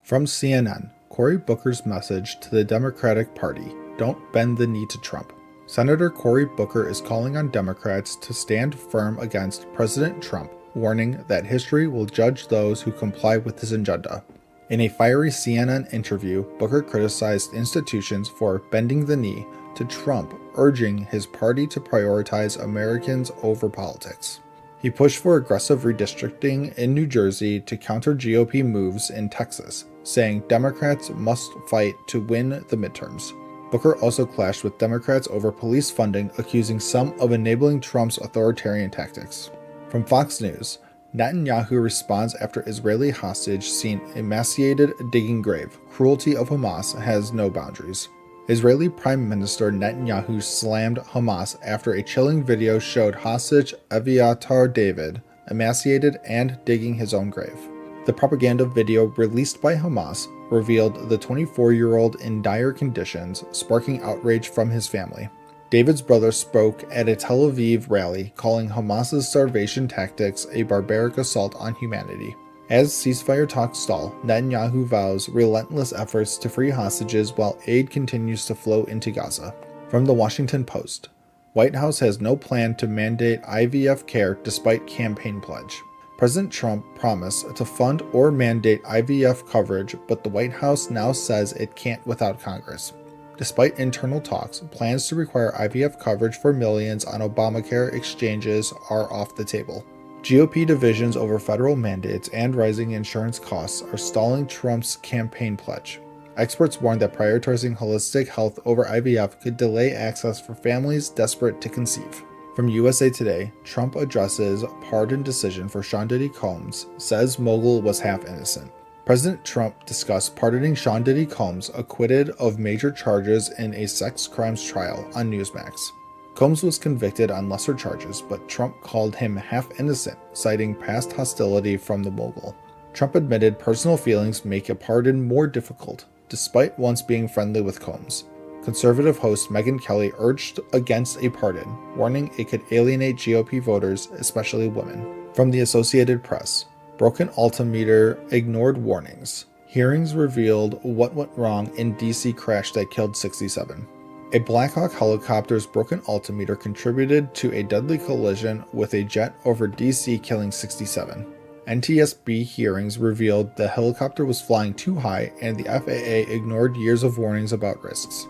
From CNN, Cory Booker's message to the Democratic Party: don't bend the knee to Trump. Senator Cory Booker is calling on Democrats to stand firm against President Trump, warning that history will judge those who comply with his agenda. In a fiery CNN interview, Booker criticized institutions for bending the knee to Trump, urging his party to prioritize Americans over politics. He pushed for aggressive redistricting in New Jersey to counter GOP moves in Texas, saying Democrats must fight to win the midterms. Booker also clashed with Democrats over police funding, accusing some of enabling Trump's authoritarian tactics. From Fox News, Netanyahu responds after Israeli hostage seen emaciated digging grave. Cruelty of Hamas has no boundaries. Israeli Prime Minister Netanyahu slammed Hamas after a chilling video showed hostage Aviatar David emaciated and digging his own grave. The propaganda video released by Hamas revealed the 24-year-old in dire conditions, sparking outrage from his family. David's brother spoke at a Tel Aviv rally, calling Hamas's starvation tactics a barbaric assault on humanity. As ceasefire talks stall, Netanyahu vows relentless efforts to free hostages while aid continues to flow into Gaza. From the Washington Post, White House has no plan to mandate IVF care despite campaign pledge. President Trump promised to fund or mandate IVF coverage, but the White House now says it can't without Congress. Despite internal talks, plans to require IVF coverage for millions on Obamacare exchanges are off the table. GOP divisions over federal mandates and rising insurance costs are stalling Trump's campaign pledge. Experts warn that prioritizing holistic health over IVF could delay access for families desperate to conceive. From USA Today, Trump addresses pardon decision for Sean Diddy Combs, says mogul was half innocent. President Trump discussed pardoning Sean Diddy Combs, acquitted of major charges in a sex crimes trial, on Newsmax. Combs was convicted on lesser charges, but Trump called him half innocent, citing past hostility from the mogul. Trump admitted personal feelings make a pardon more difficult, despite once being friendly with Combs. Conservative host Megyn Kelly urged against a pardon, warning it could alienate GOP voters, especially women. From the Associated Press, broken altimeter ignored warnings. Hearings revealed what went wrong in DC crash that killed 67. A Black Hawk helicopter's broken altimeter contributed to a deadly collision with a jet over DC, killing 67. NTSB hearings revealed the helicopter was flying too high and the FAA ignored years of warnings about risks.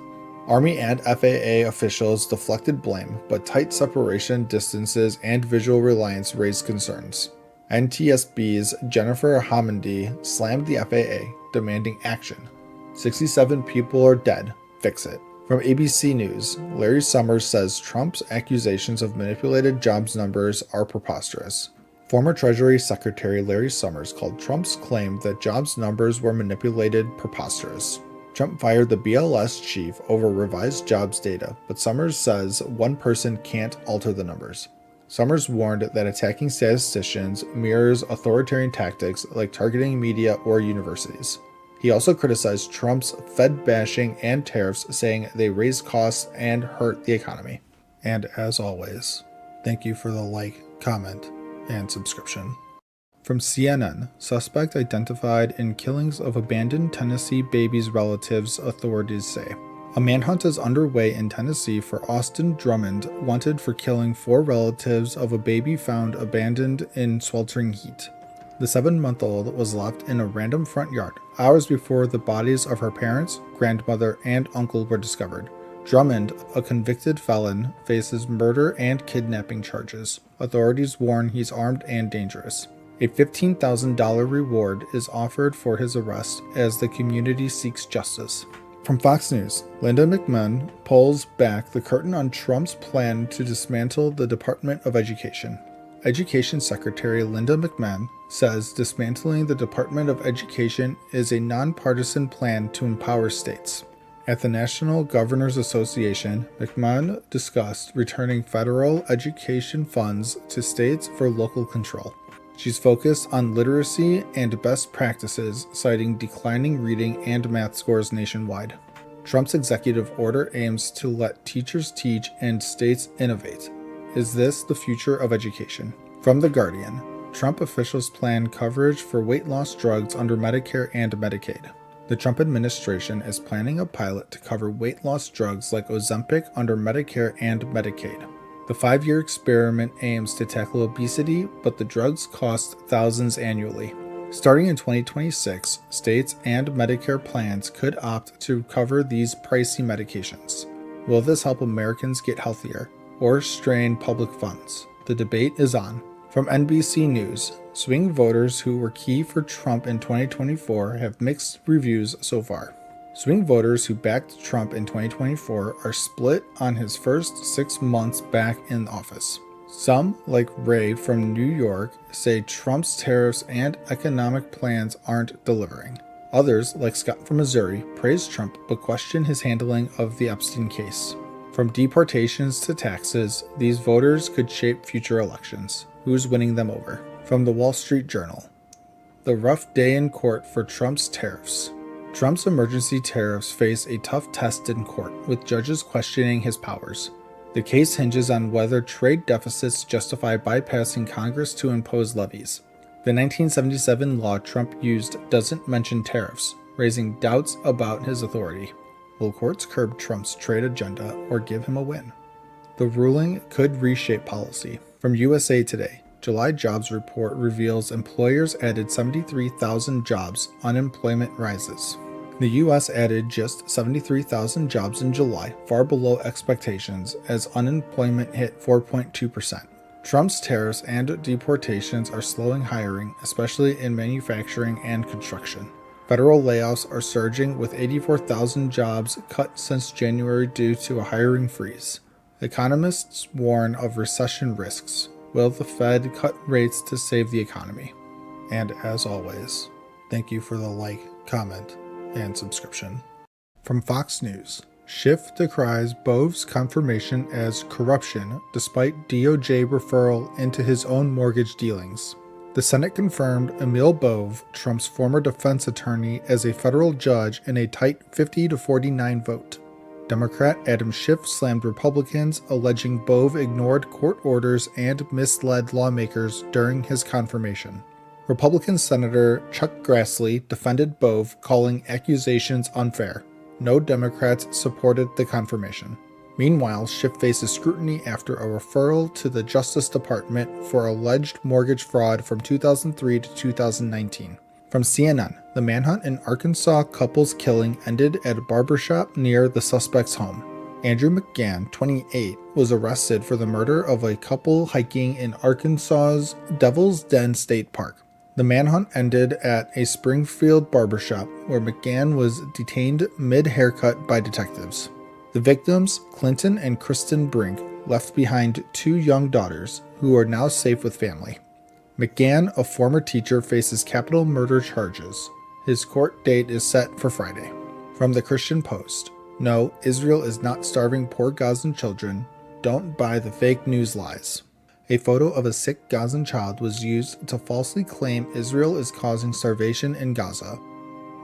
Army and FAA officials deflected blame, but tight separation distances and visual reliance raised concerns. NTSB's Jennifer Homendy slammed the FAA, demanding action. 67 people are dead. Fix it. From ABC News, Larry Summers says Trump's accusations of manipulated jobs numbers are preposterous. Former Treasury Secretary Larry Summers called Trump's claim that jobs numbers were manipulated preposterous. Trump fired the BLS chief over revised jobs data, but Summers says one person can't alter the numbers. Summers warned that attacking statisticians mirrors authoritarian tactics like targeting media or universities. He also criticized Trump's Fed bashing and tariffs, saying they raise costs and hurt the economy. And as always, thank you for the like, comment, and subscription. From CNN, suspect identified in killings of abandoned Tennessee babies' relatives, authorities say. A manhunt is underway in Tennessee for Austin Drummond, wanted for killing 4 relatives of a baby found abandoned in sweltering heat. The 7-month-old was left in a random front yard hours before the bodies of her parents, grandmother, and uncle were discovered. Drummond, a convicted felon, faces murder and kidnapping charges. Authorities warn he's armed and dangerous. A $15,000 reward is offered for his arrest as the community seeks justice. From Fox News, Linda McMahon pulls back the curtain on Trump's plan to dismantle the Department of Education. Education Secretary Linda McMahon says dismantling the Department of Education is a nonpartisan plan to empower states. At the National Governors Association, McMahon discussed returning federal education funds to states for local control. She's focused on literacy and best practices, citing declining reading and math scores nationwide. Trump's executive order aims to let teachers teach and states innovate. Is this the future of education? From The Guardian, Trump officials plan coverage for weight loss drugs under Medicare and Medicaid. The Trump administration is planning a pilot to cover weight loss drugs like Ozempic under Medicare and Medicaid. The 5-year experiment aims to tackle obesity, but the drugs cost thousands annually. Starting in 2026, states and Medicare plans could opt to cover these pricey medications. Will this help Americans get healthier or strain public funds? The debate is on. From NBC News, swing voters who were key for Trump in 2024 have mixed reviews so far. Swing voters who backed Trump in 2024 are split on his first 6 months back in office. Some, like Ray from New York, say Trump's tariffs and economic plans aren't delivering. Others, like Scott from Missouri, praise Trump but question his handling of the Epstein case. From deportations to taxes, these voters could shape future elections. Who's winning them over? From the Wall Street Journal, the rough day in court for Trump's tariffs. Trump's emergency tariffs face a tough test in court, with judges questioning his powers. The case hinges on whether trade deficits justify bypassing Congress to impose levies. The 1977 law Trump used doesn't mention tariffs, raising doubts about his authority. Will courts curb Trump's trade agenda or give him a win? The ruling could reshape policy. From USA Today, July jobs report reveals employers added 73,000 jobs, unemployment rises. The U.S. added just 73,000 jobs in July, far below expectations, as unemployment hit 4.2%. Trump's tariffs and deportations are slowing hiring, especially in manufacturing and construction. Federal layoffs are surging, with 84,000 jobs cut since January due to a hiring freeze. Economists warn of recession risks. Will the Fed cut rates to save the economy? And as always, thank you for the like, comment, and subscription. From Fox News, Schiff decries Bove's confirmation as corruption despite DOJ referral into his own mortgage dealings. The Senate confirmed Emil Bove, Trump's former defense attorney, as a federal judge in a tight 50-49 vote. Democrat Adam Schiff slammed Republicans, alleging Bove ignored court orders and misled lawmakers during his confirmation. Republican Senator Chuck Grassley defended Bove, calling accusations unfair. No Democrats supported the confirmation. Meanwhile, Schiff faces scrutiny after a referral to the Justice Department for alleged mortgage fraud from 2003 to 2019. From CNN, the manhunt in Arkansas couple's killing ended at a barbershop near the suspect's home. Andrew McGann, 28, was arrested for the murder of a couple hiking in Arkansas's Devil's Den State Park. The manhunt ended at a Springfield barbershop where McGann was detained mid-haircut by detectives. The victims, Clinton and Kristen Brink, left behind 2 young daughters who are now safe with family. McGann, a former teacher, faces capital murder charges. His court date is set for Friday. From the Christian Post, no, Israel is not starving poor Gazan children. Don't buy the fake news lies. A photo of a sick Gazan child was used to falsely claim Israel is causing starvation in Gaza.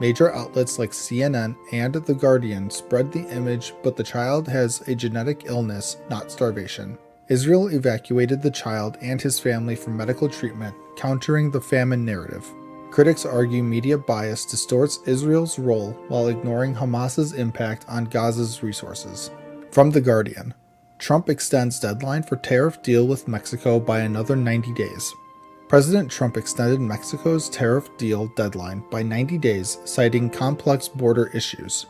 Major outlets like CNN and The Guardian spread the image, but the child has a genetic illness, not starvation. Israel evacuated the child and his family for medical treatment, countering the famine narrative. Critics argue media bias distorts Israel's role while ignoring Hamas's impact on Gaza's resources. From The Guardian, Trump extends deadline for tariff deal with Mexico by another 90 days. President Trump extended Mexico's tariff deal deadline by 90 days, citing complex border issues.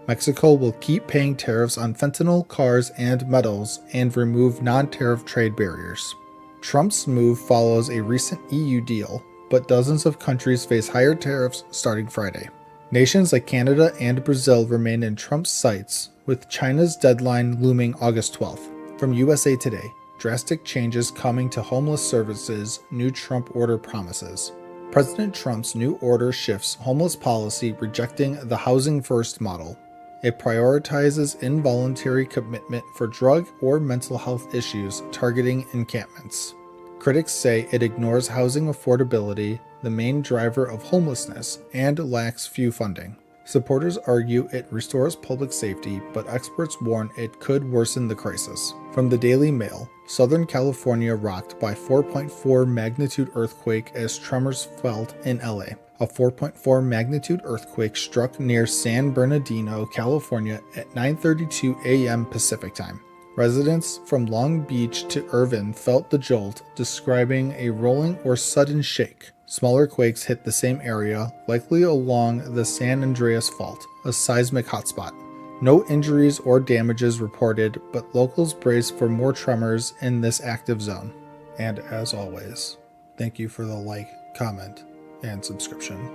Mexico will keep paying tariffs on fentanyl, cars, and metals, and remove non-tariff trade barriers. Trump's move follows a recent EU deal, but dozens of countries face higher tariffs starting Friday. Nations like Canada and Brazil remain in Trump's sights, with China's deadline looming August 12th. From USA Today, drastic changes coming to homeless services, new Trump order promises. President Trump's new order shifts homeless policy, rejecting the housing first model. It prioritizes involuntary commitment for drug or mental health issues, targeting encampments. Critics say it ignores housing affordability, the main driver of homelessness, and lacks few funding. Supporters argue it restores public safety, but experts warn it could worsen the crisis. From the Daily Mail, Southern California rocked by 4.4 magnitude earthquake as tremors felt in LA. A 4.4 magnitude earthquake struck near San Bernardino, California at 9:32 a.m. Pacific time. Residents from Long Beach to Irvine felt the jolt, describing a rolling or sudden shake. Smaller quakes hit the same area, likely along the San Andreas Fault, a seismic hotspot. No injuries or damages reported, but locals brace for more tremors in this active zone. And as always, thank you for the like, comment, and subscription.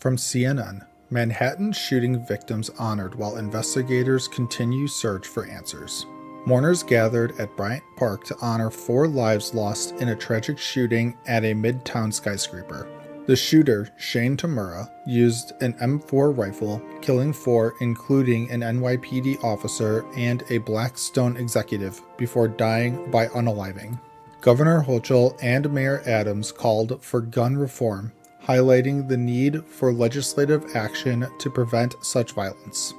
From CNN, Manhattan shooting victims honored while investigators continue search for answers. Mourners gathered at Bryant Park to honor 4 lives lost in a tragic shooting at a midtown skyscraper. The shooter, Shane Tamura, used an M4 rifle, killing 4, including an NYPD officer and a Blackstone executive, before dying by unaliving. Governor Hochul and Mayor Adams called for gun reform, highlighting the need for legislative action to prevent such violence.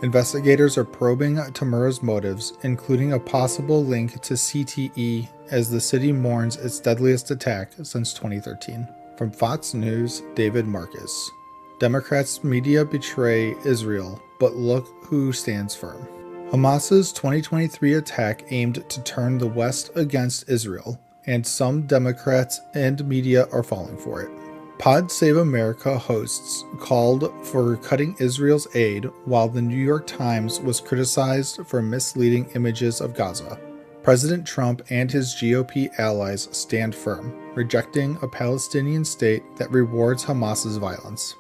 Investigators are probing Tamura's motives, including a possible link to CTE, as the city mourns its deadliest attack since 2013. From Fox News, David Marcus. Democrats' media betray Israel, but look who stands firm. Hamas's 2023 attack aimed to turn the West against Israel, and some Democrats and media are falling for it. Pod Save America hosts called for cutting Israel's aid, while the New York Times was criticized for misleading images of Gaza. President Trump and his GOP allies stand firm, rejecting a Palestinian state that rewards Hamas's violence.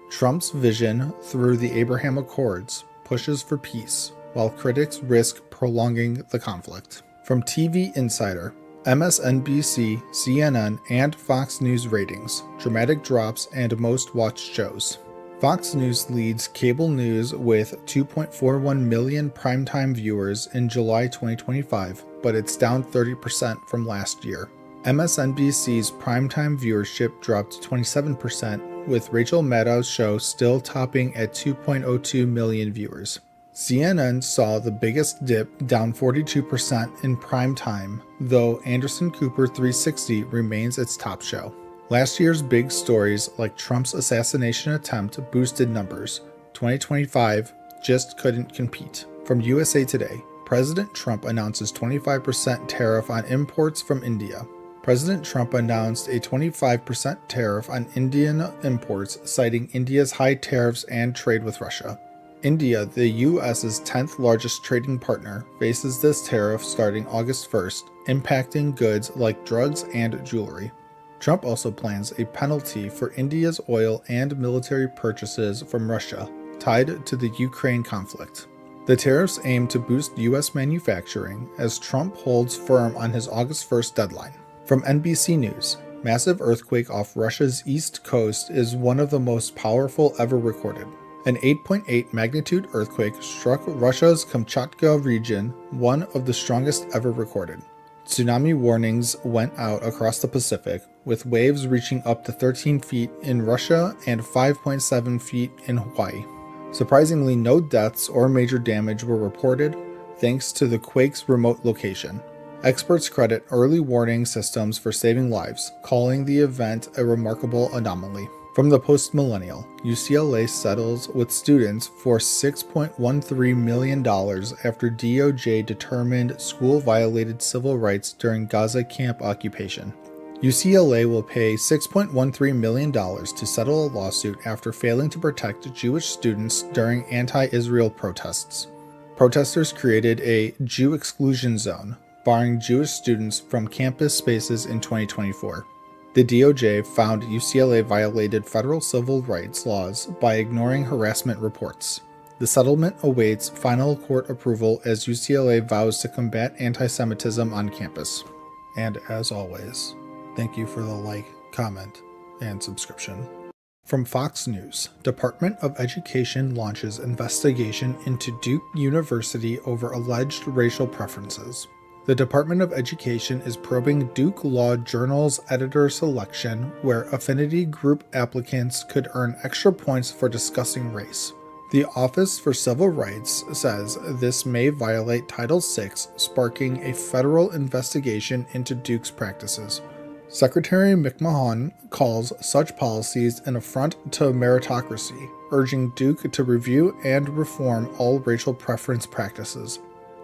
Trump's vision through the Abraham Accords pushes for peace, while critics risk prolonging the conflict. From TV Insider, MSNBC, CNN, and Fox News ratings, dramatic drops, and most watched shows. Fox News leads cable news with 2.41 million primetime viewers in July 2025, but it's down 30% from last year. MSNBC's primetime viewership dropped 27%, with Rachel Maddow's show still topping at 2.02 million viewers. CNN saw the biggest dip, down 42% in prime time, though Anderson Cooper 360 remains its top show. Last year's big stories like Trump's assassination attempt boosted numbers. 2025 just couldn't compete. From USA Today, President Trump announces 25% tariff on imports from India. President Trump announced a 25% tariff on Indian imports, citing India's high tariffs and trade with Russia. India, the U.S.'s 10th largest trading partner, faces this tariff starting August 1st, impacting goods like drugs and jewelry. Trump also plans a penalty for India's oil and military purchases from Russia, tied to the Ukraine conflict. The tariffs aim to boost U.S. manufacturing as Trump holds firm on his August 1st deadline. From NBC News, massive earthquake off Russia's east coast is one of the most powerful ever recorded. An 8.8 magnitude earthquake struck Russia's Kamchatka region, one of the strongest ever recorded. Tsunami warnings went out across the Pacific, with waves reaching up to 13 feet in Russia and 5.7 feet in Hawaii. Surprisingly, no deaths or major damage were reported, thanks to the quake's remote location. Experts credit early warning systems for saving lives, calling the event a remarkable anomaly. From the Post-Millennial, UCLA settles with students for $6.13 million after DOJ determined school violated civil rights during Gaza camp occupation. UCLA will pay $6.13 million to settle a lawsuit after failing to protect Jewish students during anti-Israel protests. Protesters created a Jew exclusion zone, barring Jewish students from campus spaces in 2024. The DOJ found UCLA violated federal civil rights laws by ignoring harassment reports. The settlement awaits final court approval as UCLA vows to combat anti-Semitism on campus. And as always, thank you for the like, comment, and subscription. From Fox News, Department of Education launches investigation into Duke University over alleged racial preferences. The Department of Education is probing Duke Law Journal's editor selection, where affinity group applicants could earn extra points for discussing race. The Office for Civil Rights says this may violate Title VI, sparking a federal investigation into Duke's practices. Secretary McMahon calls such policies an affront to meritocracy, urging Duke to review and reform all racial preference practices.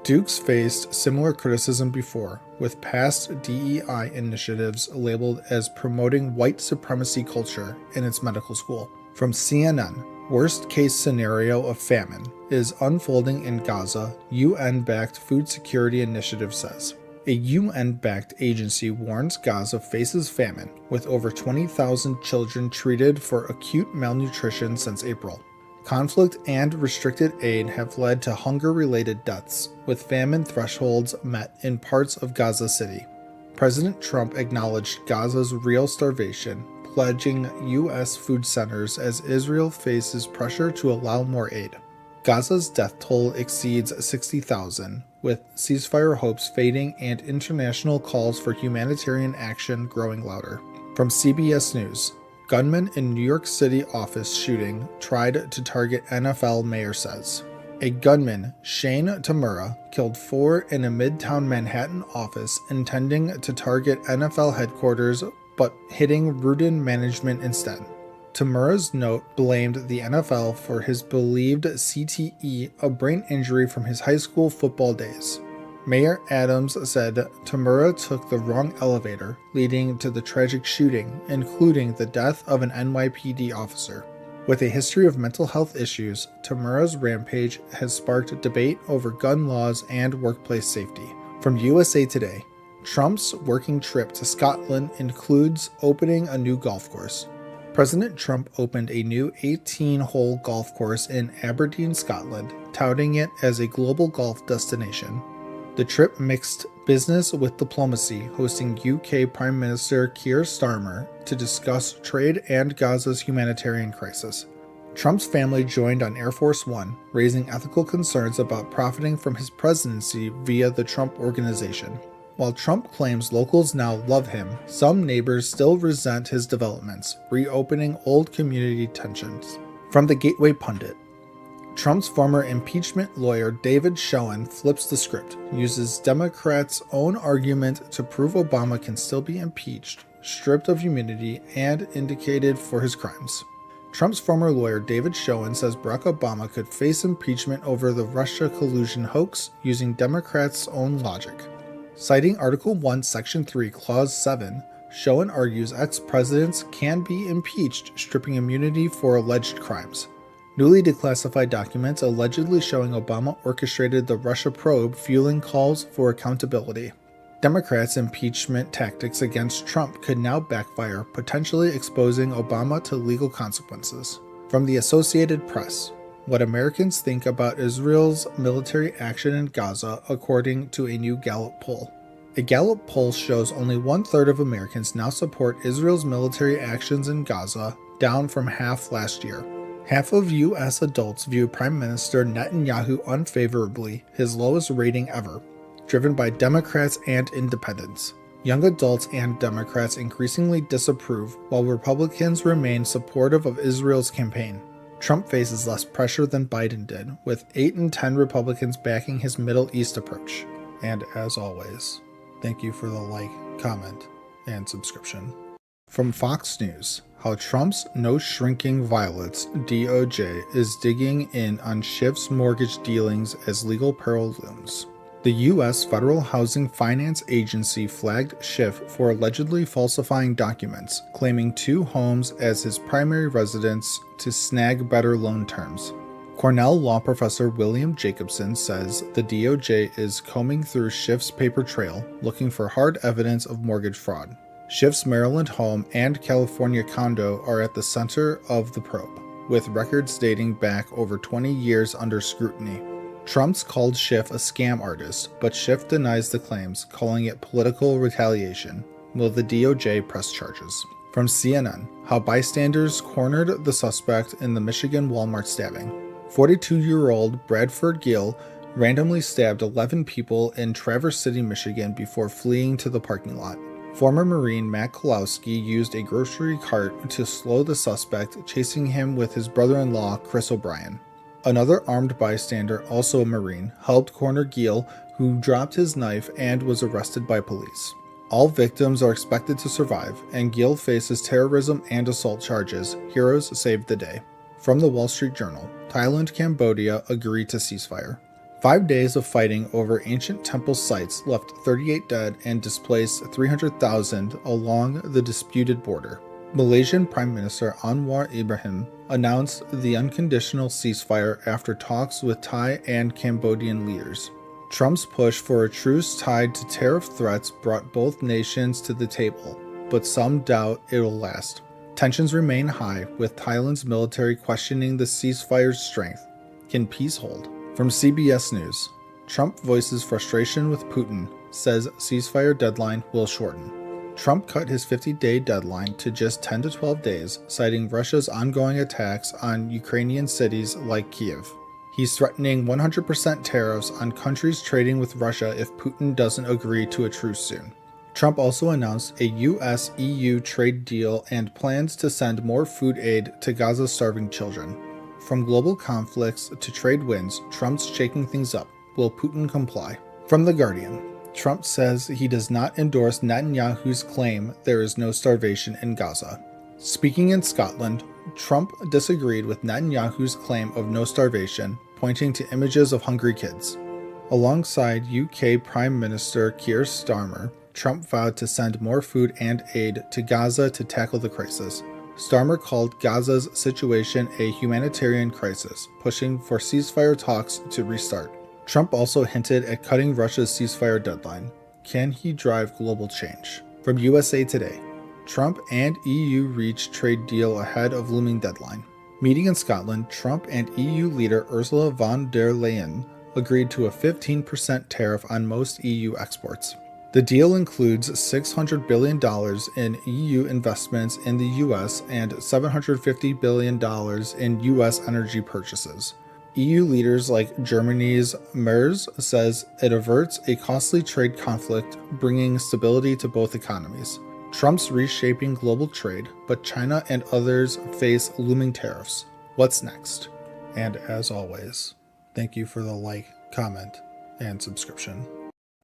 Duke's faced similar criticism before, with past DEI initiatives labeled as promoting white supremacy culture in its medical school. From CNN, worst case scenario of famine is unfolding in Gaza, UN-backed food security initiative says. A UN-backed agency warns Gaza faces famine, with over 20,000 children treated for acute malnutrition since April. Conflict and restricted aid have led to hunger-related deaths, with famine thresholds met in parts of Gaza City. President Trump acknowledged Gaza's real starvation, pledging U.S. food centers as Israel faces pressure to allow more aid. Gaza's death toll exceeds 60,000, with ceasefire hopes fading and international calls for humanitarian action growing louder. From CBS News, gunman in New York City office shooting tried to target NFL mayor says. A gunman, Shane Tamura, killed 4 in a Midtown Manhattan office intending to target NFL headquarters but hitting Rudin management instead. Tamura's note blamed the NFL for his believed CTE, a brain injury from his high school football days. Mayor Adams said Tamura took the wrong elevator, leading to the tragic shooting, including the death of an NYPD officer. With a history of mental health issues, Tamura's rampage has sparked debate over gun laws and workplace safety. From USA Today, Trump's working trip to Scotland includes opening a new golf course. President Trump opened a new 18-hole golf course in Aberdeen, Scotland, touting it as a global golf destination. The trip mixed business with diplomacy, hosting UK Prime Minister Keir Starmer to discuss trade and Gaza's humanitarian crisis. Trump's family joined on Air Force One, raising ethical concerns about profiting from his presidency via the Trump Organization. While Trump claims locals now love him, some neighbors still resent his developments, reopening old community tensions. From the Gateway Pundit, Trump's former impeachment lawyer David Schoen flips the script, uses Democrats' own argument to prove Obama can still be impeached, stripped of immunity, and indicated for his crimes. Trump's former lawyer David Schoen says Barack Obama could face impeachment over the Russia collusion hoax using Democrats' own logic. Citing Article 1, Section 3, Clause 7, Schoen argues ex-presidents can be impeached, stripping immunity for alleged crimes. Newly declassified documents allegedly showing Obama orchestrated the Russia probe fueling calls for accountability. Democrats' impeachment tactics against Trump could now backfire, potentially exposing Obama to legal consequences. From the Associated Press, what Americans think about Israel's military action in Gaza, according to a new Gallup poll. A Gallup poll shows only 1/3 of Americans now support Israel's military actions in Gaza, down from half last year. Half of U.S. adults view Prime Minister Netanyahu unfavorably, his lowest rating ever, driven by Democrats and independents. Young adults and Democrats increasingly disapprove, while Republicans remain supportive of Israel's campaign. Trump faces less pressure than Biden did, with 8 in 10 Republicans backing his Middle East approach. And as always, thank you for the like, comment, and subscription. From Fox News, how Trump's no-shrinking violets DOJ is digging in on Schiff's mortgage dealings as legal peril looms. The U.S. Federal Housing Finance Agency flagged Schiff for allegedly falsifying documents, claiming 2 homes as his primary residence to snag better loan terms. Cornell law professor William Jacobson says the DOJ is combing through Schiff's paper trail, looking for hard evidence of mortgage fraud. Schiff's Maryland home and California condo are at the center of the probe, with records dating back over 20 years under scrutiny. Trump's called Schiff a scam artist, but Schiff denies the claims, calling it political retaliation. Will the DOJ press charges? From CNN, how bystanders cornered the suspect in the Michigan Walmart stabbing. 42-year-old Bradford Gill randomly stabbed 11 people in Traverse City, Michigan before fleeing to the parking lot. Former Marine Matt Kolowski used a grocery cart to slow the suspect, chasing him with his brother-in-law, Chris O'Brien. Another armed bystander, also a Marine, helped corner Gill, who dropped his knife and was arrested by police. All victims are expected to survive, and Gill faces terrorism and assault charges. Heroes saved the day. From the Wall Street Journal, Thailand, Cambodia agree to ceasefire. 5 days of fighting over ancient temple sites left 38 dead and displaced 300,000 along the disputed border. Malaysian Prime Minister Anwar Ibrahim announced the unconditional ceasefire after talks with Thai and Cambodian leaders. Trump's push for a truce tied to tariff threats brought both nations to the table, but some doubt it'll last. Tensions remain high, with Thailand's military questioning the ceasefire's strength. Can peace hold? From CBS News, Trump voices frustration with Putin, says ceasefire deadline will shorten. Trump cut his 50-day deadline to just 10 to 12 days, citing Russia's ongoing attacks on Ukrainian cities like Kiev. He's threatening 100% tariffs on countries trading with Russia if Putin doesn't agree to a truce soon. Trump also announced a US-EU trade deal and plans to send more food aid to Gaza's starving children. From global conflicts to trade wins, Trump's shaking things up. Will Putin comply? From The Guardian, Trump says he does not endorse Netanyahu's claim there is no starvation in Gaza. Speaking in Scotland, Trump disagreed with Netanyahu's claim of no starvation, pointing to images of hungry kids. Alongside UK Prime Minister Keir Starmer, Trump vowed to send more food and aid to Gaza to tackle the crisis. Starmer called Gaza's situation a humanitarian crisis, pushing for ceasefire talks to restart. Trump also hinted at cutting Russia's ceasefire deadline. Can he drive global change? From USA Today, Trump and EU reach trade deal ahead of looming deadline. Meeting in Scotland, Trump and EU leader Ursula von der Leyen agreed to a 15% tariff on most EU exports. The deal includes $600 billion in EU investments in the US and $750 billion in US energy purchases. EU leaders like Germany's Merz says it averts a costly trade conflict, bringing stability to both economies. Trump's reshaping global trade, but China and others face looming tariffs. What's next? And as always, thank you for the like, comment, and subscription.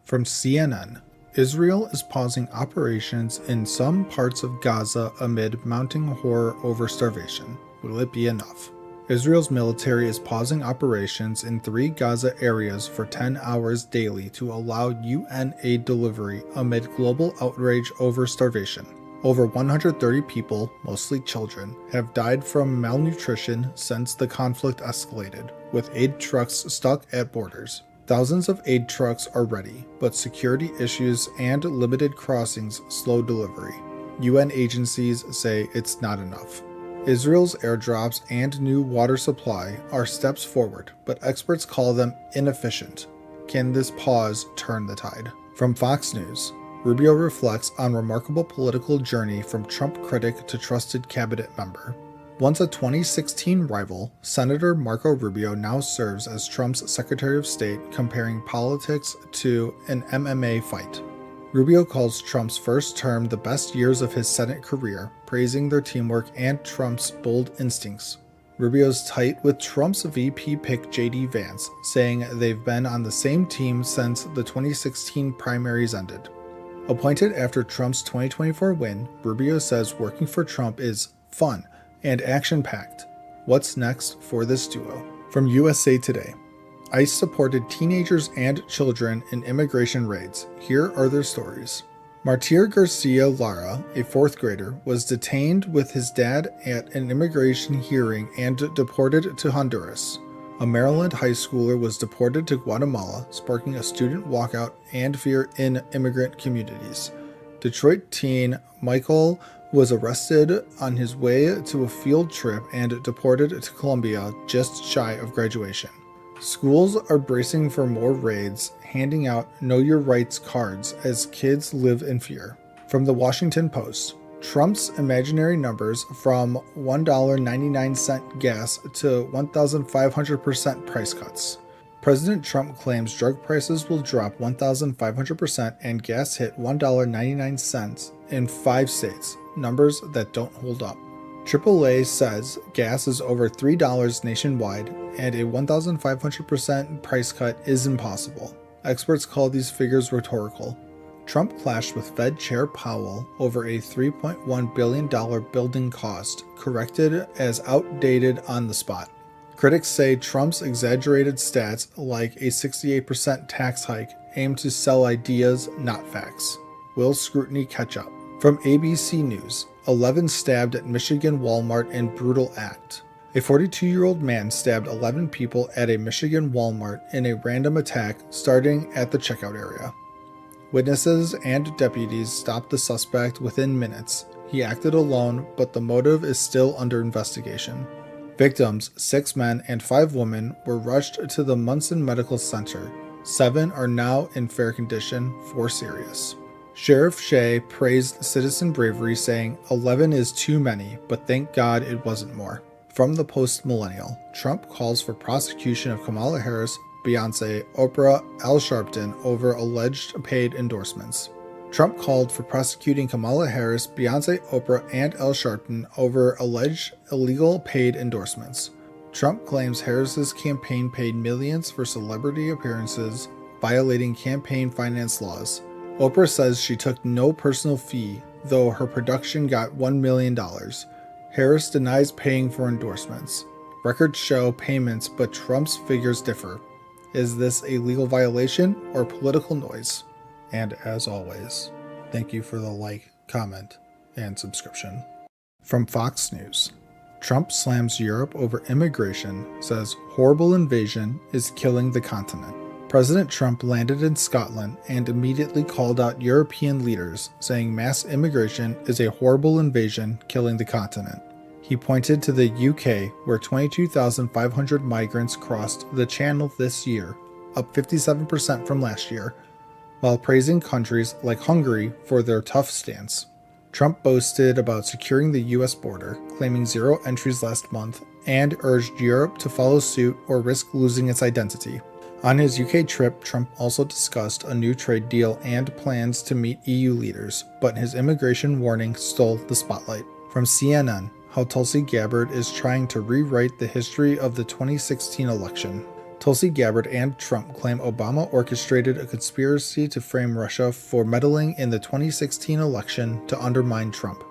From CNN, Israel is pausing operations in some parts of Gaza amid mounting horror over starvation. Will it be enough? Israel's military is pausing operations in 3 Gaza areas for 10 hours daily to allow UN aid delivery amid global outrage over starvation. Over 130 people, mostly children, have died from malnutrition since the conflict escalated, with aid trucks stuck at borders. Thousands of aid trucks are ready, but security issues and limited crossings slow delivery. UN agencies say it's not enough. Israel's airdrops and new water supply are steps forward, but experts call them inefficient. Can this pause turn the tide? From Fox News, Rubio reflects on remarkable political journey from Trump critic to trusted cabinet member. Once a 2016 rival, Senator Marco Rubio now serves as Trump's Secretary of State, comparing politics to an MMA fight. Rubio calls Trump's first term the best years of his Senate career, praising their teamwork and Trump's bold instincts. Rubio's tight with Trump's VP pick J.D. Vance, saying they've been on the same team since the 2016 primaries ended. Appointed after Trump's 2024 win, Rubio says working for Trump is fun and action-packed. What's next for this duo? From USA Today. ICE supported teenagers and children in immigration raids. Here are their stories. Martir Garcia Lara, a 4th grader, was detained with his dad at an immigration hearing and deported to Honduras. A Maryland high schooler was deported to Guatemala, sparking a student walkout and fear in immigrant communities. Detroit teen Michael was arrested on his way to a field trip and deported to Colombia just shy of graduation. Schools are bracing for more raids, handing out Know Your Rights cards as kids live in fear. From the Washington Post, Trump's imaginary numbers from $1.99 gas to 1,500% price cuts. President Trump claims drug prices will drop 1,500% and gas hit $1.99 in 5 states, numbers that don't hold up. AAA says gas is over $3 nationwide and a 1,500% price cut is impossible. Experts call these figures rhetorical. Trump clashed with Fed Chair Powell over a $3.1 billion building cost, corrected as outdated on the spot. Critics say Trump's exaggerated stats, like a 68% tax hike, aim to sell ideas, not facts. Will scrutiny catch up? From ABC News, 11 stabbed at Michigan Walmart in brutal act. A 42-year-old man stabbed 11 people at a Michigan Walmart in a random attack starting at the checkout area. Witnesses and deputies stopped the suspect within minutes. He acted alone, but the motive is still under investigation. Victims, 6 men and 5 women, were rushed to the Munson Medical Center. 7 are now in fair condition, 4 serious. Sheriff Shea praised citizen bravery, saying 11 is too many, but thank God it wasn't more. From the Post-Millennial, Trump calls for prosecution of Kamala Harris, Beyonce, Oprah, Al Sharpton over alleged paid endorsements. Trump called for prosecuting Kamala Harris, Beyonce, Oprah, and Al Sharpton over alleged illegal paid endorsements. Trump claims Harris's campaign paid millions for celebrity appearances, violating campaign finance laws. Oprah says she took no personal fee, though her production got $1 million. Harris denies paying for endorsements. Records show payments, but Trump's figures differ. Is this a legal violation or political noise? And as always, thank you for the like, comment, and subscription. From Fox News, Trump slams Europe over immigration, says horrible invasion is killing the continent. President Trump landed in Scotland and immediately called out European leaders, saying mass immigration is a horrible invasion killing the continent. He pointed to the UK, where 22,500 migrants crossed the channel this year, up 57% from last year, while praising countries like Hungary for their tough stance. Trump boasted about securing the US border, claiming 0 entries last month, and urged Europe to follow suit or risk losing its identity. On his UK trip, Trump also discussed a new trade deal and plans to meet EU leaders, but his immigration warning stole the spotlight. From CNN, how Tulsi Gabbard is trying to rewrite the history of the 2016 election. Tulsi Gabbard and Trump claim Obama orchestrated a conspiracy to frame Russia for meddling in the 2016 election to undermine Trump.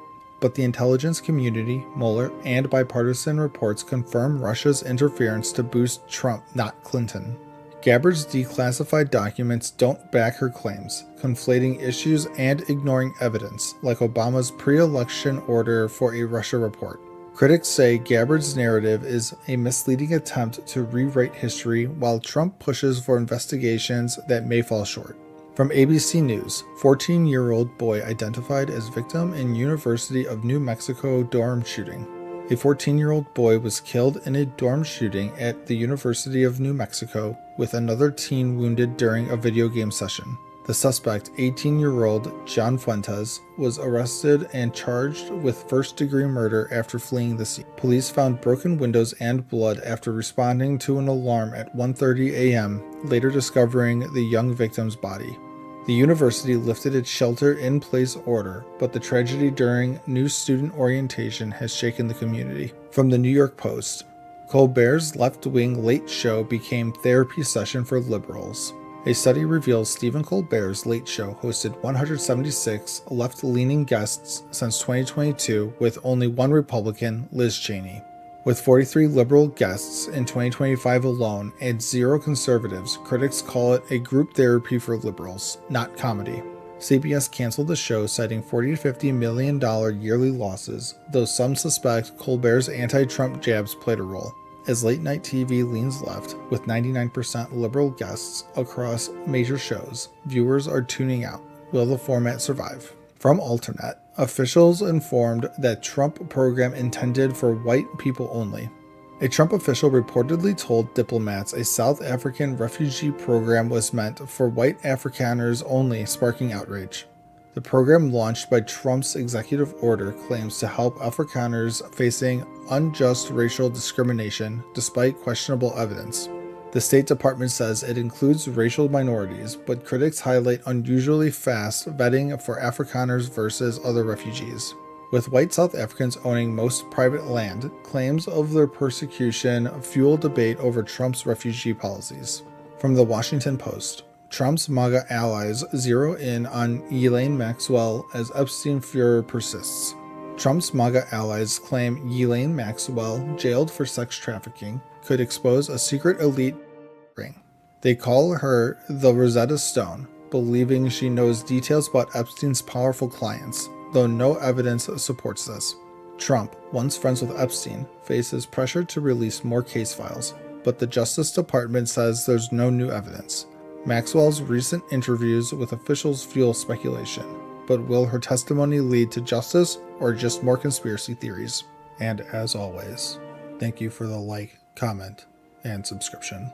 but the intelligence community, Mueller, and bipartisan reports confirm Russia's interference to boost Trump, not Clinton. Gabbard's declassified documents don't back her claims, conflating issues and ignoring evidence, like Obama's pre-election order for a Russia report. Critics say Gabbard's narrative is a misleading attempt to rewrite history, while Trump pushes for investigations that may fall short. From ABC News, 14-year-old boy identified as victim in University of New Mexico dorm shooting. A 14-year-old boy was killed in a dorm shooting at the University of New Mexico, with another teen wounded during a video game session. The suspect, 18-year-old John Fuentes, was arrested and charged with first-degree murder after fleeing the scene. Police found broken windows and blood after responding to an alarm at 1:30 a.m., later discovering the young victim's body. The university lifted its shelter-in-place order, but the tragedy during new student orientation has shaken the community. From the New York Post, Colbert's left-wing Late Show became therapy session for liberals. A study reveals Stephen Colbert's Late Show hosted 176 left-leaning guests since 2022, with only one Republican, Liz Cheney. With 43 liberal guests in 2025 alone and 0 conservatives, critics call it a group therapy for liberals, not comedy. CBS canceled the show, citing $40 to $50 million yearly losses, though some suspect Colbert's anti-Trump jabs played a role. As late-night TV leans left, with 99% liberal guests across major shows, viewers are tuning out. Will the format survive? From Alternet, officials informed that Trump program intended for white people only. A Trump official reportedly told diplomats a South African refugee program was meant for white Afrikaners only, sparking outrage. The program, launched by Trump's executive order, claims to help Afrikaners facing unjust racial discrimination despite questionable evidence. The State Department says it includes racial minorities, but critics highlight unusually fast vetting for Afrikaners versus other refugees. With white South Africans owning most private land, claims of their persecution fuel debate over Trump's refugee policies. From the Washington Post, Trump's MAGA allies zero in on Ghislaine Maxwell as Epstein furor persists. Trump's MAGA allies claim Ghislaine Maxwell, jailed for sex trafficking, could expose a secret elite ring. They call her the Rosetta Stone, believing she knows details about Epstein's powerful clients, though no evidence supports this. Trump, once friends with Epstein, faces pressure to release more case files, but the Justice Department says there's no new evidence. Maxwell's recent interviews with officials fuel speculation, but will her testimony lead to justice or just more conspiracy theories? And as always, thank you for the like, comment, and subscription.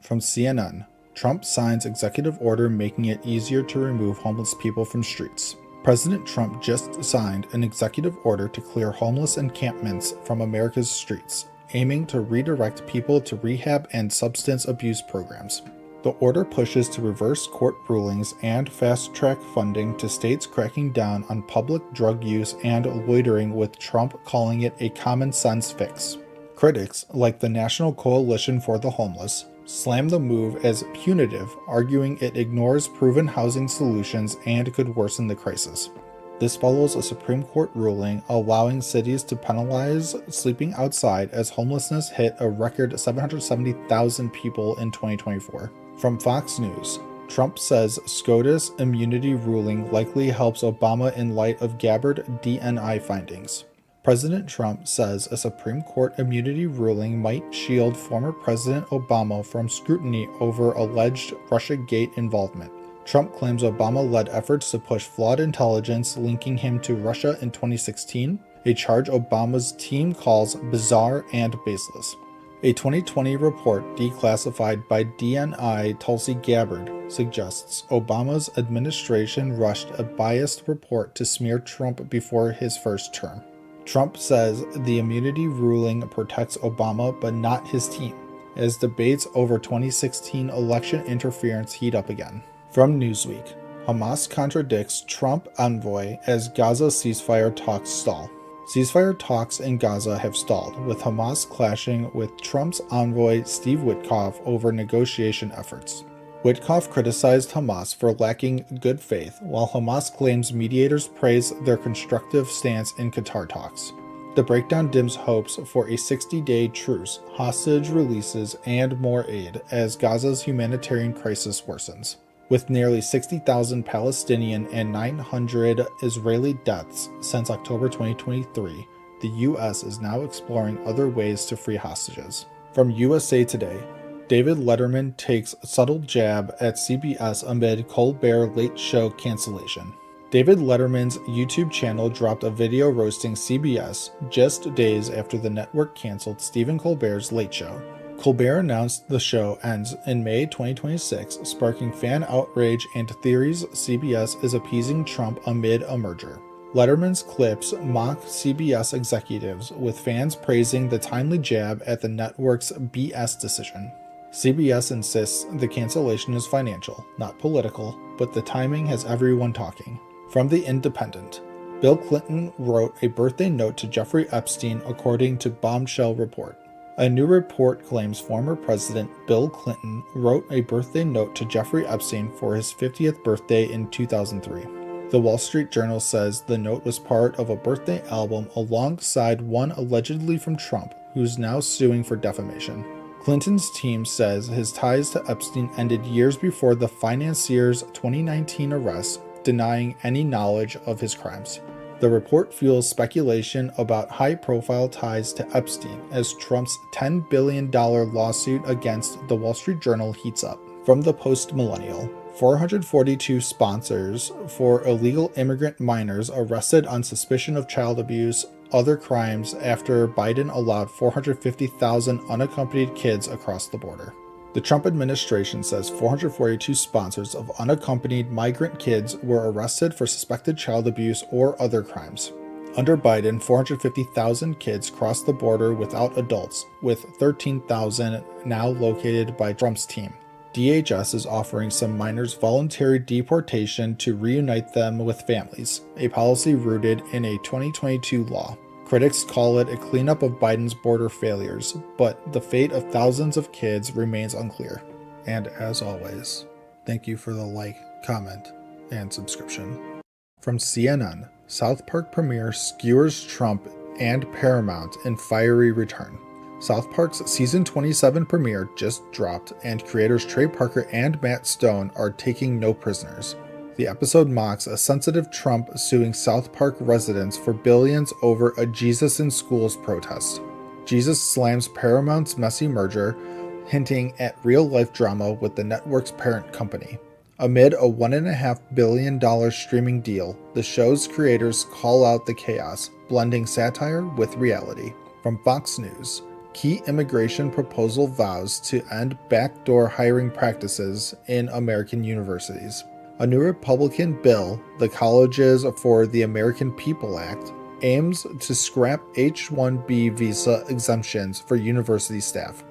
From CNN, Trump signs executive order making it easier to remove homeless people from streets. President Trump just signed an executive order to clear homeless encampments from America's streets, aiming to redirect people to rehab and substance abuse programs. The order pushes to reverse court rulings and fast-track funding to states cracking down on public drug use and loitering, with Trump calling it a common-sense fix. Critics, like the National Coalition for the Homeless, slam the move as punitive, arguing it ignores proven housing solutions and could worsen the crisis. This follows a Supreme Court ruling allowing cities to penalize sleeping outside as homelessness hit a record 770,000 people in 2024. From Fox News, Trump says SCOTUS immunity ruling likely helps Obama in light of Gabbard DNI findings. President Trump says a Supreme Court immunity ruling might shield former President Obama from scrutiny over alleged Russiagate involvement. Trump claims Obama led efforts to push flawed intelligence linking him to Russia in 2016, a charge Obama's team calls bizarre and baseless. A 2020 report declassified by DNI Tulsi Gabbard suggests Obama's administration rushed a biased report to smear Trump before his first term. Trump says the immunity ruling protects Obama but not his team, as debates over 2016 election interference heat up again. From Newsweek, Hamas contradicts Trump envoy as Gaza ceasefire talks stall. Ceasefire talks in Gaza have stalled, with Hamas clashing with Trump's envoy Steve Witkoff over negotiation efforts. Witkoff criticized Hamas for lacking good faith, while Hamas claims mediators praise their constructive stance in Qatar talks. The breakdown dims hopes for a 60-day truce, hostage releases, and more aid as Gaza's humanitarian crisis worsens. With nearly 60,000 Palestinian and 900 Israeli deaths since October 2023, the U.S. is now exploring other ways to free hostages. From USA Today, David Letterman takes subtle jab at CBS amid Colbert Late Show cancellation. David Letterman's YouTube channel dropped a video roasting CBS just days after the network canceled Stephen Colbert's Late Show. Colbert announced the show ends in May 2026, sparking fan outrage and theories CBS is appeasing Trump amid a merger. Letterman's clips mock CBS executives, with fans praising the timely jab at the network's BS decision. CBS insists the cancellation is financial, not political, but the timing has everyone talking. From The Independent, Bill Clinton wrote a birthday note to Jeffrey Epstein according to Bombshell Report. A new report claims former President Bill Clinton wrote a birthday note to Jeffrey Epstein for his 50th birthday in 2003. The Wall Street Journal says the note was part of a birthday album alongside one allegedly from Trump, who's now suing for defamation. Clinton's team says his ties to Epstein ended years before the financier's 2019 arrest, denying any knowledge of his crimes. The report fuels speculation about high-profile ties to Epstein as Trump's $10 billion lawsuit against the Wall Street Journal heats up. From the Post-Millennial, 442 sponsors for illegal immigrant minors arrested on suspicion of child abuse, other crimes after Biden allowed 450,000 unaccompanied kids across the border. The Trump administration says 442 sponsors of unaccompanied migrant kids were arrested for suspected child abuse or other crimes. Under Biden, 450,000 kids crossed the border without adults, with 13,000 now located by Trump's team. DHS is offering some minors voluntary deportation to reunite them with families, a policy rooted in a 2022 law. Critics call it a cleanup of Biden's border failures, but the fate of thousands of kids remains unclear. And as always, thank you for the like, comment, and subscription. From CNN, South Park premiere skewers Trump and Paramount in fiery return. South Park's season 27 premiere just dropped, and creators Trey Parker and Matt Stone are taking no prisoners. The episode mocks a sensitive Trump suing South Park residents for billions over a Jesus in Schools protest. Jesus slams Paramount's messy merger, hinting at real-life drama with the network's parent company. Amid a $1.5 billion streaming deal, the show's creators call out the chaos, blending satire with reality. From Fox News, key immigration proposal vows to end backdoor hiring practices in American universities. A new Republican bill, the Colleges for the American People Act, aims to scrap H-1B visa exemptions for university staff.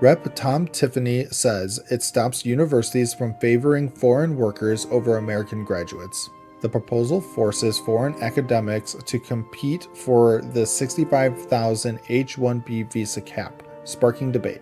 Rep. Tom Tiffany says it stops universities from favoring foreign workers over American graduates. The proposal forces foreign academics to compete for the $65,000 H-1B visa cap, sparking debate.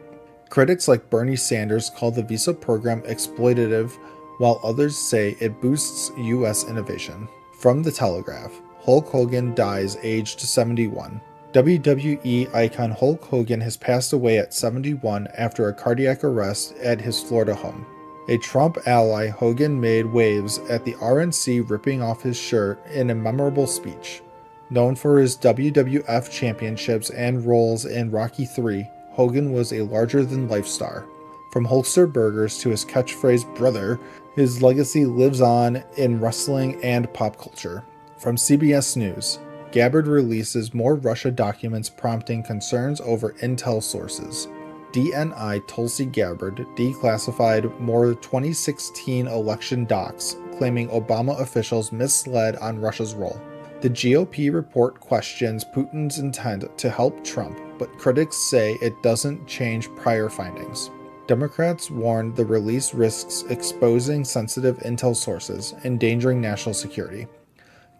Critics like Bernie Sanders call the visa program exploitative, while others say it boosts U.S. innovation. From The Telegraph, Hulk Hogan dies aged 71. WWE icon Hulk Hogan has passed away at 71 after a cardiac arrest at his Florida home. A Trump ally, Hogan made waves at the RNC, ripping off his shirt in a memorable speech. Known for his WWF championships and roles in Rocky III, Hogan was a larger-than-life star. From Hulkster burgers to his catchphrase, "Brother," his legacy lives on in wrestling and pop culture. From CBS News, Gabbard releases more Russia documents prompting concerns over intel sources. DNI Tulsi Gabbard declassified more 2016 election docs, claiming Obama officials misled on Russia's role. The GOP report questions Putin's intent to help Trump, but critics say it doesn't change prior findings. Democrats warn the release risks exposing sensitive intel sources, endangering national security.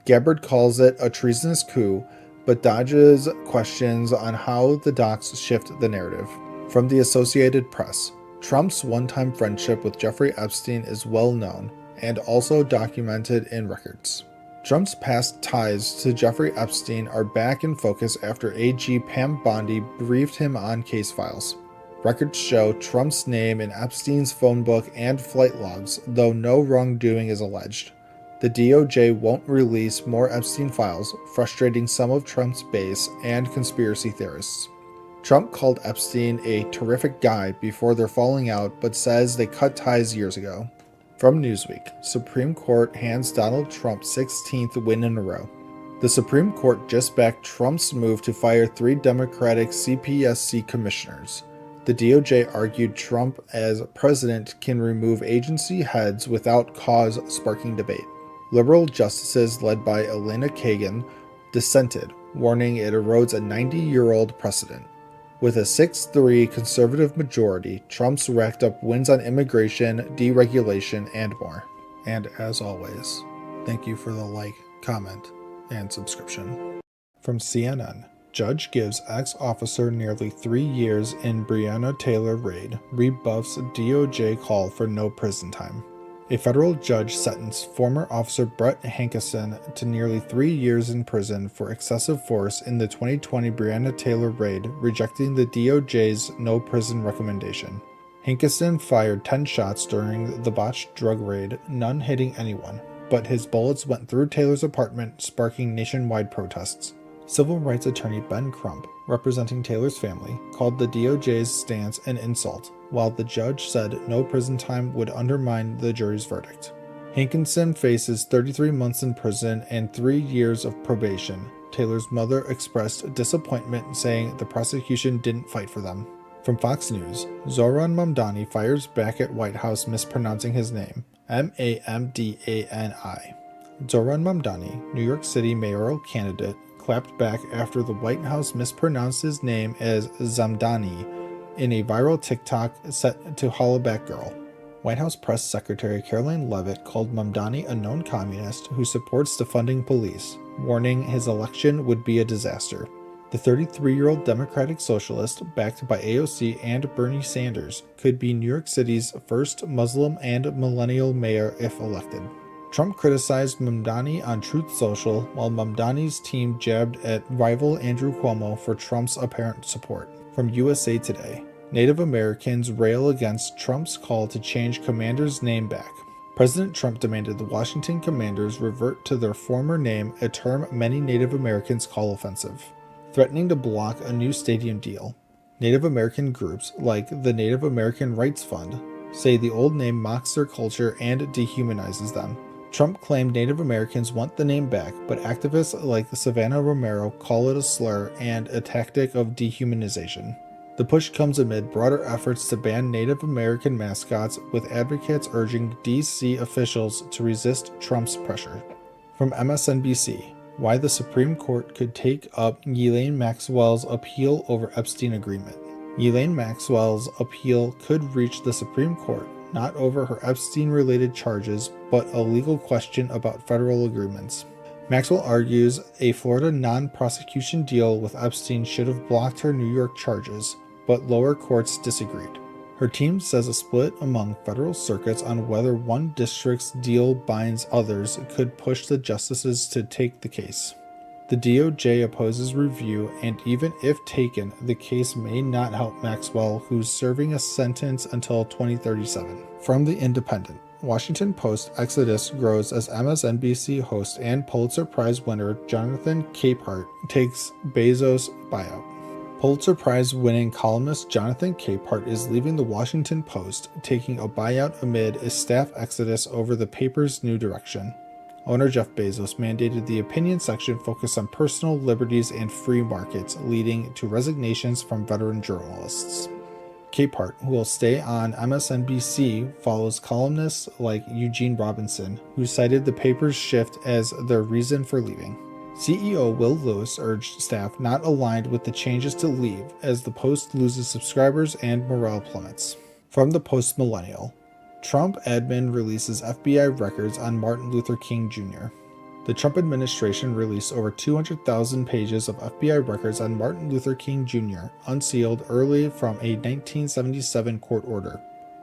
Gabbard calls it a treasonous coup, but dodges questions on how the docs shift the narrative. From the Associated Press, Trump's one-time friendship with Jeffrey Epstein is well known and also documented in records. Trump's past ties to Jeffrey Epstein are back in focus after AG Pam Bondi briefed him on case files. Records show Trump's name in Epstein's phone book and flight logs, though no wrongdoing is alleged. The DOJ won't release more Epstein files, frustrating some of Trump's base and conspiracy theorists. Trump called Epstein a terrific guy before their falling out, but says they cut ties years ago. From Newsweek, Supreme Court hands Donald Trump 16th win in a row. The Supreme Court just backed Trump's move to fire 3 Democratic CPSC commissioners. The DOJ argued Trump as president can remove agency heads without cause, sparking debate. Liberal justices led by Elena Kagan dissented, warning it erodes a 90-year-old precedent. With a 6-3 conservative majority, Trump's racked up wins on immigration, deregulation, and more. And as always, thank you for the like, comment, and subscription. From CNN, Judge gives ex-officer nearly 3 years in Breonna Taylor raid, rebuffs DOJ call for no prison time. A federal judge sentenced former officer Brett Hankison to nearly 3 years in prison for excessive force in the 2020 Breonna Taylor raid, rejecting the DOJ's no prison recommendation. Hankison fired 10 shots during the botched drug raid, none hitting anyone, but his bullets went through Taylor's apartment, sparking nationwide protests. Civil rights attorney Ben Crump, representing Taylor's family, called the DOJ's stance an insult, while the judge said no prison time would undermine the jury's verdict. Hankinson faces 33 months in prison and 3 years of probation. Taylor's mother expressed disappointment, saying the prosecution didn't fight for them. From Fox News, Zohran Mamdani fires back at White House mispronouncing his name, Mamdani. Zohran Mamdani, New York City mayoral candidate, clapped back after the White House mispronounced his name as Zamdani in a viral TikTok set to Hollaback Girl. White House Press Secretary Caroline Leavitt called Mamdani a known communist who supports defunding police, warning his election would be a disaster. The 33-year-old Democratic Socialist, backed by AOC and Bernie Sanders, could be New York City's first Muslim and millennial mayor if elected. Trump criticized Mamdani on Truth Social, while Mamdani's team jabbed at rival Andrew Cuomo for Trump's apparent support. From USA Today, Native Americans rail against Trump's call to change Commander's name back. President Trump demanded the Washington Commanders revert to their former name, a term many Native Americans call offensive, threatening to block a new stadium deal. Native American groups, like the Native American Rights Fund, say the old name mocks their culture and dehumanizes them. Trump claimed Native Americans want the name back, but activists like Savannah Romero call it a slur and a tactic of dehumanization. The push comes amid broader efforts to ban Native American mascots, with advocates urging D.C. officials to resist Trump's pressure. From MSNBC, why the Supreme Court could take up Ghislaine Maxwell's appeal over Epstein agreement. Ghislaine Maxwell's appeal could reach the Supreme Court, not over her Epstein-related charges, but a legal question about federal agreements. Maxwell argues a Florida non-prosecution deal with Epstein should have blocked her New York charges, but lower courts disagreed. Her team says a split among federal circuits on whether one district's deal binds others could push the justices to take the case. The DOJ opposes review, and even if taken, the case may not help Maxwell, who's serving a sentence until 2037. From The Independent, Washington Post exodus grows as MSNBC host and Pulitzer Prize winner Jonathan Capehart takes Bezos' buyout. Pulitzer Prize-winning columnist Jonathan Capehart is leaving the Washington Post, taking a buyout amid a staff exodus over the paper's new direction. Owner Jeff Bezos mandated the opinion section focus on personal liberties and free markets, leading to resignations from veteran journalists. Capehart, who will stay on MSNBC, follows columnists like Eugene Robinson, who cited the paper's shift as their reason for leaving. CEO Will Lewis urged staff not aligned with the changes to leave, as the Post loses subscribers and morale plummets. From the Post Millennial, Trump admin releases FBI records on Martin Luther King Jr. The Trump administration released over 200,000 pages of FBI records on Martin Luther King Jr., unsealed early from a 1977 court order.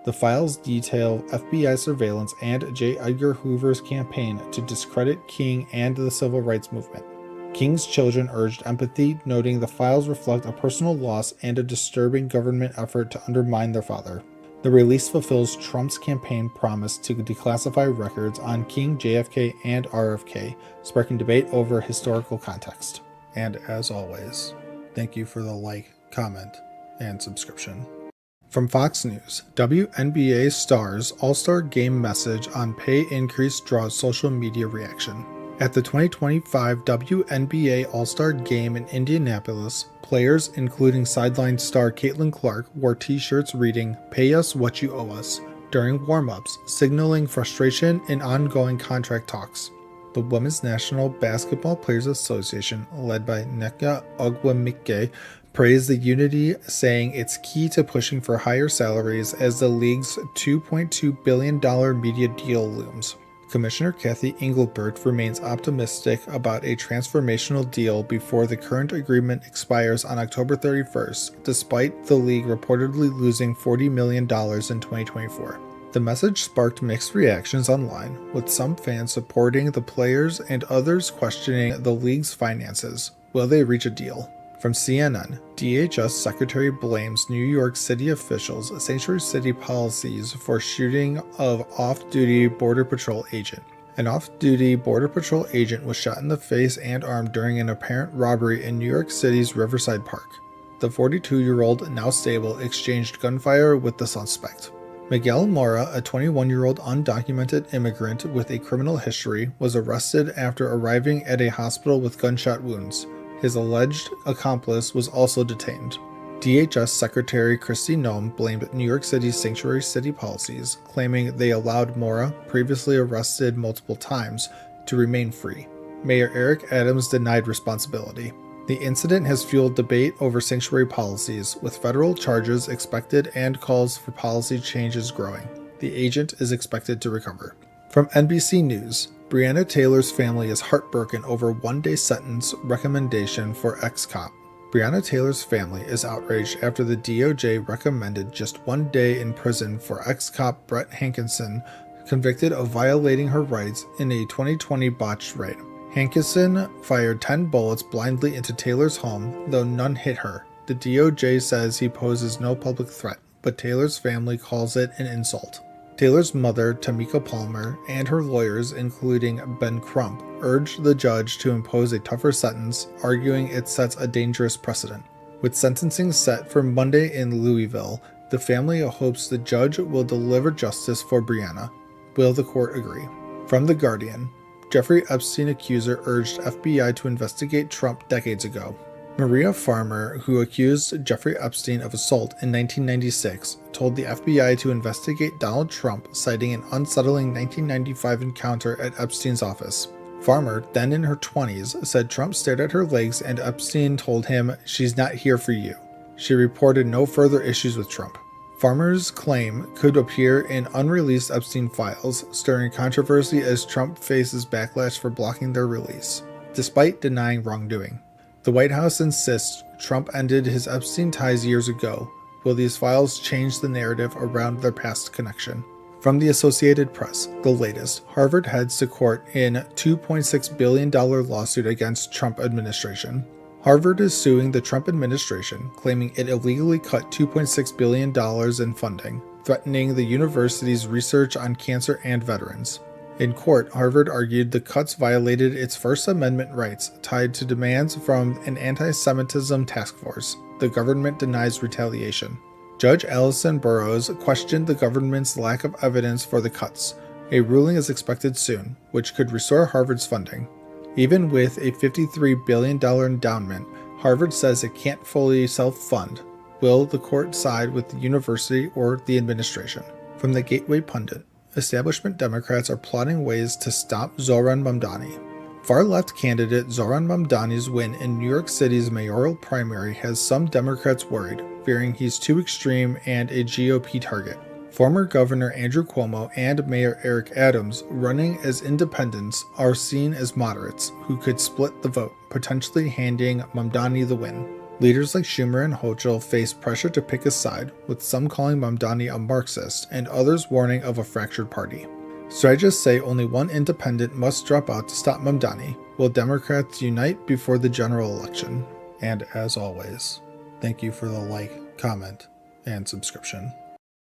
The files detail FBI surveillance and J. Edgar Hoover's campaign to discredit King and the civil rights movement. King's children urged empathy, noting the files reflect a personal loss and a disturbing government effort to undermine their father. The release fulfills Trump's campaign promise to declassify records on King, JFK, and RFK, sparking debate over historical context. And as always, thank you for the like, comment, and subscription. From Fox News, WNBA stars All-Star Game message on pay increase draws social media reaction. At the 2025 WNBA All-Star Game in Indianapolis, players including sideline star Caitlin Clark wore t-shirts reading, "Pay us what you owe us," during warm-ups, signaling frustration in ongoing contract talks. The Women's National Basketball Players Association, led by Nneka Ogwumike, praised the unity, saying it's key to pushing for higher salaries as the league's $2.2 billion media deal looms. Commissioner Kathy Engelbert remains optimistic about a transformational deal before the current agreement expires on October 31st, despite the league reportedly losing $40 million in 2024. The message sparked mixed reactions online, with some fans supporting the players and others questioning the league's finances. Will they reach a deal? From CNN, DHS Secretary blames New York City officials' sanctuary city policies for shooting of off-duty Border Patrol agent. An off-duty Border Patrol agent was shot in the face and arm during an apparent robbery in New York City's Riverside Park. The 42-year-old, now stable, exchanged gunfire with the suspect. Miguel Mora, a 21-year-old undocumented immigrant with a criminal history, was arrested after arriving at a hospital with gunshot wounds. His alleged accomplice was also detained. DHS Secretary Kristi Noem blamed New York City's sanctuary city policies, claiming they allowed Mora, previously arrested multiple times, to remain free. Mayor Eric Adams denied responsibility. The incident has fueled debate over sanctuary policies, with federal charges expected and calls for policy changes growing. The agent is expected to recover. From NBC News, Breonna Taylor's family is heartbroken over one-day sentence recommendation for ex-cop. Breonna Taylor's family is outraged after the DOJ recommended just 1 day in prison for ex-cop Brett Hankinson, convicted of violating her rights in a 2020 botched raid. Hankinson fired 10 bullets blindly into Taylor's home, though none hit her. The DOJ says he poses no public threat, but Taylor's family calls it an insult. Taylor's mother, Tamika Palmer, and her lawyers, including Ben Crump, urged the judge to impose a tougher sentence, arguing it sets a dangerous precedent. With sentencing set for Monday in Louisville, the family hopes the judge will deliver justice for Breonna. Will the court agree? From The Guardian, Jeffrey Epstein accuser urged FBI to investigate Trump decades ago. Maria Farmer, who accused Jeffrey Epstein of assault in 1996, told the FBI to investigate Donald Trump, citing an unsettling 1995 encounter at Epstein's office. Farmer, then in her 20s, said Trump stared at her legs and Epstein told him, "She's not here for you." She reported no further issues with Trump. Farmer's claim could appear in unreleased Epstein files, stirring controversy as Trump faces backlash for blocking their release, despite denying wrongdoing. The White House insists Trump ended his Epstein ties years ago. Will these files change the narrative around their past connection? From the Associated Press, the latest, Harvard heads to court in $2.6 billion lawsuit against Trump administration. Harvard is suing the Trump administration, claiming it illegally cut $2.6 billion in funding, threatening the university's research on cancer and veterans. In court, Harvard argued the cuts violated its First Amendment rights tied to demands from an anti-Semitism task force. The government denies retaliation. Judge Allison Burroughs questioned the government's lack of evidence for the cuts. A ruling is expected soon, which could restore Harvard's funding. Even with a $53 billion endowment, Harvard says it can't fully self-fund. Will the court side with the university or the administration? From the Gateway Pundit, establishment Democrats are plotting ways to stop Zohran Mamdani. Far-left candidate Zohran Mamdani's win in New York City's mayoral primary has some Democrats worried, fearing he's too extreme and a GOP target. Former Governor Andrew Cuomo and Mayor Eric Adams, running as independents, are seen as moderates who could split the vote, potentially handing Mamdani the win. Leaders like Schumer and Hochul face pressure to pick a side, with some calling Mamdani a Marxist and others warning of a fractured party. Strategists say only one independent must drop out to stop Mamdani. Will Democrats unite before the general election? And as always, thank you for the like, comment, and subscription.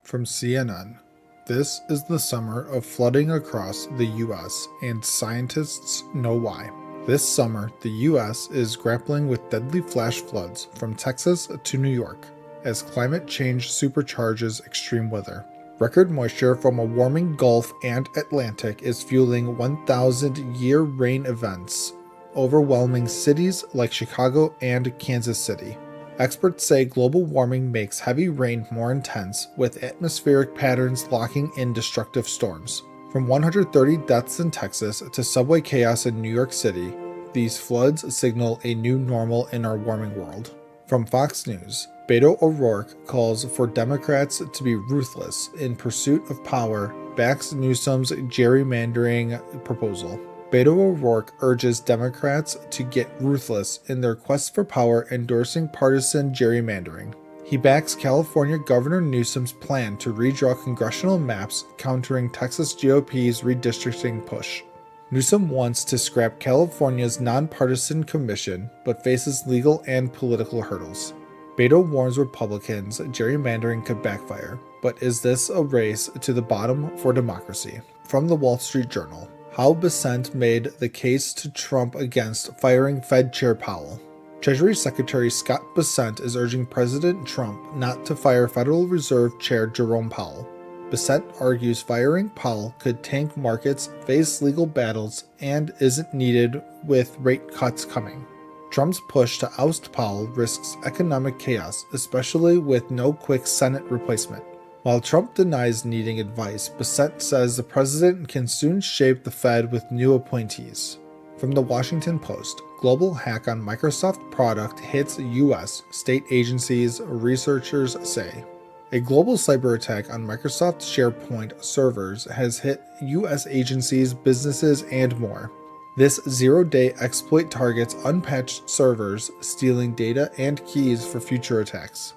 From CNN, this is the summer of flooding across the U.S., and scientists know why. This summer, the U.S. is grappling with deadly flash floods from Texas to New York, as climate change supercharges extreme weather. Record moisture from a warming Gulf and Atlantic is fueling 1,000-year rain events, overwhelming cities like Chicago and Kansas City. Experts say global warming makes heavy rain more intense, with atmospheric patterns locking in destructive storms. From 130 deaths in Texas to subway chaos in New York City, these floods signal a new normal in our warming world. From Fox News, Beto O'Rourke calls for Democrats to be ruthless in pursuit of power, backs Newsom's gerrymandering proposal. Beto O'Rourke urges Democrats to get ruthless in their quest for power, endorsing partisan gerrymandering. He backs California Governor Newsom's plan to redraw congressional maps, countering Texas GOP's redistricting push. Newsom wants to scrap California's nonpartisan commission, but faces legal and political hurdles. Beto warns Republicans gerrymandering could backfire, but is this a race to the bottom for democracy? From the Wall Street Journal, how Bessent made the case to Trump against firing Fed Chair Powell. Treasury Secretary Scott Bessent is urging President Trump not to fire Federal Reserve Chair Jerome Powell. Bessent argues firing Powell could tank markets, face legal battles, and isn't needed with rate cuts coming. Trump's push to oust Powell risks economic chaos, especially with no quick Senate replacement. While Trump denies needing advice, Bessent says the president can soon shape the Fed with new appointees. From the Washington Post, global hack on Microsoft product hits U.S. state agencies, researchers say. A global cyber attack on Microsoft SharePoint servers has hit U.S. agencies, businesses, and more. This zero-day exploit targets unpatched servers, stealing data and keys for future attacks.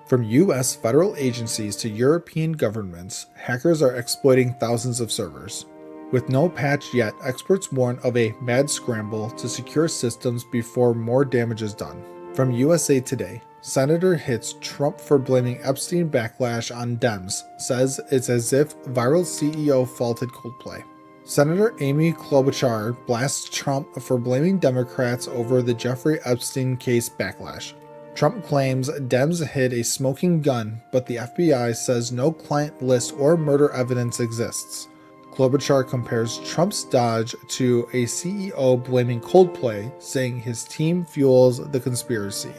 From U.S. federal agencies to European governments, hackers are exploiting thousands of servers. With no patch yet, experts warn of a mad scramble to secure systems before more damage is done. From USA Today, Senator hits Trump for blaming Epstein backlash on Dems, says it's as if viral CEO faulted Coldplay. Senator Amy Klobuchar blasts Trump for blaming Democrats over the Jeffrey Epstein case backlash. Trump claims Dems hid a smoking gun, but the FBI says no client list or murder evidence exists. Klobuchar compares Trump's dodge to a CEO blaming Coldplay, saying his team fuels the conspiracy.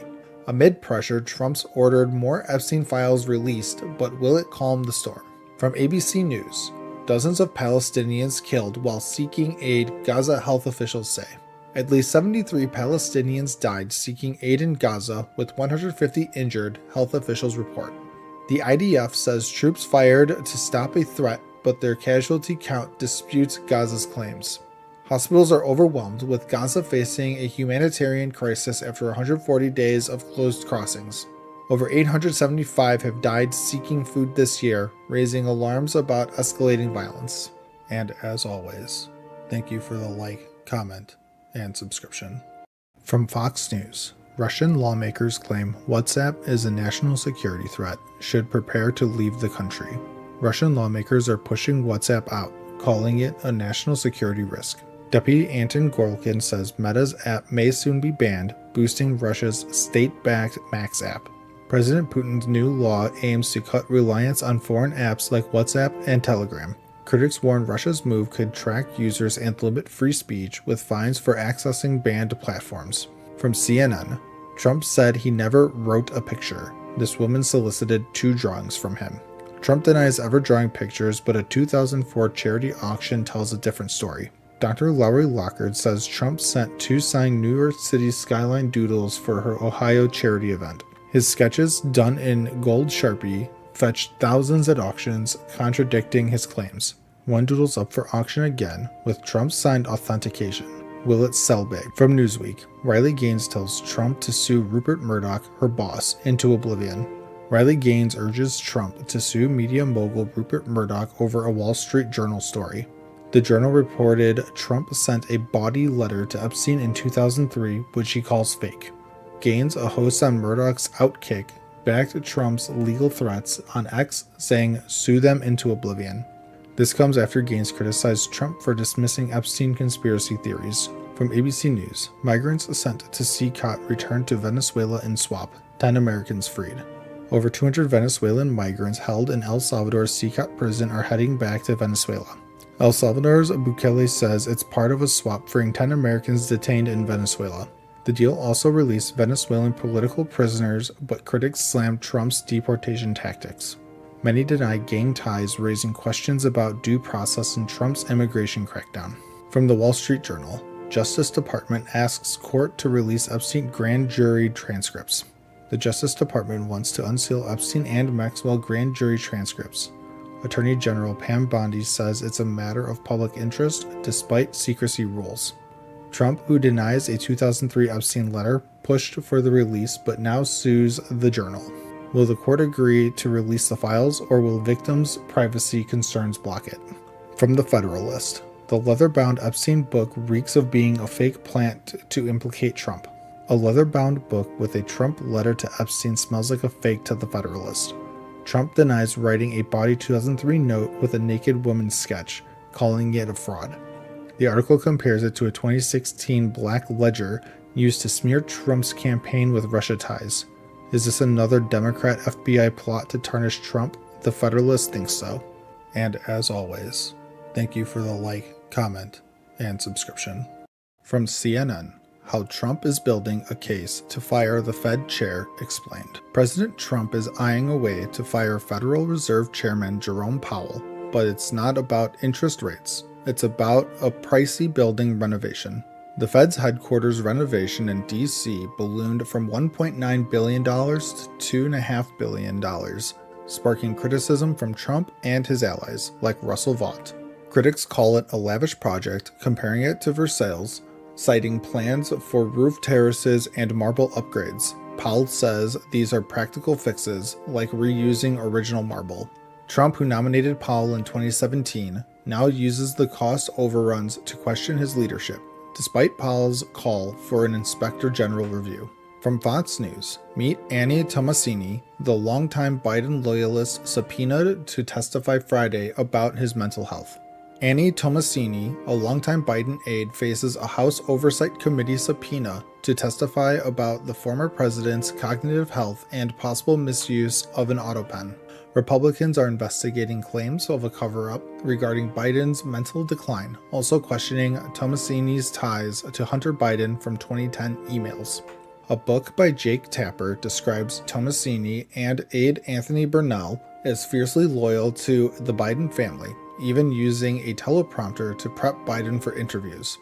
Amid pressure, Trump's ordered more Epstein files released, but will it calm the storm? From ABC News, dozens of Palestinians killed while seeking aid, Gaza health officials say. At least 73 Palestinians died seeking aid in Gaza, with 150 injured, health officials report. The IDF says troops fired to stop a threat, but their casualty count disputes Gaza's claims. Hospitals are overwhelmed, with Gaza facing a humanitarian crisis after 140 days of closed crossings. Over 875 have died seeking food this year, raising alarms about escalating violence. And as always, thank you for the like, comment, and subscription. From Fox News, Russian lawmakers claim WhatsApp is a national security threat, should prepare to leave the country. Russian lawmakers are pushing WhatsApp out, calling it a national security risk. Deputy Anton Gorlkin says Meta's app may soon be banned, boosting Russia's state-backed Max app. President Putin's new law aims to cut reliance on foreign apps like WhatsApp and Telegram. Critics warn Russia's move could track users and limit free speech, with fines for accessing banned platforms. From CNN, Trump said he never wrote a picture. This woman solicited 2 drawings from him. Trump denies ever drawing pictures, but a 2004 charity auction tells a different story. Dr. Lori Lockard says Trump sent 2 signed New York City skyline doodles for her Ohio charity event. His sketches, done in gold Sharpie, fetched thousands at auctions, contradicting his claims. One doodle's up for auction again, with Trump's signed authentication. Will it sell big? From Newsweek, Riley Gaines tells Trump to sue Rupert Murdoch, her boss, into oblivion. Riley Gaines urges Trump to sue media mogul Rupert Murdoch over a Wall Street Journal story. The Journal reported Trump sent a bawdy letter to Epstein in 2003, which he calls fake. Gaines, a host on Murdoch's Outkick, backed Trump's legal threats on X, saying, "Sue them into oblivion." This comes after Gaines criticized Trump for dismissing Epstein conspiracy theories. From ABC News, migrants sent to CCOT returned to Venezuela in swap, 10 Americans freed. Over 200 Venezuelan migrants held in El Salvador's CCOT prison are heading back to Venezuela. El Salvador's Bukele says it's part of a swap freeing 10 Americans detained in Venezuela. The deal also released Venezuelan political prisoners, but critics slammed Trump's deportation tactics. Many deny gang ties, raising questions about due process in Trump's immigration crackdown. From the Wall Street Journal, Justice Department asks court to release Epstein grand jury transcripts. The Justice Department wants to unseal Epstein and Maxwell grand jury transcripts. Attorney General Pam Bondi says it's a matter of public interest despite secrecy rules. Trump, who denies a 2003 Epstein letter, pushed for the release but now sues the Journal. Will the court agree to release the files, or will victims' privacy concerns block it? From the Federalist, the leather-bound Epstein book reeks of being a fake plant to implicate Trump. A leather-bound book with a Trump letter to Epstein smells like a fake to the Federalist. Trump denies writing a bawdy 2003 note with a naked woman's sketch, calling it a fraud. The article compares it to a 2016 black ledger used to smear Trump's campaign with Russia ties. Is this another Democrat FBI plot to tarnish Trump? The Federalist thinks so. And as always, thank you for the like, comment, and subscription. From CNN, how Trump is building a case to fire the Fed chair explained. President Trump is eyeing a way to fire Federal Reserve Chairman Jerome Powell, but it's not about interest rates. It's about a pricey building renovation. The Fed's headquarters renovation in D.C. ballooned from $1.9 billion to $2.5 billion, sparking criticism from Trump and his allies, like Russell Vought. Critics call it a lavish project, comparing it to Versailles, citing plans for roof terraces and marble upgrades. Powell says these are practical fixes, like reusing original marble. Trump, who nominated Powell in 2017, now uses the cost overruns to question his leadership, despite Powell's call for an inspector general review. From Fox News, meet Annie Tomasini, the longtime Biden loyalist subpoenaed to testify Friday about his mental health. Annie Tomasini, a longtime Biden aide, faces a House Oversight Committee subpoena to testify about the former president's cognitive health and possible misuse of an autopen. Republicans are investigating claims of a cover-up regarding Biden's mental decline, also questioning Tomasini's ties to Hunter Biden from 2010 emails. A book by Jake Tapper describes Tomasini and aide Anthony Burnell as fiercely loyal to the Biden family, even using a teleprompter to prep Biden for interviews.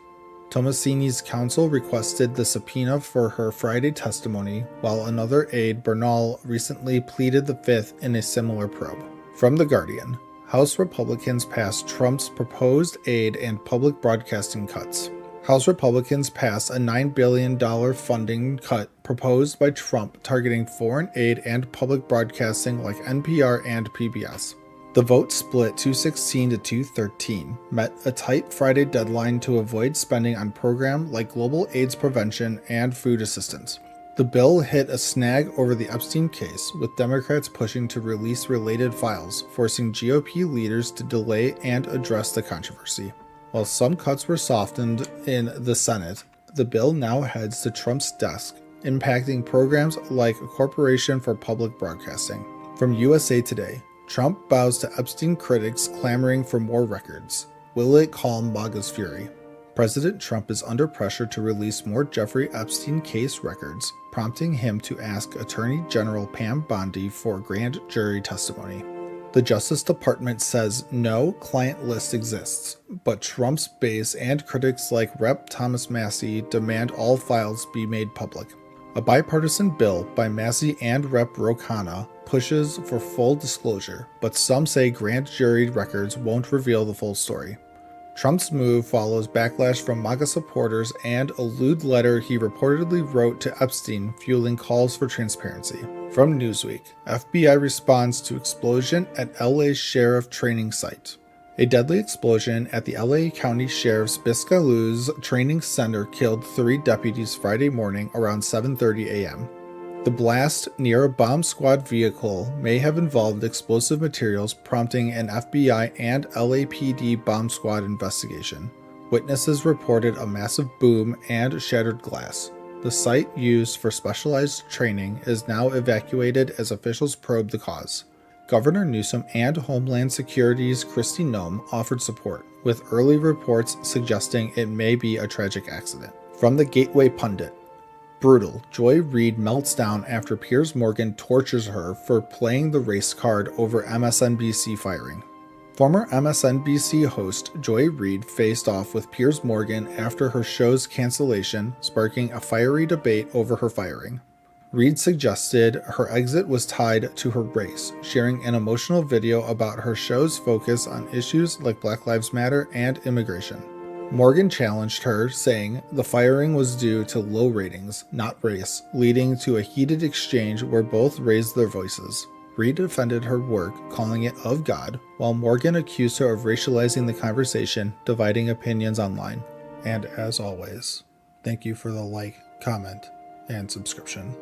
Tomasini's counsel requested the subpoena for her Friday testimony, while another aide, Bernal, recently pleaded the fifth in a similar probe. From The Guardian, House Republicans passed Trump's proposed aid and public broadcasting cuts. House Republicans passed a $9 billion funding cut proposed by Trump targeting foreign aid and public broadcasting like NPR and PBS. The vote split 216 to 213, met a tight Friday deadline to avoid spending on programs like global AIDS prevention and food assistance. The bill hit a snag over the Epstein case, with Democrats pushing to release related files, forcing GOP leaders to delay and address the controversy. While some cuts were softened in the Senate, the bill now heads to Trump's desk, impacting programs like Corporation for Public Broadcasting. From USA Today, Trump bows to Epstein critics clamoring for more records. Will it calm MAGA's fury? President Trump is under pressure to release more Jeffrey Epstein case records, prompting him to ask Attorney General Pam Bondi for grand jury testimony. The Justice Department says no client list exists, but Trump's base and critics like Rep. Thomas Massie demand all files be made public. A bipartisan bill by Massie and Rep. Ro Khanna pushes for full disclosure, but some say grand jury records won't reveal the full story. Trump's move follows backlash from MAGA supporters and a lewd letter he reportedly wrote to Epstein, fueling calls for transparency. From Newsweek, FBI responds to explosion at LA Sheriff Training Site. A deadly explosion at the LA County Sheriff's Biscayne's Training Center killed 3 deputies Friday morning around 7:30 a.m. The blast near a bomb squad vehicle may have involved explosive materials, prompting an FBI and LAPD bomb squad investigation. Witnesses reported a massive boom and shattered glass. The site used for specialized training is now evacuated as officials probe the cause. Governor Newsom and Homeland Security's Kristi Noem offered support, with early reports suggesting it may be a tragic accident. From the Gateway Pundit, brutal. Joy Reid melts down after Piers Morgan tortures her for playing the race card over MSNBC firing. Former MSNBC host Joy Reid faced off with Piers Morgan after her show's cancellation, sparking a fiery debate over her firing. Reid suggested her exit was tied to her race, sharing an emotional video about her show's focus on issues like Black Lives Matter and immigration. Morgan challenged her, saying the firing was due to low ratings, not race, leading to a heated exchange where both raised their voices. Reid defended her work, calling it of God, while Morgan accused her of racializing the conversation, dividing opinions online. And as always, thank you for the like, comment, and subscription.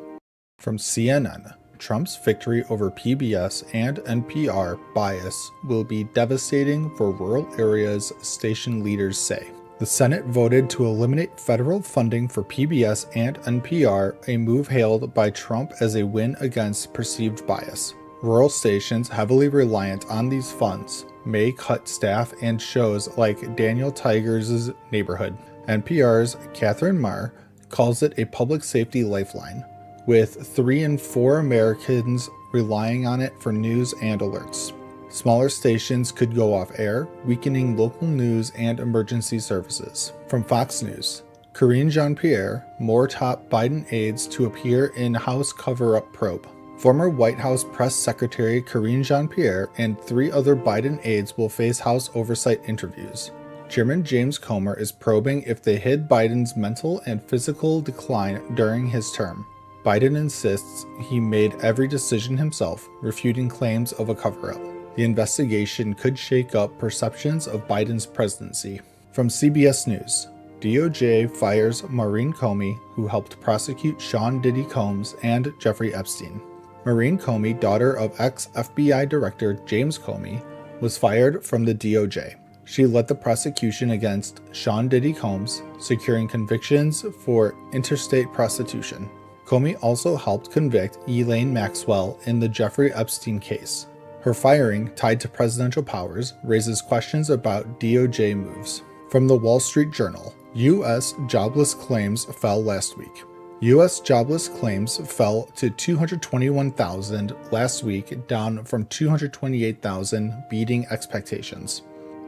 From CNN, Trump's victory over PBS and NPR bias will be devastating for rural areas, station leaders say. The Senate voted to eliminate federal funding for PBS and NPR, a move hailed by Trump as a win against perceived bias. Rural stations heavily reliant on these funds may cut staff and shows like Daniel Tiger's Neighborhood. NPR's Catherine Marr calls it a public safety lifeline, with 3 in 4 Americans relying on it for news and alerts. Smaller stations could go off air, weakening local news and emergency services. From Fox News, Karine Jean-Pierre, more top Biden aides to appear in House cover-up probe. Former White House Press Secretary Karine Jean-Pierre and 3 other Biden aides will face House oversight interviews. Chairman James Comer is probing if they hid Biden's mental and physical decline during his term. Biden insists he made every decision himself, refuting claims of a cover-up. The investigation could shake up perceptions of Biden's presidency. From CBS News, DOJ fires Maureen Comey, who helped prosecute Sean Diddy Combs and Jeffrey Epstein. Maureen Comey, daughter of ex-FBI Director James Comey, was fired from the DOJ. She led the prosecution against Sean Diddy Combs, securing convictions for interstate prostitution. Comey also helped convict Elaine Maxwell in the Jeffrey Epstein case. Her firing, tied to presidential powers, raises questions about DOJ moves. From the Wall Street Journal, U.S. jobless claims fell last week. U.S. jobless claims fell to 221,000 last week, down from 228,000, beating expectations.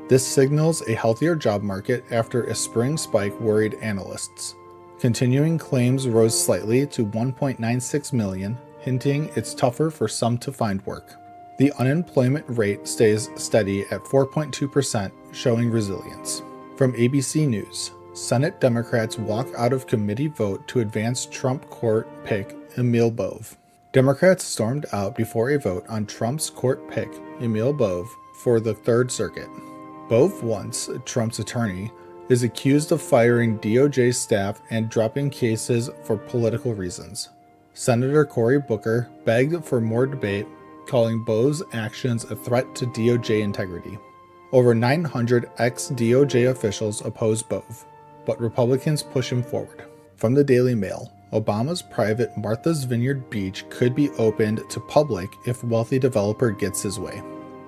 This signals a healthier job market after a spring spike worried analysts. Continuing claims rose slightly to 1.96 million, hinting it's tougher for some to find work. The unemployment rate stays steady at 4.2%, showing resilience. From ABC News, Senate Democrats walk out of committee vote to advance Trump court pick Emil Bove. Democrats stormed out before a vote on Trump's court pick, Emil Bove, for the Third Circuit. Bove, once Trump's attorney, is accused of firing DOJ staff and dropping cases for political reasons. Senator Cory Booker begged for more debate, calling Bove's actions a threat to DOJ integrity. Over 900 ex-DOJ officials oppose Bove, but Republicans push him forward. From the Daily Mail, Obama's private Martha's Vineyard beach could be opened to public if wealthy developer gets his way.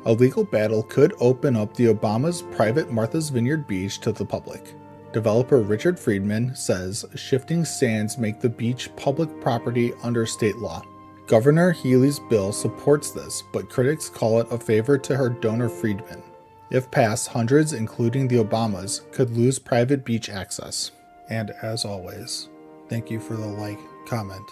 A legal battle could open up the Obama's private Martha's Vineyard beach to the public. Developer Richard Friedman says shifting sands make the beach public property under state law. Governor Healey's bill supports this, but critics call it a favor to her donor Friedman. If passed, hundreds, including the Obamas, could lose private beach access. And as always, thank you for the like, comment,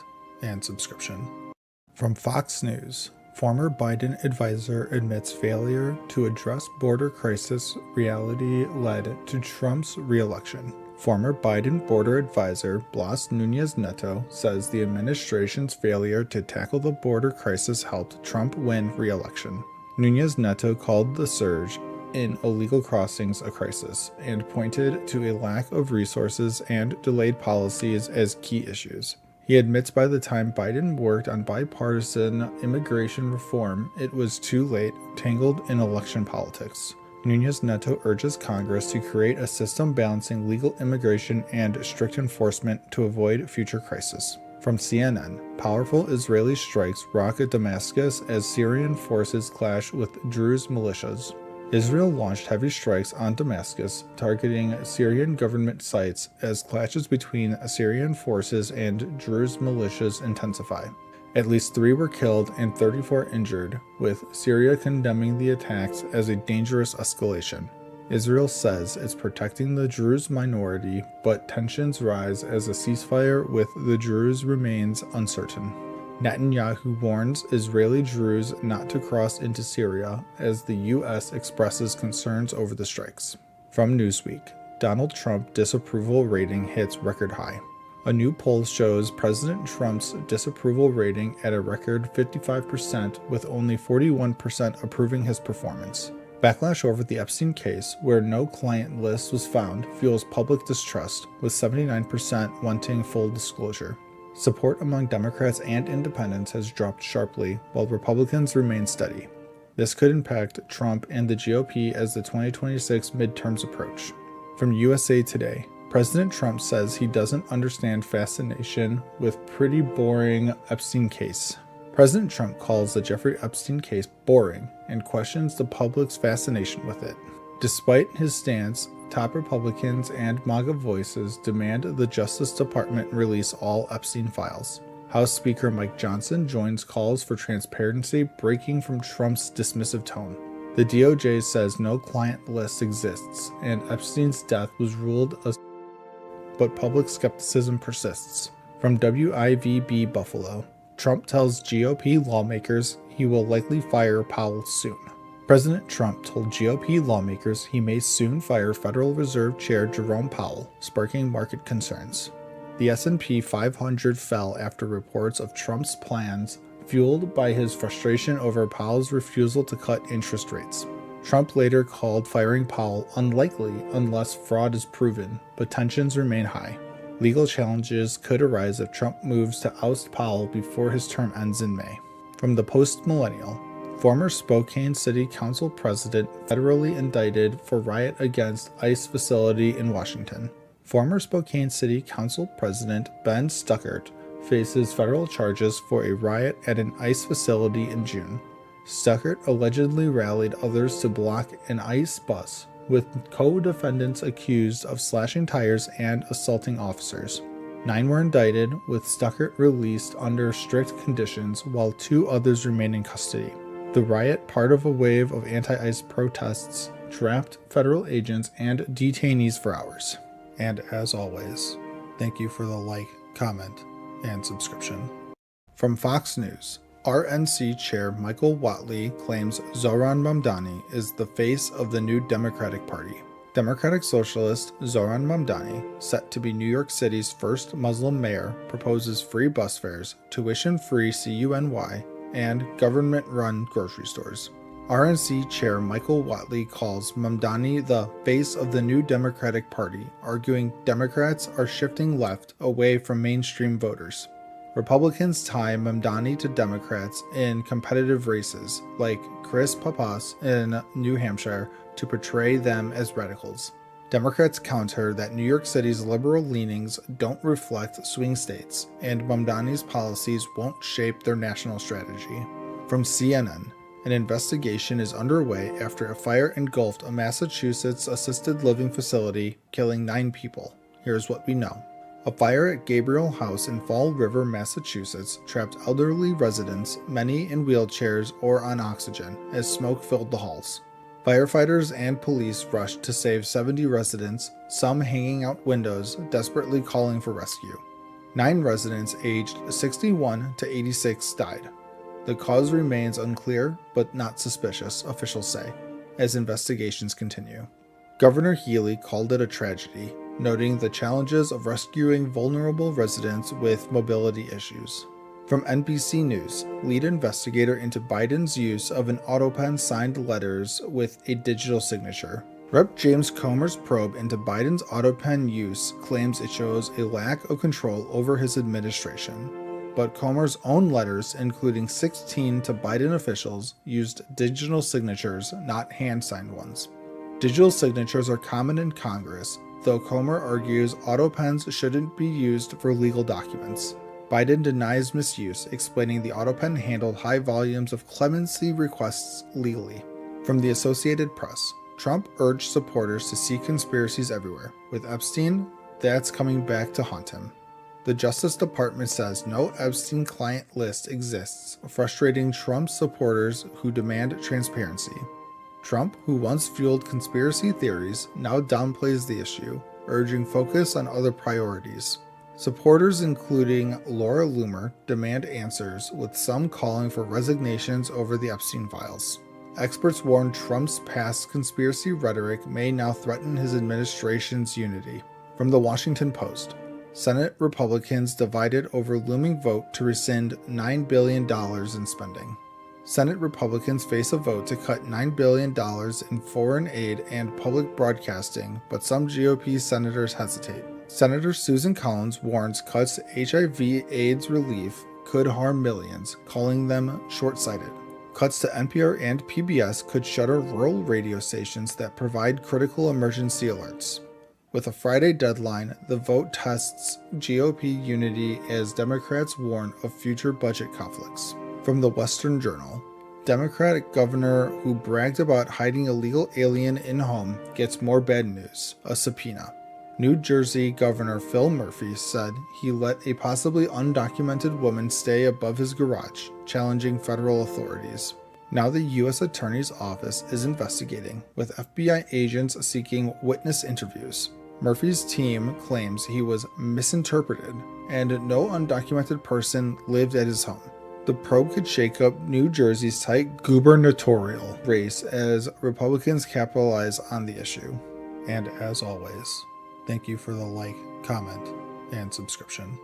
and subscription. From Fox News, Former Biden advisor admits failure to address border crisis reality led to Trump's re-election. Former Biden border advisor Blas Núñez Neto says the administration's failure to tackle the border crisis helped Trump win re-election. Núñez Neto called the surge in illegal crossings a crisis and pointed to a lack of resources and delayed policies as key issues. He admits by the time Biden worked on bipartisan immigration reform, it was too late, tangled in election politics. Núñez Neto urges Congress to create a system balancing legal immigration and strict enforcement to avoid future crises. From CNN, powerful Israeli strikes rock Damascus as Syrian forces clash with Druze militias. Israel launched heavy strikes on Damascus, targeting Syrian government sites as clashes between Syrian forces and Druze militias intensify. At least 3 were killed and 34 injured, with Syria condemning the attacks as a dangerous escalation. Israel says it's protecting the Druze minority, but tensions rise as a ceasefire with the Druze remains uncertain. Netanyahu warns Israeli Druze not to cross into Syria as the U.S. expresses concerns over the strikes. From Newsweek, Donald Trump disapproval rating hits record high. A new poll shows President Trump's disapproval rating at a record 55%, with only 41% approving his performance. Backlash over the Epstein case, where no client list was found, fuels public distrust, with 79% wanting full disclosure. Support among Democrats and independents has dropped sharply, while Republicans remain steady. This could impact Trump and the GOP as the 2026 midterms approach. From USA Today, President Trump says he doesn't understand fascination with pretty boring Epstein case. President Trump calls the Jeffrey Epstein case boring and questions the public's fascination with it. Despite his stance, top Republicans and MAGA voices demand the Justice Department release all Epstein files. House Speaker Mike Johnson joins calls for transparency, breaking from Trump's dismissive tone. The DOJ says no client list exists, and Epstein's death was ruled a but public skepticism persists. From WIVB Buffalo, Trump tells GOP lawmakers he will likely fire Powell soon. President Trump told GOP lawmakers he may soon fire Federal Reserve Chair Jerome Powell, sparking market concerns. The S&P 500 fell after reports of Trump's plans, fueled by his frustration over Powell's refusal to cut interest rates. Trump later called firing Powell unlikely unless fraud is proven, but tensions remain high. Legal challenges could arise if Trump moves to oust Powell before his term ends in May. From the Post-Millennial, former Spokane City Council president federally indicted for riot against ICE facility in Washington. Former Spokane City Council President Ben Stuckert faces federal charges for a riot at an ICE facility in June. Stuckert allegedly rallied others to block an ICE bus, with co-defendants accused of slashing tires and assaulting officers. 9 were indicted, with Stuckert released under strict conditions, while 2 others remain in custody. The riot, part of a wave of anti-ICE protests, trapped federal agents and detainees for hours. And as always, thank you for the like, comment, and subscription. From Fox News, RNC Chair Michael Whatley claims Zohran Mamdani is the face of the new Democratic Party. Democratic Socialist Zohran Mamdani, set to be New York City's first Muslim mayor, proposes free bus fares, tuition-free CUNY, and government-run grocery stores. RNC Chair Michael Whatley calls Mamdani the face of the new Democratic Party, arguing Democrats are shifting left away from mainstream voters. Republicans tie Mamdani to Democrats in competitive races, like Chris Pappas in New Hampshire, to portray them as radicals. Democrats counter that New York City's liberal leanings don't reflect swing states, and Mamdani's policies won't shape their national strategy. From CNN, an investigation is underway after a fire engulfed a Massachusetts assisted living facility, killing 9 people. Here's what we know. A fire at Gabriel House in Fall River, Massachusetts, trapped elderly residents, many in wheelchairs or on oxygen, as smoke filled the halls. Firefighters and police rushed to save 70 residents, some hanging out windows, desperately calling for rescue. 9 residents aged 61 to 86 died. The cause remains unclear, but not suspicious, officials say, as investigations continue. Governor Healy called it a tragedy, noting the challenges of rescuing vulnerable residents with mobility issues. From NBC News, lead investigator into Biden's use of an AutoPen signed letters with a digital signature. Rep. James Comer's probe into Biden's AutoPen use claims it shows a lack of control over his administration. But Comer's own letters, including 16 to Biden officials, used digital signatures, not hand-signed ones. Digital signatures are common in Congress, though Comer argues AutoPens shouldn't be used for legal documents. Biden denies misuse, explaining the AutoPen handled high volumes of clemency requests legally. From the Associated Press, Trump urged supporters to see conspiracies everywhere. With Epstein, that's coming back to haunt him. The Justice Department says no Epstein client list exists, frustrating Trump's supporters who demand transparency. Trump, who once fueled conspiracy theories, now downplays the issue, urging focus on other priorities. Supporters, including Laura Loomer, demand answers, with some calling for resignations over the Epstein files. Experts warn Trump's past conspiracy rhetoric may now threaten his administration's unity. From the Washington Post, Senate Republicans divided over looming vote to rescind $9 billion in spending. Senate Republicans face a vote to cut $9 billion in foreign aid and public broadcasting, but some GOP senators hesitate. Senator Susan Collins warns cuts to HIV/AIDS relief could harm millions, calling them short-sighted. Cuts to NPR and PBS could shutter rural radio stations that provide critical emergency alerts. With a Friday deadline, the vote tests GOP unity as Democrats warn of future budget conflicts. From the Western Journal, Democratic governor who bragged about hiding illegal alien in home gets more bad news, a subpoena. New Jersey Governor Phil Murphy said he let a possibly undocumented woman stay above his garage, challenging federal authorities. Now the U.S. Attorney's Office is investigating, with FBI agents seeking witness interviews. Murphy's team claims he was misinterpreted and no undocumented person lived at his home. The probe could shake up New Jersey's tight gubernatorial race as Republicans capitalize on the issue. And as always, thank you for the like, comment, and subscription.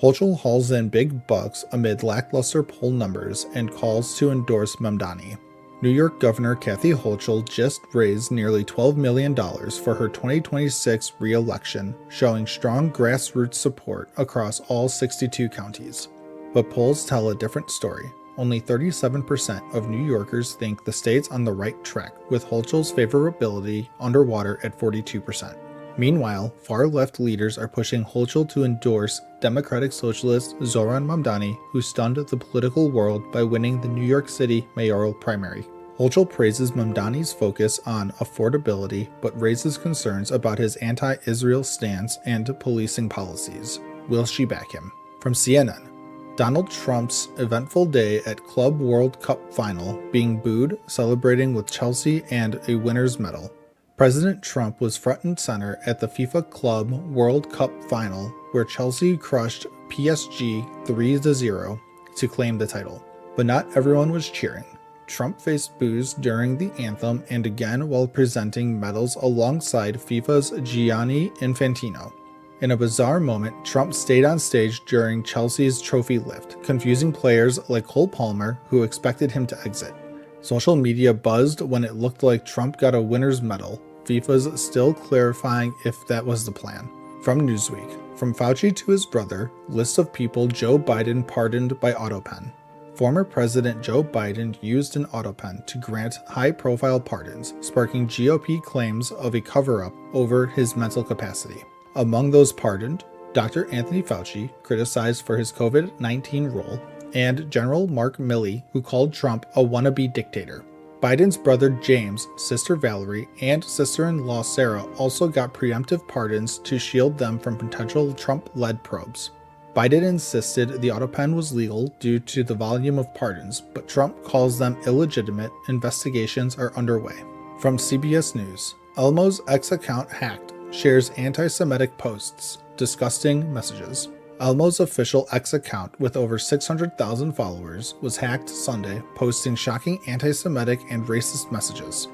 Hochul hauls in big bucks amid lackluster poll numbers and calls to endorse Mamdani. New York Governor Kathy Hochul just raised nearly $12 million for her 2026 re-election, showing strong grassroots support across all 62 counties. But polls tell a different story. Only 37% of New Yorkers think the state's on the right track, with Hochul's favorability underwater at 42%. Meanwhile, far-left leaders are pushing Hochul to endorse Democratic Socialist Zoran Mamdani, who stunned the political world by winning the New York City mayoral primary. Hochul praises Mamdani's focus on affordability, but raises concerns about his anti-Israel stance and policing policies. Will she back him? From CNN, Donald Trump's eventful day at Club World Cup final, being booed, celebrating with Chelsea and a winner's medal. President Trump was front and center at the FIFA Club World Cup final, where Chelsea crushed PSG 3-0 to claim the title. But not everyone was cheering. Trump faced boos during the anthem and again while presenting medals alongside FIFA's Gianni Infantino. In a bizarre moment, Trump stayed on stage during Chelsea's trophy lift, confusing players like Cole Palmer, who expected him to exit. Social media buzzed when it looked like Trump got a winner's medal. FIFA's still clarifying if that was the plan. From Newsweek, from Fauci to his brother, list of people Joe Biden pardoned by AutoPen. Former President Joe Biden used an AutoPen to grant high-profile pardons, sparking GOP claims of a cover-up over his mental capacity. Among those pardoned, Dr. Anthony Fauci, criticized for his COVID-19 role, and General Mark Milley, who called Trump a wannabe dictator. Biden's brother James, sister Valerie, and sister-in-law Sarah also got preemptive pardons to shield them from potential Trump-led probes. Biden insisted the AutoPen was legal due to the volume of pardons, but Trump calls them illegitimate. Investigations are underway. From CBS News, Elmo's X account hacked, shares anti-Semitic posts, disgusting messages. Elmo's official X account with over 600,000 followers was hacked Sunday, posting shocking anti-Semitic and racist messages.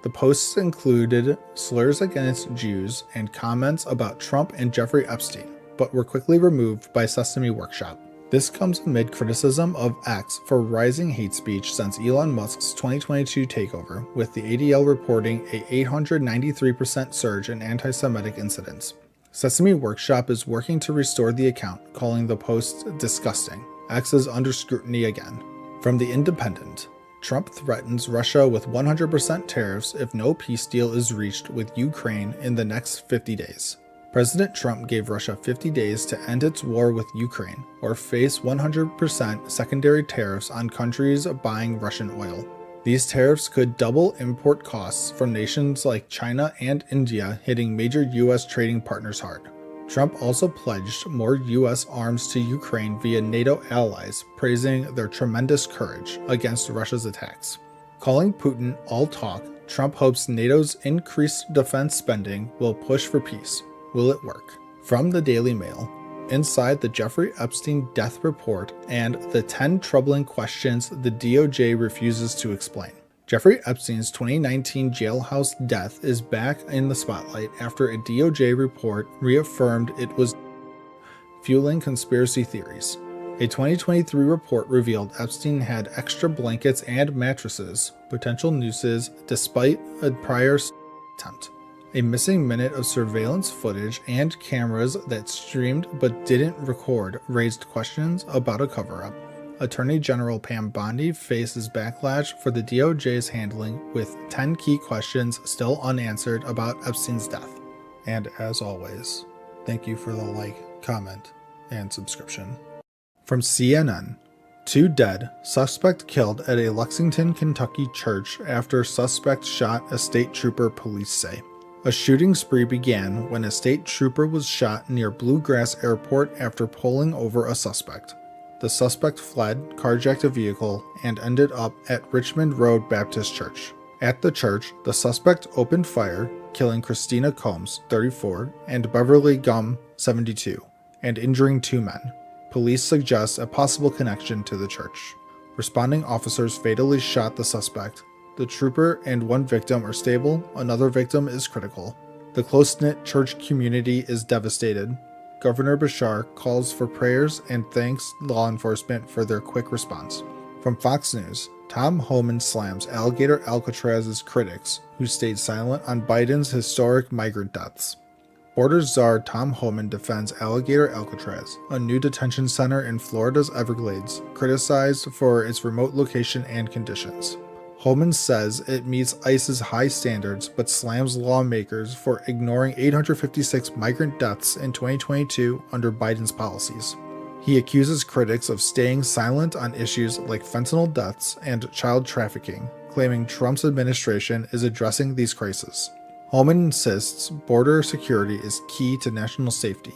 The posts included slurs against Jews and comments about Trump and Jeffrey Epstein, but were quickly removed by Sesame Workshop. This comes amid criticism of X for rising hate speech since Elon Musk's 2022 takeover, with the ADL reporting a 893% surge in anti-Semitic incidents. Sesame Workshop is working to restore the account, calling the posts disgusting. X is under scrutiny again. From The Independent, Trump threatens Russia with 100% tariffs if no peace deal is reached with Ukraine in the next 50 days. President Trump gave Russia 50 days to end its war with Ukraine or face 100% secondary tariffs on countries buying Russian oil. These tariffs could double import costs from nations like China and India, hitting major U.S. trading partners hard. Trump also pledged more U.S. arms to Ukraine via NATO allies, praising their tremendous courage against Russia's attacks. Calling Putin all talk, Trump hopes NATO's increased defense spending will push for peace. Will it work? From the Daily Mail, inside the Jeffrey Epstein death report and the 10 troubling questions the DOJ refuses to explain. Jeffrey Epstein's 2019 jailhouse death is back in the spotlight after a DOJ report reaffirmed it was fueling conspiracy theories. A 2023 report revealed Epstein had extra blankets and mattresses, potential nooses, despite a prior attempt. A missing minute of surveillance footage and cameras that streamed but didn't record raised questions about a cover-up. Attorney General Pam Bondi faces backlash for the DOJ's handling, with 10 key questions still unanswered about Epstein's death. And as always, thank you for the like, comment, and subscription. From CNN, 2 dead, suspect killed at a Lexington, Kentucky church after suspect shot a state trooper, police say. A shooting spree began when a state trooper was shot near Bluegrass Airport after pulling over a suspect. The suspect fled, carjacked a vehicle, and ended up at Richmond Road Baptist Church. At the church, the suspect opened fire, killing Christina Combs, 34, and Beverly Gum, 72, and injuring 2 men. Police suggest a possible connection to the church. Responding officers fatally shot the suspect. The trooper and 1 victim are stable, another victim is critical. The close-knit church community is devastated. Governor Bashar calls for prayers and thanks law enforcement for their quick response. From Fox News, Tom Homan slams Alligator Alcatraz's critics who stayed silent on Biden's historic migrant deaths. Border czar Tom Homan defends Alligator Alcatraz, a new detention center in Florida's Everglades, criticized for its remote location and conditions. Homan says it meets ICE's high standards but slams lawmakers for ignoring 856 migrant deaths in 2022 under Biden's policies. He accuses critics of staying silent on issues like fentanyl deaths and child trafficking, claiming Trump's administration is addressing these crises. Homan insists border security is key to national safety,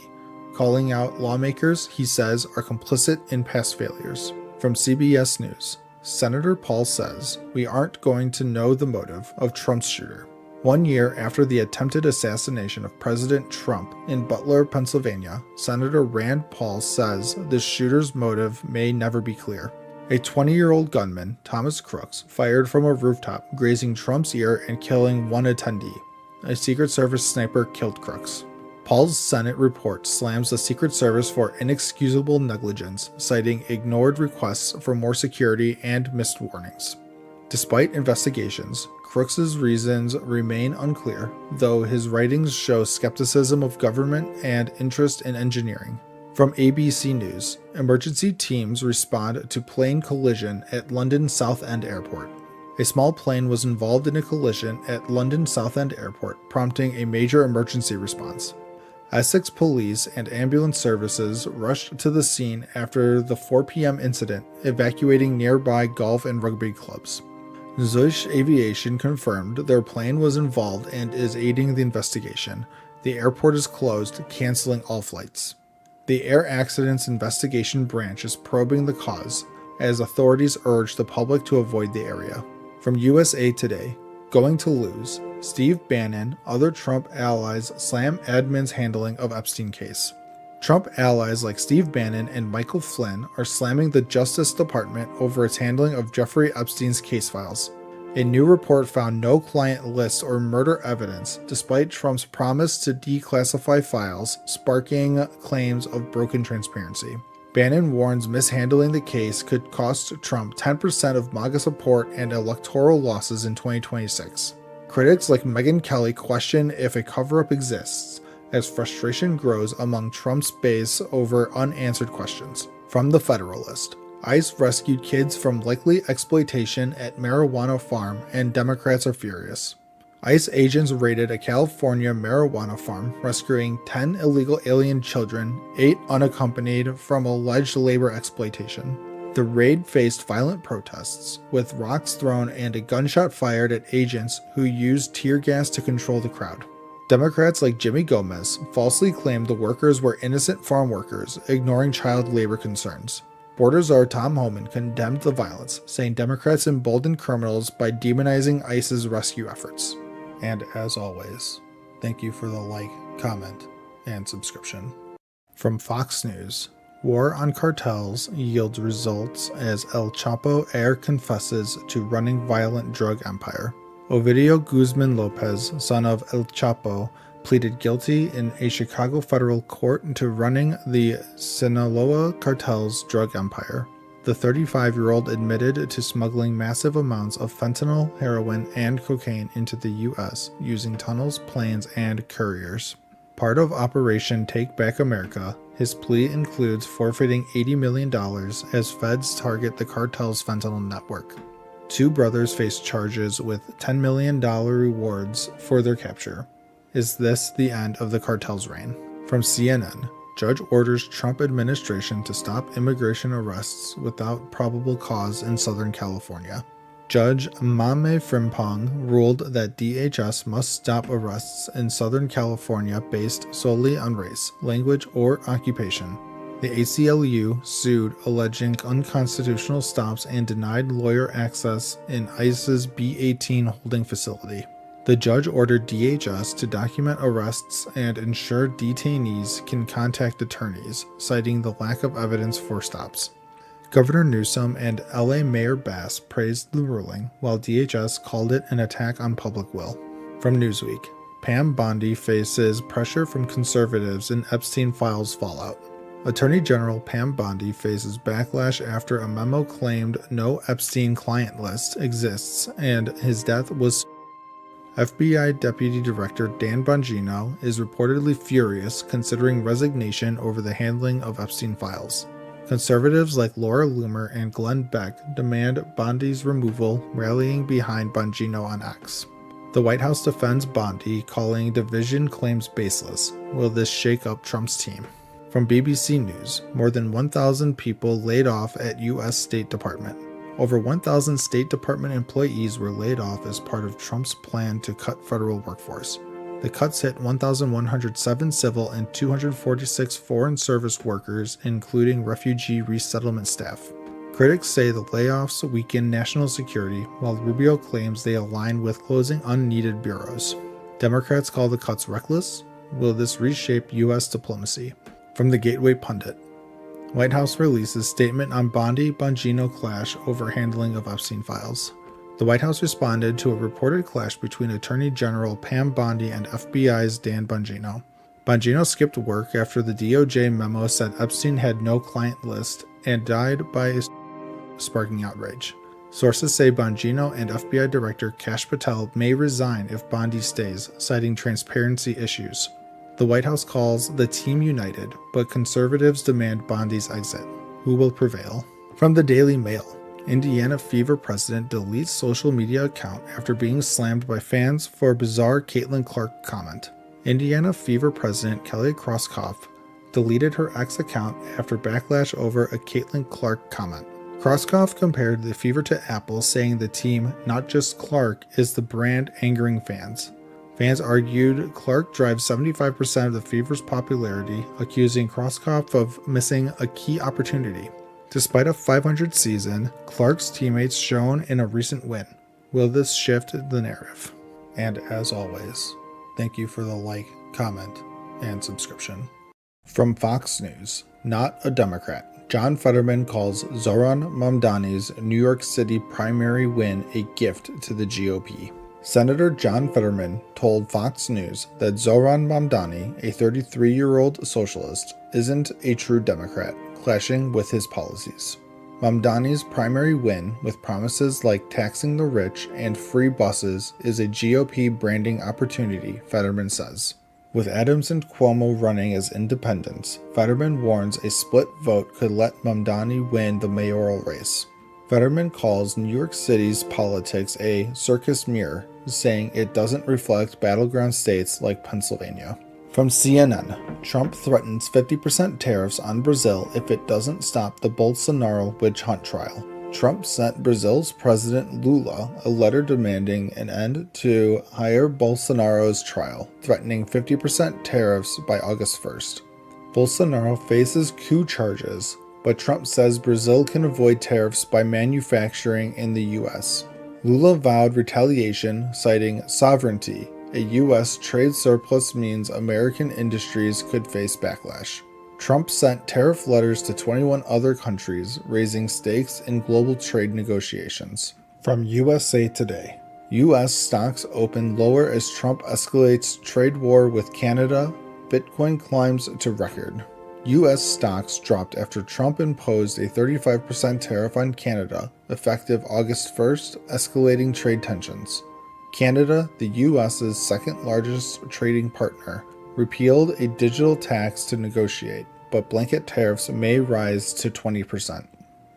calling out lawmakers he says are complicit in past failures. From CBS News, Senator Paul says, "We aren't going to know the motive of Trump's shooter." 1 year after the attempted assassination of President Trump in Butler, Pennsylvania, Senator Rand Paul says the shooter's motive may never be clear. A 20-year-old gunman, Thomas Crooks, fired from a rooftop, grazing Trump's ear and killing 1 attendee. A Secret Service sniper killed Crooks. Paul's Senate report slams the Secret Service for inexcusable negligence, citing ignored requests for more security and missed warnings. Despite investigations, Crooks's reasons remain unclear, though his writings show skepticism of government and interest in engineering. From ABC News, emergency teams respond to plane collision at London Southend Airport. A small plane was involved in a collision at London Southend Airport, prompting a major emergency response. Essex police and ambulance services rushed to the scene after the 4 p.m. incident, evacuating nearby golf and rugby clubs. Zurich Aviation confirmed their plane was involved and is aiding the investigation. The airport is closed, canceling all flights. The Air Accidents Investigation Branch is probing the cause, as authorities urge the public to avoid the area. From USA Today, going to lose. Steve Bannon, other Trump allies slam admin's handling of Epstein case. Trump allies like Steve Bannon and Michael Flynn are slamming the Justice Department over its handling of Jeffrey Epstein's case files. A new report found no client lists or murder evidence, despite Trump's promise to declassify files, sparking claims of broken transparency. Bannon warns mishandling the case could cost Trump 10% of MAGA support and electoral losses in 2026. Critics like Megyn Kelly question if a cover-up exists, as frustration grows among Trump's base over unanswered questions. From The Federalist, ICE rescued kids from likely exploitation at marijuana farm and Democrats are furious. ICE agents raided a California marijuana farm, rescuing 10 illegal alien children, 8 unaccompanied, from alleged labor exploitation. The raid faced violent protests, with rocks thrown and a gunshot fired at agents who used tear gas to control the crowd. Democrats like Jimmy Gomez falsely claimed the workers were innocent farm workers, ignoring child labor concerns. Border czar Tom Homan condemned the violence, saying Democrats emboldened criminals by demonizing ICE's rescue efforts. And as always, thank you for the like, comment, and subscription. From Fox News, war on cartels yields results as El Chapo heir confesses to running violent drug empire. Ovidio Guzman Lopez, son of El Chapo, pleaded guilty in a Chicago federal court to running the Sinaloa cartel's drug empire. The 35-year-old admitted to smuggling massive amounts of fentanyl, heroin, and cocaine into the U.S. using tunnels, planes, and couriers. Part of Operation Take Back America, his plea includes forfeiting $80 million as feds target the cartel's fentanyl network. 2 brothers face charges with $10 million rewards for their capture. Is this the end of the cartel's reign? From CNN, judge orders Trump administration to stop immigration arrests without probable cause in Southern California. Judge Mame Frimpong ruled that DHS must stop arrests in Southern California based solely on race, language, or occupation. The ACLU sued, alleging unconstitutional stops and denied lawyer access in ICE's B-18 holding facility. The judge ordered DHS to document arrests and ensure detainees can contact attorneys, citing the lack of evidence for stops. Governor Newsom and LA Mayor Bass praised the ruling, while DHS called it an attack on public will. From Newsweek, Pam Bondi faces pressure from conservatives in Epstein files fallout. Attorney General Pam Bondi faces backlash after a memo claimed no Epstein client list exists and his death was. FBI Deputy Director Dan Bongino is reportedly furious considering resignation over the handling of Epstein files. Conservatives like Laura Loomer and Glenn Beck demand Bondi's removal, rallying behind Bongino on X. The White House defends Bondi, calling division claims baseless. Will this shake up Trump's team? From BBC News, more than 1,000 people laid off at U.S. State Department. Over 1,000 State Department employees were laid off as part of Trump's plan to cut federal workforce. The cuts hit 1,107 civil and 246 foreign service workers, including refugee resettlement staff. Critics say the layoffs weaken national security, while Rubio claims they align with closing unneeded bureaus. Democrats call the cuts reckless. Will this reshape U.S. diplomacy? From the Gateway Pundit, White House releases statement on Bondi-Bongino clash over handling of Epstein files. The White House responded to a reported clash between Attorney General Pam Bondi and FBI's Dan Bongino. Bongino skipped work after the DOJ memo said Epstein had no client list and died by sparking outrage. Sources say Bongino and FBI Director Kash Patel may resign if Bondi stays, citing transparency issues. The White House calls the team united, but conservatives demand Bondi's exit. Who will prevail? From the Daily Mail, Indiana Fever president deletes social media account after being slammed by fans for a bizarre Caitlin Clark comment. Indiana Fever president Kelly Krauskopf deleted her X account after backlash over a Caitlin Clark comment. Krauskopf compared the Fever to Apple, saying the team, not just Clark, is the brand angering fans. Fans argued Clark drives 75% of the Fever's popularity, accusing Krauskopf of missing a key opportunity. Despite a .500 season, Clark's teammates shone in a recent win. Will this shift the narrative? And as always, thank you for the like, comment, and subscription. From Fox News, not a Democrat, John Fetterman calls Zohran Mamdani's New York City primary win a gift to the GOP. Senator John Fetterman told Fox News that Zohran Mamdani, a 33-year-old socialist, isn't a true Democrat, clashing with his policies. Mamdani's primary win, with promises like taxing the rich and free buses, is a GOP branding opportunity, Fetterman says. With Adams and Cuomo running as independents, Fetterman warns a split vote could let Mamdani win the mayoral race. Fetterman calls New York City's politics a circus mirror, saying it doesn't reflect battleground states like Pennsylvania. From CNN, Trump threatens 50% tariffs on Brazil if it doesn't stop the Bolsonaro witch hunt trial. Trump sent Brazil's President Lula a letter demanding an end to Jair Bolsonaro's trial, threatening 50% tariffs by August 1st. Bolsonaro faces coup charges, but Trump says Brazil can avoid tariffs by manufacturing in the U.S. Lula vowed retaliation, citing sovereignty. A U.S. trade surplus means American industries could face backlash. Trump sent tariff letters to 21 other countries, raising stakes in global trade negotiations. From USA Today, U.S. stocks open lower as Trump escalates trade war with Canada. Bitcoin climbs to record. U.S. stocks dropped after Trump imposed a 35% tariff on Canada, effective August 1st, escalating trade tensions. Canada, the U.S.'s second largest trading partner, repealed a digital tax to negotiate, but blanket tariffs may rise to 20%.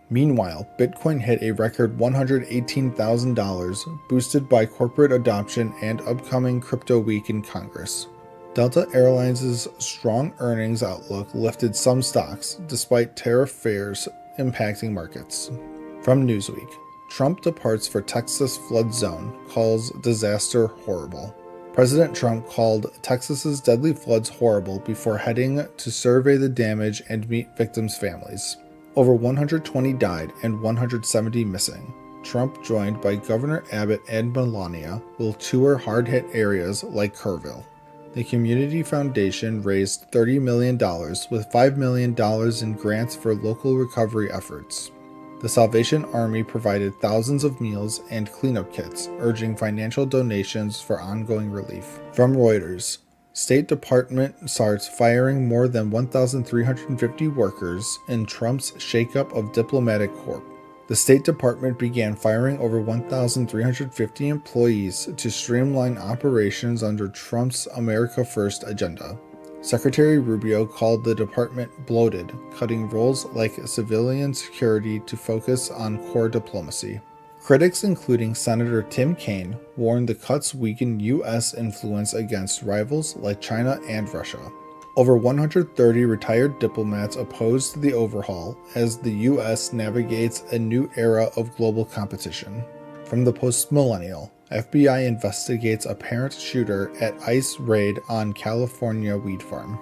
Meanwhile, Bitcoin hit a record $118,000, boosted by corporate adoption and upcoming crypto week in Congress. Delta Airlines' strong earnings outlook lifted some stocks, despite tariff fears impacting markets. From Newsweek, Trump departs for Texas flood zone, calls disaster horrible. President Trump called Texas's deadly floods horrible before heading to survey the damage and meet victims' families. Over 120 died and 170 missing. Trump, joined by Governor Abbott and Melania, will tour hard-hit areas like Kerrville. The Community Foundation raised $30 million, with $5 million in grants for local recovery efforts. The Salvation Army provided thousands of meals and cleanup kits, urging financial donations for ongoing relief. From Reuters, State Department starts firing more than 1,350 workers in Trump's shakeup of diplomatic corps. The State Department began firing over 1,350 employees to streamline operations under Trump's America First agenda. Secretary Rubio called the department bloated, cutting roles like civilian security to focus on core diplomacy. Critics, including Senator Tim Kaine, warned the cuts weaken U.S. influence against rivals like China and Russia. Over 130 retired diplomats opposed the overhaul as the U.S. navigates a new era of global competition. From the Post-Millennial, FBI investigates apparent shooter at ICE raid on California weed farm.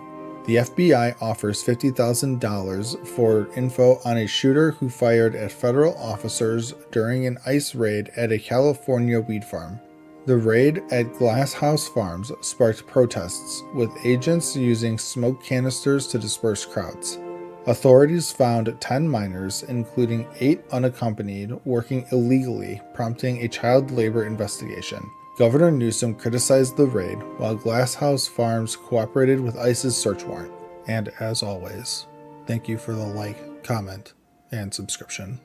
The FBI offers $50,000 for info on a shooter who fired at federal officers during an ICE raid at a California weed farm. The raid at Glass House Farms sparked protests, with agents using smoke canisters to disperse crowds. Authorities found 10 minors, including 8 unaccompanied, working illegally, prompting a child labor investigation. Governor Newsom criticized the raid, while Glass House Farms cooperated with ICE's search warrant. And as always, thank you for the like, comment, and subscription.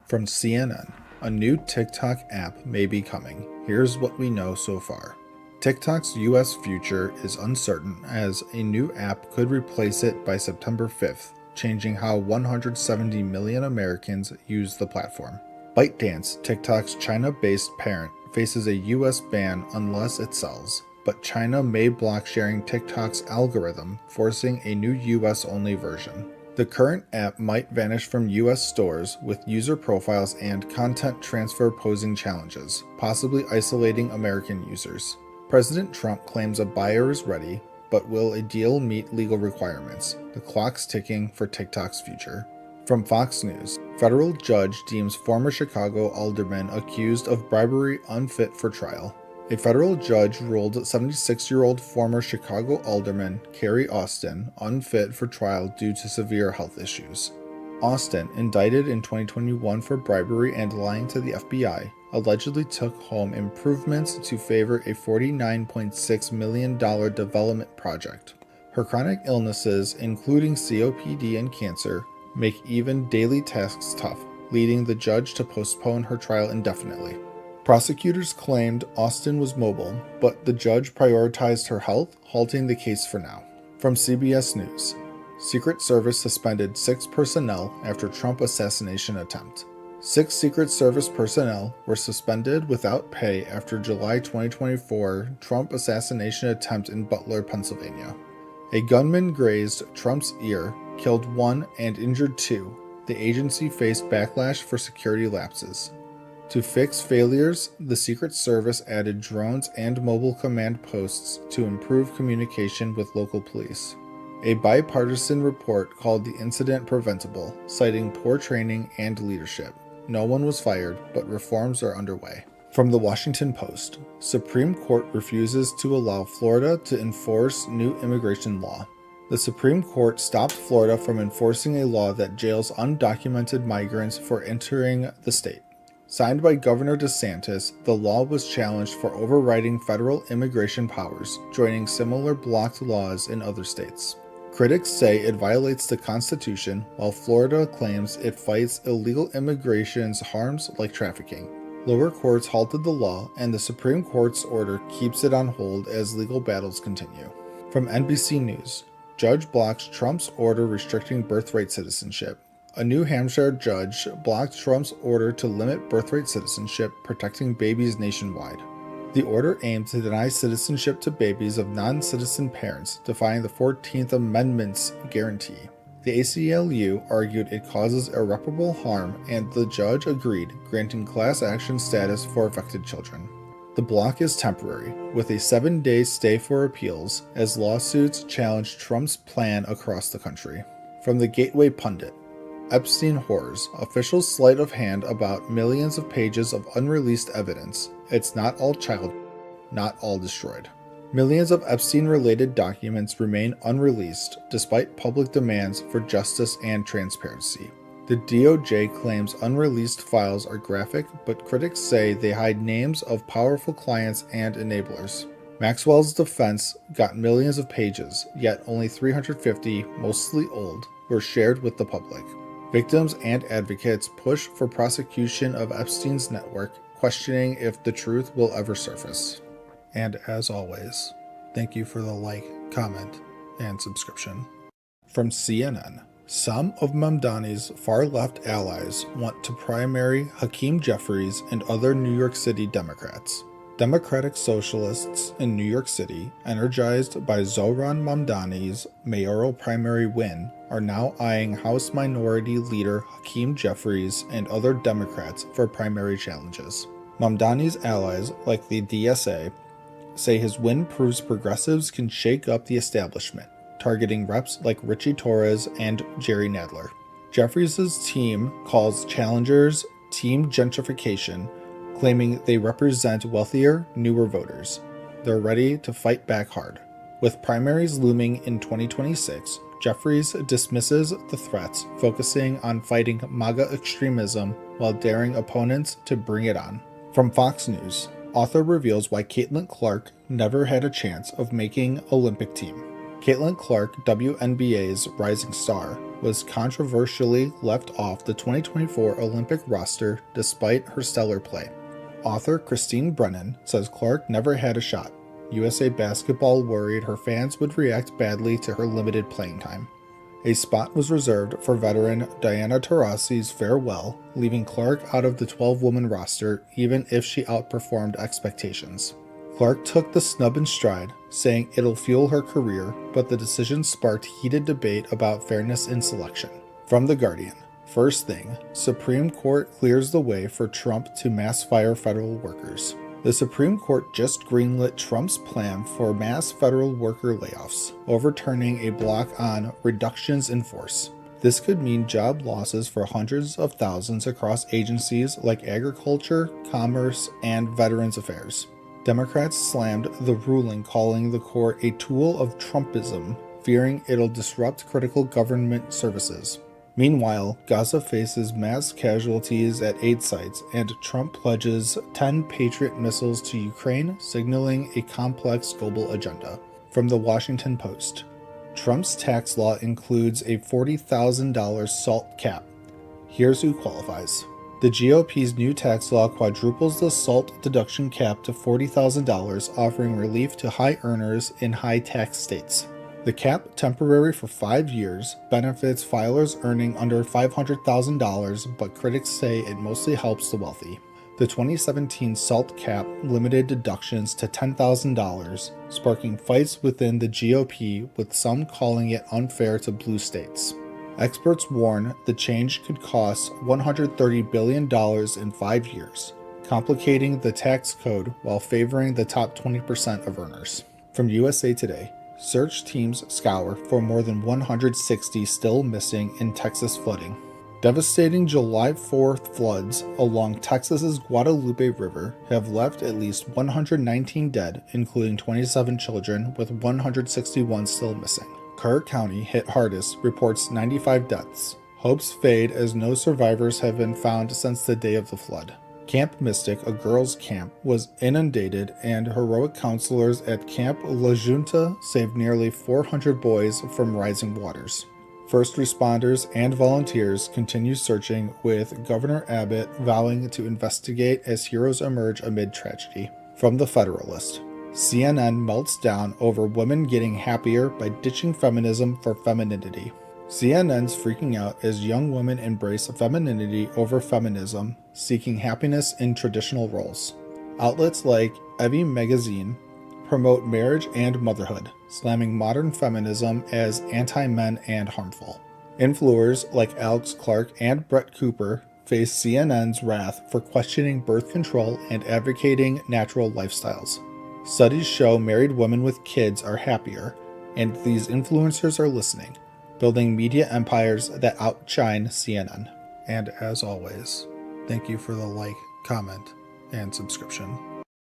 From CNN, a new TikTok app may be coming. Here's what we know so far. TikTok's US future is uncertain, as a new app could replace it by September 5th, changing how 170 million Americans use the platform. ByteDance, TikTok's China-based parent, faces a US ban unless it sells, but China may block sharing TikTok's algorithm, forcing a new US-only version. The current app might vanish from US stores, with user profiles and content transfer posing challenges, possibly isolating American users. President Trump claims a buyer is ready, but will a deal meet legal requirements? The clock's ticking for TikTok's future. From Fox News, federal judge deems former Chicago alderman accused of bribery unfit for trial. A federal judge ruled 76-year-old former Chicago alderman Carrie Austin unfit for trial due to severe health issues. Austin, indicted in 2021 for bribery and lying to the FBI, allegedly took home improvements to favor a $49.6 million development project. Her chronic illnesses, including COPD and cancer, make even daily tasks tough, leading the judge to postpone her trial indefinitely. Prosecutors claimed Austin was mobile, but the judge prioritized her health, halting the case for now. From CBS News, Secret Service suspended 6 personnel after Trump assassination attempt. 6 Secret Service personnel were suspended without pay after July 2024 Trump assassination attempt in Butler, Pennsylvania. A gunman grazed Trump's ear, killed 1 and injured 2. The agency faced backlash for security lapses. To fix failures, the Secret Service added drones and mobile command posts to improve communication with local police. A bipartisan report called the incident preventable, citing poor training and leadership. No one was fired, but reforms are underway. From the Washington Post, Supreme Court refuses to allow Florida to enforce new immigration law. The Supreme Court stopped Florida from enforcing a law that jails undocumented migrants for entering the state. Signed by Governor DeSantis, the law was challenged for overriding federal immigration powers, joining similar blocked laws in other states. Critics say it violates the Constitution, while Florida claims it fights illegal immigration's harms like trafficking. Lower courts halted the law, and the Supreme Court's order keeps it on hold as legal battles continue. From NBC News, judge blocks Trump's order restricting birthright citizenship. A New Hampshire judge blocked Trump's order to limit birthright citizenship, protecting babies nationwide. The order aimed to deny citizenship to babies of non-citizen parents, defying the 14th Amendment's guarantee. The ACLU argued it causes irreparable harm, and the judge agreed, granting class action status for affected children. The block is temporary, with a 7-day stay for appeals, as lawsuits challenge Trump's plan across the country. From the Gateway Pundit, Epstein horrors, officials sleight of hand about millions of pages of unreleased evidence. It's not all child, not all destroyed. Millions of Epstein-related documents remain unreleased, despite public demands for justice and transparency. The DOJ claims unreleased files are graphic, but critics say they hide names of powerful clients and enablers. Maxwell's defense got millions of pages, yet only 350, mostly old, were shared with the public. Victims and advocates push for prosecution of Epstein's network, questioning if the truth will ever surface. And as always, thank you for the like, comment, and subscription. From CNN, some of Mamdani's far-left allies want to primary Hakeem Jeffries and other New York City Democrats. Democratic Socialists in New York City, energized by Zohran Mamdani's mayoral primary win, are now eyeing House Minority Leader Hakeem Jeffries and other Democrats for primary challenges. Mamdani's allies, like the DSA, say his win proves progressives can shake up the establishment, targeting reps like Richie Torres and Jerry Nadler. Jeffries' team calls challengers team gentrification, claiming they represent wealthier, newer voters. They're ready to fight back hard. With primaries looming in 2026, Jeffries dismisses the threats, focusing on fighting MAGA extremism while daring opponents to bring it on. From Fox News, author reveals why Caitlin Clark never had a chance of making Olympic team. Caitlin Clark, WNBA's rising star, was controversially left off the 2024 Olympic roster despite her stellar play. Author Christine Brennan says Clark never had a shot. USA Basketball worried her fans would react badly to her limited playing time. A spot was reserved for veteran Diana Taurasi's farewell, leaving Clark out of the 12-woman roster even if she outperformed expectations. Clark took the snub in stride, saying it'll fuel her career, but the decision sparked heated debate about fairness in selection. From The Guardian, first thing, Supreme Court clears the way for Trump to mass fire federal workers. The Supreme Court just greenlit Trump's plan for mass federal worker layoffs, overturning a block on reductions in force. This could mean job losses for hundreds of thousands across agencies like Agriculture, Commerce, and Veterans Affairs. Democrats slammed the ruling, calling the court a tool of Trumpism, fearing it'll disrupt critical government services. Meanwhile, Gaza faces mass casualties at aid sites, and Trump pledges 10 Patriot missiles to Ukraine, signaling a complex global agenda. From the Washington Post, Trump's tax law includes a $40,000 SALT cap. Here's who qualifies. The GOP's new tax law quadruples the SALT deduction cap to $40,000, offering relief to high earners in high tax states. The cap, temporary for 5 years, benefits filers earning under $500,000, but critics say it mostly helps the wealthy. The 2017 SALT cap limited deductions to $10,000, sparking fights within the GOP, with some calling it unfair to blue states. Experts warn the change could cost $130 billion in 5 years, complicating the tax code while favoring the top 20% of earners. From USA Today, search teams scour for more than 160 still missing in Texas flooding. Devastating July 4th floods along Texas's Guadalupe River have left at least 119 dead, including 27 children, with 161 still missing. Kerr County, hit hardest, reports 95 deaths. Hopes fade as no survivors have been found since the day of the flood. Camp Mystic, a girls' camp, was inundated, and heroic counselors at Camp La Junta saved nearly 400 boys from rising waters. First responders and volunteers continue searching, with Governor Abbott vowing to investigate as heroes emerge amid tragedy. From the Federalist, CNN melts down over women getting happier by ditching feminism for femininity. CNN's freaking out as young women embrace femininity over feminism, seeking happiness in traditional roles. Outlets like Evie Magazine promote marriage and motherhood, slamming modern feminism as anti-men and harmful. Influencers like Alex Clark and Brett Cooper face CNN's wrath for questioning birth control and advocating natural lifestyles. Studies show married women with kids are happier, and these influencers are listening, building media empires that outshine CNN. And as always, thank you for the like, comment, and subscription.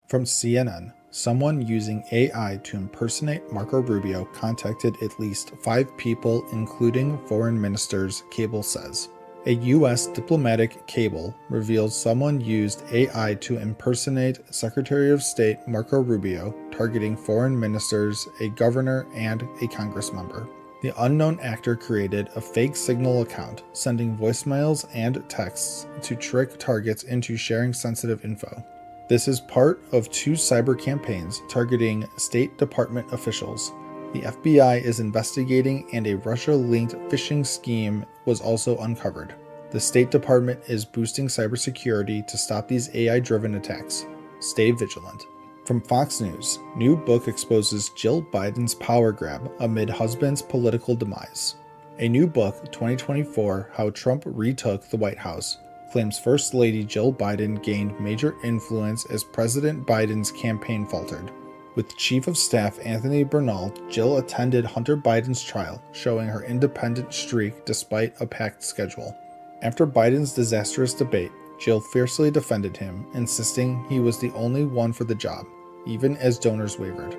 From CNN, someone using AI to impersonate Marco Rubio contacted at least 5 people, including foreign ministers, cable says. A U.S. diplomatic cable reveals someone used AI to impersonate Secretary of State Marco Rubio, targeting foreign ministers, a governor, and a Congress member. The unknown actor created a fake Signal account, sending voicemails and texts to trick targets into sharing sensitive info. This is part of 2 cyber campaigns targeting State Department officials. The FBI is investigating, and a Russia-linked phishing scheme was also uncovered. The State Department is boosting cybersecurity to stop these AI-driven attacks. Stay vigilant. From Fox News, new book exposes Jill Biden's power grab amid husband's political demise. A new book, 2024, How Trump Retook the White House, claims First Lady Jill Biden gained major influence as President Biden's campaign faltered. With Chief of Staff Anthony Bernal, Jill attended Hunter Biden's trial, showing her independent streak despite a packed schedule. After Biden's disastrous debate, Jill fiercely defended him, insisting he was the only one for the job, even as donors wavered.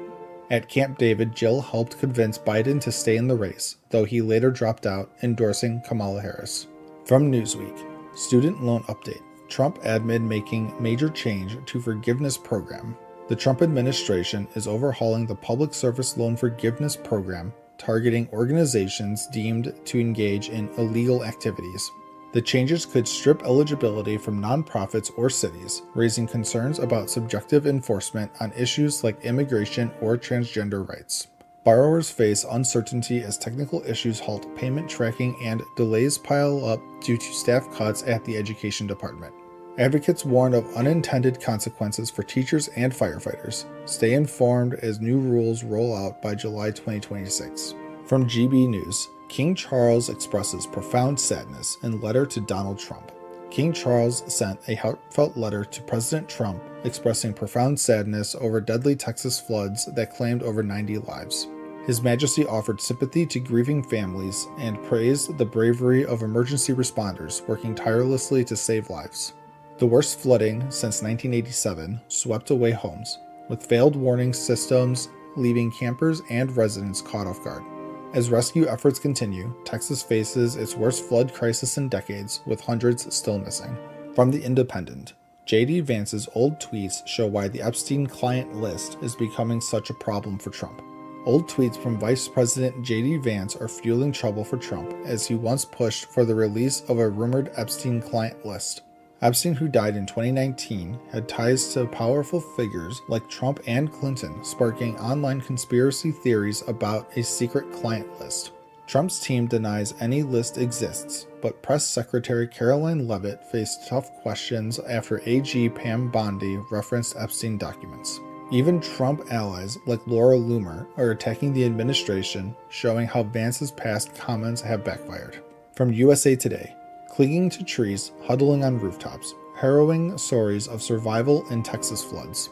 At Camp David, Jill helped convince Biden to stay in the race, though he later dropped out, endorsing Kamala Harris. From Newsweek, student loan update. Trump admin making major change to forgiveness program. The Trump administration is overhauling the Public Service Loan Forgiveness Program, targeting organizations deemed to engage in illegal activities. The changes could strip eligibility from nonprofits or cities, raising concerns about subjective enforcement on issues like immigration or transgender rights. Borrowers face uncertainty as technical issues halt payment tracking and delays pile up due to staff cuts at the Education Department. Advocates warn of unintended consequences for teachers and firefighters. Stay informed as new rules roll out by July 2026. From GB News, King Charles expresses profound sadness in letter to Donald Trump. King Charles sent a heartfelt letter to President Trump expressing profound sadness over deadly Texas floods that claimed over 90 lives. His Majesty offered sympathy to grieving families and praised the bravery of emergency responders working tirelessly to save lives. The worst flooding since 1987 swept away homes, with failed warning systems leaving campers and residents caught off guard. As rescue efforts continue, Texas faces its worst flood crisis in decades, with hundreds still missing. From The Independent, J.D. Vance's old tweets show why the Epstein client list is becoming such a problem for Trump. Old tweets from Vice President J.D. Vance are fueling trouble for Trump, as he once pushed for the release of a rumored Epstein client list. Epstein, who died in 2019, had ties to powerful figures like Trump and Clinton, sparking online conspiracy theories about a secret client list. Trump's team denies any list exists, but Press Secretary Caroline Leavitt faced tough questions after AG Pam Bondi referenced Epstein documents. Even Trump allies like Laura Loomer are attacking the administration, showing how Vance's past comments have backfired. From USA Today, clinging to trees, huddling on rooftops, harrowing stories of survival in Texas floods.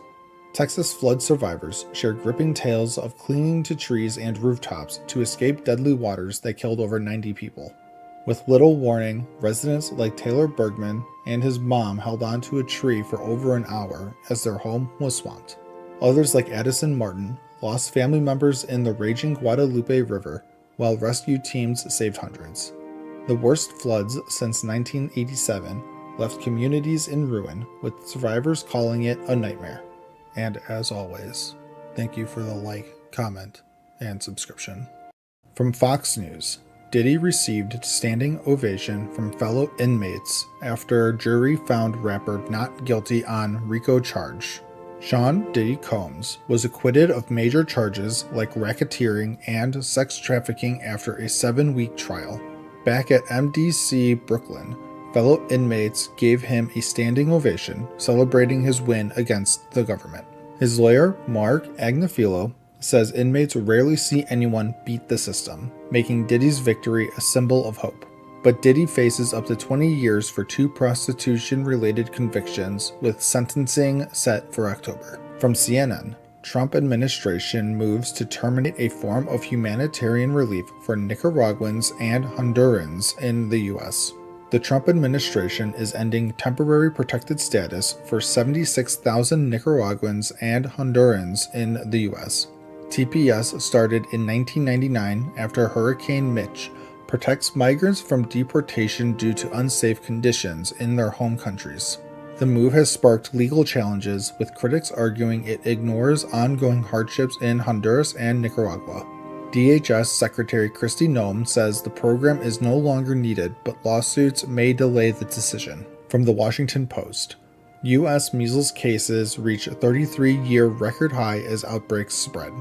Texas flood survivors share gripping tales of clinging to trees and rooftops to escape deadly waters that killed over 90 people. With little warning, residents like Taylor Bergman and his mom held onto a tree for over an hour as their home was swamped. Others like Addison Martin lost family members in the raging Guadalupe River, while rescue teams saved hundreds. The worst floods since 1987 left communities in ruin, with survivors calling it a nightmare. And as always, thank you for the like, comment, and subscription. From Fox News, Diddy received standing ovation from fellow inmates after jury found rapper not guilty on RICO charge. Sean Diddy Combs was acquitted of major charges like racketeering and sex trafficking after a 7-week trial. Back at MDC Brooklyn, fellow inmates gave him a standing ovation, celebrating his win against the government. His lawyer, Mark Agnifilo, says inmates rarely see anyone beat the system, making Diddy's victory a symbol of hope. But Diddy faces up to 20 years for 2 prostitution-related convictions, with sentencing set for October. From CNN, Trump administration moves to terminate a form of humanitarian relief for Nicaraguans and Hondurans in the U.S. The Trump administration is ending temporary protected status for 76,000 Nicaraguans and Hondurans in the U.S. TPS started in 1999 after Hurricane Mitch protects migrants from deportation due to unsafe conditions in their home countries. The move has sparked legal challenges, with critics arguing it ignores ongoing hardships in Honduras and Nicaragua. DHS Secretary Kristi Noem says the program is no longer needed, but lawsuits may delay the decision. From the Washington Post, U.S. measles cases reach a 33-year record high as outbreaks spread.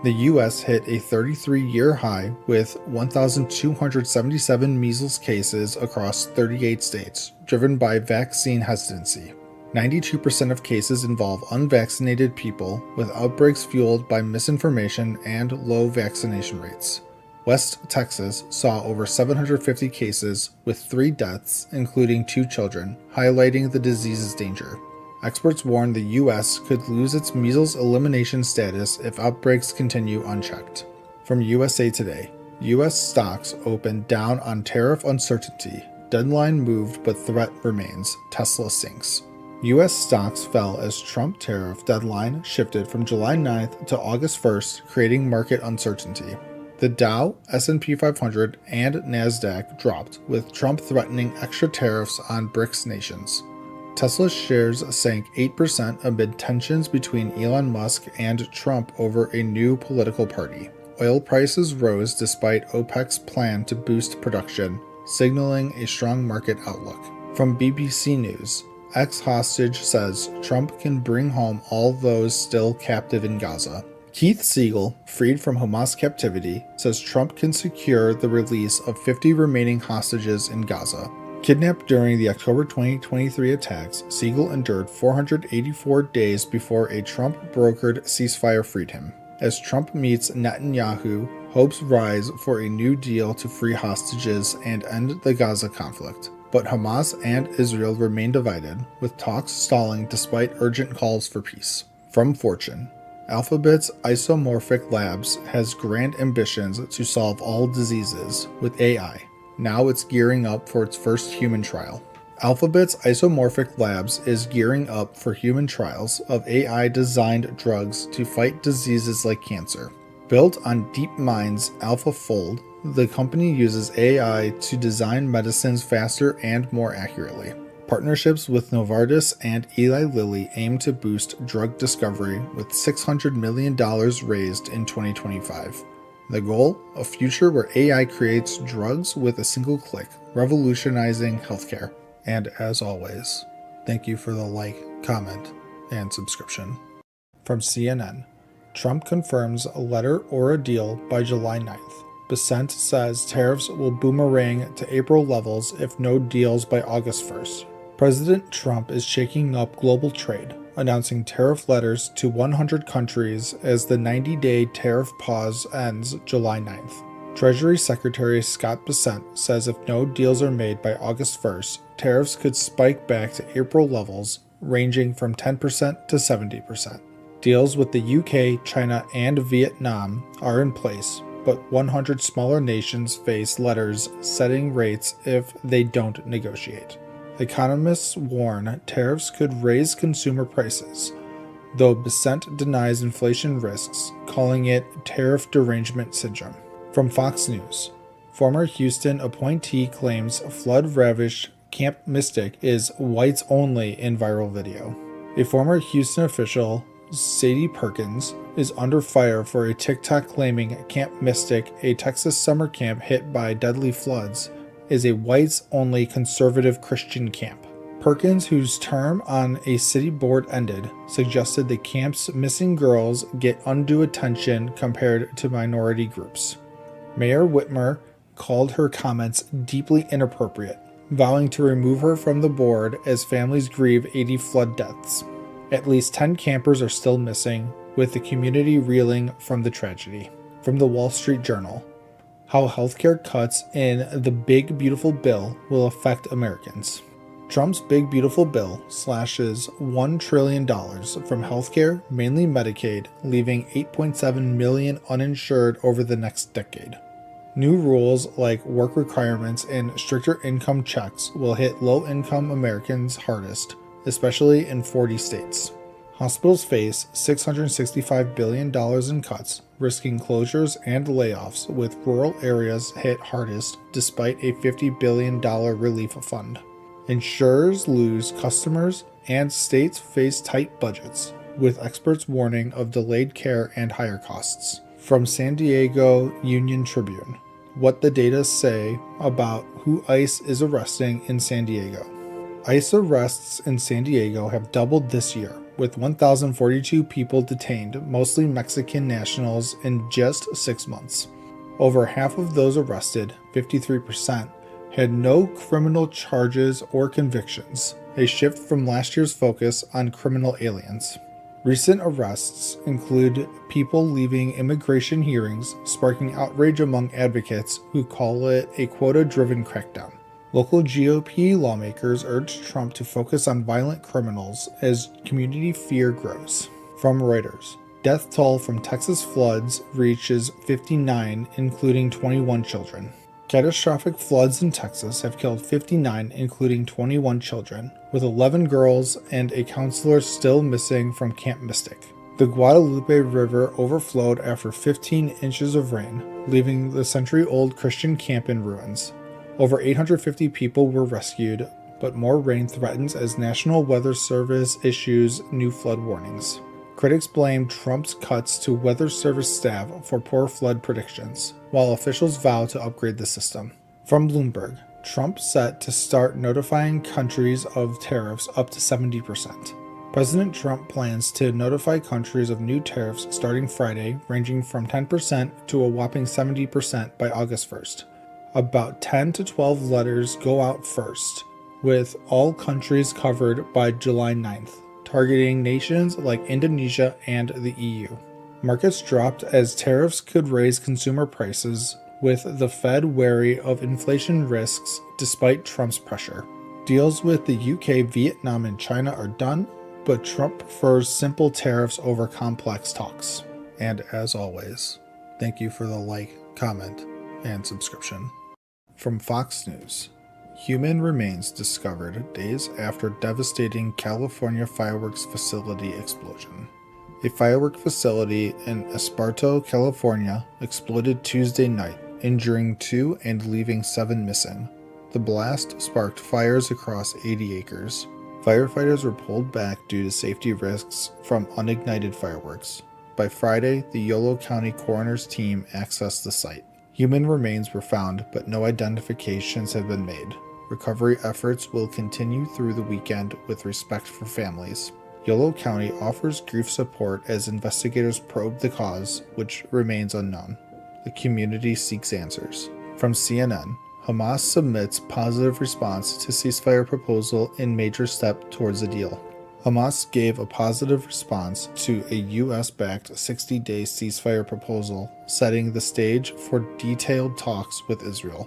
The U.S. hit a 33-year high with 1,277 measles cases across 38 states, driven by vaccine hesitancy. 92% of cases involve unvaccinated people, with outbreaks fueled by misinformation and low vaccination rates. West Texas saw over 750 cases, with 3 deaths, including 2 children, highlighting the disease's danger. Experts warn the U.S. could lose its measles elimination status if outbreaks continue unchecked. From USA Today, U.S. stocks opened down on tariff uncertainty. Deadline moved, but threat remains. Tesla sinks. U.S. stocks fell as Trump tariff deadline shifted from July 9th to August 1st, creating market uncertainty. The Dow, S&P 500, and NASDAQ dropped, with Trump threatening extra tariffs on BRICS nations. Tesla shares sank 8% amid tensions between Elon Musk and Trump over a new political party. Oil prices rose despite OPEC's plan to boost production, signaling a strong market outlook. From BBC News, ex-hostage says Trump can bring home all those still captive in Gaza. Keith Siegel, freed from Hamas captivity, says Trump can secure the release of 50 remaining hostages in Gaza. Kidnapped during the October 2023 attacks, Siegel endured 484 days before a Trump-brokered ceasefire freed him. As Trump meets Netanyahu, hopes rise for a new deal to free hostages and end the Gaza conflict. But Hamas and Israel remain divided, with talks stalling despite urgent calls for peace. From Fortune, Alphabet's Isomorphic Labs has grand ambitions to solve all diseases with AI. Now it's gearing up for its first human trial. Alphabet's Isomorphic Labs is gearing up for human trials of AI-designed drugs to fight diseases like cancer. Built on DeepMind's AlphaFold, the company uses AI to design medicines faster and more accurately. Partnerships with Novartis and Eli Lilly aim to boost drug discovery with $600 million raised in 2025. The goal? A future where AI creates drugs with a single click, revolutionizing healthcare. And as always, thank you for the like, comment, and subscription. From CNN, Trump confirms a letter or a deal by July 9th. Besant says tariffs will boomerang to April levels if no deals by August 1st. President Trump is shaking up global trade, announcing tariff letters to 100 countries as the 90-day tariff pause ends July 9th. Treasury Secretary Scott Bessent says if no deals are made by August 1st, tariffs could spike back to April levels, ranging from 10% to 70%. Deals with the UK, China, and Vietnam are in place, but 100 smaller nations face letters setting rates if they don't negotiate. Economists warn tariffs could raise consumer prices, though Bessent denies inflation risks, calling it tariff derangement syndrome. From Fox News, former Houston appointee claims flood-ravaged Camp Mystic is whites only in viral video. A former Houston official, Sadie Perkins, is under fire for a TikTok claiming Camp Mystic, a Texas summer camp hit by deadly floods, is a whites-only conservative Christian camp. Perkins, whose term on a city board ended, suggested the camp's missing girls get undue attention compared to minority groups. Mayor Whitmer called her comments deeply inappropriate, vowing to remove her from the board as families grieve 80 flood deaths. At least 10 campers are still missing, with the community reeling from the tragedy. From the Wall Street Journal, how healthcare cuts in the Big Beautiful Bill will affect Americans. Trump's Big Beautiful Bill slashes $1 trillion from healthcare, mainly Medicaid, leaving 8.7 million uninsured over the next decade. New rules like work requirements and stricter income checks will hit low-income Americans hardest, especially in 40 states. Hospitals face $665 billion in cuts, risking closures and layoffs, with rural areas hit hardest despite a $50 billion relief fund. Insurers lose customers and states face tight budgets, with experts warning of delayed care and higher costs. From San Diego Union Tribune, what the data say about who ICE is arresting in San Diego. ICE arrests in San Diego have doubled this year, with 1,042 people detained, mostly Mexican nationals, in just 6 months. Over half of those arrested, 53%, had no criminal charges or convictions, a shift from last year's focus on criminal aliens. Recent arrests include people leaving immigration hearings, sparking outrage among advocates who call it a quota-driven crackdown. Local GOP lawmakers urge Trump to focus on violent criminals as community fear grows. From Reuters, death toll from Texas floods reaches 59, including 21 children. Catastrophic floods in Texas have killed 59, including 21 children, with 11 girls and a counselor still missing from Camp Mystic. The Guadalupe River overflowed after 15 inches of rain, leaving the century-old Christian camp in ruins. Over 850 people were rescued, but more rain threatens as National Weather Service issues new flood warnings. Critics blame Trump's cuts to Weather Service staff for poor flood predictions, while officials vow to upgrade the system. From Bloomberg, Trump set to start notifying countries of tariffs up to 70%. President Trump plans to notify countries of new tariffs starting Friday, ranging from 10% to a whopping 70% by August 1st. About 10 to 12 letters go out first, with all countries covered by July 9th, targeting nations like Indonesia and the EU. Markets dropped as tariffs could raise consumer prices, with the Fed wary of inflation risks despite Trump's pressure. Deals with the UK, Vietnam, and China are done, but Trump prefers simple tariffs over complex talks. And as always, thank you for the like, comment, and subscription. From Fox News, Human remains discovered days after devastating California fireworks facility explosion. A firework facility in Esparto, California exploded Tuesday night, injuring 2 and leaving 7 missing. The blast sparked fires across 80 acres. Firefighters were pulled back due to safety risks from unignited fireworks. By Friday, the Yolo County coroner's team accessed the site. Human remains were found, but no identifications have been made. Recovery efforts will continue through the weekend with respect for families. Yolo County offers grief support as investigators probe the cause, which remains unknown. The community seeks answers. From CNN, Hamas submits positive response to ceasefire proposal in major step towards a deal. Hamas gave a positive response to a U.S.-backed 60-day ceasefire proposal, setting the stage for detailed talks with Israel.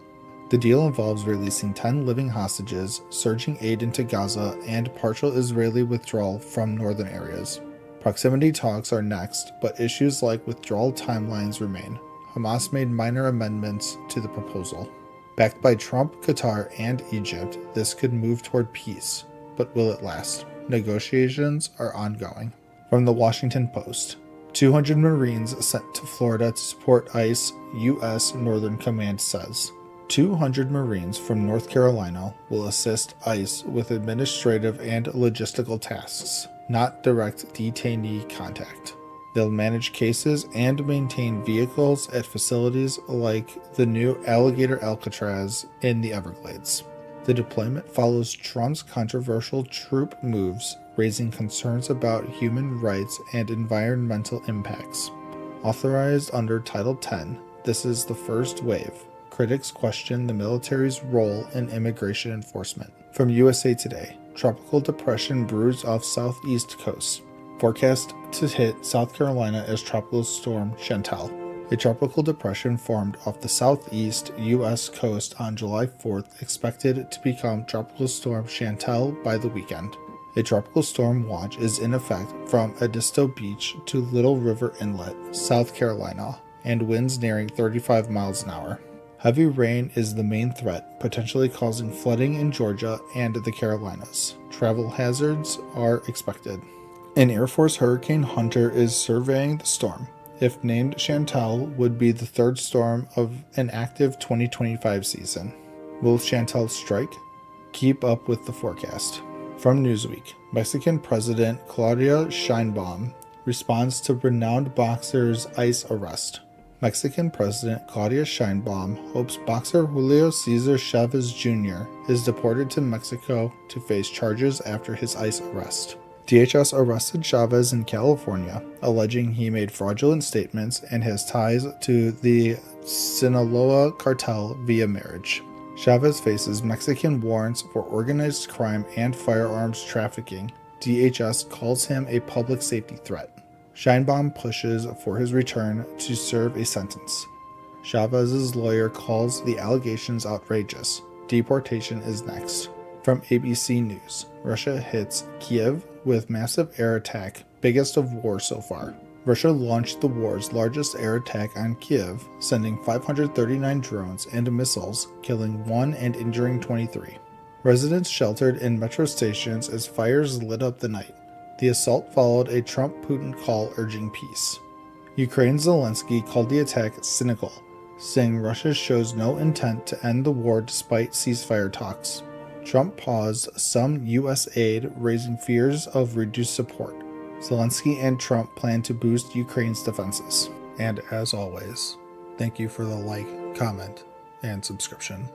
The deal involves releasing 10 living hostages, surging aid into Gaza, and partial Israeli withdrawal from northern areas. Proximity talks are next, but issues like withdrawal timelines remain. Hamas made minor amendments to the proposal. Backed by Trump, Qatar, and Egypt, this could move toward peace. But will it last? Negotiations are ongoing. From the Washington Post, 200 Marines sent to Florida to support ICE, U.S. Northern Command says. 200 Marines from North Carolina will assist ICE with administrative and logistical tasks, not direct detainee contact. They'll manage cases and maintain vehicles at facilities like the new Alligator Alcatraz in the Everglades. The deployment follows Trump's controversial troop moves, raising concerns about human rights and environmental impacts. Authorized under Title 10, this is the first wave. Critics question the military's role in immigration enforcement. From USA Today, tropical depression brews off southeast coast. Forecast to hit South Carolina as Tropical Storm Chantal. A tropical depression formed off the southeast U.S. coast on July 4th, expected to become Tropical Storm Chantal by the weekend. A tropical storm watch is in effect from Edisto Beach to Little River Inlet, South Carolina, and winds nearing 35 miles an hour. Heavy rain is the main threat, potentially causing flooding in Georgia and the Carolinas. Travel hazards are expected. An Air Force Hurricane Hunter is surveying the storm. If named Chantal, would be the third storm of an active 2025 season. Will Chantal strike? Keep up with the forecast. From Newsweek, Mexican President Claudia Sheinbaum responds to renowned boxer's ICE arrest. Mexican President Claudia Sheinbaum hopes boxer Julio Cesar Chavez Jr. is deported to Mexico to face charges after his ICE arrest. DHS arrested Chavez in California, alleging he made fraudulent statements and has ties to the Sinaloa cartel via marriage. Chavez faces Mexican warrants for organized crime and firearms trafficking. DHS calls him a public safety threat. Sheinbaum pushes for his return to serve a sentence. Chavez's lawyer calls the allegations outrageous. Deportation is next. From ABC News, Russia hits Kiev with massive air attack, biggest of war so far. Russia launched the war's largest air attack on Kiev, sending 539 drones and missiles, killing 1 and injuring 23. Residents sheltered in metro stations as fires lit up the night. The assault followed a Trump-Putin call urging peace. Ukraine's Zelensky called the attack cynical, saying Russia shows no intent to end the war despite ceasefire talks. Trump paused some U.S. aid, raising fears of reduced support. Zelensky and Trump plan to boost Ukraine's defenses. And as always, thank you for the like, comment, and subscription.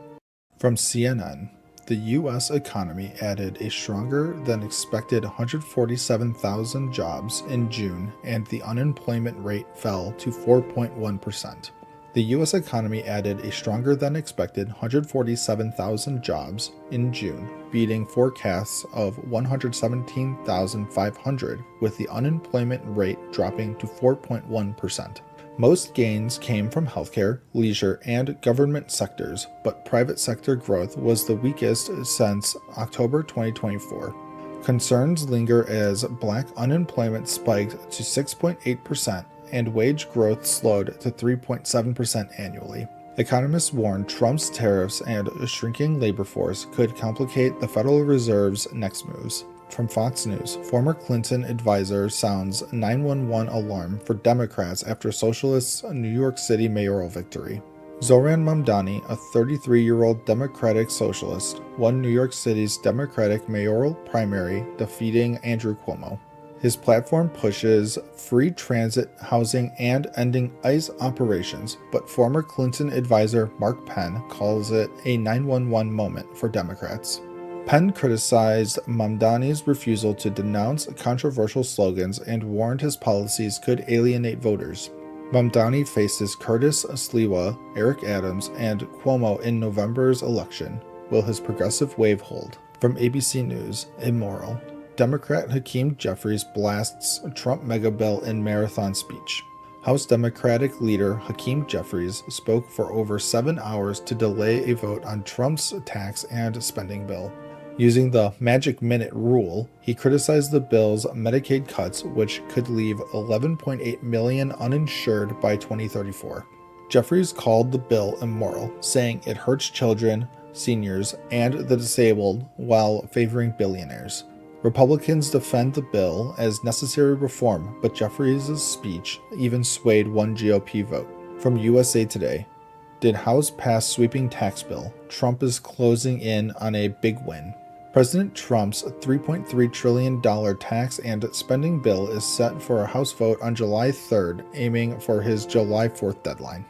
From CNN, the U.S. economy added a stronger than expected 147,000 jobs in June, and the unemployment rate fell to 4.1%. The U.S. economy added a stronger than expected 147,000 jobs in June, beating forecasts of 117,500, with the unemployment rate dropping to 4.1%. Most gains came from healthcare, leisure, and government sectors, but private sector growth was the weakest since October 2024. Concerns linger as Black unemployment spiked to 6.8%, and wage growth slowed to 3.7% annually. Economists warn Trump's tariffs and a shrinking labor force could complicate the Federal Reserve's next moves. From Fox News, former Clinton advisor sounds 911 alarm for Democrats after Socialists' New York City mayoral victory. Zohran Mamdani, a 33-year-old Democratic socialist, won New York City's Democratic mayoral primary, defeating Andrew Cuomo. His platform pushes free transit, housing, and ending ICE operations, but former Clinton advisor Mark Penn calls it a 911 moment for Democrats. Penn criticized Mamdani's refusal to denounce controversial slogans and warned his policies could alienate voters. Mamdani faces Curtis Sliwa, Eric Adams, and Cuomo in November's election. Will his progressive wave hold? From ABC News, immoral. Democrat Hakeem Jeffries blasts Trump mega bill in marathon speech. House Democratic leader Hakeem Jeffries spoke for over 7 hours to delay a vote on Trump's tax and spending bill. Using the magic minute rule, he criticized the bill's Medicaid cuts, which could leave 11.8 million uninsured by 2034. Jeffries called the bill immoral, saying it hurts children, seniors, and the disabled while favoring billionaires. Republicans defend the bill as necessary reform, but Jeffries' speech even swayed one GOP vote. From USA Today, did House pass sweeping tax bill? Trump is closing in on a big win. President Trump's $3.3 trillion tax and spending bill is set for a House vote on July 3rd, aiming for his July 4th deadline.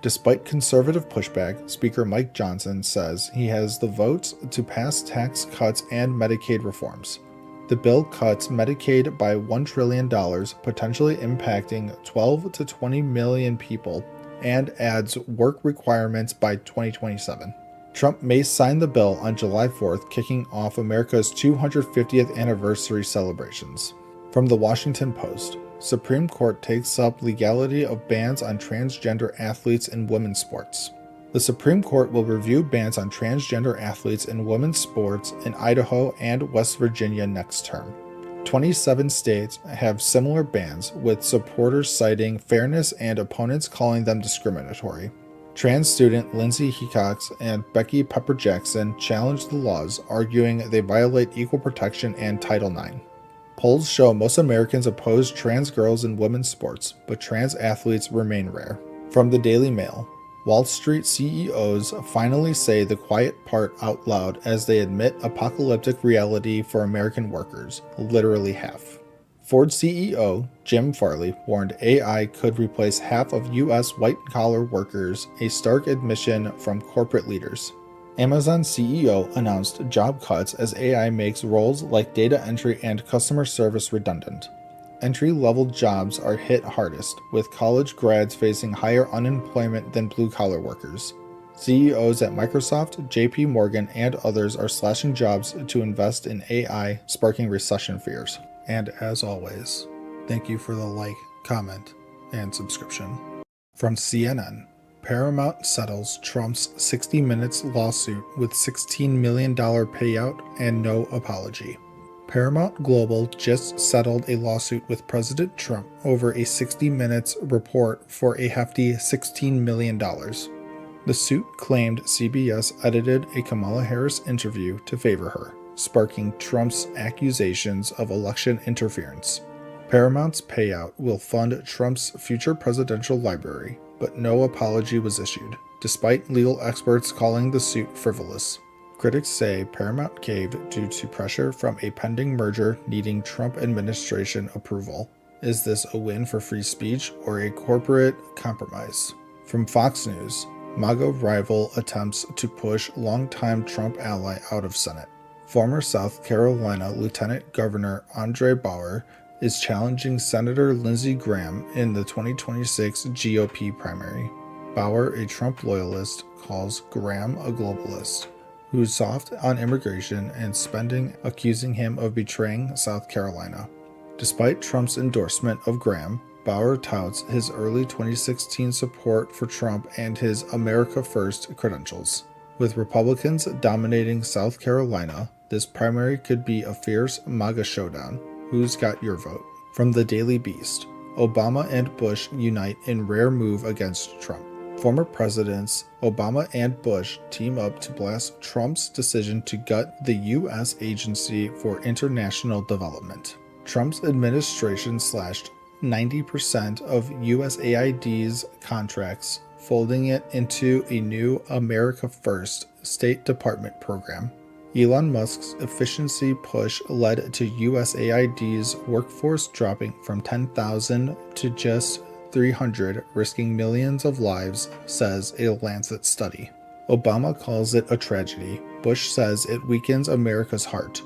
Despite conservative pushback, Speaker Mike Johnson says he has the votes to pass tax cuts and Medicaid reforms. The bill cuts Medicaid by $1 trillion, potentially impacting 12 to 20 million people, and adds work requirements by 2027. Trump may sign the bill on July 4th, kicking off America's 250th anniversary celebrations. From the Washington Post, Supreme Court takes up legality of bans on transgender athletes in women's sports. The Supreme Court will review bans on transgender athletes in women's sports in Idaho and West Virginia next term. 27 states have similar bans, with supporters citing fairness and opponents calling them discriminatory. Trans student Lindsay Hecox and Becky Pepper Jackson challenged the laws, arguing they violate equal protection and Title IX. Polls show most Americans oppose trans girls in women's sports, but trans athletes remain rare. From the Daily Mail, Wall Street CEOs finally say the quiet part out loud as they admit apocalyptic reality for American workers, literally half. Ford CEO Jim Farley warned AI could replace half of U.S. white-collar workers, a stark admission from corporate leaders. Amazon CEO announced job cuts as AI makes roles like data entry and customer service redundant. Entry-level jobs are hit hardest, with college grads facing higher unemployment than blue-collar workers. CEOs at Microsoft, JP Morgan, and others are slashing jobs to invest in AI, sparking recession fears. And as always, thank you for the like, comment, and subscription. From CNN, Paramount settles Trump's 60 Minutes lawsuit with $16 million payout and no apology. Paramount Global just settled a lawsuit with President Trump over a 60 Minutes report for a hefty $16 million. The suit claimed CBS edited a Kamala Harris interview to favor her, sparking Trump's accusations of election interference. Paramount's payout will fund Trump's future presidential library, but no apology was issued, despite legal experts calling the suit frivolous. Critics say Paramount caved due to pressure from a pending merger needing Trump administration approval. Is this a win for free speech or a corporate compromise? From Fox News, MAGA rival attempts to push longtime Trump ally out of Senate. Former South Carolina Lieutenant Governor Andre Bauer is challenging Senator Lindsey Graham in the 2026 GOP primary. Bauer, a Trump loyalist, calls Graham a globalist, who's soft on immigration and spending, accusing him of betraying South Carolina. Despite Trump's endorsement of Graham, Bauer touts his early 2016 support for Trump and his America First credentials. With Republicans dominating South Carolina, this primary could be a fierce MAGA showdown. Who's got your vote? From the Daily Beast, Obama and Bush unite in rare move against Trump. Former presidents Obama and Bush team up to blast Trump's decision to gut the U.S. Agency for International Development. Trump's administration slashed 90% of USAID's contracts, folding it into a new America First State Department program. Elon Musk's efficiency push led to USAID's workforce dropping from 10,000 to just 300, risking millions of lives, says a Lancet study. Obama calls it a tragedy. Bush says it weakens America's heart.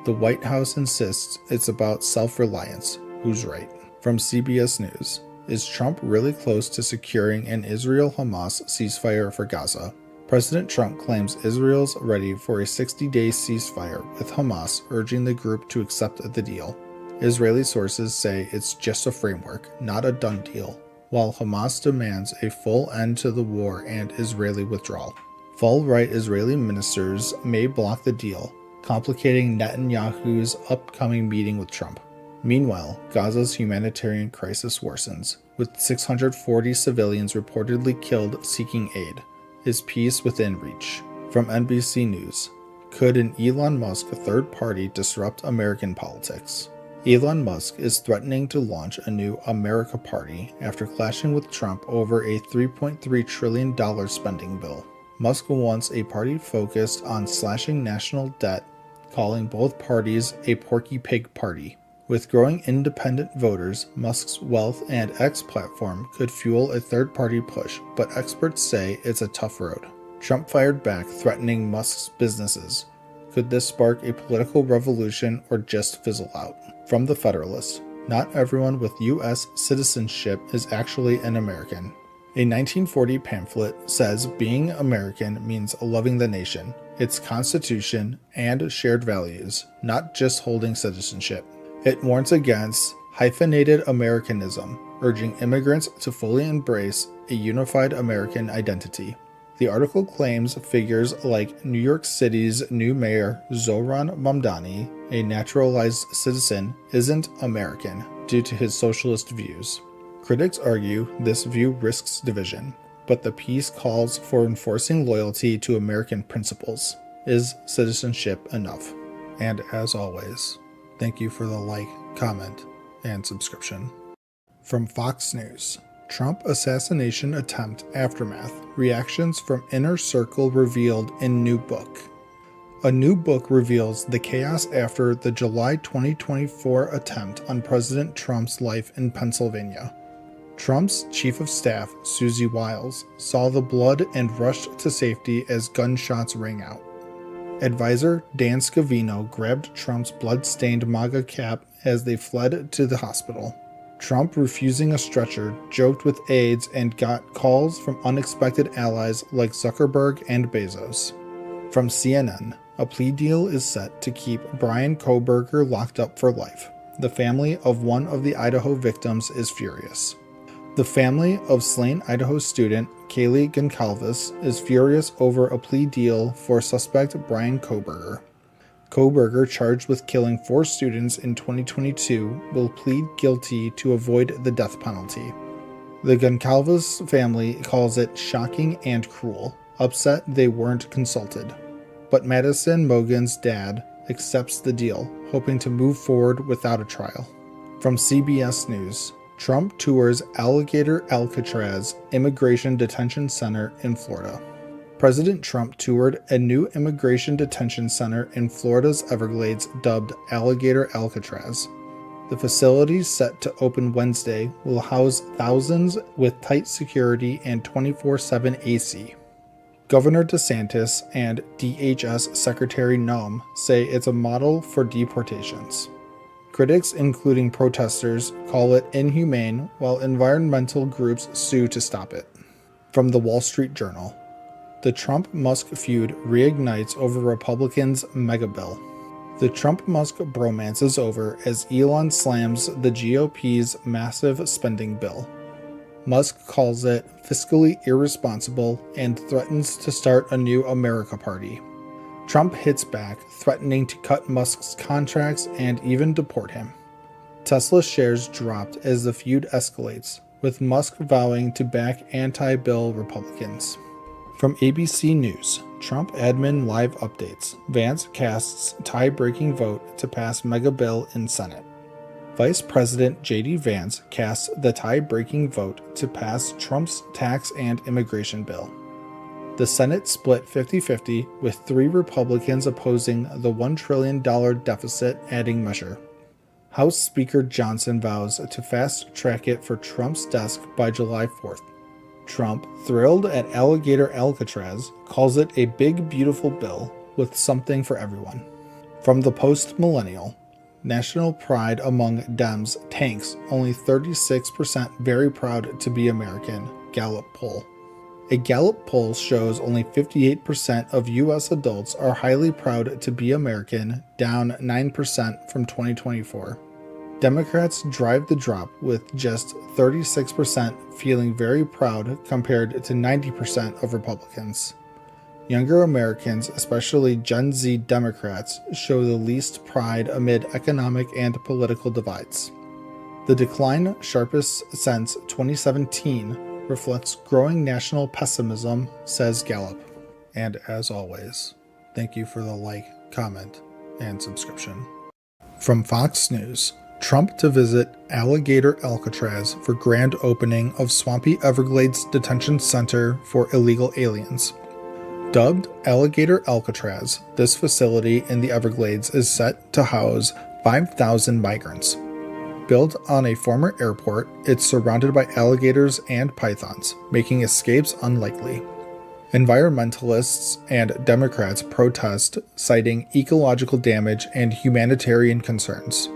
The White House insists it's about self-reliance. Who's right? From CBS News. Is Trump really close to securing an Israel-Hamas ceasefire for Gaza? President Trump claims Israel's ready for a 60-day ceasefire, with Hamas urging the group to accept the deal. Israeli sources say it's just a framework, not a done deal, while Hamas demands a full end to the war and Israeli withdrawal. Far-right Israeli ministers may block the deal, complicating Netanyahu's upcoming meeting with Trump. Meanwhile, Gaza's humanitarian crisis worsens, with 640 civilians reportedly killed seeking aid. Is peace within reach? From NBC News. Could an Elon Musk third party disrupt American politics? Elon Musk is threatening to launch a new America Party after clashing with Trump over a $3.3 trillion spending bill. Musk wants a party focused on slashing national debt, calling both parties a Porky Pig party. With growing independent voters, Musk's Wealth and X platform could fuel a third-party push, but experts say it's a tough road. Trump fired back, threatening Musk's businesses. Could this spark a political revolution or just fizzle out? From The Federalist. Not everyone with U.S. citizenship is actually an American. A 1940 pamphlet says being American means loving the nation, its constitution, and shared values, not just holding citizenship. It warns against hyphenated Americanism, urging immigrants to fully embrace a unified American identity. The article claims figures like New York City's new mayor Zohran Mamdani, a naturalized citizen, isn't American due to his socialist views. Critics argue this view risks division, but the piece calls for enforcing loyalty to American principles. Is citizenship enough? And as always, thank you for the like, comment, and subscription. From Fox News. Trump assassination attempt aftermath. Reactions from inner circle revealed in new book. A new book reveals the chaos after the July 2024 attempt on President Trump's life in Pennsylvania. Trump's chief of staff, Susie Wiles, saw the blood and rushed to safety as gunshots rang out. Advisor Dan Scavino grabbed Trump's blood-stained MAGA cap as they fled to the hospital. Trump, refusing a stretcher, joked with aides and got calls from unexpected allies like Zuckerberg and Bezos. From CNN, a plea deal is set to keep Brian Kohberger locked up for life. The family of one of the Idaho victims is furious. The family of slain Idaho student Kaylee Goncalves is furious over a plea deal for suspect Brian Kohberger. Kohberger, charged with killing 4 students in 2022, will plead guilty to avoid the death penalty. The Goncalves family calls it shocking and cruel, upset they weren't consulted. But Madison Mogen's dad accepts the deal, hoping to move forward without a trial. From CBS News. Trump tours Alligator Alcatraz Immigration Detention Center in Florida. President Trump toured a new immigration detention center in Florida's Everglades dubbed Alligator Alcatraz. The facility, set to open Wednesday, will house thousands with tight security and 24/7 AC. Governor DeSantis and DHS Secretary Noem say it's a model for deportations. Critics, including protesters, call it inhumane, while environmental groups sue to stop it. From the Wall Street Journal. The Trump-Musk feud reignites over Republicans' mega bill. The Trump-Musk bromance is over as Elon slams the GOP's massive spending bill. Musk calls it fiscally irresponsible and threatens to start a new America Party. Trump hits back, threatening to cut Musk's contracts and even deport him. Tesla shares dropped as the feud escalates, with Musk vowing to back anti-bill Republicans. From ABC News, Trump admin live updates. Vance casts tie-breaking vote to pass mega bill in Senate. Vice President J.D. Vance casts the tie-breaking vote to pass Trump's tax and immigration bill. The Senate split 50-50, with 3 Republicans opposing the $1 trillion deficit-adding measure. House Speaker Johnson vows to fast-track it for Trump's desk by July 4th. Trump, thrilled at Alligator Alcatraz, calls it a big, beautiful bill with something for everyone. From the Post-Millennial, national pride among Dems tanks, only 36% very proud to be American, Gallup poll. A Gallup poll shows only 58% of U.S. adults are highly proud to be American, down 9% from 2024. Democrats drive the drop, with just 36% feeling very proud compared to 90% of Republicans. Younger Americans, especially Gen Z Democrats, show the least pride amid economic and political divides. The decline, sharpest since 2017, reflects growing national pessimism, says Gallup. And as always, thank you for the like, comment, and subscription. From Fox News, Trump to visit Alligator Alcatraz for grand opening of Swampy Everglades Detention Center for Illegal Aliens. Dubbed Alligator Alcatraz, this facility in the Everglades is set to house 5,000 migrants. Built on a former airport, it's surrounded by alligators and pythons, making escapes unlikely. Environmentalists and Democrats protest, citing ecological damage and humanitarian concerns.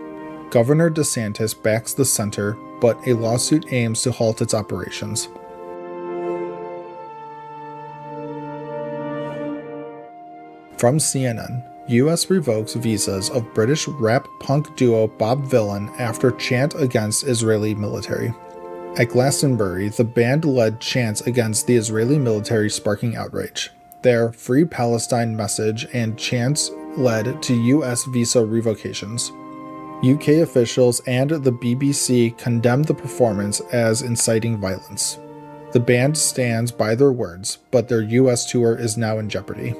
Governor DeSantis backs the center, but a lawsuit aims to halt its operations. From CNN, U.S. revokes visas of British rap punk duo Bob Vylan after chant against Israeli military. At Glastonbury, the band led chants against the Israeli military, sparking outrage. Their Free Palestine message and chants led to U.S. visa revocations. UK officials and the BBC condemned the performance as inciting violence. The band stands by their words, but their U.S. tour is now in jeopardy.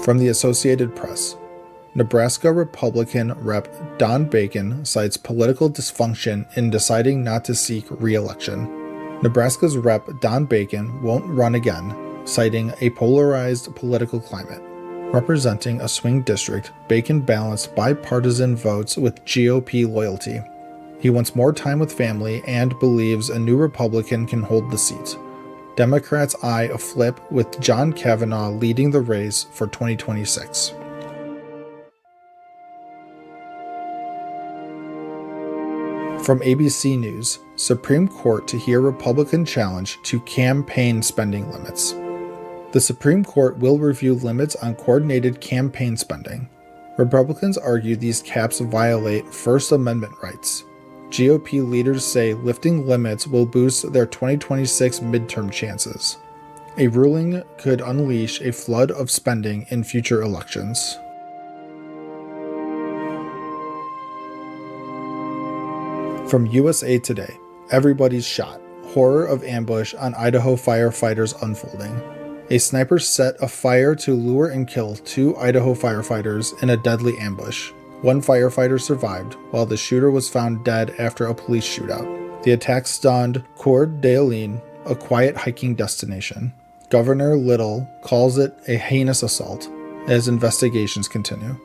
From the Associated Press, Nebraska Republican Rep. Don Bacon cites political dysfunction in deciding not to seek re-election. Nebraska's Rep. Don Bacon won't run again, citing a polarized political climate. Representing a swing district, Bacon balanced bipartisan votes with GOP loyalty. He wants more time with family and believes a new Republican can hold the seat. Democrats eye a flip, with John Kavanaugh leading the race for 2026. From ABC News, Supreme Court to hear Republican challenge to campaign spending limits. The Supreme Court will review limits on coordinated campaign spending. Republicans argue these caps violate First Amendment rights. GOP leaders say lifting limits will boost their 2026 midterm chances. A ruling could unleash a flood of spending in future elections. From USA Today, everybody's shot. Horror of ambush on Idaho firefighters unfolding. A sniper set a fire to lure and kill 2 Idaho firefighters in a deadly ambush. 1 firefighter survived, while the shooter was found dead after a police shootout. The attack stunned Coeur d'Alene, a quiet hiking destination. Governor Little calls it a heinous assault as investigations continue.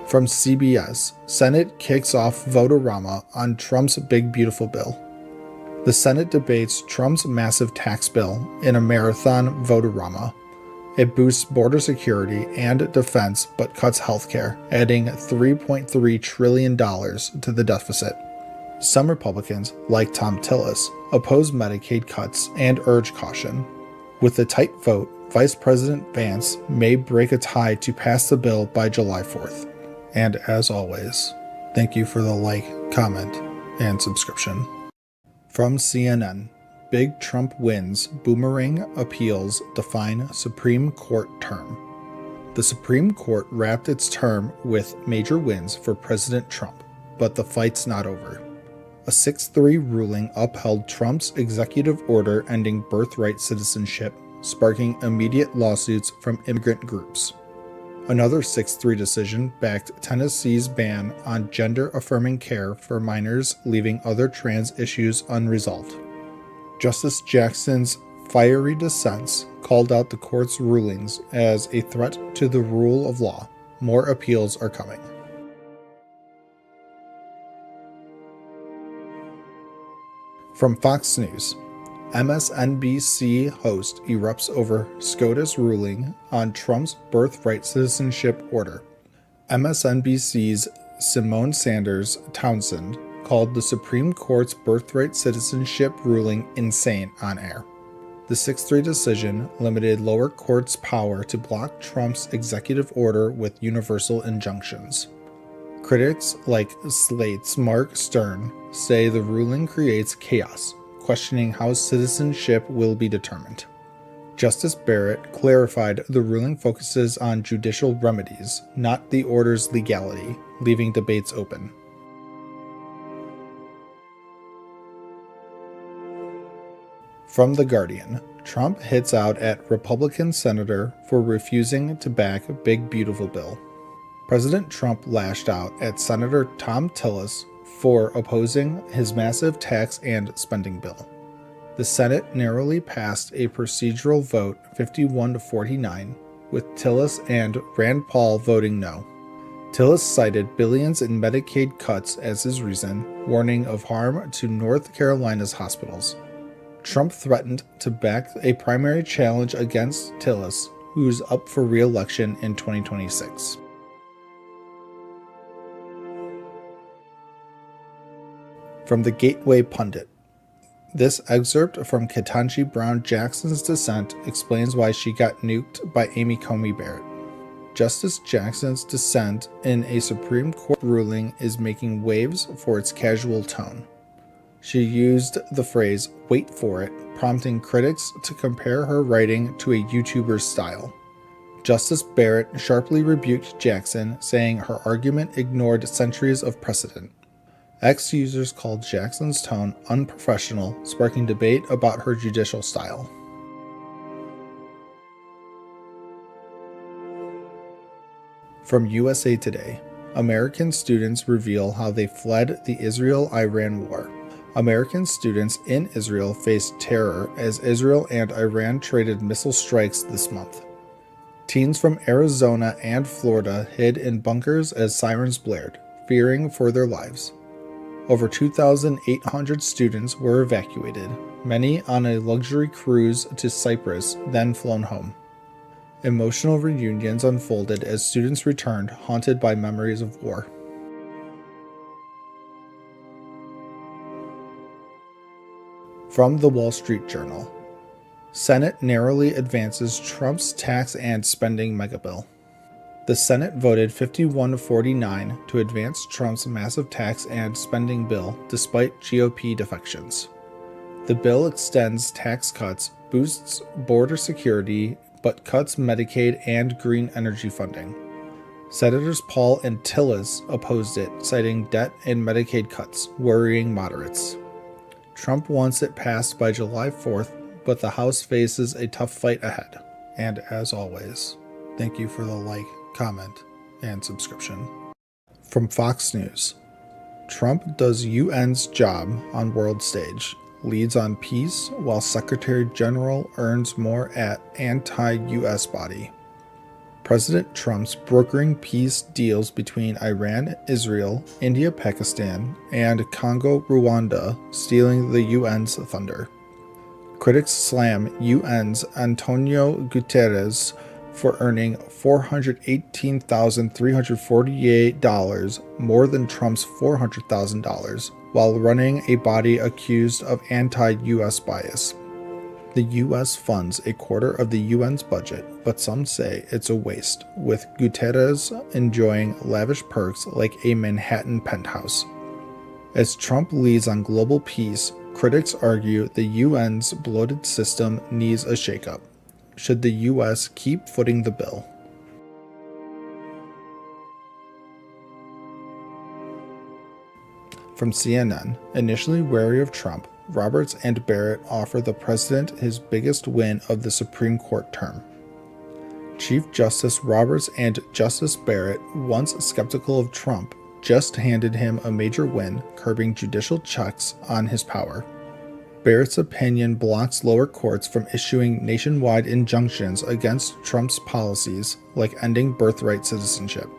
From CBS, Senate kicks off vote-a-rama on Trump's Big Beautiful Bill. The Senate debates Trump's massive tax bill in a marathon vote-a-rama. It boosts border security and defense but cuts healthcare, adding $3.3 trillion to the deficit. Some Republicans, like Tom Tillis, oppose Medicaid cuts and urge caution. With the tight vote, Vice President Vance may break a tie to pass the bill by July 4th. And as always, thank you for the like, comment, and subscription. From CNN, Big Trump wins, boomerang appeals define Supreme Court term. The Supreme Court wrapped its term with major wins for President Trump, but the fight's not over. A 6-3 ruling upheld Trump's executive order ending birthright citizenship, sparking immediate lawsuits from immigrant groups. Another 6-3 decision backed Tennessee's ban on gender-affirming care for minors, leaving other trans issues unresolved. Justice Jackson's fiery dissents called out the court's rulings as a threat to the rule of law. More appeals are coming. From Fox News, MSNBC host erupts over SCOTUS ruling on Trump's birthright citizenship order. MSNBC's Simone Sanders Townsend called the Supreme Court's birthright citizenship ruling insane on air. The 6-3 decision limited lower courts' power to block Trump's executive order with universal injunctions. Critics like Slate's Mark Stern say the ruling creates chaos, questioning how citizenship will be determined. Justice Barrett clarified the ruling focuses on judicial remedies, not the order's legality, leaving debates open. From The Guardian, Trump hits out at Republican senator for refusing to back Big Beautiful Bill. President Trump lashed out at Senator Tom Tillis for opposing his massive tax and spending bill. The Senate narrowly passed a procedural vote 51-49, with Tillis and Rand Paul voting no. Tillis cited billions in Medicaid cuts as his reason, warning of harm to North Carolina's hospitals. Trump threatened to back a primary challenge against Tillis, who's up for re-election in 2026. From the Gateway Pundit. This excerpt from Ketanji Brown Jackson's dissent explains why she got nuked by Amy Coney Barrett. Justice Jackson's dissent in a Supreme Court ruling is making waves for its casual tone. She used the phrase, "wait for it," prompting critics to compare her writing to a YouTuber's style. Justice Barrett sharply rebuked Jackson, saying her argument ignored centuries of precedent. X users called Jackson's tone unprofessional, sparking debate about her judicial style. From USA Today, American students reveal how they fled the Israel-Iran war. American students in Israel faced terror as Israel and Iran traded missile strikes this month. Teens from Arizona and Florida hid in bunkers as sirens blared, fearing for their lives. Over 2,800 students were evacuated, many on a luxury cruise to Cyprus, then flown home. Emotional reunions unfolded as students returned, haunted by memories of war. From the Wall Street Journal, Senate narrowly advances Trump's tax and spending megabill. The Senate voted 51-49 to advance Trump's massive tax and spending bill despite GOP defections. The bill extends tax cuts, boosts border security, but cuts Medicaid and green energy funding. Senators Paul and Tillis opposed it, citing debt and Medicaid cuts, worrying moderates. Trump wants it passed by July 4th, but the House faces a tough fight ahead. And as always, thank you for the like, comment, and subscription. From Fox News, Trump does UN's job on world stage, leads on peace while Secretary General earns more at anti-US body. President Trump's brokering peace deals between Iran, Israel, India, Pakistan, and Congo, Rwanda, stealing the UN's thunder. Critics slam UN's Antonio Guterres for earning $418,348, more than Trump's $400,000, while running a body accused of anti-US bias. The U.S. funds a quarter of the UN's budget, but some say it's a waste, with Guterres enjoying lavish perks like a Manhattan penthouse. As Trump leads on global peace, critics argue the UN's bloated system needs a shakeup. Should the U.S. keep footing the bill? From CNN, initially wary of Trump, Roberts and Barrett offer the president his biggest win of the Supreme Court term. Chief Justice Roberts and Justice Barrett, once skeptical of Trump, just handed him a major win, curbing judicial checks on his power. Barrett's opinion blocks lower courts from issuing nationwide injunctions against Trump's policies, like ending birthright citizenship.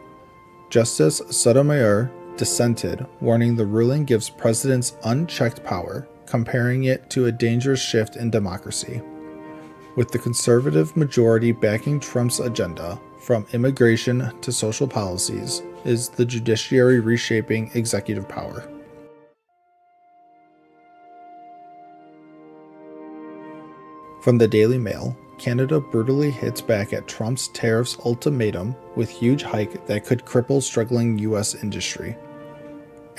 Justice Sotomayor dissented, warning the ruling gives presidents unchecked power, comparing it to a dangerous shift in democracy. With the conservative majority backing Trump's agenda, from immigration to social policies, is the judiciary reshaping executive power. From the Daily Mail, Canada brutally hits back at Trump's tariffs ultimatum with huge hike that could cripple struggling U.S. industry.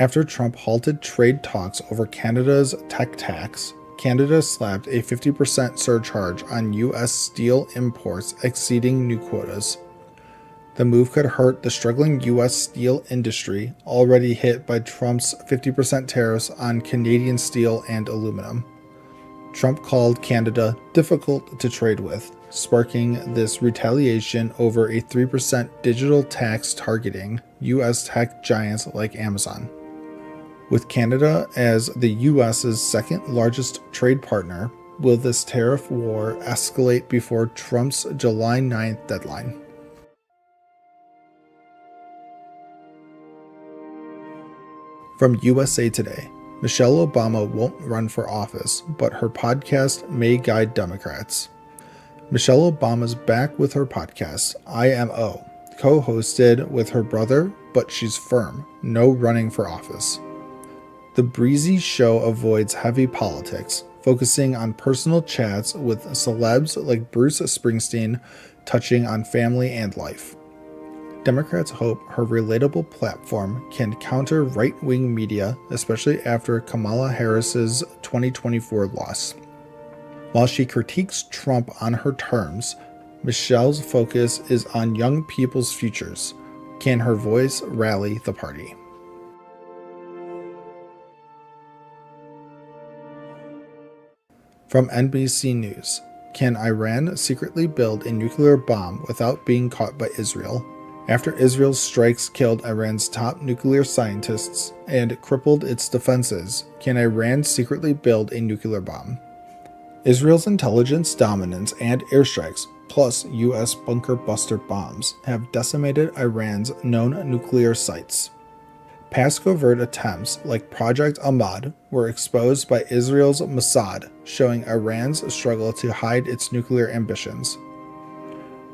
After Trump halted trade talks over Canada's tech tax, Canada slapped a 50% surcharge on U.S. steel imports exceeding new quotas. The move could hurt the struggling U.S. steel industry, already hit by Trump's 50% tariffs on Canadian steel and aluminum. Trump called Canada difficult to trade with, sparking this retaliation over a 3% digital tax targeting U.S. tech giants like Amazon. With Canada as the U.S.'s second largest trade partner, will this tariff war escalate before Trump's July 9th deadline? From USA Today, Michelle Obama won't run for office, but her podcast may guide Democrats. Michelle Obama's back with her podcast, IMO, co-hosted with her brother, but she's firm, no running for office. The breezy show avoids heavy politics, focusing on personal chats with celebs like Bruce Springsteen, touching on family and life. Democrats hope her relatable platform can counter right-wing media, especially after Kamala Harris's 2024 loss. While she critiques Trump on her terms, Michelle's focus is on young people's futures. Can her voice rally the party? From NBC News, can Iran secretly build a nuclear bomb without being caught by Israel? After Israel's strikes killed Iran's top nuclear scientists and crippled its defenses, can Iran secretly build a nuclear bomb? Israel's intelligence dominance and airstrikes, plus U.S. bunker buster bombs, have decimated Iran's known nuclear sites. Past covert attempts like Project Ahmad were exposed by Israel's Mossad, showing Iran's struggle to hide its nuclear ambitions.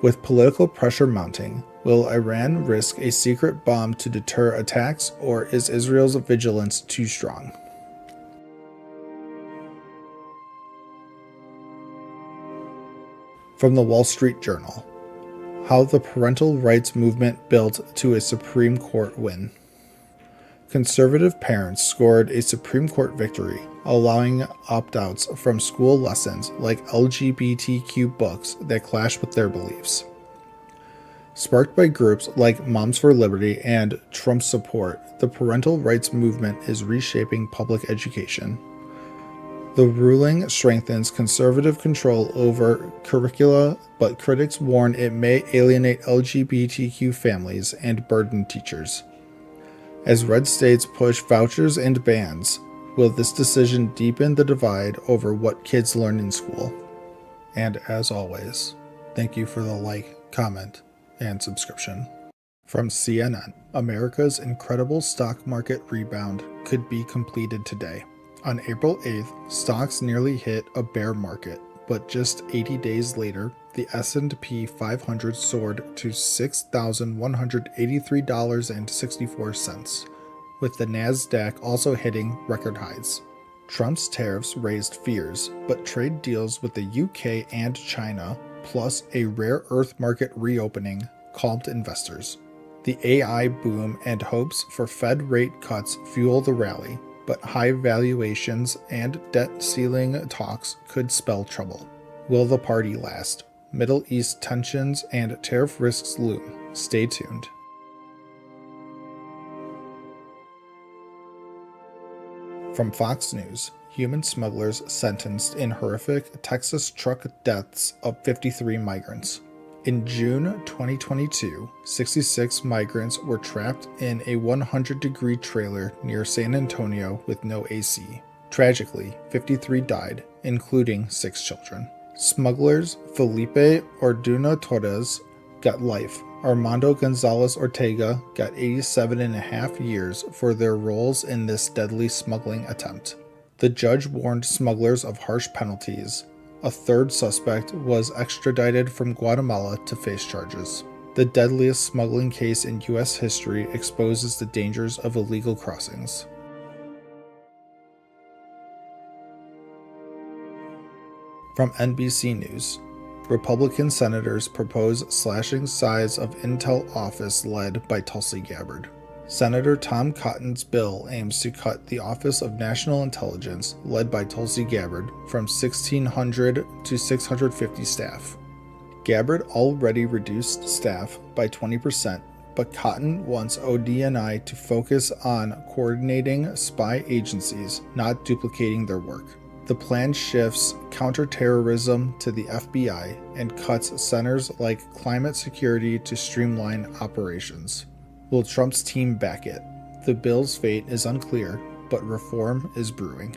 With political pressure mounting, will Iran risk a secret bomb to deter attacks, or is Israel's vigilance too strong? From the Wall Street Journal, how the parental rights movement built to a Supreme Court win. Conservative parents scored a Supreme Court victory, allowing opt-outs from school lessons like LGBTQ books that clash with their beliefs. Sparked by groups like Moms for Liberty and Trump support, the parental rights movement is reshaping public education. The ruling strengthens conservative control over curricula, but critics warn it may alienate LGBTQ families and burden teachers. As red states push vouchers and bans, will this decision deepen the divide over what kids learn in school? And as always, thank you for the like, comment, and subscription. From CNN, America's incredible stock market rebound could be completed today. On April 8th, stocks nearly hit a bear market, but just 80 days later, the S&P 500 soared to $6,183.64, with the Nasdaq also hitting record highs. Trump's tariffs raised fears, but trade deals with the UK and China, plus a rare earth market reopening, calmed investors. The AI boom and hopes for Fed rate cuts fuel the rally, but high valuations and debt ceiling talks could spell trouble. Will the party last? Middle East tensions and tariff risks loom. Stay tuned. From Fox News, human smugglers sentenced in horrific Texas truck deaths of 53 migrants. In June 2022, 66 migrants were trapped in a 100-degree trailer near San Antonio with no AC. Tragically, 53 died, including 6 children. Smugglers Felipe Orduna Torres got life. Armando Gonzalez Ortega got 87.5 years for their roles in this deadly smuggling attempt. The judge warned smugglers of harsh penalties. A third suspect was extradited from Guatemala to face charges. The deadliest smuggling case in U.S. history exposes the dangers of illegal crossings. From NBC News, Republican senators propose slashing size of Intel office led by Tulsi Gabbard. Senator Tom Cotton's bill aims to cut the Office of National Intelligence, led by Tulsi Gabbard, from 1,600 to 650 staff. Gabbard already reduced staff by 20%, but Cotton wants ODNI to focus on coordinating spy agencies, not duplicating their work. The plan shifts counterterrorism to the FBI and cuts centers like climate security to streamline operations. Will Trump's team back it? The bill's fate is unclear, but reform is brewing.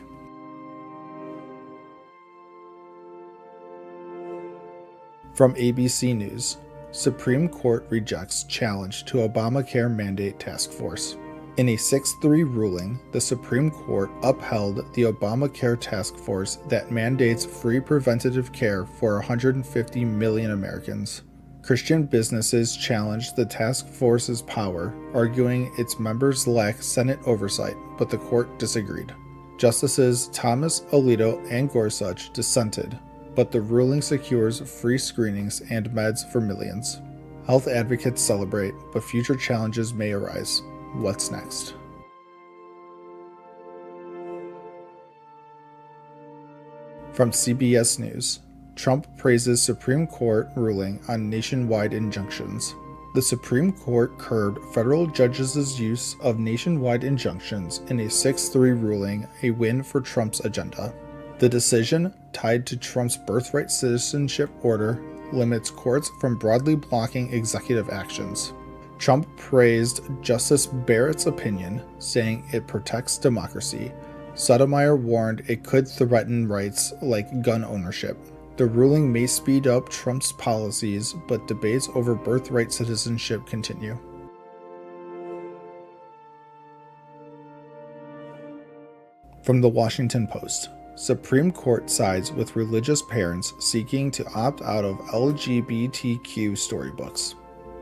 From ABC News, Supreme Court rejects challenge to Obamacare mandate task force. In a 6-3 ruling, the Supreme Court upheld the Obamacare task force that mandates free preventative care for 150 million Americans. Christian businesses challenged the task force's power, arguing its members lack Senate oversight, but the court disagreed. Justices Thomas Alito and Gorsuch dissented, but the ruling secures free screenings and meds for millions. Health advocates celebrate, but future challenges may arise. What's next? From CBS News, Trump praises Supreme Court ruling on nationwide injunctions. The Supreme Court curbed federal judges' use of nationwide injunctions in a 6-3 ruling, a win for Trump's agenda. The decision, tied to Trump's birthright citizenship order, limits courts from broadly blocking executive actions. Trump praised Justice Barrett's opinion, saying it protects democracy. Sotomayor warned it could threaten rights like gun ownership. The ruling may speed up Trump's policies, but debates over birthright citizenship continue. From the Washington Post, Supreme Court sides with religious parents seeking to opt out of LGBTQ storybooks.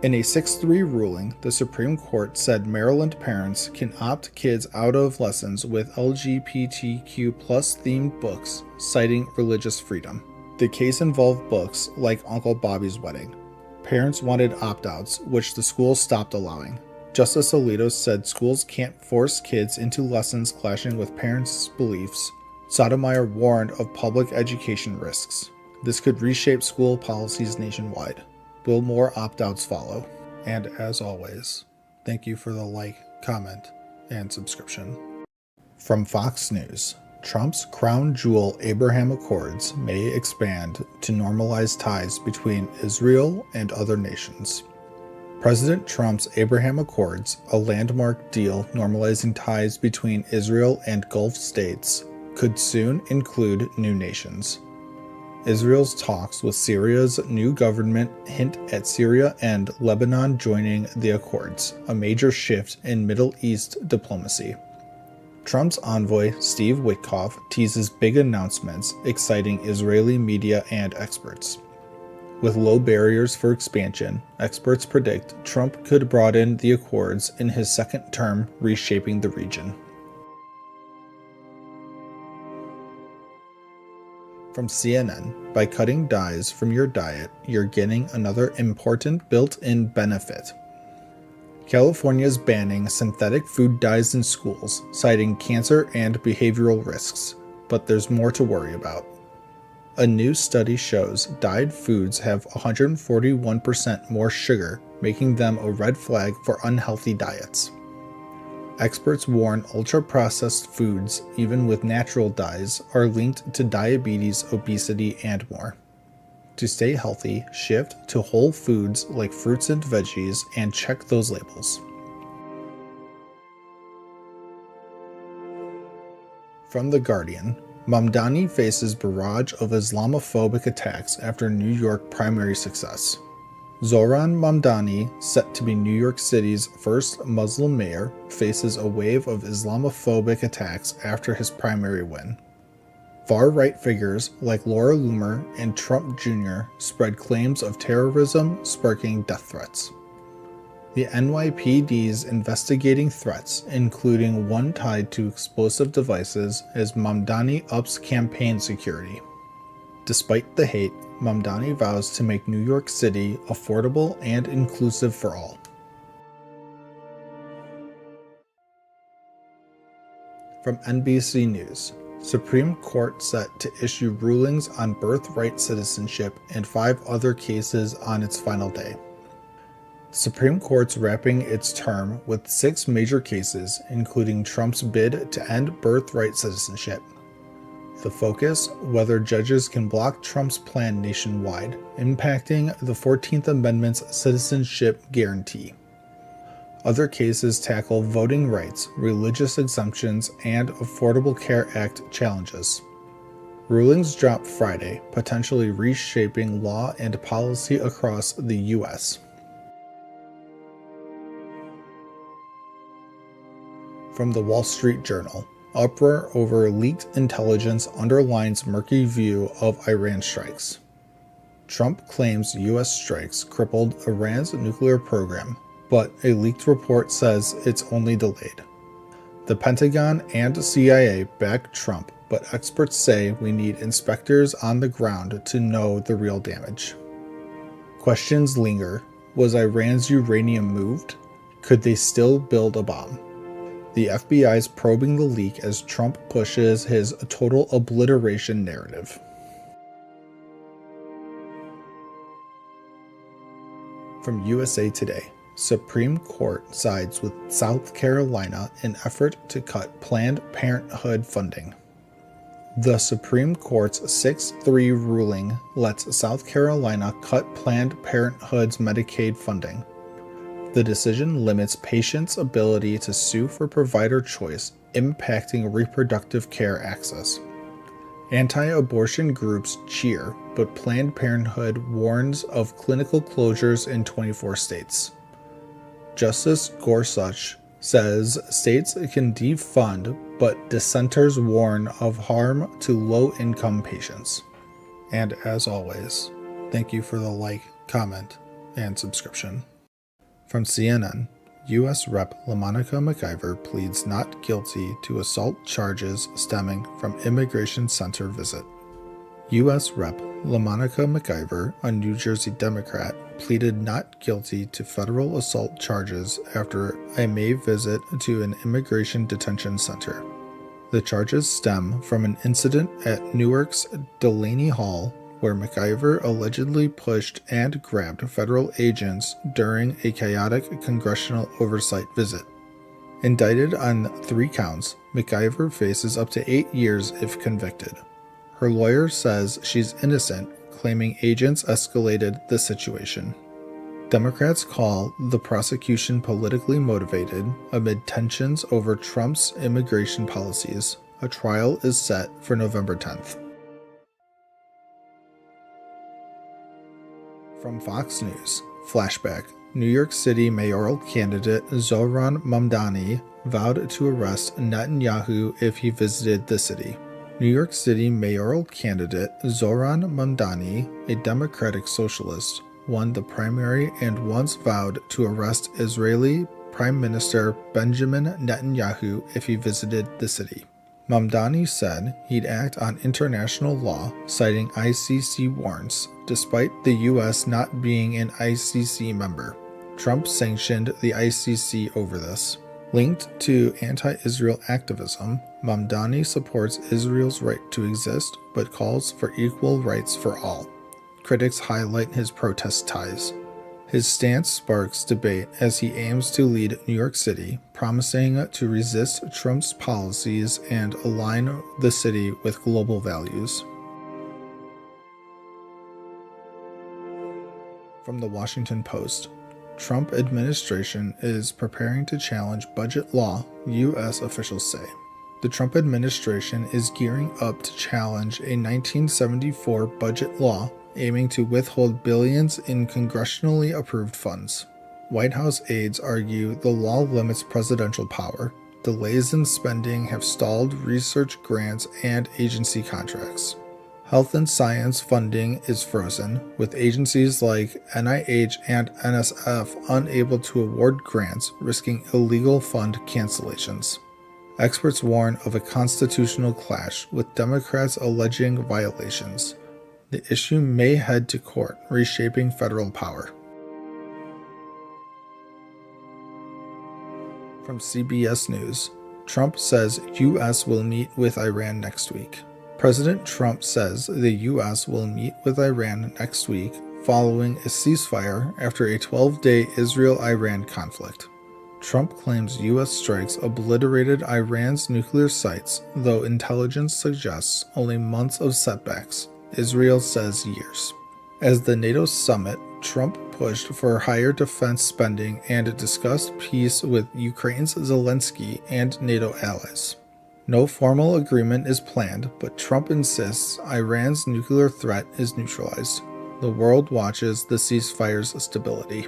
In a 6-3 ruling, the Supreme Court said Maryland parents can opt kids out of lessons with LGBTQ+ themed books, citing religious freedom. The case involved books like Uncle Bobby's Wedding. Parents wanted opt-outs, which the schools stopped allowing. Justice Alito said schools can't force kids into lessons clashing with parents' beliefs. Sotomayor warned of public education risks. This could reshape school policies nationwide. Will more opt-outs follow? And as always, thank you for the like, comment, and subscription. From Fox News, Trump's crown jewel Abraham Accords may expand to normalize ties between Israel and other nations. President Trump's Abraham Accords, a landmark deal normalizing ties between Israel and Gulf states, could soon include new nations. Israel's talks with Syria's new government hint at Syria and Lebanon joining the Accords, a major shift in Middle East diplomacy. Trump's envoy, Steve Witkoff, teases big announcements, exciting Israeli media and experts. With low barriers for expansion, experts predict Trump could broaden the Accords in his second term, reshaping the region. From CNN, by cutting dyes from your diet, you're getting another important built-in benefit. California is banning synthetic food dyes in schools, citing cancer and behavioral risks, but there's more to worry about. A new study shows dyed foods have 141% more sugar, making them a red flag for unhealthy diets. Experts warn ultra-processed foods, even with natural dyes, are linked to diabetes, obesity, and more. To stay healthy, shift to whole foods like fruits and veggies and check those labels. From The Guardian, Mamdani faces barrage of Islamophobic attacks after New York primary success. Zohran Mamdani, set to be New York City's first Muslim mayor, faces a wave of Islamophobic attacks after his primary win. Far-right figures like Laura Loomer and Trump Jr. spread claims of terrorism, sparking death threats. The NYPD's investigating threats, including one tied to explosive devices, as Mamdani ups campaign security. Despite the hate, Mamdani vows to make New York City affordable and inclusive for all. From NBC News, Supreme Court set to issue rulings on birthright citizenship and 5 other cases on its final day. The Supreme Court's wrapping its term with 6 major cases, including Trump's bid to end birthright citizenship. The focus, whether judges can block Trump's plan nationwide, impacting the 14th Amendment's citizenship guarantee. Other cases tackle voting rights, religious exemptions, and Affordable Care Act challenges. Rulings drop Friday, potentially reshaping law and policy across the U.S. From the Wall Street Journal, uproar over leaked intelligence underlines murky view of Iran strikes. Trump claims U.S. strikes crippled Iran's nuclear program, but a leaked report says it's only delayed. The Pentagon and CIA back Trump, but experts say we need inspectors on the ground to know the real damage. Questions linger. Was Iran's uranium moved? Could they still build a bomb? The FBI is probing the leak as Trump pushes his total obliteration narrative. From USA Today, Supreme Court sides with South Carolina in effort to cut Planned Parenthood funding. The Supreme Court's 6-3 ruling lets South Carolina cut Planned Parenthood's Medicaid funding. The decision limits patients' ability to sue for provider choice, impacting reproductive care access. Anti-abortion groups cheer, but Planned Parenthood warns of clinical closures in 24 states. Justice Gorsuch says states can defund, but dissenters warn of harm to low-income patients. And as always, thank you for the like, comment, and subscription. From CNN, U.S. Rep. LaMonica McIver pleads not guilty to assault charges stemming from immigration center visit. U.S. Rep. LaMonica McIver, a New Jersey Democrat, pleaded not guilty to federal assault charges after a May visit to an immigration detention center. The charges stem from an incident at Newark's Delaney Hall, where McIver allegedly pushed and grabbed federal agents during a chaotic congressional oversight visit. Indicted on 3 counts, McIver faces up to 8 years if convicted. Her lawyer says she's innocent, claiming agents escalated the situation. Democrats call the prosecution politically motivated amid tensions over Trump's immigration policies. A trial is set for November 10th. From Fox News, flashback. New York City mayoral candidate Zohran Mamdani vowed to arrest Netanyahu if he visited the city. New York City mayoral candidate Zohran Mamdani, a Democratic socialist, won the primary and once vowed to arrest Israeli Prime Minister Benjamin Netanyahu if he visited the city. Mamdani said he'd act on international law, citing ICC warrants, despite the U.S. not being an ICC member. Trump sanctioned the ICC over this. Linked to anti-Israel activism, Mamdani supports Israel's right to exist, but calls for equal rights for all. Critics highlight his protest ties. His stance sparks debate as he aims to lead New York City, promising to resist Trump's policies and align the city with global values. From the Washington Post, Trump administration is preparing to challenge budget law, U.S. officials say. The Trump administration is gearing up to challenge a 1974 budget law aiming to withhold billions in congressionally approved funds. White House aides argue the law limits presidential power. Delays in spending have stalled research grants and agency contracts. Health and science funding is frozen, with agencies like NIH and NSF unable to award grants, risking illegal fund cancellations. Experts warn of a constitutional clash, with Democrats alleging violations. The issue may head to court, reshaping federal power. From CBS News, Trump says U.S. will meet with Iran next week. President Trump says the U.S. will meet with Iran next week following a ceasefire after a 12-day Israel-Iran conflict. Trump claims U.S. strikes obliterated Iran's nuclear sites, though intelligence suggests only months of setbacks. Israel says years. As the NATO summit, Trump pushed for higher defense spending and discussed peace with Ukraine's Zelensky and NATO allies. No formal agreement is planned, but Trump insists Iran's nuclear threat is neutralized. The world watches the ceasefire's stability.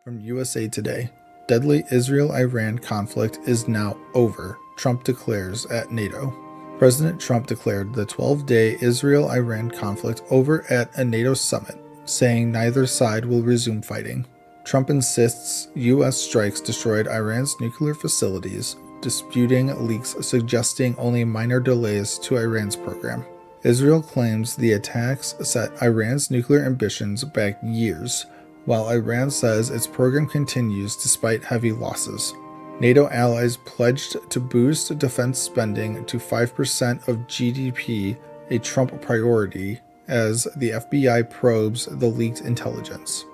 From USA Today, deadly Israel-Iran conflict is now over, Trump declares at NATO. President Trump declared the 12-day Israel-Iran conflict over at a NATO summit, saying neither side will resume fighting. Trump insists U.S. strikes destroyed Iran's nuclear facilities, disputing leaks suggesting only minor delays to Iran's program. Israel claims the attacks set Iran's nuclear ambitions back years, while Iran says its program continues despite heavy losses. NATO allies pledged to boost defense spending to 5% of GDP, a Trump priority, as the FBI probes the leaked intelligence.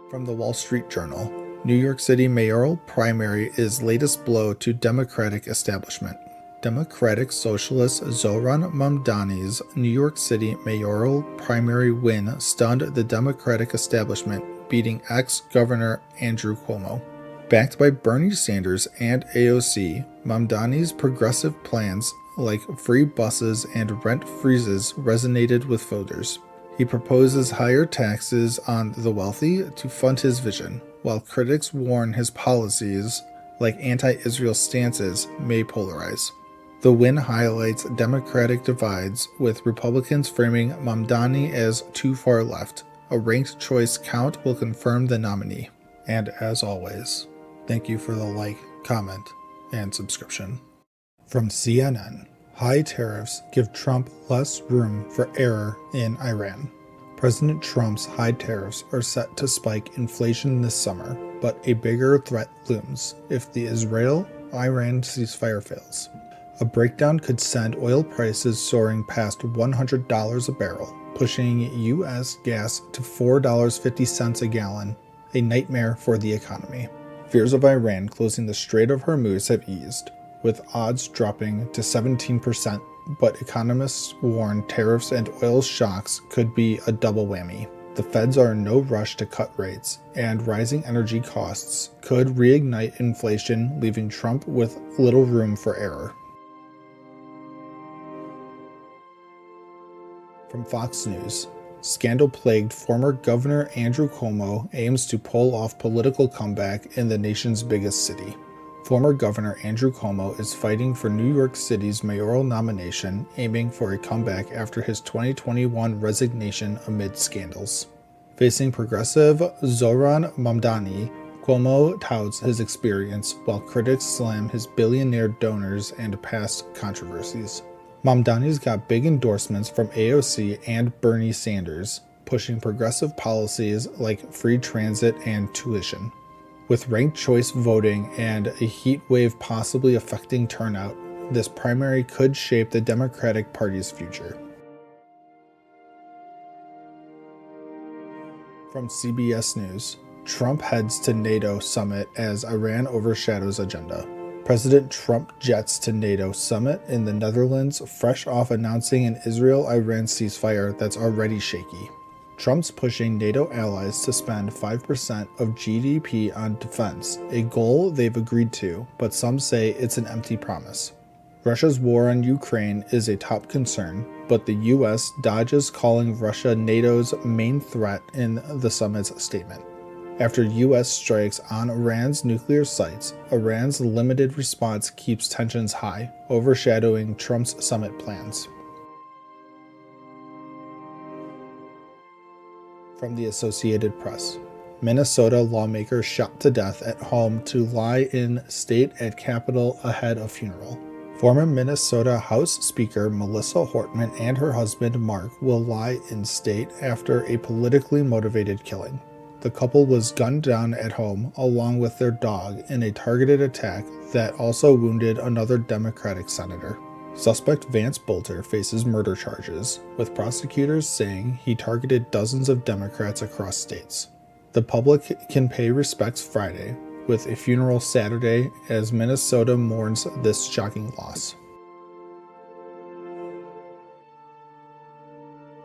From the Wall Street Journal, New York City mayoral primary is latest blow to Democratic establishment. Democratic Socialist Zohran Mamdani's New York City mayoral primary win stunned the Democratic establishment, beating ex-Governor Andrew Cuomo. Backed by Bernie Sanders and AOC, Mamdani's progressive plans, like free buses and rent freezes, resonated with voters. He proposes higher taxes on the wealthy to fund his vision, while critics warn his policies, like anti-Israel stances, may polarize. The win highlights Democratic divides, with Republicans framing Mamdani as too far left. A ranked choice count will confirm the nominee. And as always, thank you for the like, comment, and subscription. From CNN, high tariffs give Trump less room for error in Iran. President Trump's high tariffs are set to spike inflation this summer, but a bigger threat looms if the Israel-Iran ceasefire fails. A breakdown could send oil prices soaring past $100 a barrel, pushing U.S. gas to $4.50 a gallon, a nightmare for the economy. Fears of Iran closing the Strait of Hormuz have eased, with odds dropping to 17%, but economists warn tariffs and oil shocks could be a double whammy. The Feds are in no rush to cut rates, and rising energy costs could reignite inflation, leaving Trump with little room for error. From Fox News, scandal-plagued former Governor Andrew Cuomo aims to pull off political comeback in the nation's biggest city. Former Governor Andrew Cuomo is fighting for New York City's mayoral nomination, aiming for a comeback after his 2021 resignation amid scandals. Facing progressive Zohran Mamdani, Cuomo touts his experience, while critics slam his billionaire donors and past controversies. Mamdani's got big endorsements from AOC and Bernie Sanders, pushing progressive policies like free transit and tuition. With ranked choice voting and a heat wave possibly affecting turnout, this primary could shape the Democratic Party's future. From CBS News, Trump heads to NATO summit as Iran overshadows agenda. President Trump jets to NATO summit in the Netherlands, fresh off announcing an Israel-Iran ceasefire that's already shaky. Trump's pushing NATO allies to spend 5% of GDP on defense, a goal they've agreed to, but some say it's an empty promise. Russia's war on Ukraine is a top concern, but the U.S. dodges calling Russia NATO's main threat in the summit's statement. After U.S. strikes on Iran's nuclear sites, Iran's limited response keeps tensions high, overshadowing Trump's summit plans. From the Associated Press, Minnesota lawmaker shot to death at home to lie in state at Capitol ahead of funeral. Former Minnesota House Speaker Melissa Hortman and her husband Mark will lie in state after a politically motivated killing. The couple was gunned down at home along with their dog in a targeted attack that also wounded another Democratic senator. Suspect Vance Bolter faces murder charges, with prosecutors saying he targeted dozens of Democrats across states. The public can pay respects Friday, with a funeral Saturday as Minnesota mourns this shocking loss.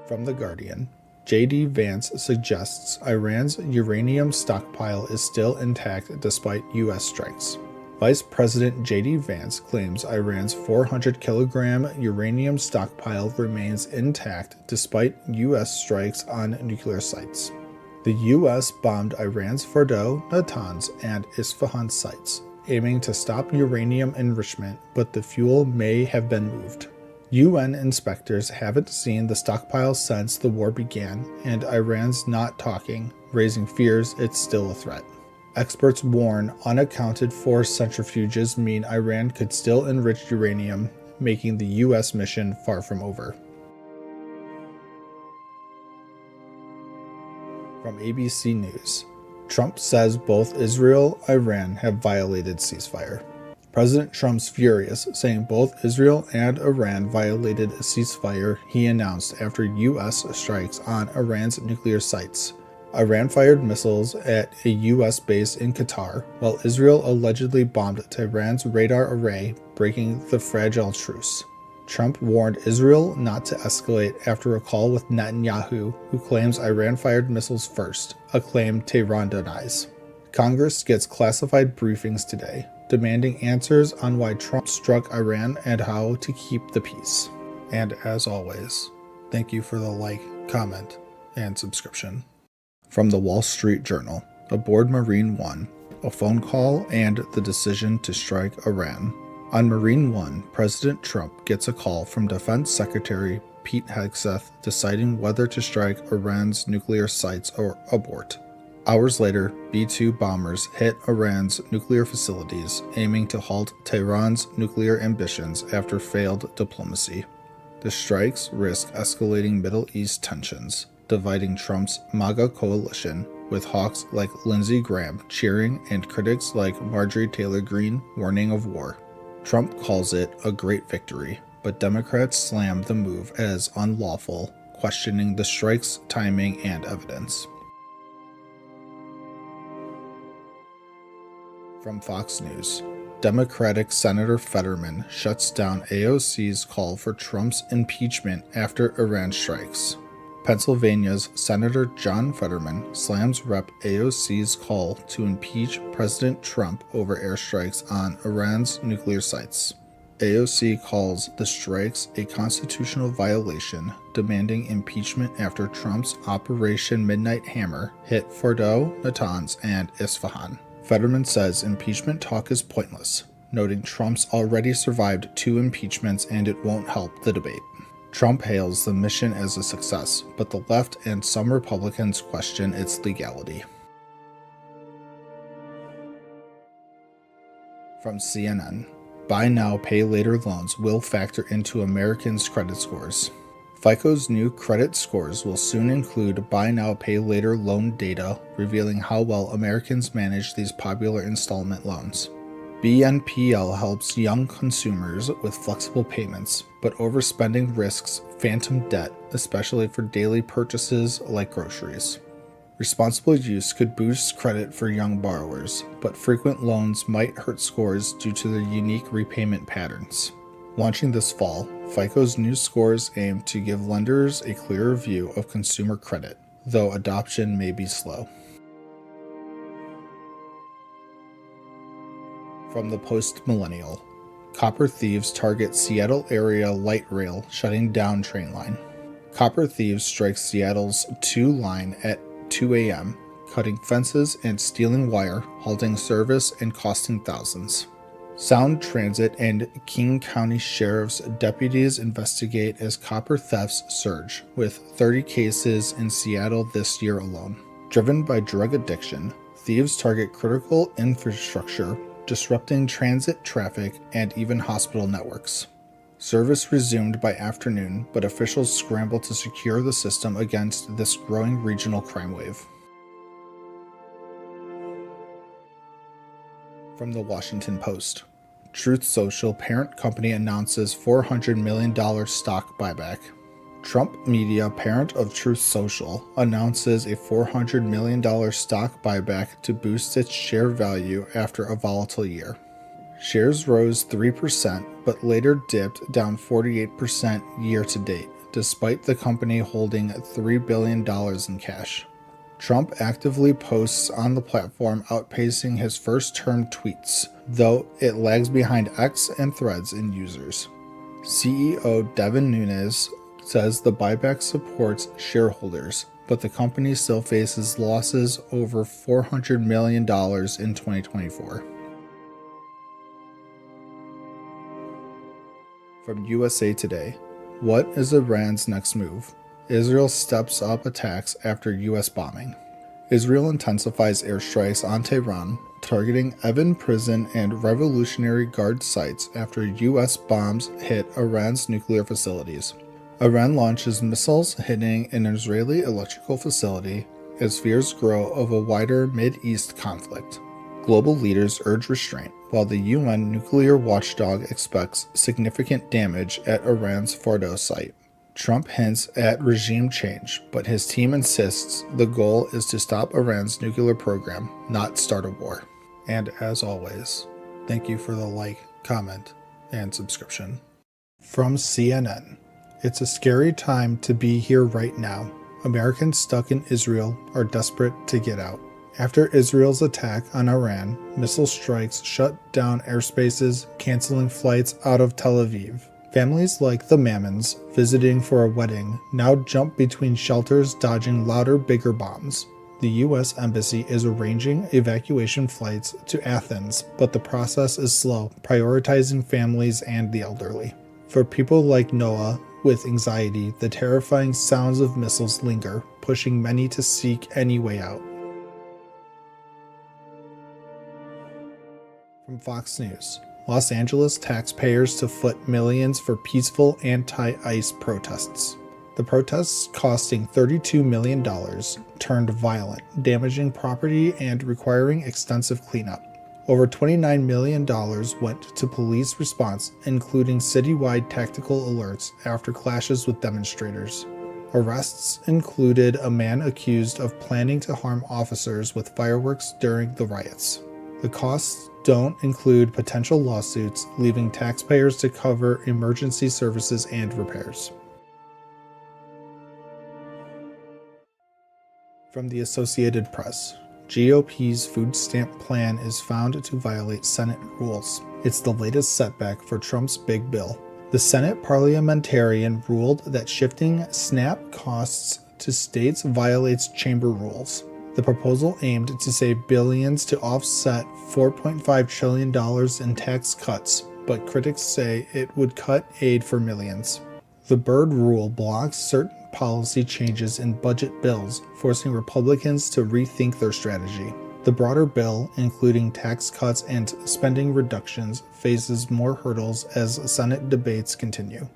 From The Guardian, J.D. Vance suggests Iran's uranium stockpile is still intact despite U.S. strikes. Vice President J.D. Vance claims Iran's 400-kilogram uranium stockpile remains intact despite U.S. strikes on nuclear sites. The U.S. bombed Iran's Fordow, Natanz, and Isfahan sites, aiming to stop uranium enrichment, but the fuel may have been moved. UN inspectors haven't seen the stockpile since the war began, and Iran's not talking, raising fears it's still a threat. Experts warn unaccounted-for centrifuges mean Iran could still enrich uranium, making the U.S. mission far from over. From ABC News, Trump says both Israel and Iran have violated ceasefire. President Trump's furious, saying both Israel and Iran violated a ceasefire he announced after U.S. strikes on Iran's nuclear sites. Iran fired missiles at a U.S. base in Qatar, while Israel allegedly bombed Tehran's radar array, breaking the fragile truce. Trump warned Israel not to escalate after a call with Netanyahu, who claims Iran fired missiles first, a claim Tehran denies. Congress gets classified briefings today, demanding answers on why Trump struck Iran and how to keep the peace. And as always, thank you for the like, comment, and subscription. From the Wall Street Journal, aboard Marine One, a phone call and the decision to strike Iran. On Marine One, President Trump gets a call from Defense Secretary Pete Hegseth deciding whether to strike Iran's nuclear sites or abort. Hours later, B-2 bombers hit Iran's nuclear facilities, aiming to halt Tehran's nuclear ambitions after failed diplomacy. The strikes risk escalating Middle East tensions, dividing Trump's MAGA coalition, with hawks like Lindsey Graham cheering and critics like Marjorie Taylor Greene warning of war. Trump calls it a great victory, but Democrats slam the move as unlawful, questioning the strike's timing and evidence. From Fox News, Democratic Senator Fetterman shuts down AOC's call for Trump's impeachment after Iran strikes. Pennsylvania's Senator John Fetterman slams Rep. AOC's call to impeach President Trump over airstrikes on Iran's nuclear sites. AOC calls the strikes a constitutional violation, demanding impeachment after Trump's Operation Midnight Hammer hit Fordow, Natanz, and Isfahan. Fetterman says impeachment talk is pointless, noting Trump's already survived 2 impeachments and it won't help the debate. Trump hails the mission as a success, but the left and some Republicans question its legality. From CNN, buy now, pay later loans will factor into Americans' credit scores. FICO's new credit scores will soon include buy now, pay later loan data, revealing how well Americans manage these popular installment loans. BNPL helps young consumers with flexible payments, but overspending risks phantom debt, especially for daily purchases like groceries. Responsible use could boost credit for young borrowers, but frequent loans might hurt scores due to their unique repayment patterns. Launching this fall, FICO's new scores aim to give lenders a clearer view of consumer credit, though adoption may be slow. From the Post-Millennial, copper thieves target Seattle area light rail, shutting down train line. Copper thieves strike Seattle's 2 line at 2 a.m., cutting fences and stealing wire, halting service and costing thousands. Sound Transit and King County Sheriff's deputies investigate as copper thefts surge, with 30 cases in Seattle this year alone. Driven by drug addiction, thieves target critical infrastructure, disrupting transit traffic and even hospital networks. Service resumed by afternoon, but officials scramble to secure the system against this growing regional crime wave. From the Washington Post, Truth Social parent company announces $400 million stock buyback. Trump Media, parent of Truth Social, announces a $400 million stock buyback to boost its share value after a volatile year. Shares rose 3%, but later dipped down 48% year to date, despite the company holding $3 billion in cash. Trump actively posts on the platform, outpacing his first-term tweets, though it lags behind X and Threads in users. CEO Devin Nunes says the buyback supports shareholders, but the company still faces losses over $400 million in 2024. From USA Today, what is Iran's next move? Israel steps up attacks after U.S. bombing. Israel intensifies airstrikes on Tehran, targeting Evin prison and Revolutionary Guard sites after U.S. bombs hit Iran's nuclear facilities. Iran launches missiles hitting an Israeli electrical facility as fears grow of a wider Mid-East conflict. Global leaders urge restraint, while the UN nuclear watchdog expects significant damage at Iran's Fordow site. Trump hints at regime change, but his team insists the goal is to stop Iran's nuclear program, not start a war. And as always, thank you for the like, comment, and subscription. From CNN, it's a scary time to be here right now. Americans stuck in Israel are desperate to get out. After Israel's attack on Iran, missile strikes shut down airspaces, canceling flights out of Tel Aviv. Families like the Mammons, visiting for a wedding, now jump between shelters dodging louder, bigger bombs. The U.S. Embassy is arranging evacuation flights to Athens, but the process is slow, prioritizing families and the elderly. For people like Noah with anxiety, the terrifying sounds of missiles linger, pushing many to seek any way out. From Fox News, Los Angeles taxpayers to foot millions for peaceful anti-ICE protests. The protests, costing $32 million, turned violent, damaging property and requiring extensive cleanup. Over $29 million went to police response, including citywide tactical alerts after clashes with demonstrators. Arrests included a man accused of planning to harm officers with fireworks during the riots. The costs don't include potential lawsuits, leaving taxpayers to cover emergency services and repairs. From the Associated Press, GOP's food stamp plan is found to violate Senate rules. It's the latest setback for Trump's big bill. The Senate parliamentarian ruled that shifting SNAP costs to states violates chamber rules. The proposal aimed to save billions to offset $4.5 trillion in tax cuts, but critics say it would cut aid for millions. The Byrd rule blocks certain policy changes in budget bills, forcing Republicans to rethink their strategy. The broader bill, including tax cuts and spending reductions, faces more hurdles as Senate debates continue.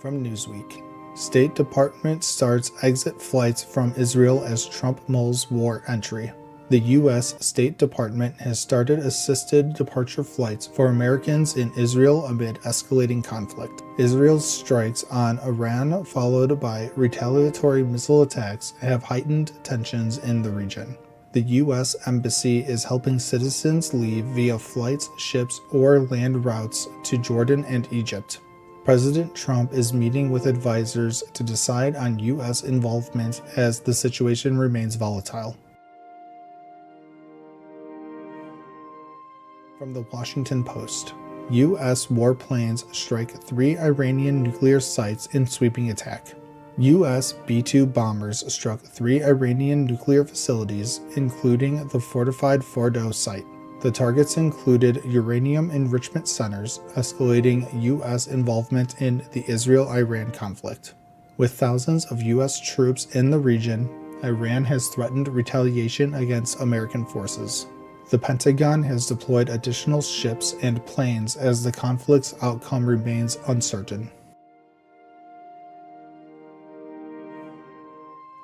From Newsweek, State Department starts exit flights from Israel as Trump mulls war entry. The U.S. State Department has started assisted departure flights for Americans in Israel amid escalating conflict. Israel's strikes on Iran, followed by retaliatory missile attacks, have heightened tensions in the region. The U.S. Embassy is helping citizens leave via flights, ships, or land routes to Jordan and Egypt. President Trump is meeting with advisors to decide on U.S. involvement as the situation remains volatile. From the Washington Post, U.S. warplanes strike 3 Iranian nuclear sites in sweeping attack. U.S. B-2 bombers struck 3 Iranian nuclear facilities, including the fortified Fordow site. The targets included uranium enrichment centers, escalating U.S. involvement in the Israel-Iran conflict. With thousands of U.S. troops in the region, Iran has threatened retaliation against American forces. The Pentagon has deployed additional ships and planes as the conflict's outcome remains uncertain.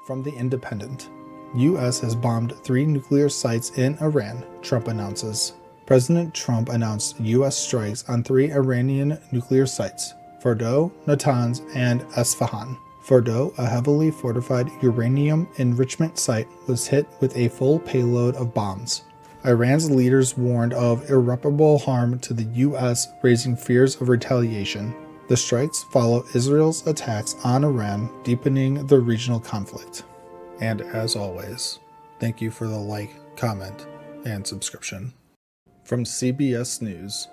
From The Independent, U.S. has bombed 3 nuclear sites in Iran, Trump announces. President Trump announced U.S. strikes on 3 Iranian nuclear sites, Fordow, Natanz, and Esfahan. Fordow, a heavily fortified uranium enrichment site, was hit with a full payload of bombs. Iran's leaders warned of irreparable harm to the U.S., raising fears of retaliation. The strikes follow Israel's attacks on Iran, deepening the regional conflict. And as always, thank you for the like, comment, and subscription. From CBS News,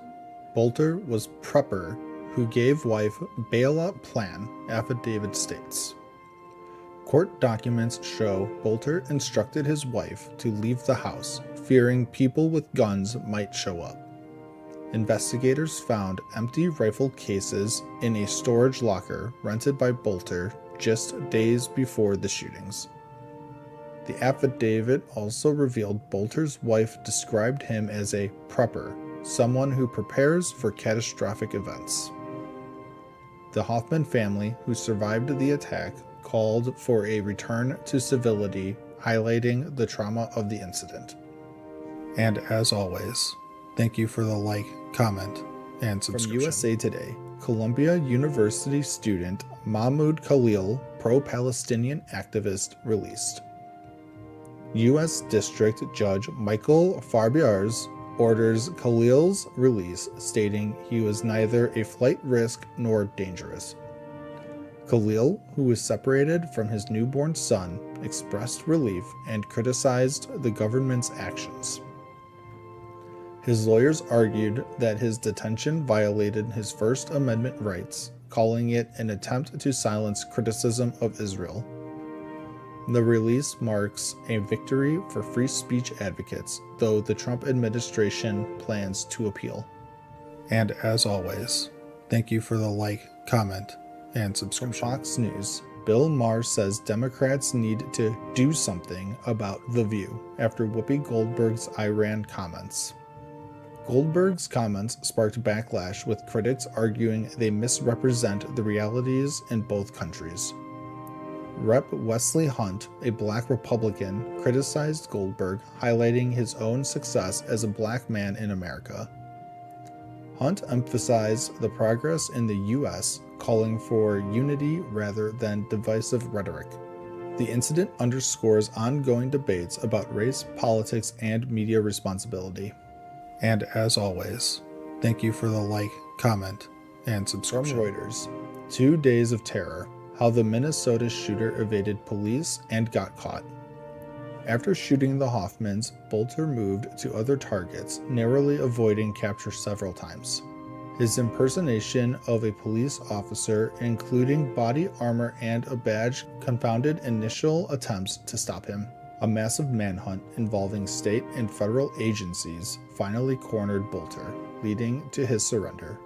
Bolter was prepper who gave wife bailout plan, affidavit states. Court documents show Bolter instructed his wife to leave the house, fearing people with guns might show up. Investigators found empty rifle cases in a storage locker rented by Bolter just days before the shootings. The affidavit also revealed Bolter's wife described him as a prepper, someone who prepares for catastrophic events. The Hoffman family, who survived the attack, called for a return to civility, highlighting the trauma of the incident. And as always, thank you for the like, comment, and subscription. From USA Today, Columbia University student Mahmoud Khalil, pro-Palestinian activist, released. U.S. District Judge Michael Farbiarz orders Khalil's release, stating he was neither a flight risk nor dangerous. Khalil, who was separated from his newborn son, expressed relief and criticized the government's actions. His lawyers argued that his detention violated his First Amendment rights, calling it an attempt to silence criticism of Israel. The release marks a victory for free speech advocates, though the Trump administration plans to appeal. And as always, thank you for the like, comment, and subscription. From Fox News, Bill Maher says Democrats need to do something about The View after Whoopi Goldberg's Iran comments. Goldberg's comments sparked backlash, with critics arguing they misrepresent the realities in both countries. Rep. Wesley Hunt, a black Republican, criticized Goldberg, highlighting his own success as a black man in America. Hunt emphasized the progress in the U.S., calling for unity rather than divisive rhetoric. The incident underscores ongoing debates about race, politics, and media responsibility. And as always, thank you for the like, comment, and subscription. From Reuters, 2 days of terror. How the Minnesota shooter evaded police and got caught. After shooting the Hoffmans, Bolter moved to other targets, narrowly avoiding capture several times. His impersonation of a police officer, including body armor and a badge, confounded initial attempts to stop him. A massive manhunt involving state and federal agencies finally cornered Bolter, leading to his surrender.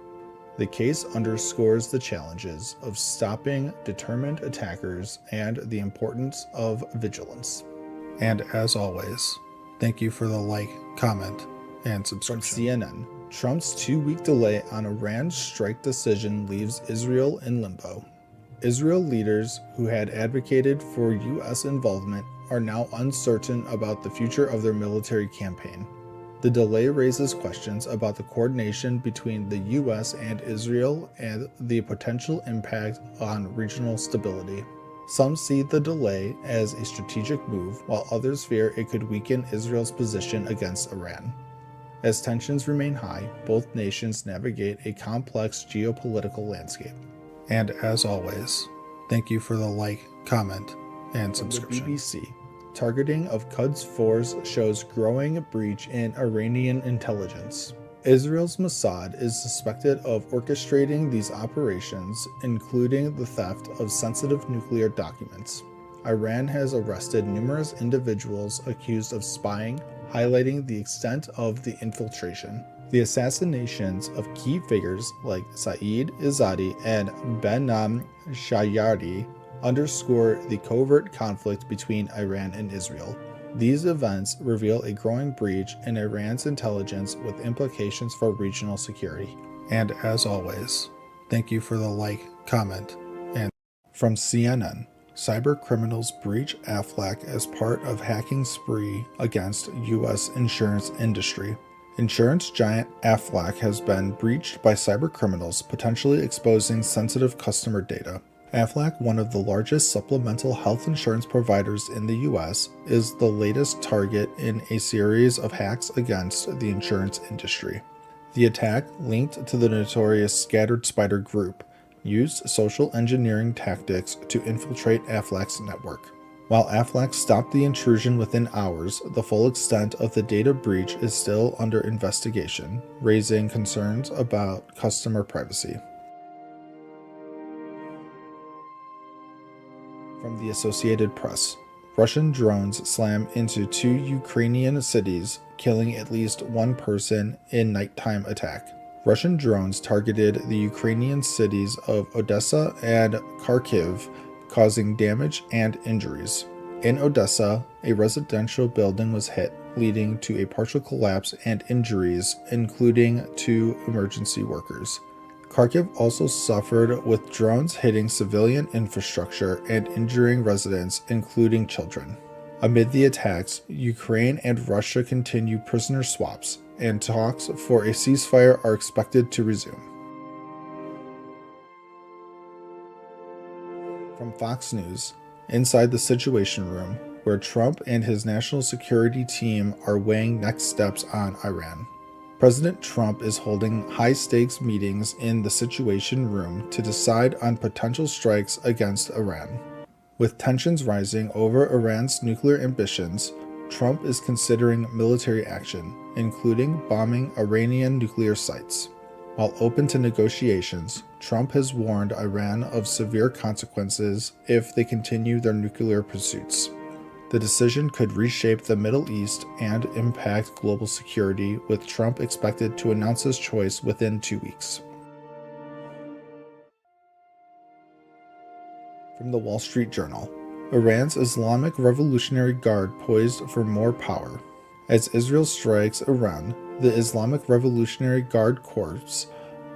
The case underscores the challenges of stopping determined attackers and the importance of vigilance. And as always, thank you for the like, comment, and subscription. From CNN, Trump's 2-week delay on Iran's strike decision leaves Israel in limbo. Israel leaders who had advocated for U.S. involvement are now uncertain about the future of their military campaign. The delay raises questions about the coordination between the US and Israel and the potential impact on regional stability. Some see the delay as a strategic move, while others fear it could weaken Israel's position against Iran. As tensions remain high, both nations navigate a complex geopolitical landscape. And as always, thank you for the like, comment, and subscription. The BBC, targeting of Quds force shows growing breach in Iranian intelligence. Israel's Mossad is suspected of orchestrating these operations, including the theft of sensitive nuclear documents. Iran has arrested numerous individuals accused of spying, highlighting the extent of the infiltration. The assassinations of key figures like Saeed Izzadi and Behnam Shayari underscore the covert conflict between Iran and Israel. These events reveal a growing breach in Iran's intelligence with implications for regional security. And as always, thank you for the like, comment, and from CNN. Cyber criminals breach Aflac as part of hacking spree against U.S. insurance industry. Insurance giant Aflac has been breached by cyber criminals, potentially exposing sensitive customer data. Aflac, one of the largest supplemental health insurance providers in the U.S., is the latest target in a series of hacks against the insurance industry. The attack, linked to the notorious Scattered Spider Group, used social engineering tactics to infiltrate Aflac's network. While Aflac stopped the intrusion within hours, the full extent of the data breach is still under investigation, raising concerns about customer privacy. From the Associated Press, Russian drones slam into 2 Ukrainian cities, killing at least 1 person in nighttime attack. Russian drones targeted the Ukrainian cities of Odessa and Kharkiv, causing damage and injuries. In Odessa, a residential building was hit, leading to a partial collapse and injuries, including 2 emergency workers. Kharkiv also suffered with drones hitting civilian infrastructure and injuring residents, including children. Amid the attacks, Ukraine and Russia continue prisoner swaps, and talks for a ceasefire are expected to resume. From Fox News, inside the Situation Room, where Trump and his national security team are weighing next steps on Iran. President Trump is holding high-stakes meetings in the Situation Room to decide on potential strikes against Iran. With tensions rising over Iran's nuclear ambitions, Trump is considering military action, including bombing Iranian nuclear sites. While open to negotiations, Trump has warned Iran of severe consequences if they continue their nuclear pursuits. The decision could reshape the Middle East and impact global security, with Trump expected to announce his choice within 2 weeks. From the Wall Street Journal, Iran's Islamic Revolutionary Guard poised for more power. As Israel strikes Iran, the Islamic Revolutionary Guard Corps,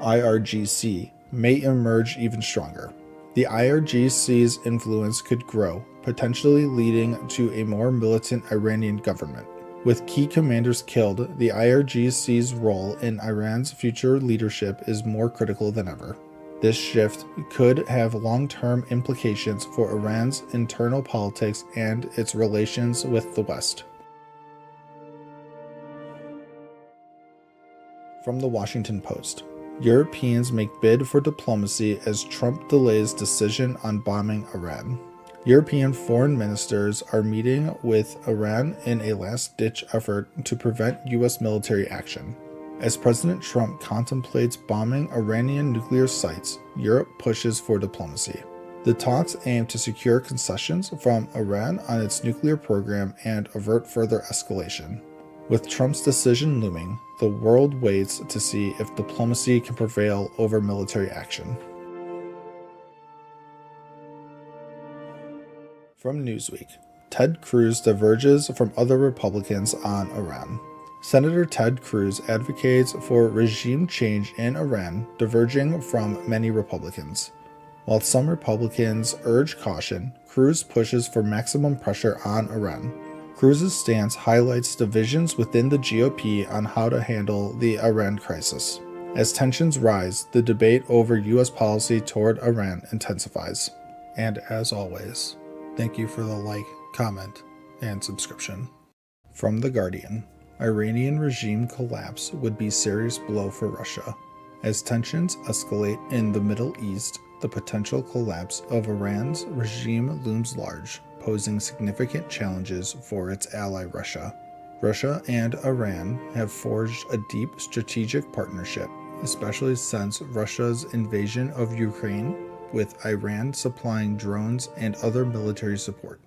IRGC, may emerge even stronger. The IRGC's influence could grow, potentially leading to a more militant Iranian government. With key commanders killed, the IRGC's role in Iran's future leadership is more critical than ever. This shift could have long-term implications for Iran's internal politics and its relations with the West. From the Washington Post, Europeans make bid for diplomacy as Trump delays decision on bombing Iran. European foreign ministers are meeting with Iran in a last-ditch effort to prevent U.S. military action. As President Trump contemplates bombing Iranian nuclear sites, Europe pushes for diplomacy. The talks aim to secure concessions from Iran on its nuclear program and avert further escalation. With Trump's decision looming, the world waits to see if diplomacy can prevail over military action. From Newsweek, Ted Cruz diverges from other Republicans on Iran. Senator Ted Cruz advocates for regime change in Iran, diverging from many Republicans. While some Republicans urge caution, Cruz pushes for maximum pressure on Iran. Cruz's stance highlights divisions within the GOP on how to handle the Iran crisis. As tensions rise, the debate over U.S. policy toward Iran intensifies. And as always, thank you for the like, comment, and subscription. From The Guardian, Iranian regime collapse would be serious blow for Russia. As tensions escalate in the Middle East, the potential collapse of Iran's regime looms large, posing significant challenges for its ally Russia. Russia and Iran have forged a deep strategic partnership, especially since Russia's invasion of Ukraine, with Iran supplying drones and other military support.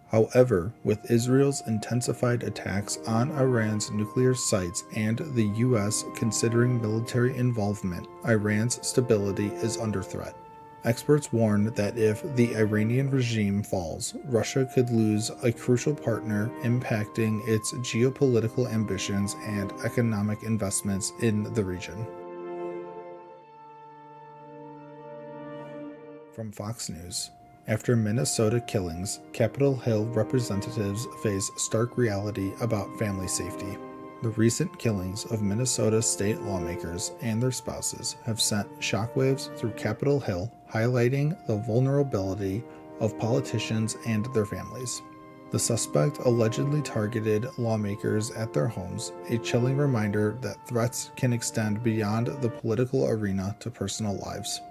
However, with Israel's intensified attacks on Iran's nuclear sites and the U.S. considering military involvement, Iran's stability is under threat. Experts warn that if the Iranian regime falls, Russia could lose a crucial partner, impacting its geopolitical ambitions and economic investments in the region. From Fox News. After Minnesota killings, Capitol Hill representatives face stark reality about family safety. The recent killings of Minnesota state lawmakers and their spouses have sent shockwaves through Capitol Hill, highlighting the vulnerability of politicians and their families. The suspect allegedly targeted lawmakers at their homes, a chilling reminder that threats can extend beyond the political arena to personal lives.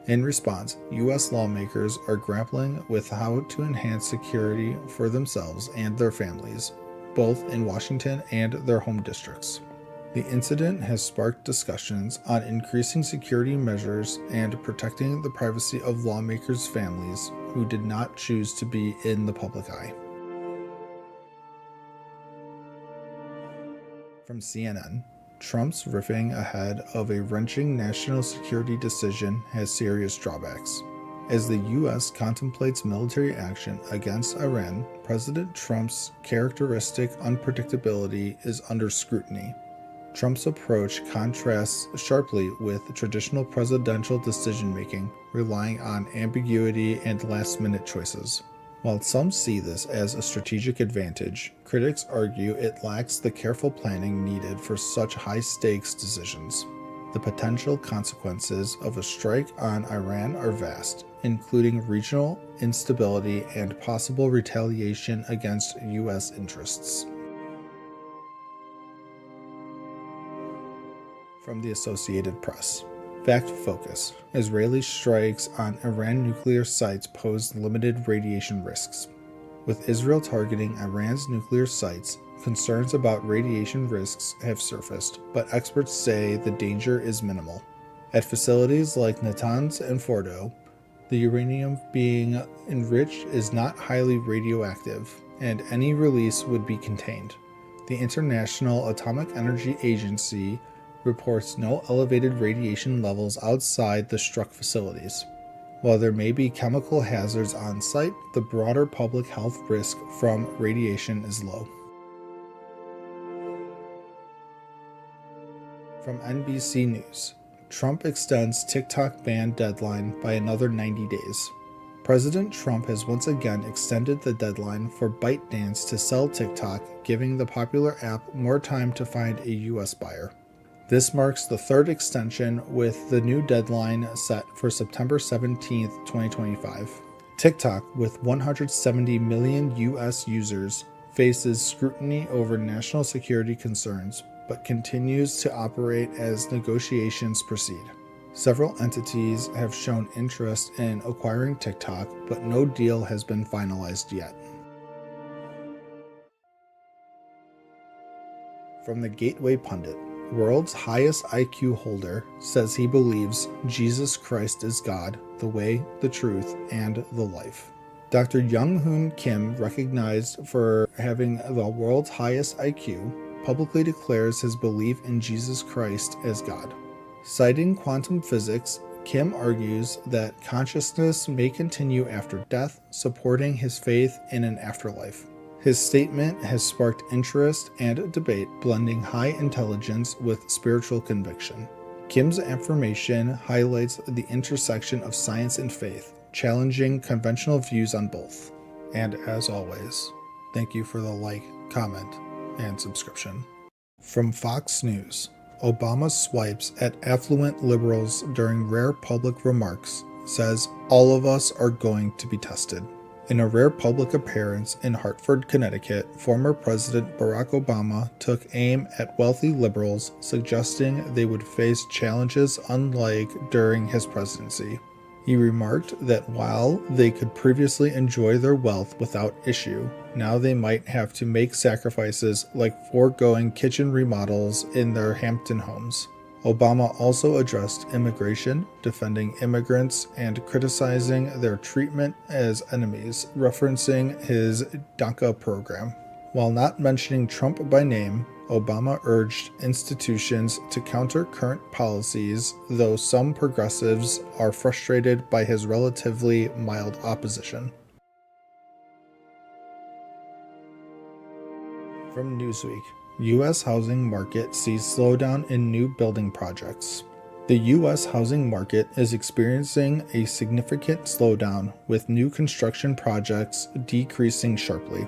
In response, U.S. lawmakers are grappling with how to enhance security for themselves and their families, both in Washington and their home districts. The incident has sparked discussions on increasing security measures and protecting the privacy of lawmakers' families who did not choose to be in the public eye. From CNN. Trump's riffing ahead of a wrenching national security decision has serious drawbacks. As the U.S. contemplates military action against Iran, President Trump's characteristic unpredictability is under scrutiny. Trump's approach contrasts sharply with traditional presidential decision-making, relying on ambiguity and last-minute choices. While some see this as a strategic advantage, critics argue it lacks the careful planning needed for such high-stakes decisions. The potential consequences of a strike on Iran are vast, including regional instability and possible retaliation against U.S. interests. From the Associated Press. Fact Focus. Israeli strikes on Iran nuclear sites pose limited radiation risks. With Israel targeting Iran's nuclear sites, concerns about radiation risks have surfaced, but experts say the danger is minimal. At facilities like Natanz and Fordo, the uranium being enriched is not highly radioactive, and any release would be contained. The International Atomic Energy Agency reports no elevated radiation levels outside the struck facilities. While there may be chemical hazards on site, the broader public health risk from radiation is low. From NBC News. Trump extends TikTok ban deadline by another 90 days. President Trump has once again extended the deadline for ByteDance to sell TikTok, giving the popular app more time to find a U.S. buyer. This marks the third extension, with the new deadline set for September 17, 2025. TikTok, with 170 million U.S. users, faces scrutiny over national security concerns, but continues to operate as negotiations proceed. Several entities have shown interest in acquiring TikTok, but no deal has been finalized yet. From the Gateway Pundit. World's highest IQ holder says he believes Jesus Christ is God, the way, the truth, and the life. Dr. Young Hoon Kim, recognized for having the world's highest IQ, publicly declares his belief in Jesus Christ as God. Citing quantum physics, Kim argues that consciousness may continue after death, supporting his faith in an afterlife. His statement has sparked interest and debate, blending high intelligence with spiritual conviction. Kim's affirmation highlights the intersection of science and faith, challenging conventional views on both. And as always, thank you for the like, comment, and subscription. From Fox News, Obama swipes at affluent liberals during rare public remarks, says all of us are going to be tested. In a rare public appearance in Hartford, Connecticut, former President Barack Obama took aim at wealthy liberals, suggesting they would face challenges unlike during his presidency. He remarked that while they could previously enjoy their wealth without issue, now they might have to make sacrifices like foregoing kitchen remodels in their Hampton homes. Obama also addressed immigration, defending immigrants, and criticizing their treatment as enemies, referencing his DACA program. While not mentioning Trump by name, Obama urged institutions to counter current policies, though some progressives are frustrated by his relatively mild opposition. From Newsweek, U.S. housing market sees slowdown in new building projects. The U.S. housing market is experiencing a significant slowdown, with new construction projects decreasing sharply.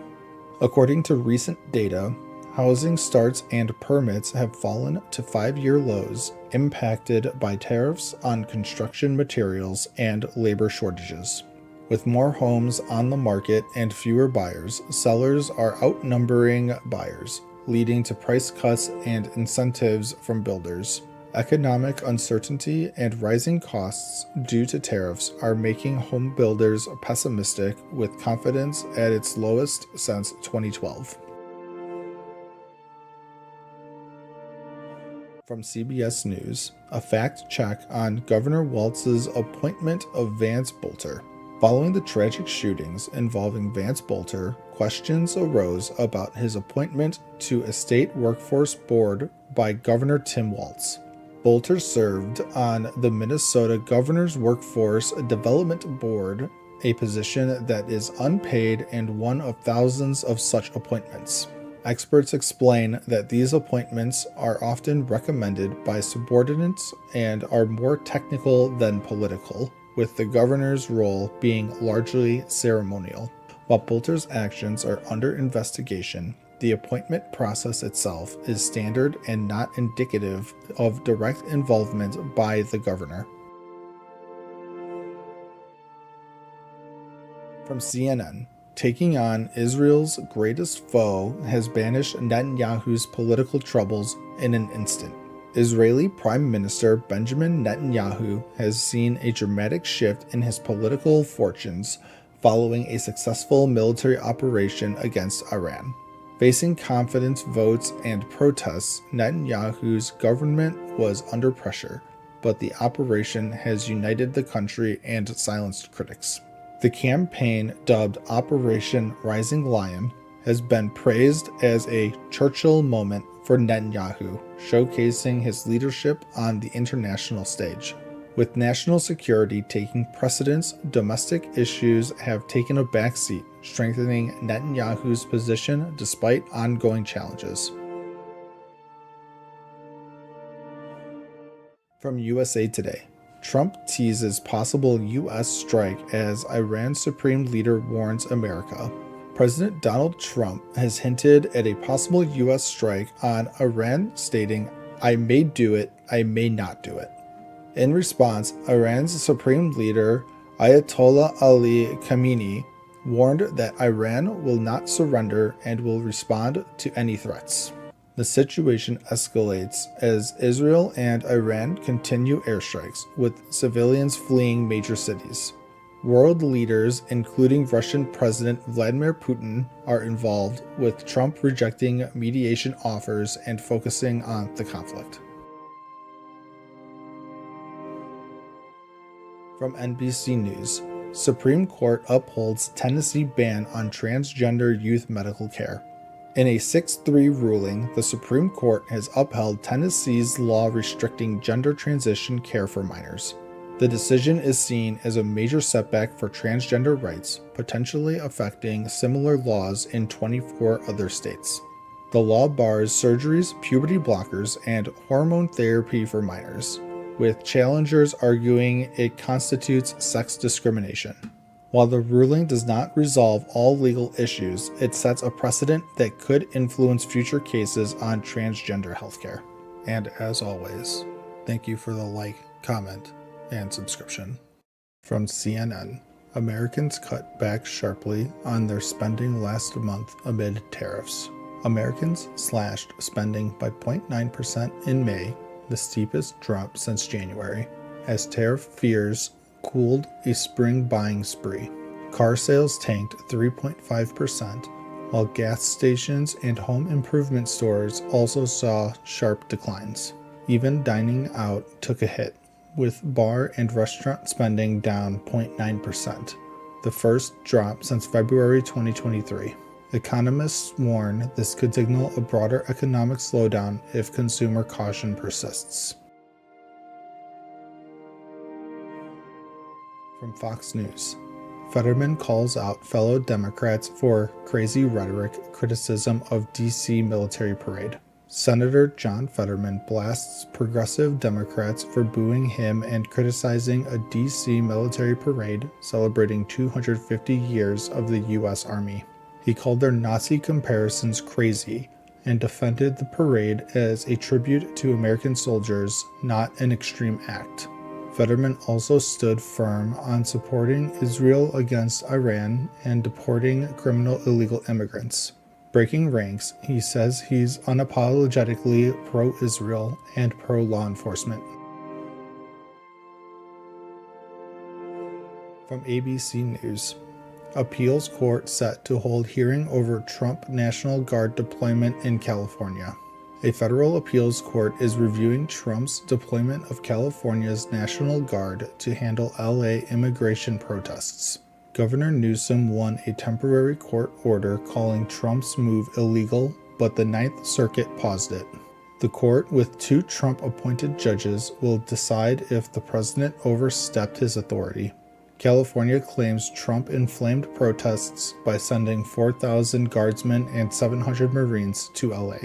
According to recent data, housing starts and permits have fallen to 5-year lows, impacted by tariffs on construction materials and labor shortages. With more homes on the market and fewer buyers, sellers are outnumbering buyers, leading to price cuts and incentives from builders. Economic uncertainty and rising costs due to tariffs are making home builders pessimistic, with confidence at its lowest since 2012. From CBS News, a fact check on Governor Walz's appointment of Vance Bolter. Following the tragic shootings involving Vance Bolter, questions arose about his appointment to a state workforce board by Governor Tim Walz. Bolter served on the Minnesota Governor's Workforce Development Board, a position that is unpaid and one of thousands of such appointments. Experts explain that these appointments are often recommended by subordinates and are more technical than political, with the governor's role being largely ceremonial. While Bolter's actions are under investigation, the appointment process itself is standard and not indicative of direct involvement by the governor. From CNN, taking on Israel's greatest foe has banished Netanyahu's political troubles in an instant. Israeli Prime Minister Benjamin Netanyahu has seen a dramatic shift in his political fortunes following a successful military operation against Iran. Facing confidence votes and protests, Netanyahu's government was under pressure, but the operation has united the country and silenced critics. The campaign, dubbed Operation Rising Lion, has been praised as a Churchill moment for Netanyahu, showcasing his leadership on the international stage. With national security taking precedence, domestic issues have taken a backseat, strengthening Netanyahu's position despite ongoing challenges. From USA Today, Trump teases possible U.S. strike as Iran's supreme leader warns America. President Donald Trump has hinted at a possible U.S. strike on Iran, stating, "I may do it, I may not do it." In response, Iran's supreme leader, Ayatollah Ali Khamenei, warned that Iran will not surrender and will respond to any threats. The situation escalates as Israel and Iran continue airstrikes, with civilians fleeing major cities. World leaders, including Russian President Vladimir Putin, are involved, with Trump rejecting mediation offers and focusing on the conflict. From NBC News, Supreme Court upholds Tennessee ban on transgender youth medical care. In a 6-3 ruling, the Supreme Court has upheld Tennessee's law restricting gender transition care for minors. The decision is seen as a major setback for transgender rights, potentially affecting similar laws in 24 other states. The law bars surgeries, puberty blockers, and hormone therapy for minors. with challengers arguing it constitutes sex discrimination. While the ruling does not resolve all legal issues, it sets a precedent that could influence future cases on transgender healthcare. And as always, thank you for the like, comment, and subscription. From CNN, Americans cut back sharply on their spending last month amid tariffs. Americans slashed spending by 0.9% in May, the steepest drop since January, as tariff fears cooled a spring buying spree. Car sales tanked 3.5%, while gas stations and home improvement stores also saw sharp declines. Even dining out took a hit, with bar and restaurant spending down 0.9%, the first drop since February 2023. Economists warn this could signal a broader economic slowdown if consumer caution persists. From Fox News, Fetterman calls out fellow Democrats for crazy rhetoric criticism of D.C. military parade. Senator John Fetterman blasts progressive Democrats for booing him and criticizing a D.C. military parade celebrating 250 years of the U.S. Army. He called their Nazi comparisons crazy and defended the parade as a tribute to American soldiers, not an extreme act. Fetterman also stood firm on supporting Israel against Iran and deporting criminal illegal immigrants. Breaking ranks, he says he's unapologetically pro-Israel and pro-law enforcement. From ABC News, appeals court set to hold hearing over Trump National Guard deployment in California. A federal appeals court is reviewing Trump's deployment of California's National Guard to handle LA immigration protests. Governor Newsom won a temporary court order calling Trump's move illegal, but the Ninth Circuit paused it. The court, with 2 Trump-appointed judges, will decide if the president overstepped his authority. California claims Trump inflamed protests by sending 4,000 guardsmen and 700 Marines to LA.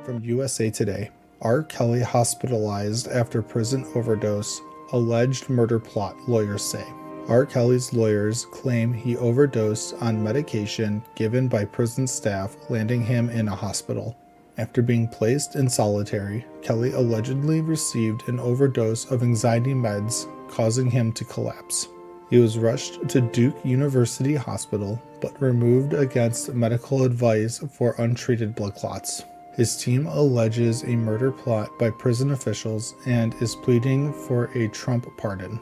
From USA Today, R. Kelly hospitalized after prison overdose, alleged murder plot, lawyers say. R. Kelly's lawyers claim he overdosed on medication given by prison staff, landing him in a hospital. After being placed in solitary, Kelly allegedly received an overdose of anxiety meds, causing him to collapse. He was rushed to Duke University Hospital, but removed against medical advice for untreated blood clots. His team alleges a murder plot by prison officials and is pleading for a Trump pardon.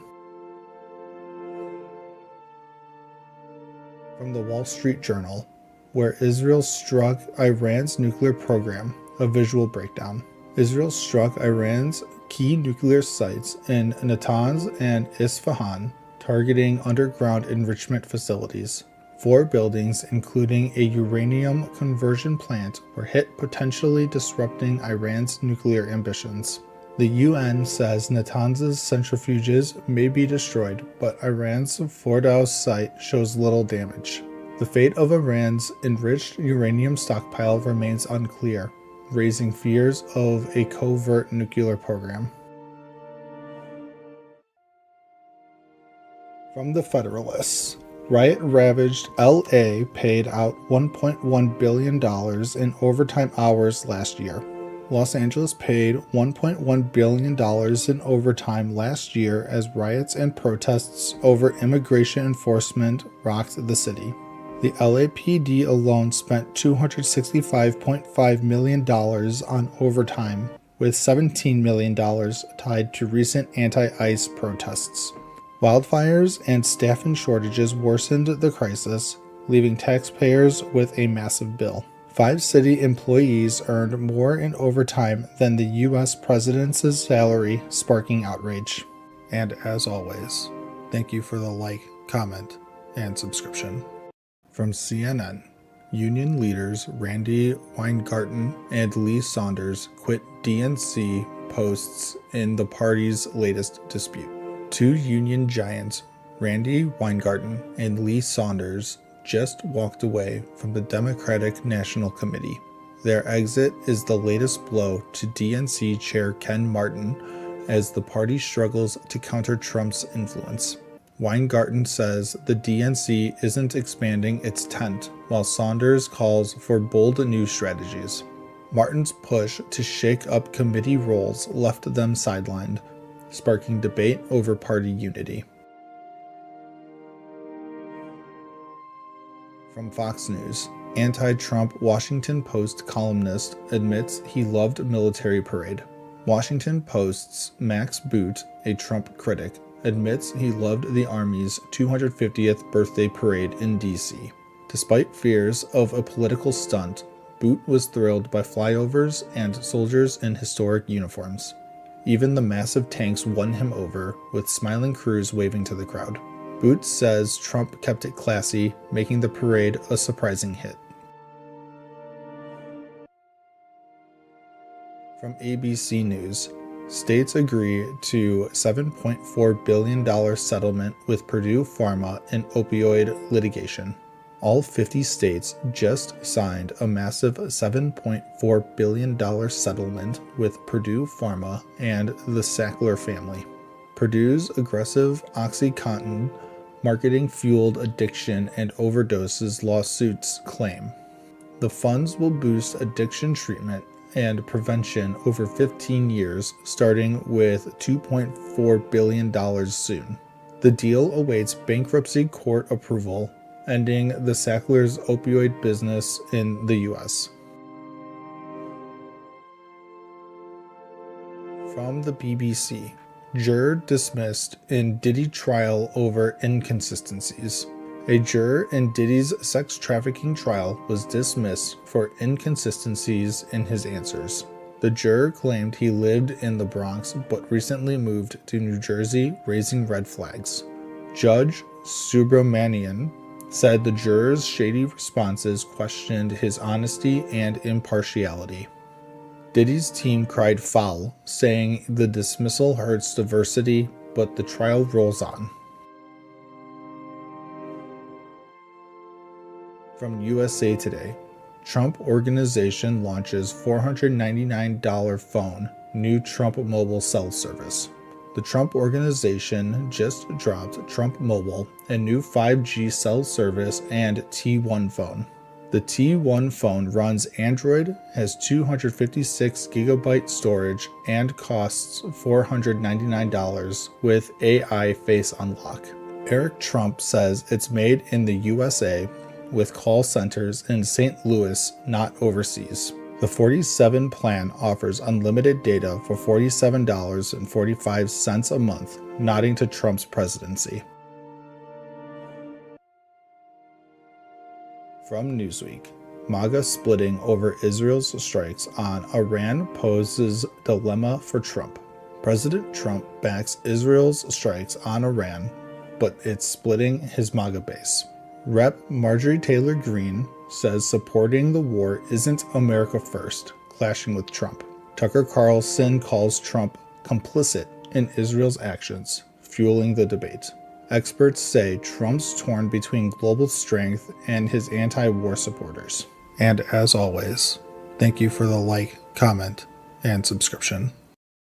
From the Wall Street Journal, where Israel struck Iran's nuclear program, a visual breakdown. Israel struck Iran's key nuclear sites in Natanz and Isfahan, targeting underground enrichment facilities. 4 buildings, including a uranium conversion plant, were hit, potentially disrupting Iran's nuclear ambitions. The UN says Natanz's centrifuges may be destroyed, but Iran's Fordow site shows little damage. The fate of Iran's enriched uranium stockpile remains unclear, raising fears of a covert nuclear program. From the Federalists, riot-ravaged LA paid out $1.1 billion in overtime hours last year. Los Angeles paid $1.1 billion in overtime last year as riots and protests over immigration enforcement rocked the city. The LAPD alone spent $265.5 million on overtime, with $17 million tied to recent anti-ICE protests. Wildfires and staffing shortages worsened the crisis, leaving taxpayers with a massive bill. 5 city employees earned more in overtime than the U.S. president's salary, sparking outrage. And as always, thank you for the like, comment, and subscription. From CNN, union leaders Randy Weingarten and Lee Saunders quit DNC posts in the party's latest dispute. 2 union giants, Randy Weingarten and Lee Saunders, just walked away from the Democratic National Committee. Their exit is the latest blow to DNC Chair Ken Martin as the party struggles to counter Trump's influence. Weingarten says the DNC isn't expanding its tent, while Saunders calls for bold new strategies. Martin's push to shake up committee roles left them sidelined, sparking debate over party unity. From Fox News, anti-Trump Washington Post columnist admits he loved military parade. Washington Post's Max Boot, a Trump critic, admits he loved the Army's 250th birthday parade in D.C. Despite fears of a political stunt, Boot was thrilled by flyovers and soldiers in historic uniforms. Even the massive tanks won him over, with smiling crews waving to the crowd. Boot says Trump kept it classy, making the parade a surprising hit. From ABC News, states agree to $7.4 billion settlement with Purdue Pharma in opioid litigation. All 50 states just signed a massive $7.4 billion settlement with Purdue Pharma and the Sackler family. Purdue's aggressive OxyContin marketing-fueled addiction and overdoses lawsuits claim. The funds will boost addiction treatment and prevention over 15 years, starting with $2.4 billion soon. The deal awaits bankruptcy court approval, ending the Sacklers' opioid business in the U.S. From the BBC, juror dismissed in Diddy trial over inconsistencies. A juror in Diddy's sex trafficking trial was dismissed for inconsistencies in his answers. The juror claimed he lived in the Bronx but recently moved to New Jersey, raising red flags. Judge Subramanian said the juror's shady responses questioned his honesty and impartiality. Diddy's team cried foul, saying the dismissal hurts diversity, but the trial rolls on. From USA Today, Trump Organization launches $499 phone, new Trump mobile cell service. The Trump Organization just dropped Trump Mobile, a new 5G cell service and T1 phone. The T1 phone runs Android, has 256 gigabyte storage, and costs $499 with AI face unlock. Eric Trump says it's made in the USA with call centers in St. Louis, not overseas. The 47 plan offers unlimited data for $47.45 a month, nodding to Trump's presidency. From Newsweek, MAGA splitting over Israel's strikes on Iran poses dilemma for Trump. President Trump backs Israel's strikes on Iran, but it's splitting his MAGA base. Rep. Marjorie Taylor Greene says supporting the war isn't America first, clashing with Trump. Tucker Carlson calls Trump complicit in Israel's actions, fueling the debate. Experts say Trump's torn between global strength and his anti-war supporters. And as always, thank you for the like, comment, and subscription.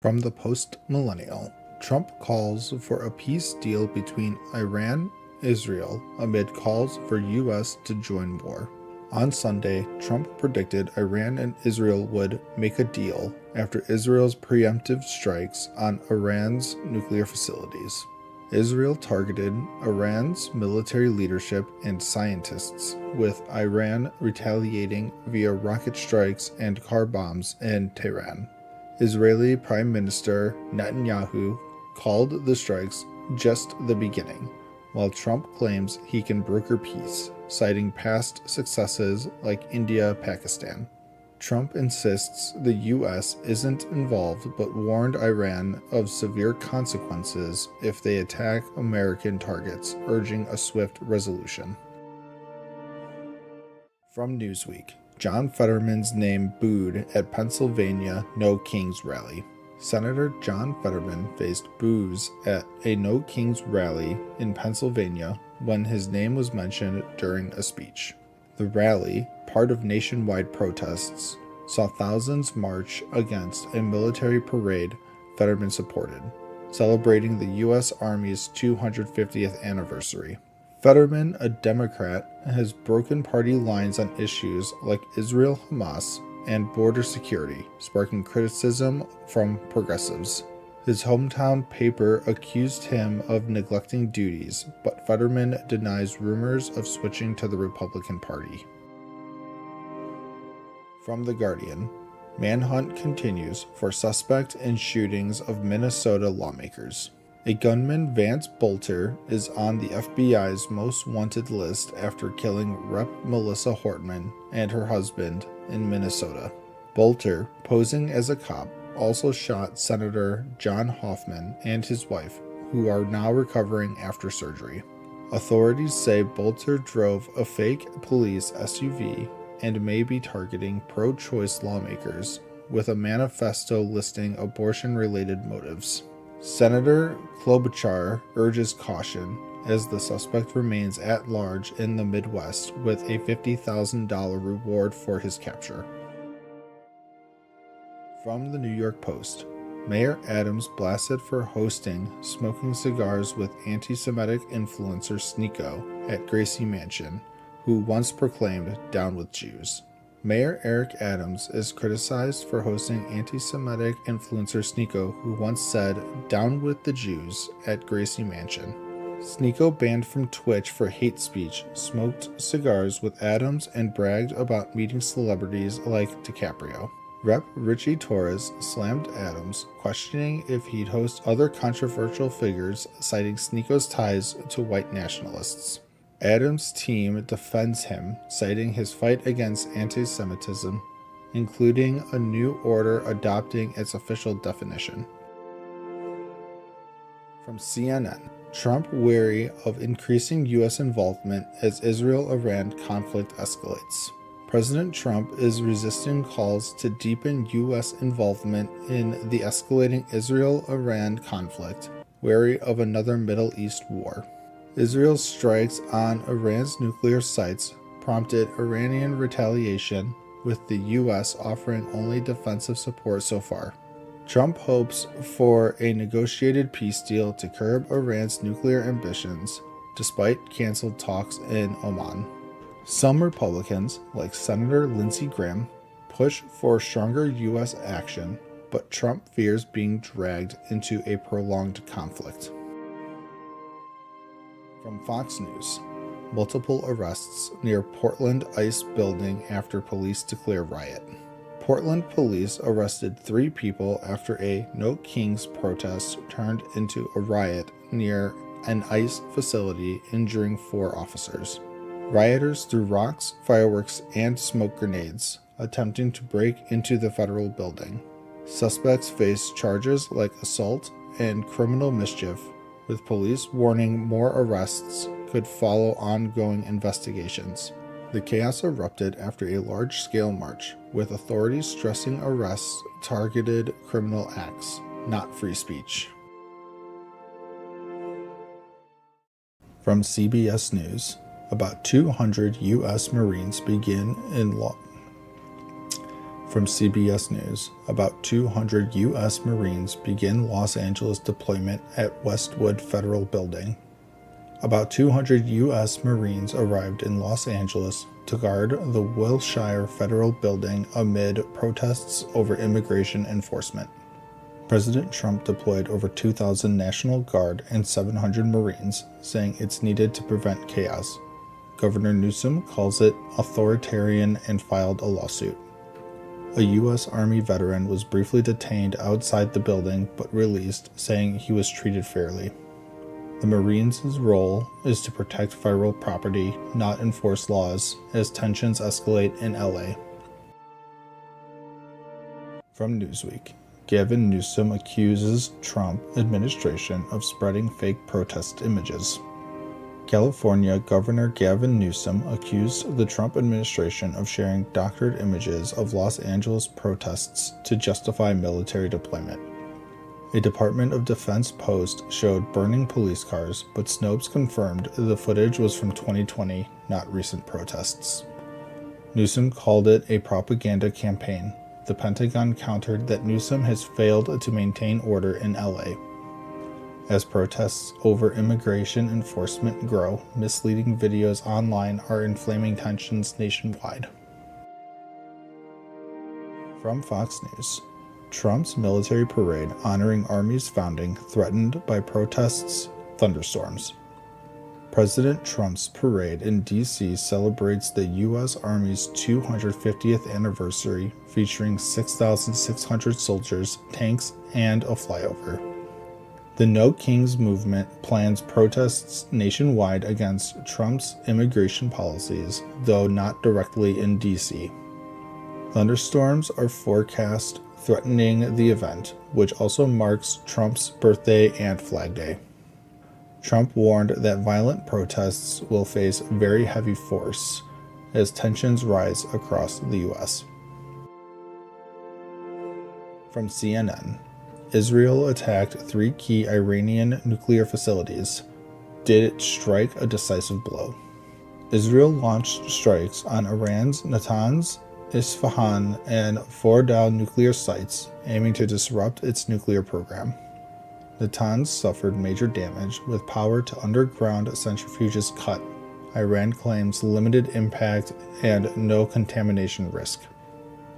From the Post-Millennial, Trump calls for a peace deal between Iran Israel amid calls for U.S. to join war. On Sunday, Trump predicted Iran and Israel would make a deal after Israel's preemptive strikes on Iran's nuclear facilities. Israel targeted Iran's military leadership and scientists, with Iran retaliating via rocket strikes and car bombs in Tehran. Israeli Prime Minister Netanyahu called the strikes just the beginning, while Trump claims he can broker peace, citing past successes like India-Pakistan. Trump insists the U.S. isn't involved but warned Iran of severe consequences if they attack American targets, urging a swift resolution. From Newsweek, John Fetterman's name booed at Pennsylvania No Kings rally. Senator John Fetterman faced boos at a No Kings rally in Pennsylvania when his name was mentioned during a speech. The rally, part of nationwide protests, saw thousands march against a military parade Fetterman supported, celebrating the U.S. Army's 250th anniversary. Fetterman, a Democrat, has broken party lines on issues like Israel-Hamas and border security, sparking criticism from progressives. His hometown paper accused him of neglecting duties, but Fetterman denies rumors of switching to the Republican Party. From The Guardian, manhunt continues for suspect in shootings of Minnesota lawmakers. A gunman, Vance Bolter, is on the FBI's most wanted list after killing Rep. Melissa Hortman and her husband in Minnesota. Bolter, posing as a cop, also shot Senator John Hoffman and his wife, who are now recovering after surgery. Authorities say Bolter drove a fake police SUV and may be targeting pro-choice lawmakers with a manifesto listing abortion-related motives. Senator Klobuchar urges caution as the suspect remains at large in the Midwest with a $50,000 reward for his capture. From the New York Post, Mayor Adams blasted for hosting smoking cigars with anti-Semitic influencer Sneeko at Gracie Mansion, who once proclaimed "Down with Jews." Mayor Eric Adams is criticized for hosting anti-Semitic influencer Sneeko, who once said, "Down with the Jews," at Gracie Mansion. Sneeko, banned from Twitch for hate speech, smoked cigars with Adams and bragged about meeting celebrities like DiCaprio. Rep. Richie Torres slammed Adams, questioning if he'd host other controversial figures, citing Sneeko's ties to white nationalists. Adams' team defends him, citing his fight against anti-Semitism, including a new order adopting its official definition. From CNN, Trump wary of increasing U.S. involvement as Israel-Iran conflict escalates. President Trump is resisting calls to deepen U.S. involvement in the escalating Israel-Iran conflict, wary of another Middle East war. Israel's strikes on Iran's nuclear sites prompted Iranian retaliation, with the U.S. offering only defensive support so far. Trump hopes for a negotiated peace deal to curb Iran's nuclear ambitions, despite canceled talks in Oman. Some Republicans, like Senator Lindsey Graham, push for stronger U.S. action, but Trump fears being dragged into a prolonged conflict. From Fox News, multiple arrests near Portland ICE building after police declare riot. Portland police arrested 3 people after a No Kings protest turned into a riot near an ICE facility, injuring 4 officers. Rioters threw rocks, fireworks, and smoke grenades, attempting to break into the federal building. Suspects face charges like assault and criminal mischief, with police warning more arrests could follow ongoing investigations. The chaos erupted after a large-scale march, with authorities stressing arrests targeted criminal acts, not free speech. From CBS News, about 200 U.S. Marines begin in From CBS News, about 200 U.S. Marines begin Los Angeles deployment at Westwood Federal Building. About 200 U.S. Marines arrived in Los Angeles to guard the Wilshire Federal Building amid protests over immigration enforcement. President Trump deployed over 2,000 National Guard and 700 Marines, saying it's needed to prevent chaos. Governor Newsom calls it authoritarian and filed a lawsuit. A U.S. Army veteran was briefly detained outside the building but released, saying he was treated fairly. The Marines' role is to protect federal property, not enforce laws, as tensions escalate in LA. From Newsweek, Gavin Newsom accuses Trump administration of spreading fake protest images. California Governor Gavin Newsom accused the Trump administration of sharing doctored images of Los Angeles protests to justify military deployment. A Department of Defense post showed burning police cars, but Snopes confirmed the footage was from 2020, not recent protests. Newsom called it a propaganda campaign, The Pentagon countered that Newsom has failed to maintain order in LA. As protests over immigration enforcement grow, misleading videos online are inflaming tensions nationwide. From Fox News, Trump's military parade honoring Army's founding threatened by protests, thunderstorms. President Trump's parade in D.C. celebrates the U.S. Army's 250th anniversary, featuring 6,600 soldiers, tanks, and a flyover. The No Kings movement plans protests nationwide against Trump's immigration policies, though not directly in D.C. Thunderstorms are forecast threatening the event, which also marks Trump's birthday and Flag Day. Trump warned that violent protests will face very heavy force as tensions rise across the U.S. From CNN, Israel attacked 3 key Iranian nuclear facilities. Did it strike a decisive blow? Israel launched strikes on Iran's Natanz, Isfahan, and Fordow nuclear sites, aiming to disrupt its nuclear program. Natanz suffered major damage, with power to underground centrifuges cut. Iran claims limited impact and no contamination risk.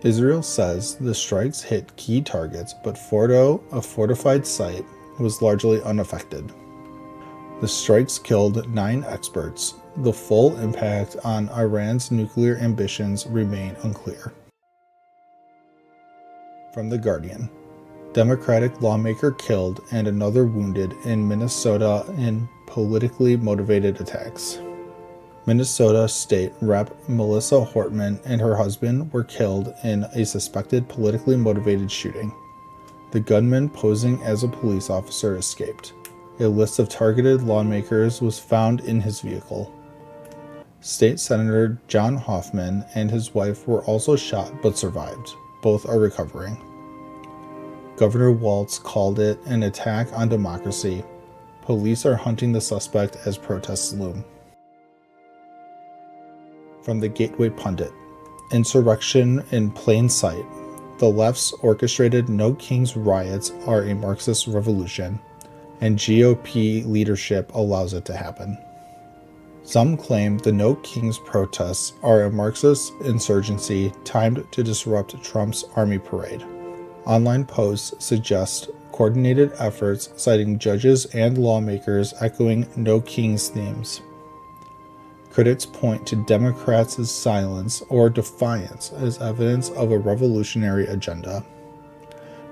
Israel says the strikes hit key targets, but Fordow, a fortified site, was largely unaffected. The strikes killed 9 experts. The full impact on Iran's nuclear ambitions remain unclear. From The Guardian, Democratic lawmaker killed and another wounded in Minnesota in politically motivated attacks. Minnesota State Rep. Melissa Hortman and her husband were killed in a suspected politically motivated shooting. The gunman posing as a police officer escaped. A list of targeted lawmakers was found in his vehicle. State Senator John Hoffman and his wife were also shot but survived. Both are recovering. Governor Walz called it an attack on democracy. Police are hunting the suspect as protests loom. From the Gateway Pundit, insurrection in plain sight. The left's orchestrated No Kings riots are a Marxist revolution, and GOP leadership allows it to happen. Some claim the No Kings protests are a Marxist insurgency timed to disrupt Trump's army parade. Online posts suggest coordinated efforts, citing judges and lawmakers echoing No Kings themes. Critics point to Democrats' silence or defiance as evidence of a revolutionary agenda.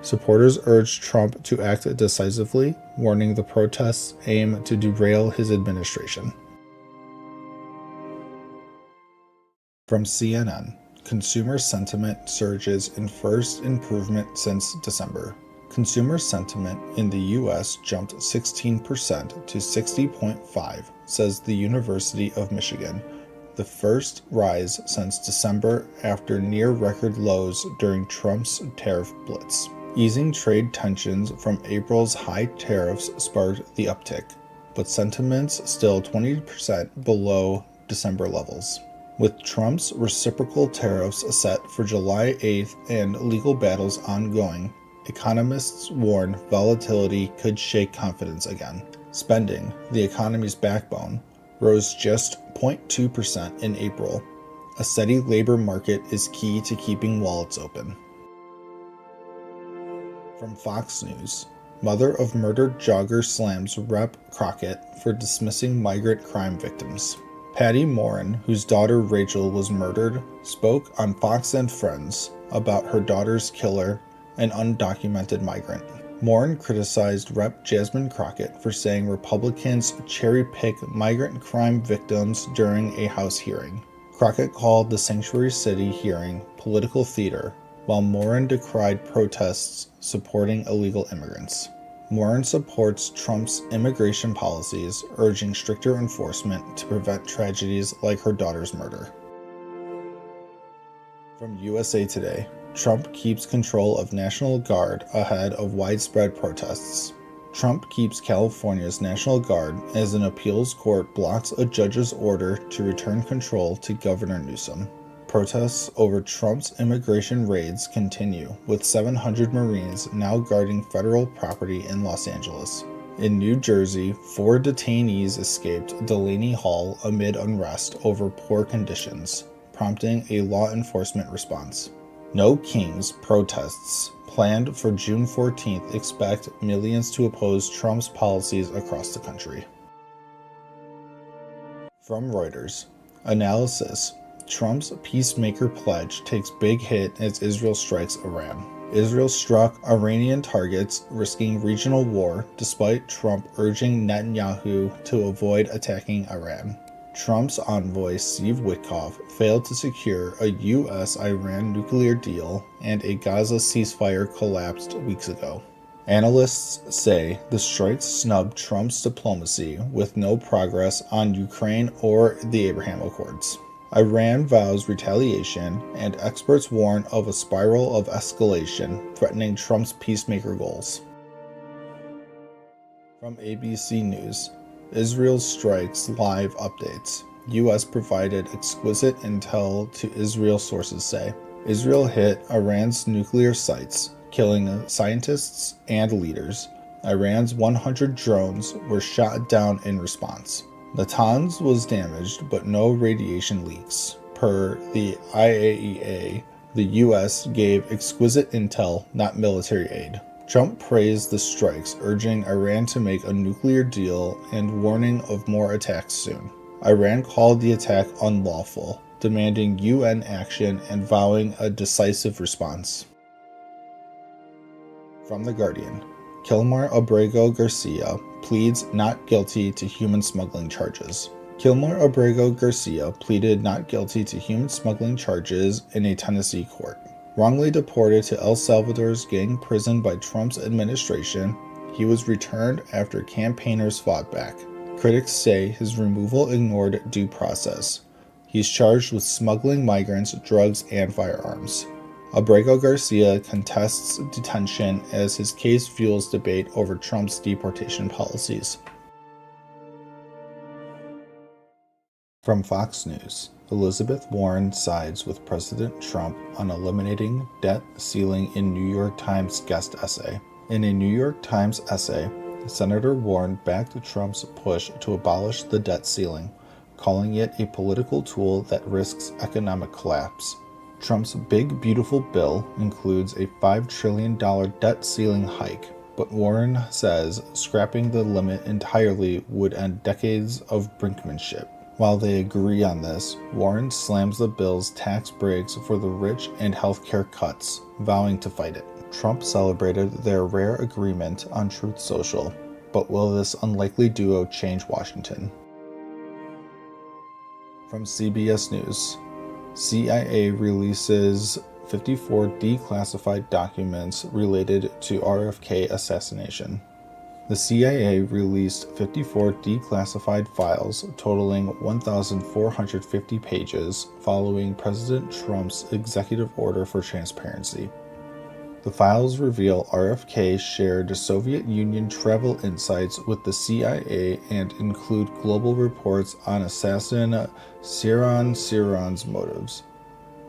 Supporters urge Trump to act decisively, warning the protests aim to derail his administration. From CNN, consumer sentiment surges in first improvement since December. Consumer sentiment in the U.S. jumped 16% to 60.5, says the University of Michigan, the first rise since December after near-record lows during Trump's tariff blitz. Easing trade tensions from April's high tariffs sparked the uptick, but sentiments still 20% below December levels. With Trump's reciprocal tariffs set for July 8th and legal battles ongoing, economists warn volatility could shake confidence again. Spending, the economy's backbone, rose just 0.2% in April. A steady labor market is key to keeping wallets open. From Fox News, mother of murdered jogger slams Rep. Crockett for dismissing migrant crime victims. Patty Morin, whose daughter Rachel was murdered, spoke on Fox and Friends about her daughter's killer, an undocumented migrant. Morin criticized Rep. Jasmine Crockett for saying Republicans cherry-pick migrant crime victims during a House hearing. Crockett called the Sanctuary City hearing political theater, while Morin decried protests supporting illegal immigrants. Morin supports Trump's immigration policies, urging stricter enforcement to prevent tragedies like her daughter's murder. From USA Today, Trump keeps control of National Guard ahead of widespread protests. Trump keeps California's National Guard as an appeals court blocks a judge's order to return control to Governor Newsom. Protests over Trump's immigration raids continue, with 700 Marines now guarding federal property in Los Angeles. In New Jersey, 4 detainees escaped Delaney Hall amid unrest over poor conditions, prompting a law enforcement response. No Kings protests planned for June 14th expect millions to oppose Trump's policies across the country. From Reuters, analysis: Trump's peacemaker pledge takes big hit as Israel strikes Iran. Israel struck Iranian targets, risking regional war despite Trump urging Netanyahu to avoid attacking Iran. Trump's envoy Steve Witkoff failed to secure a U.S.-Iran nuclear deal, and a Gaza ceasefire collapsed weeks ago. Analysts say the strikes snubbed Trump's diplomacy, with no progress on Ukraine or the Abraham Accords. Iran vows retaliation, and experts warn of a spiral of escalation threatening Trump's peacemaker goals. From ABC News, Israel strikes live updates. U.S. provided exquisite intel to Israel, sources say. Israel hit Iran's nuclear sites, killing scientists and leaders. Iran's 100 drones were shot down in response. Natanz was damaged, but no radiation leaks. Per the IAEA, the U.S. gave exquisite intel, not military aid. Trump praised the strikes, urging Iran to make a nuclear deal and warning of more attacks soon. Iran called the attack unlawful, demanding UN action and vowing a decisive response. From The Guardian, Kilmar Abrego Garcia pleads not guilty to human smuggling charges. Kilmar Abrego Garcia pleaded not guilty to human smuggling charges in a Tennessee court. Wrongly deported to El Salvador's gang prison by Trump's administration, he was returned after campaigners fought back. Critics say his removal ignored due process. He's charged with smuggling migrants, drugs, and firearms. Abrego Garcia contests detention as his case fuels debate over Trump's deportation policies. From Fox News, Elizabeth Warren sides with President Trump on eliminating debt ceiling in New York Times guest essay. In a New York Times essay, Senator Warren backed Trump's push to abolish the debt ceiling, calling it a political tool that risks economic collapse. Trump's big, beautiful bill includes a $5 trillion debt ceiling hike, but Warren says scrapping the limit entirely would end decades of brinkmanship. While they agree on this, Warren slams the bill's tax breaks for the rich and healthcare cuts, vowing to fight it. Trump celebrated their rare agreement on Truth Social, but will this unlikely duo change Washington? From CBS News, CIA releases 54 declassified documents related to RFK assassination. The CIA released 54 declassified files totaling 1,450 pages following President Trump's executive order for transparency. The files reveal RFK shared Soviet Union travel insights with the CIA and include global reports on assassin Sirhan's motives.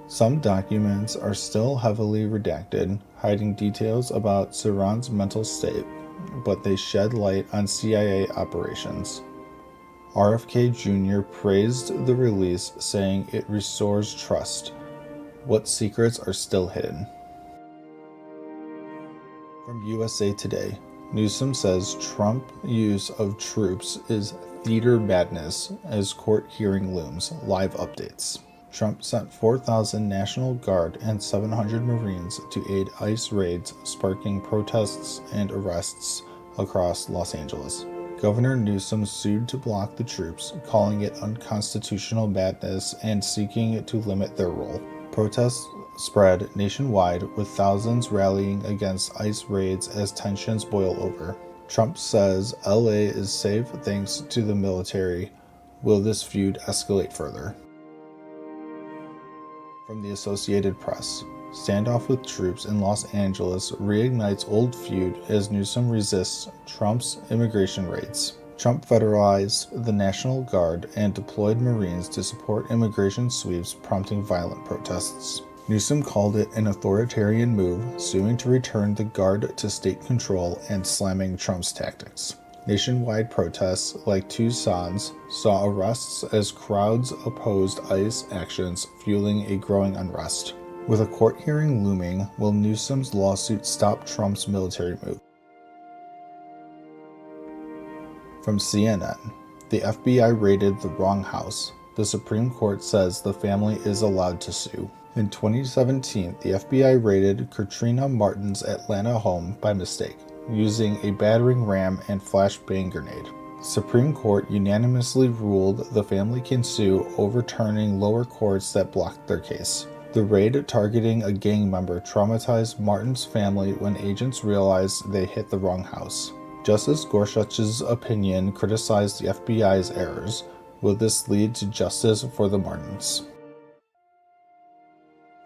Some documents are still heavily redacted, hiding details about Sirhan's mental state, but they shed light on CIA operations. RFK Jr. praised the release, saying it restores trust. What secrets are still hidden? From USA Today, Newsom says Trump use of troops is theater madness as court hearing looms. Live updates. Trump sent 4,000 National Guard and 700 Marines to aid ICE raids, sparking protests and arrests across Los Angeles. Governor Newsom sued to block the troops, calling it unconstitutional madness and seeking to limit their role. Protests spread nationwide, with thousands rallying against ICE raids as tensions boil over. Trump says LA is safe thanks to the military. Will this feud escalate further? From the Associated Press, standoff with troops in Los Angeles reignites old feud as Newsom resists Trump's immigration raids. Trump federalized the National Guard and deployed Marines to support immigration sweeps, prompting violent protests. Newsom called it an authoritarian move, suing to return the Guard to state control and slamming Trump's tactics. Nationwide protests, like Tucson's, saw arrests as crowds opposed ICE actions, fueling a growing unrest. With a court hearing looming, will Newsom's lawsuit stop Trump's military move? From CNN, the FBI raided the wrong house. The Supreme Court says the family is allowed to sue. In 2017, the FBI raided Katrina Martin's Atlanta home by mistake, using a battering ram and flashbang grenade. The Supreme Court unanimously ruled the family can sue, overturning lower courts that blocked their case. The raid targeting a gang member traumatized Martin's family when agents realized they hit the wrong house. Justice Gorsuch's opinion criticized the FBI's errors. Will this lead to justice for the Martins?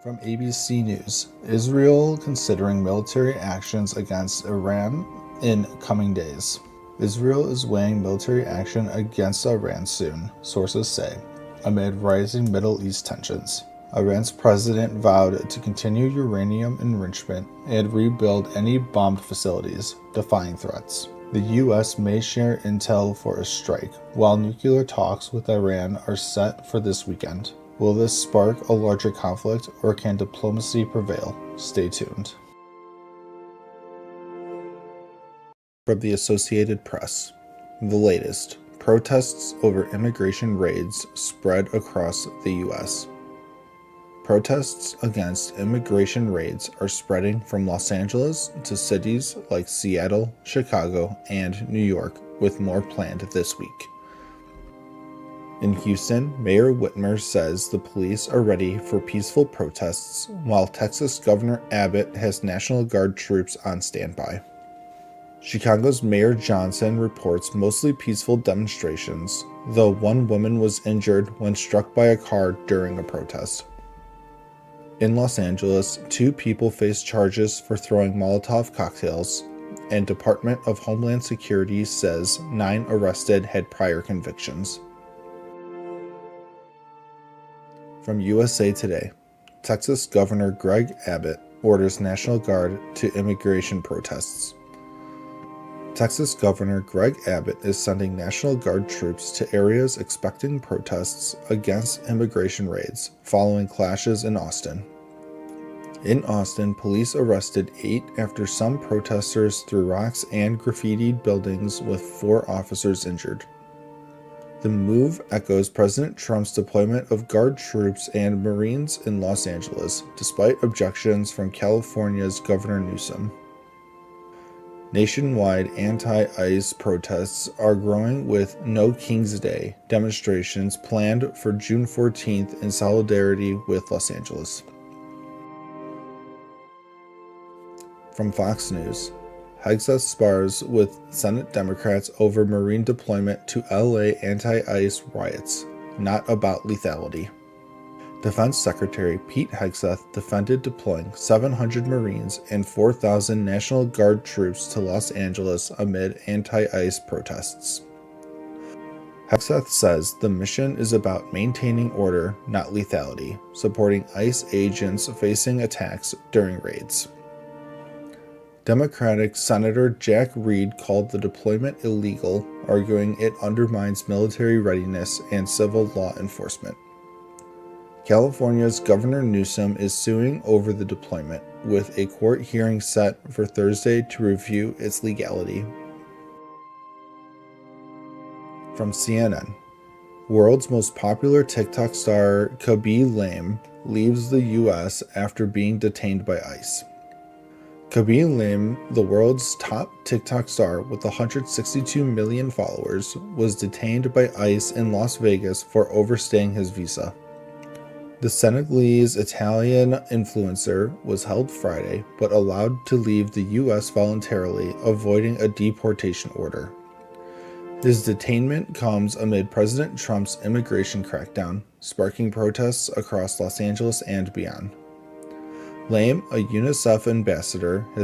From ABC News, Israel considering military actions against Iran in coming days. Israel is weighing military action against Iran soon, sources say, amid rising Middle East tensions. Iran's president vowed to continue uranium enrichment and rebuild any bombed facilities, defying threats. The U.S. may share intel for a strike, while nuclear talks with Iran are set for this weekend. Will this spark a larger conflict, or can diplomacy prevail? Stay tuned. From the Associated Press, the latest. Protests over immigration raids spread across the U.S. Protests against immigration raids are spreading from Los Angeles to cities like Seattle, Chicago, and New York, with more planned this week. In Houston, Mayor Whitmer says the police are ready for peaceful protests, while Texas Governor Abbott has National Guard troops on standby. Chicago's Mayor Johnson reports mostly peaceful demonstrations, though one woman was injured when struck by a car during a protest. In Los Angeles, 2 people face charges for throwing Molotov cocktails, and Department of Homeland Security says 9 arrested had prior convictions. From USA Today, Texas Governor Greg Abbott orders National Guard to immigration protests. Texas Governor Greg Abbott is sending National Guard troops to areas expecting protests against immigration raids following clashes in Austin. In Austin, police arrested 8 after some protesters threw rocks and graffitied buildings, with 4 officers injured. The move echoes President Trump's deployment of Guard troops and Marines in Los Angeles, despite objections from California's Governor Newsom. Nationwide anti-ICE protests are growing, with No King's Day demonstrations planned for June 14th in solidarity with Los Angeles. From Fox News, Hegseth spars with Senate Democrats over Marine deployment to LA anti-ICE riots, not about lethality. Defense Secretary Pete Hegseth defended deploying 700 Marines and 4,000 National Guard troops to Los Angeles amid anti-ICE protests. Hegseth says the mission is about maintaining order, not lethality, supporting ICE agents facing attacks during raids. Democratic Senator Jack Reed called the deployment illegal, arguing it undermines military readiness and civil law enforcement. California's Governor Newsom is suing over the deployment, with a court hearing set for Thursday to review its legality. From CNN, world's most popular TikTok star Khaby Lame leaves the U.S. after being detained by ICE. Khaby Lame, the world's top TikTok star with 162 million followers, was detained by ICE in Las Vegas for overstaying his visa. The Senegalese-Italian influencer was held Friday, but allowed to leave the U.S. voluntarily, avoiding a deportation order. His detainment comes amid President Trump's immigration crackdown, sparking protests across Los Angeles and beyond. Lame, a UNICEF ambassador, has